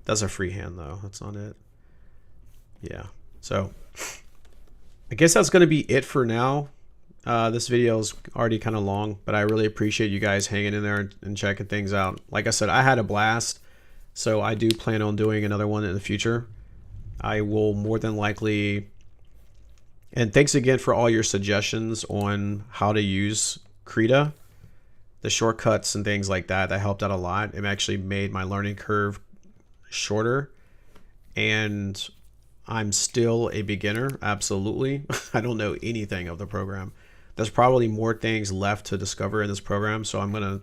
That's a freehand though. That's not it. Yeah. So I guess that's going to be it for now. This video is already kind of long, but I really appreciate you guys hanging in there and checking things out. Like I said, I had a blast, so I do plan on doing another one in the future. I will more than likely, and thanks again for all your suggestions on how to use Krita, the shortcuts and things like that. That helped out a lot. It actually made my learning curve shorter, and I'm still a beginner, absolutely. I don't know anything of the program. There's probably more things left to discover in this program, so I'm gonna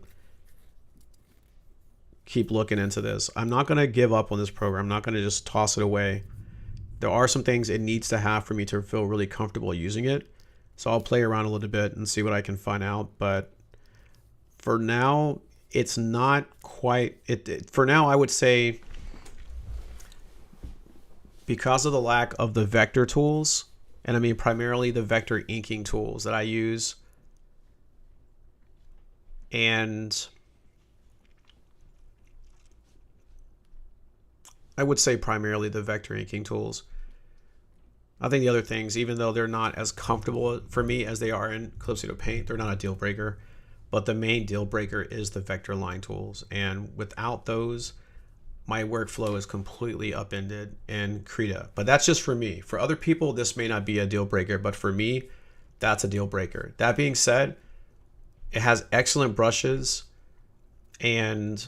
keep looking into this. I'm not gonna give up on this program. I'm not gonna just toss it away. There are some things it needs to have for me to feel really comfortable using it. So I'll play around a little bit and see what I can find out. But for now, it's not quite, for now, I would say, because of the lack of the vector tools, and I mean primarily the vector inking tools that I use, and I would say primarily the vector inking tools. I think the other things, even though they're not as comfortable for me as they are in Calypso Paint, they're not a deal breaker. But the main deal breaker is the vector line tools. And without those, my workflow is completely upended in Krita. But that's just for me. For other people, this may not be a deal breaker, but for me, that's a deal breaker. That being said, it has excellent brushes, and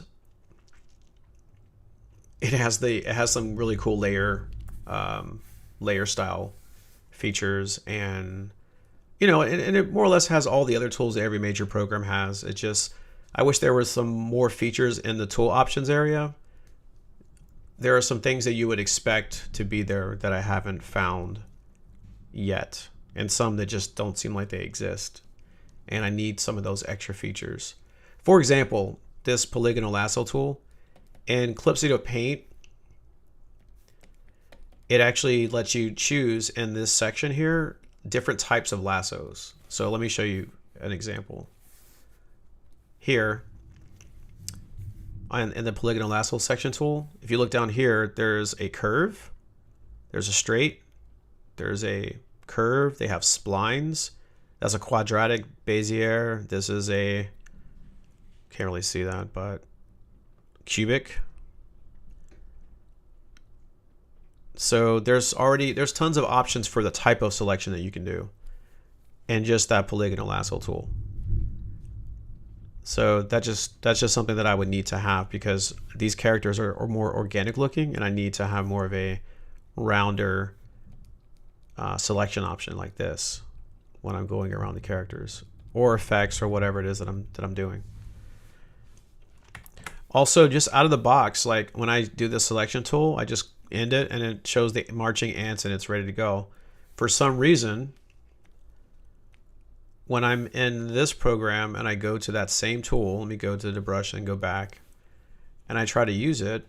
it has some really cool layer style features, and you know, and it more or less has all the other tools that every major program has. It just, I wish there was some more features in the tool options area. There are some things that you would expect to be there that I haven't found yet, and some that just don't seem like they exist. And I need some of those extra features. For example, this polygonal lasso tool in Calypso Paint, it actually lets you choose in this section here different types of lassos. So let me show you an example. Here, in the polygonal lasso section tool, if you look down here, there's a curve, there's a straight, there's a curve, they have splines. That's a quadratic Bezier. This is a, can't really see that, but cubic. So there's tons of options for the type of selection that you can do, and just that polygonal lasso tool. So that's just something that I would need to have because these characters are more organic looking, and I need to have more of a rounder selection option like this when I'm going around the characters or effects or whatever it is that I'm doing. Also, just out of the box, like when I do the selection tool, I just end it and it shows the marching ants and it's ready to go. For some reason, when I'm in this program and I go to that same tool, let me go to the brush and go back, and I try to use it,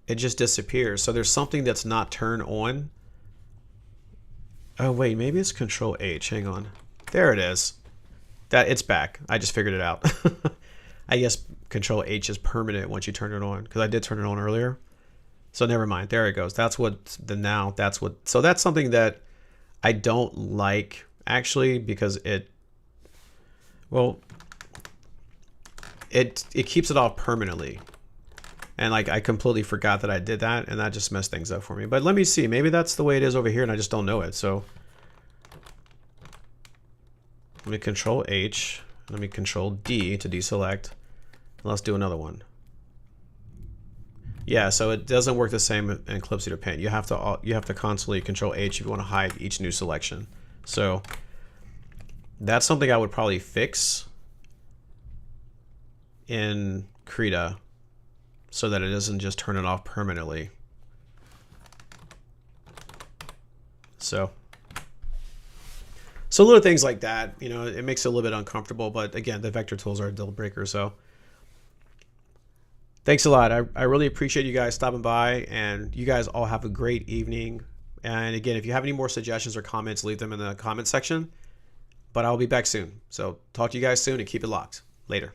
it just disappears. So there's something that's not turned on. Oh wait, maybe it's Control H. Hang on. There it is. It's back. I just figured it out. I guess Control H is permanent once you turn it on, because I did turn it on earlier. So never mind. There it goes. That's what so that's something that I don't like actually, because it keeps it off permanently. And like I completely forgot that I did that, and that just messed things up for me. But let me see. Maybe that's the way it is over here and I just don't know it. So let me Control H. Let me Control D to deselect. Let's do another one. Yeah, so it doesn't work the same in Clip Seeder Paint. You have to constantly Control H if you want to hide each new selection. So that's something I would probably fix in Krita so that it doesn't just turn it off permanently. So little things like that, you know, it makes it a little bit uncomfortable, but again, the vector tools are a deal breaker. So thanks a lot. I really appreciate you guys stopping by, and you guys all have a great evening. And again, if you have any more suggestions or comments, leave them in the comment section, but I'll be back soon. So talk to you guys soon and keep it locked. Later.